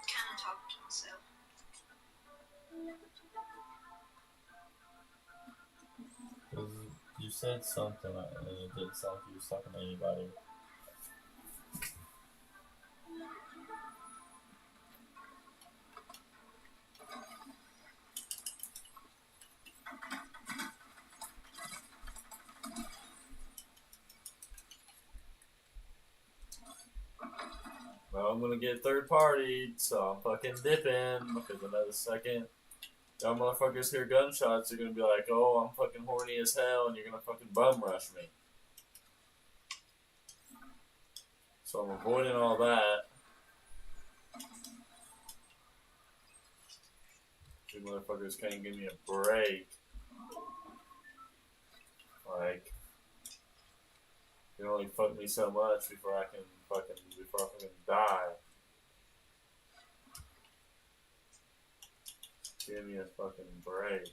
Kind of talking to myself. You said something and it didn't sound like you was talking to anybody. Well, I'm gonna get third party, so I'm fucking dipping because I know the second y'all motherfuckers hear gunshots, you're gonna be like, oh, I'm fucking horny as hell, and you're gonna fucking bum rush me. So I'm avoiding all that. You motherfuckers can't give me a break. Like, you only fuck me so much before I fucking die. Give me a fucking break.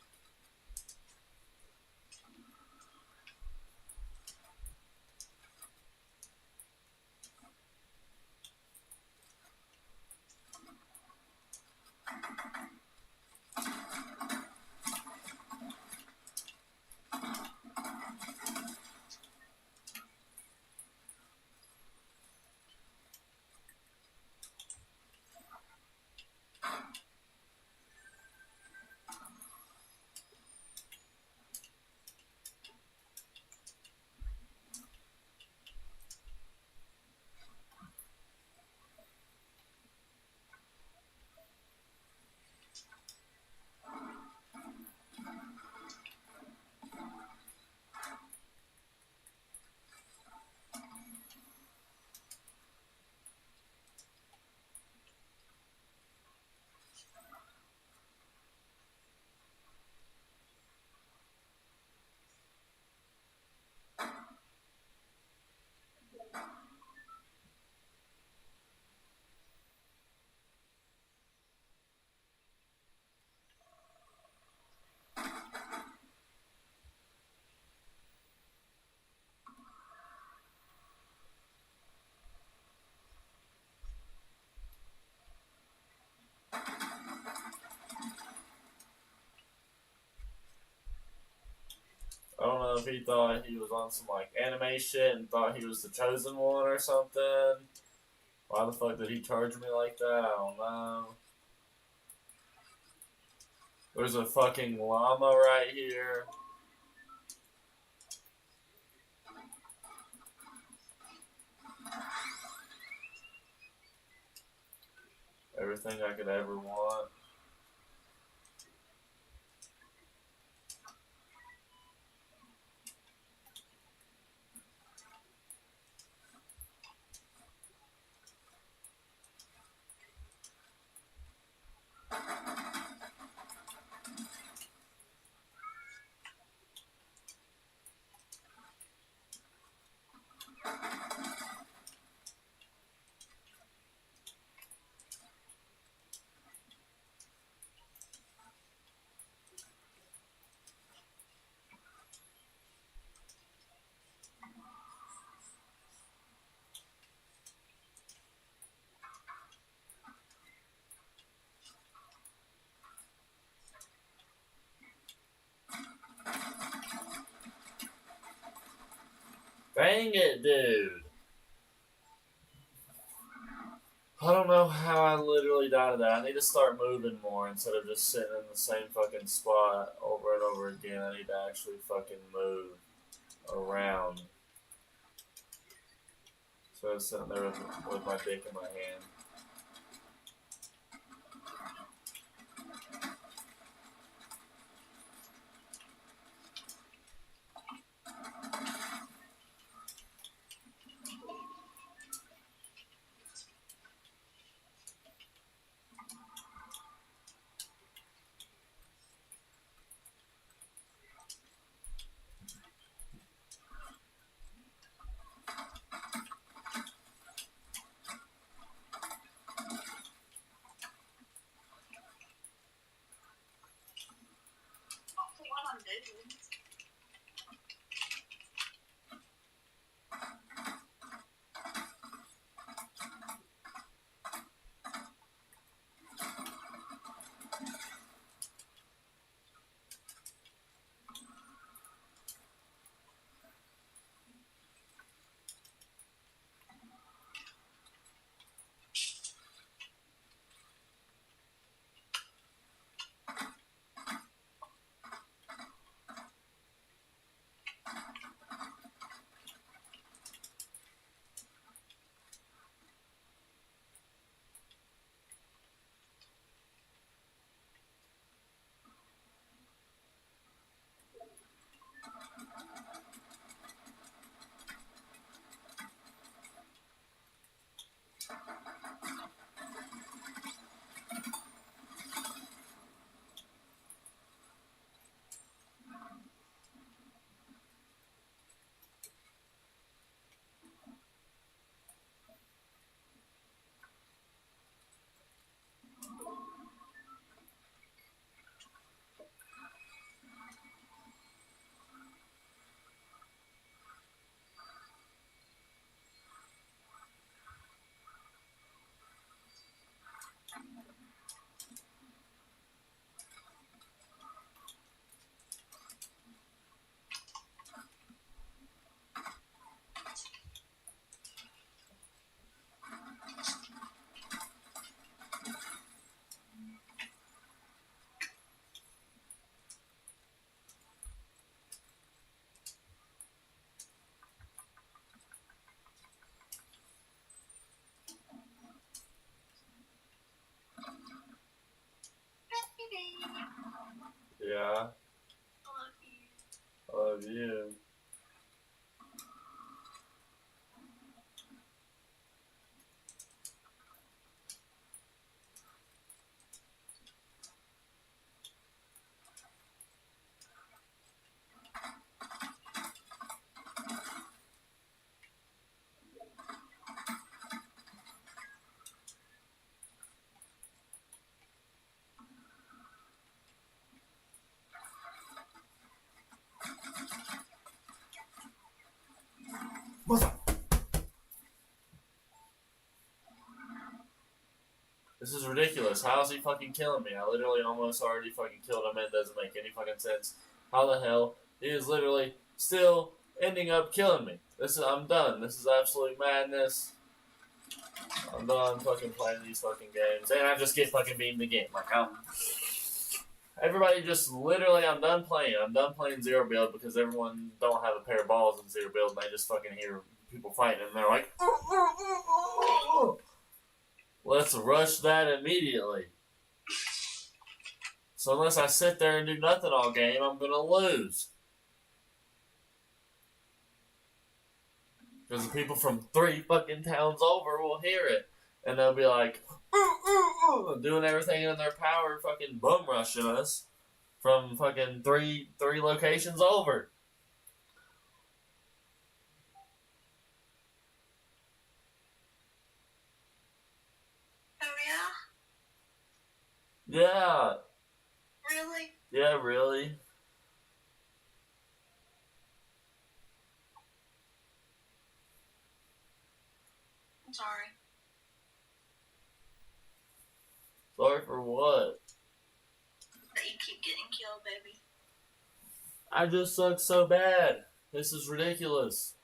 I don't know if he thought he was on some like anime shit and thought he was the chosen one or something. Why the fuck did he charge me like that? I don't know. There's a fucking llama right here. Everything I could ever want. Dang it, dude. I don't know how I literally died of that. I need to start moving more instead of just sitting in the same fucking spot over and over again. I need to actually fucking move around. So I was sitting there with my dick in my hand. What I'm doing. Yeah. I love you. This is ridiculous. How is he fucking killing me? I literally almost already fucking killed him, and it doesn't make any fucking sense. How the hell he is literally still ending up killing me? I'm done. This is absolute madness. I'm done fucking playing these fucking games, and I just get fucking beaten again. Like everybody just literally, I'm done playing. I'm done playing Zero Build because everyone don't have a pair of balls in Zero Build, and they just fucking hear people fighting, and they're like, let's rush that immediately. So unless I sit there and do nothing all game, I'm gonna lose. Because the people from 3 fucking towns over will hear it. And they'll be like, doing everything in their power, fucking bum rushing us from fucking three locations over. Oh yeah? Yeah. Really? Yeah, really. I'm sorry. Sorry for what? That you keep getting killed, baby. I just suck so bad. This is ridiculous.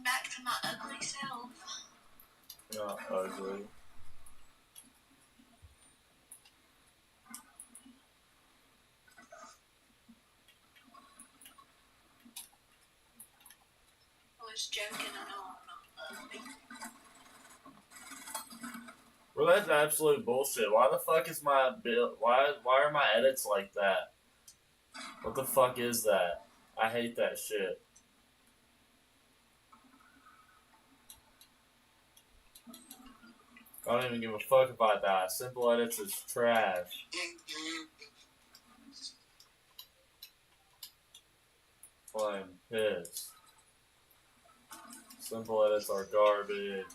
Back to my ugly self. Not ugly. was joking and all. Well, that's absolute bullshit. Why the fuck is my bill? Why are my edits like that? What the fuck is that? I hate that shit. I don't even give a fuck about that. Simple edits is trash. I'm pissed. Simple edits are garbage.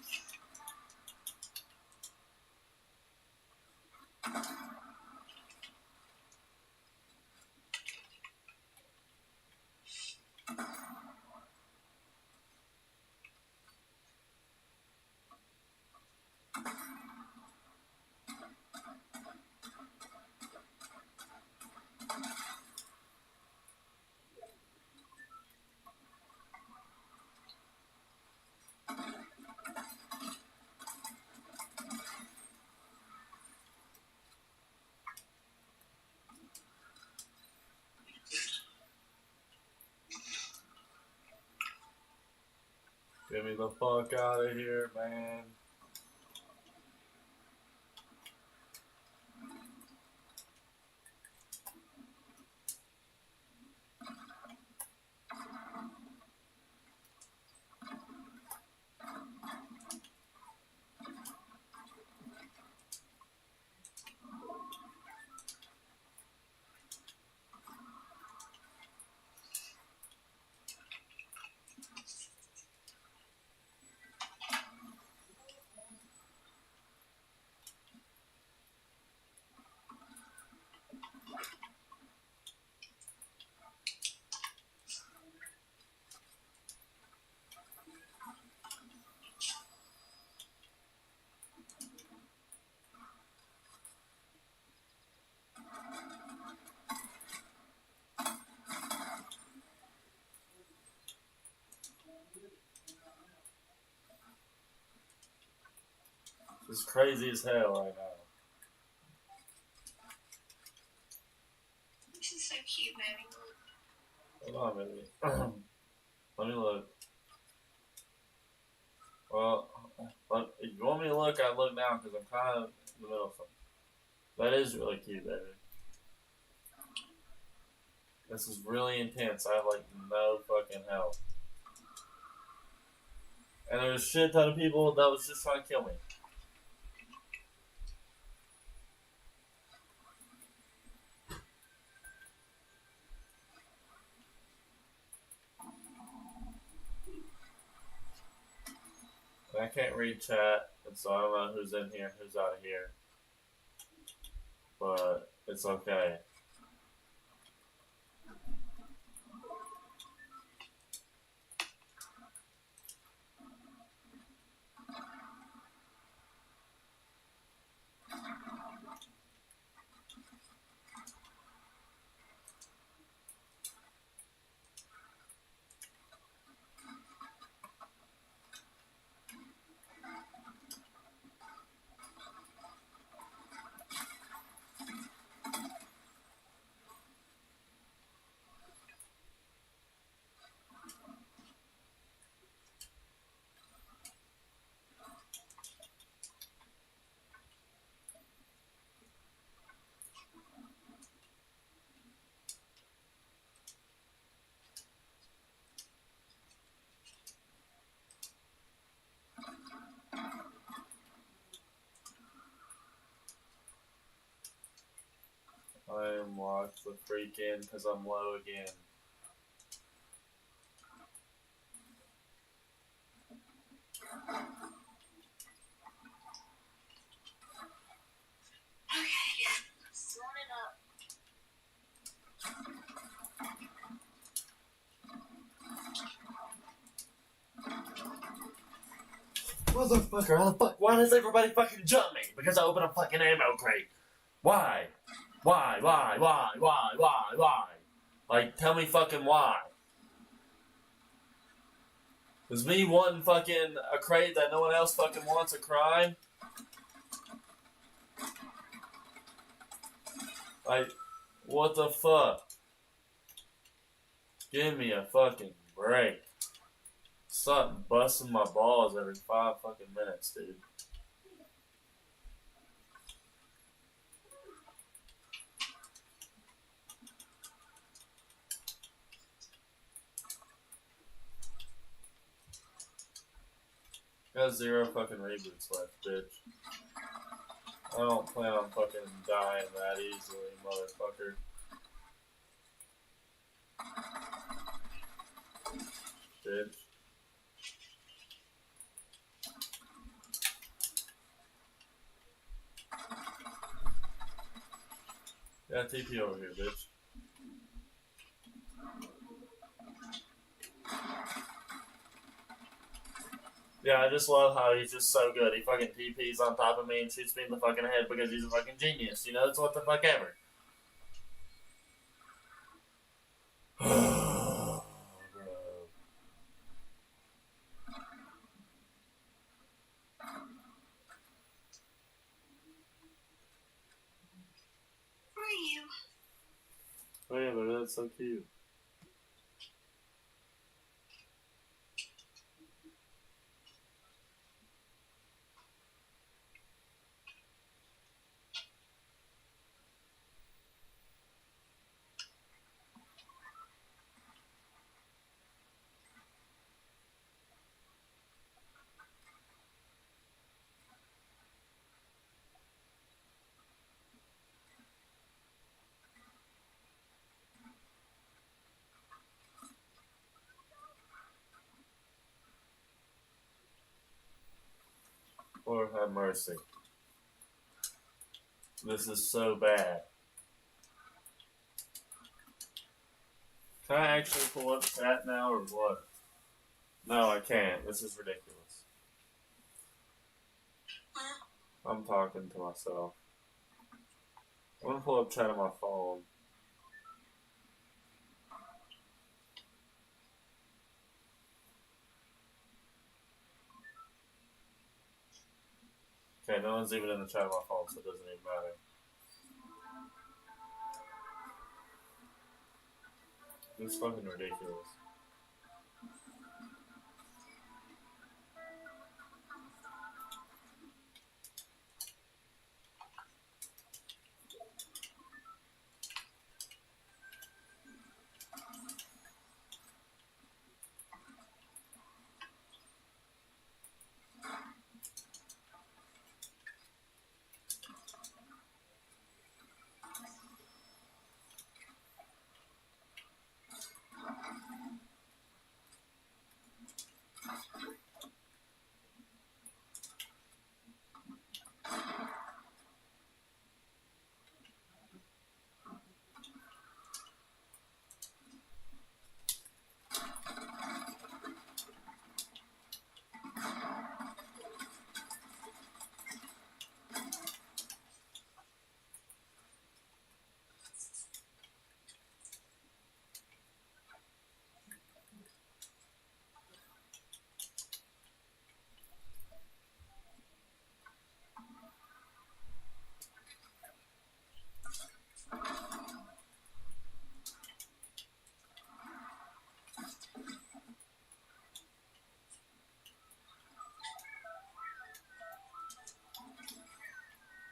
Get me the fuck out of here, man. It's crazy as hell right now. This is so cute, baby. Hold on, baby. Let me look. Well, if you want me to look, I look now because I'm kind of in the middle of something. That is really cute, baby. This is really intense. I have like no fucking help. And there's a shit ton of people that was just trying to kill me. I can't read chat, and so I don't know who's in here, who's out of here. But it's okay. I am locked the freak in because I'm low again. Okay, throwing it up. Motherfucker, how the fuck? Why does everybody fucking jump me? Because I opened a fucking ammo crate. Why? Why? Like, tell me fucking why. Is me wanting fucking a crate that no one else fucking wants a crime? Like, what the fuck? Give me a fucking break. Stop busting my balls every 5 fucking minutes, dude. Got 0 fucking reboots left, bitch. I don't plan on fucking dying that easily, motherfucker. Bitch. Yeah, TP over here, bitch. Yeah, I just love how he's just so good. He fucking TPs on top of me and shoots me in the fucking head because he's a fucking genius. You know, it's what the fuck ever. Who are you? Oh yeah, but that's so cute. Lord have mercy. This is so bad. Can I actually pull up chat now or what? No, I can't. This is ridiculous. I'm talking to myself. I'm gonna pull up chat on my phone. Okay, no one's even in the chat on my phone, so it doesn't even matter. This is fucking ridiculous.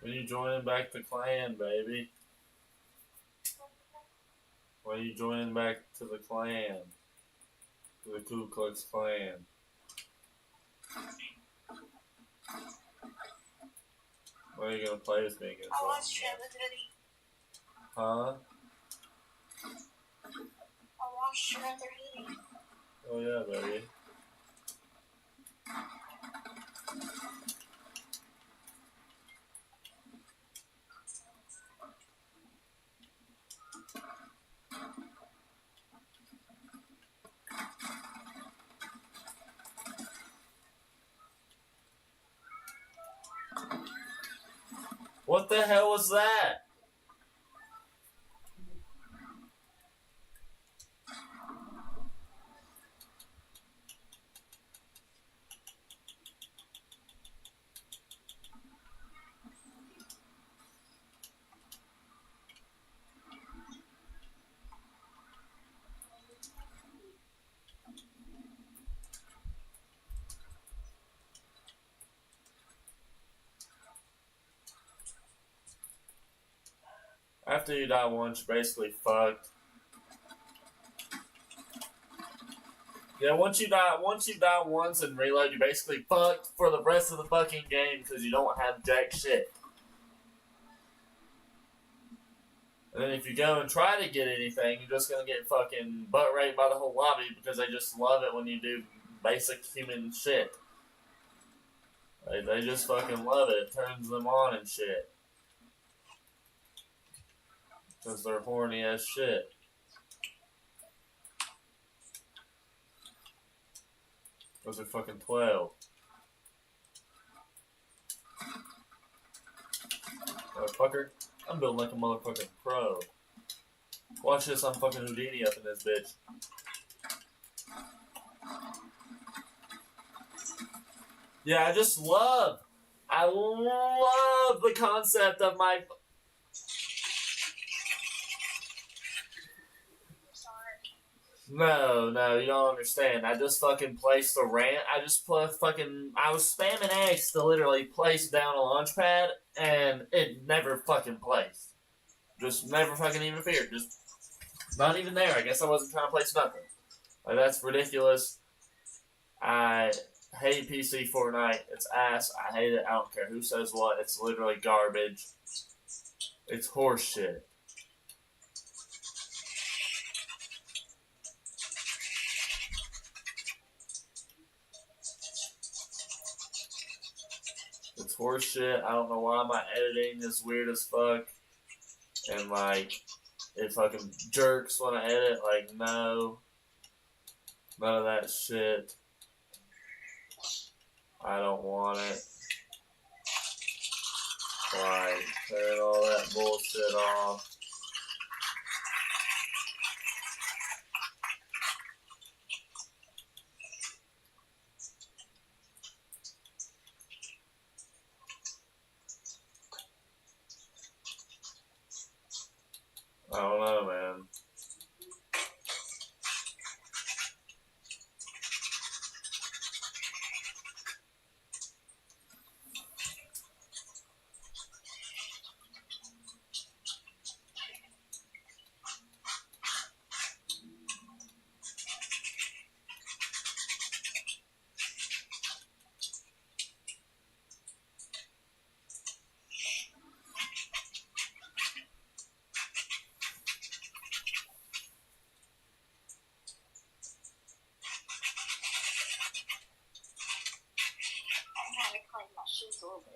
When you joining back the clan, baby? When you joining back to the clan? To the Ku Klux Klan? When are you gonna play with me again? I watched Trinity. Huh? I watched Trinity. Oh yeah, baby. What the hell was that? After you die once, you're basically fucked. Yeah, once you die once and reload, you're basically fucked for the rest of the fucking game because you don't have jack shit. And then if you go and try to get anything, you're just gonna get fucking butt raped by the whole lobby because they just love it when you do basic human shit. They just fucking love it. It turns them on and shit. Because they're horny as shit. Those are fucking 12. Motherfucker. I'm building like a motherfucking pro. Watch this, I'm fucking Houdini up in this bitch. Yeah, I love the concept of my... No, you don't understand. I just fucking placed a rant. I was spamming X to literally place down a launch pad, and it never fucking placed. Just never fucking even appeared. Just not even there. I guess I wasn't trying to place nothing. Like, that's ridiculous. I hate PC Fortnite. It's ass. I hate it. I don't care who says what. It's literally garbage. It's horse shit. It's horse shit. I don't know why my editing is weird as fuck. And like, it fucking jerks when I edit. Like, no. None of that shit. I don't want it. Like, turn all that bullshit off. I don't know, man. Shoes a little bit.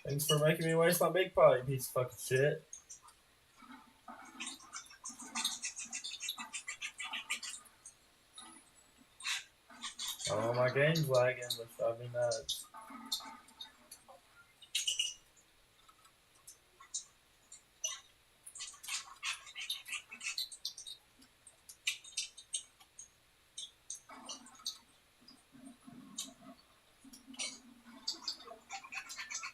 Thanks for making me waste my big pot, you piece of fucking shit. Oh, my game's lagging, which drives me nuts.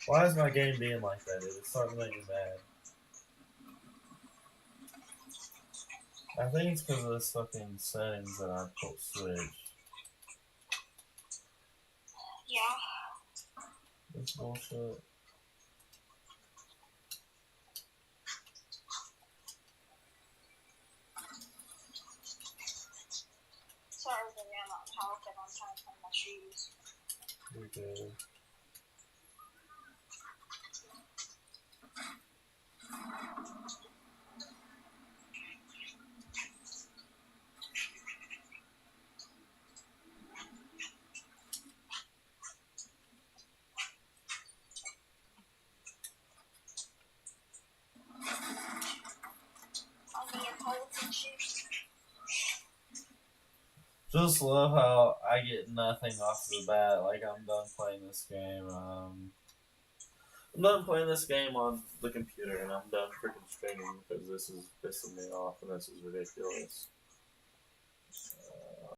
Why is my game being like that, dude? It's starting to make me mad. I think it's because of this fucking settings that I put switch. Yeah. This bullshit. Sorry, baby, I'm not talking. I'm trying to find my shoes. You're good. Just love how I get nothing off the bat. Like, I'm done playing this game. I'm done playing this game on the computer, and I'm done freaking streaming because this is pissing me off, and this is ridiculous.